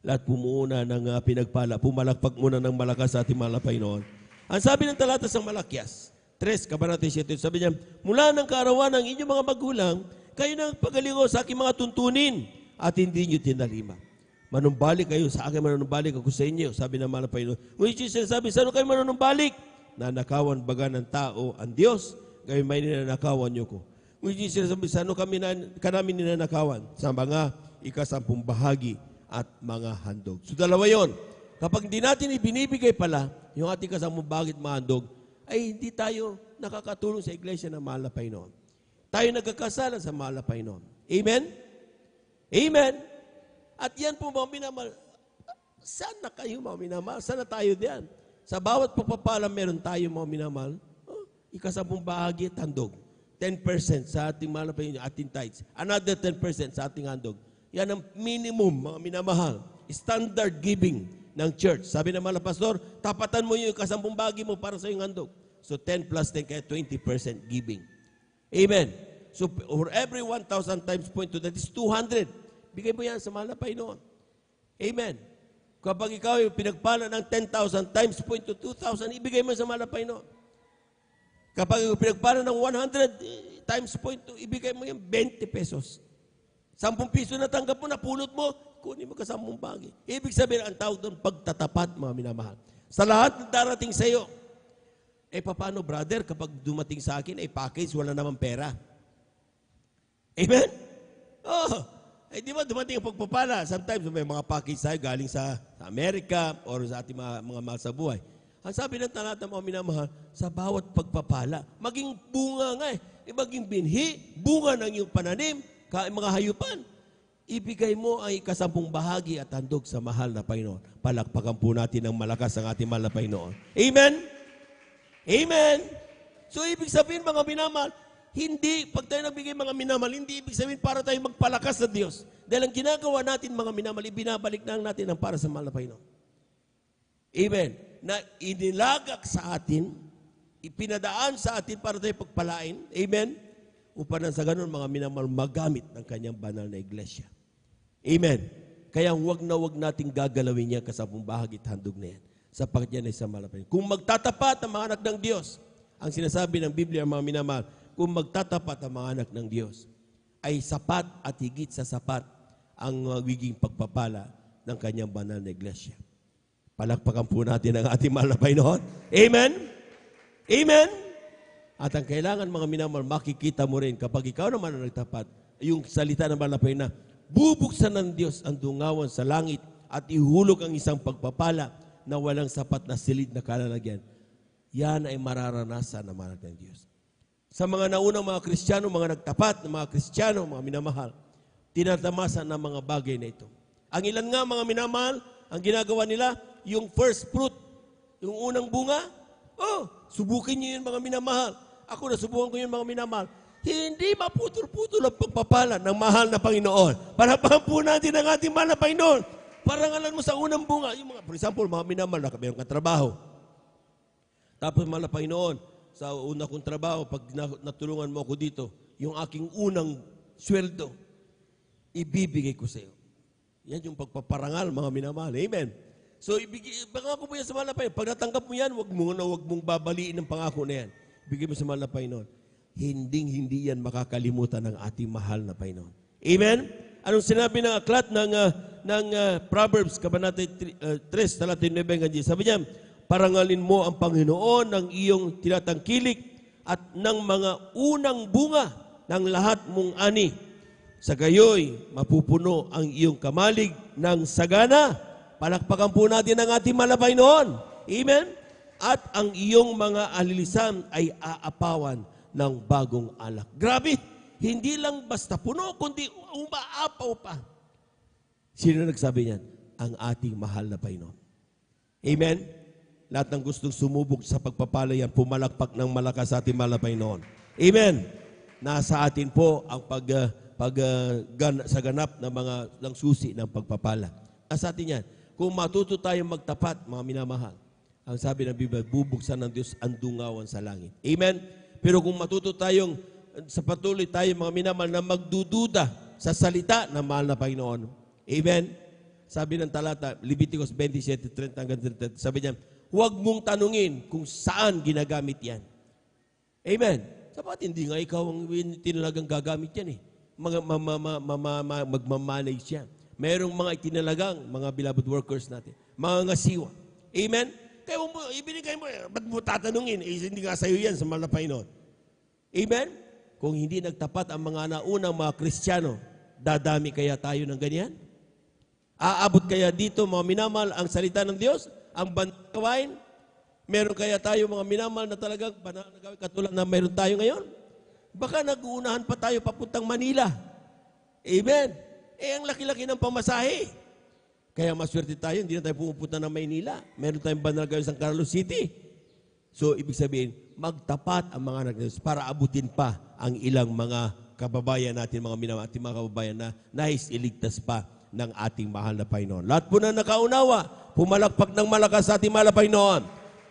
lahat po muna ng pinagpala, pumalakpak muna ng malakas sa ating mahal na Panginoon. Ang sabi ng talata sa Malakias 3, kabanata 7, sabi niya, mula ng kaarawan ng inyong mga magulang, kayo nang pagalingo sa aking mga tuntunin at hindi nyo tinalima. Manumbalik kayo sa akin, manumbalik ako sa inyo, sabi ng mahal na Panginoon. Ngunit yung sinasabi, saan kayo manumbalik? Nanakawan baga ng tao ang Diyos, kayo may ninanakawan nyo ko. Ngunit yung sinasabi, saan namin ninanakawan? Sa mga ikasampung bahagi at mga handog. So dalawa yon. Kapag hindi natin ibinibigay pala yung ating kasampung bahagi at mga handog, ay hindi tayo nakakatulong sa iglesia ng mahal na Panginoon. Tayo nagkakasala sa mahal na Panginoon. Amen? Amen? At yan po mga minamahal, saan na kayo mga minamahal? Saan na tayo diyan? Sa bawat pagpapala meron tayo mga minamahal, ikasampung bahagi at handog. 10% sa ating mahal na Panginoon, ating tithes. Another 10% sa ating handog. Yan ang minimum mga minamahal. Standard giving ng church. Sabi ng mahal na pastor, tapatan mo yung ikasampung bahagi mo para sa iyong handog. So 10 plus 10 kaya 20% giving. Amen. So for every 1,000 times 0.2, that is 200. Bigay mo yan sa mahal na Panginoon. Amen. Kapag ikaw ay pinagpala ng 10,000 times 0.2, 2,000, ibigay mo sa mahal na Panginoon. Kapag pinagpala ng 100 times 0.2, ibigay mo yan 20 pesos. 10 piso na tanggap mo, napulot mo, kunin mo ka 10 bagay. Ibig sabihin, ang tawag doon, pagtatapat, mga minamahal. Sa lahat ng darating sa iyo, paano, brother, kapag dumating sa akin, package, wala namang pera. Amen? Di ba dumating ang pagpapala? Sometimes may mga package tayo galing sa Amerika or sa ating mga mahal sa buhay. Ang sabi ng talata mga minamahal, sa bawat pagpapala, maging bunga nga maging binhi, bunga ng iyong pananim, mga hayupan, ibigay mo ang ikasampung bahagi at handog sa mahal na Panginoon. Palakpakan po natin ng malakas ang ating mahal na Panginoon. Amen? Amen? So ibig sabihin mga minamahal, hindi, pag tayo nagbigay mga minamahal, hindi ibig sabihin para tayo magpalakas sa Diyos. Dahil ang ginagawa natin mga minamahal, ibinabalik na natin ang para sa mahal na Panginoon. Amen. Na inilagak sa atin, ipinadaan sa atin para tayo pagpalain. Amen. Upang sa ganun mga minamahal magamit ng kanyang banal na iglesia. Amen. Kaya huwag nating gagalawin niya kasampung bahagi at handog na yan. Sapagkat yan ay sa mahal na Panginoon. Kung magtatapat ang mga anak ng Diyos, ang sinasabi ng Biblia mga minamahal, kung magtatapat ang mga anak ng Diyos, ay sapat at higit sa sapat ang magiging pagpapala ng kanyang banal na iglesia. Palakpakan po natin ang ating mahal na Panginoon. Amen? Amen? At ang kailangan mga minamahal, makikita mo rin kapag ikaw naman ang nagtapat, yung salita ng mahal na Panginoon, bubuksan ng Diyos ang dungawan sa langit at ihulog ang isang pagpapala na walang sapat na silid na kalalagyan. Yan ay mararanasan ng mahal ng Diyos. Sa mga naunang mga Kristiyano, mga nagtapat na mga Kristiyano, mga minamahal, tinatamasan ng mga bagay na ito. Ang ilan nga mga minamahal, ang ginagawa nila, yung first fruit, yung unang bunga, subukin niyo yun mga minamahal. Ako nasubukan ko yun mga minamahal. Hindi maputol-putol ang pagpapala ng mahal na Panginoon. Palapakan po natin ang ating mahal na Panginoon. Parangalan mo sa unang bunga. Yung mga, for example, mga minamahal, mayroon kang trabaho. Tapos mahal na Panginoon, sa una kong trabaho, pag natulungan mo ako dito, yung aking unang sweldo, ibibigay ko sa iyo. Yan yung pagpaparangal, mga minamahal. Amen. So, pangako mo yan sa mahal na Panginoon. Pag natanggap mo yan, wag mong babaliin ang pangako na yan. Ibigay mo sa mahal na Panginoon. Hindi yan makakalimutan ng ating mahal na Panginoon. Amen? Anong sinabi ng aklat ng Proverbs, kabanata 3, talata 9, sabi niya, parangalin mo ang Panginoon ng iyong tinatangkilik at ng mga unang bunga ng lahat mong ani. Sa gayoy, mapupuno ang iyong kamalig ng sagana. Palakpakan po natin ang ating mahal na Panginoon. Amen? At ang iyong mga alilisan ay aapawan ng bagong alak. Grabe! Hindi lang basta puno, kundi umaapaw pa. Sino nagsabi niyan? Ang ating mahal na Panginoon. Amen? Lahat ng gustong sumubok sa pagpapala yan, pumalakpak ng malakas sa ating mahal na Panginoon. Amen. Nasa atin po ang sa ganap ng susi ng pagpapala. Nasa atin yan. Kung matuto tayong magtapat, mga minamahal, ang sabi ng Biblia, bubuksan ng Diyos ang dungawan sa langit. Amen? Pero kung matuto tayong, sa patuloy tayo mga minamahal na magdududa sa salita ng mahal na Panginoon. Amen? Sabi ng talata, Leviticus 27:30 hanggang 30, sabi niya, huwag mong tanungin kung saan ginagamit yan. Amen? Sapat hindi nga ikaw ang tinalagang gagamit yan eh. Magmamanage yan. Merong mga itinalagang mga beloved workers natin. Mga ngasiwa. Amen? Kaya ibinigay mo, ba't mo tatanungin? Hindi nga sa'yo yan sa mahal na Panginoon. Amen? Kung hindi nagtapat ang mga naunang mga Kristiyano, dadami kaya tayo ng ganyan? Aabot kaya dito mga minamahal ang salita ng Diyos? Ang banal gawain? Meron kaya tayo mga minamahal na talagang banal na gawin katulad na meron tayo ngayon? Baka nag-uunahan pa tayo papuntang Manila. Amen? Ang laki-laki ng pamasahe. Kaya maswerte tayo, hindi na tayo pumupunta ng Maynila. Meron tayong banal gawin sa Carlos City. So, ibig sabihin, magtapat ang mga nagdiyos para abutin pa ang ilang mga kababayan natin, mga minamahal ating mga kababayan na nais iligtas pa ng ating mahal na Panginoon. Lahat po na nakaunawa, pumalakpak ng malakas sa ating mahal na Panginoon.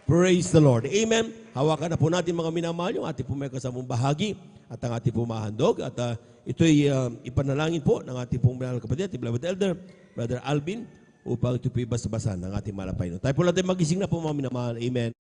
Praise the Lord. Amen. Hawakan na po natin mga minamahal yung ating po may kasamang bahagi at ang ating po mahandog. At ito'y ipanalangin po ng ating pong minamahal kapatid, ating beloved elder, Brother Alvin, upang ito po ibasa-basa ng ating mahal na Panginoon. Tayo po natin magising na po mga minamahal. Amen.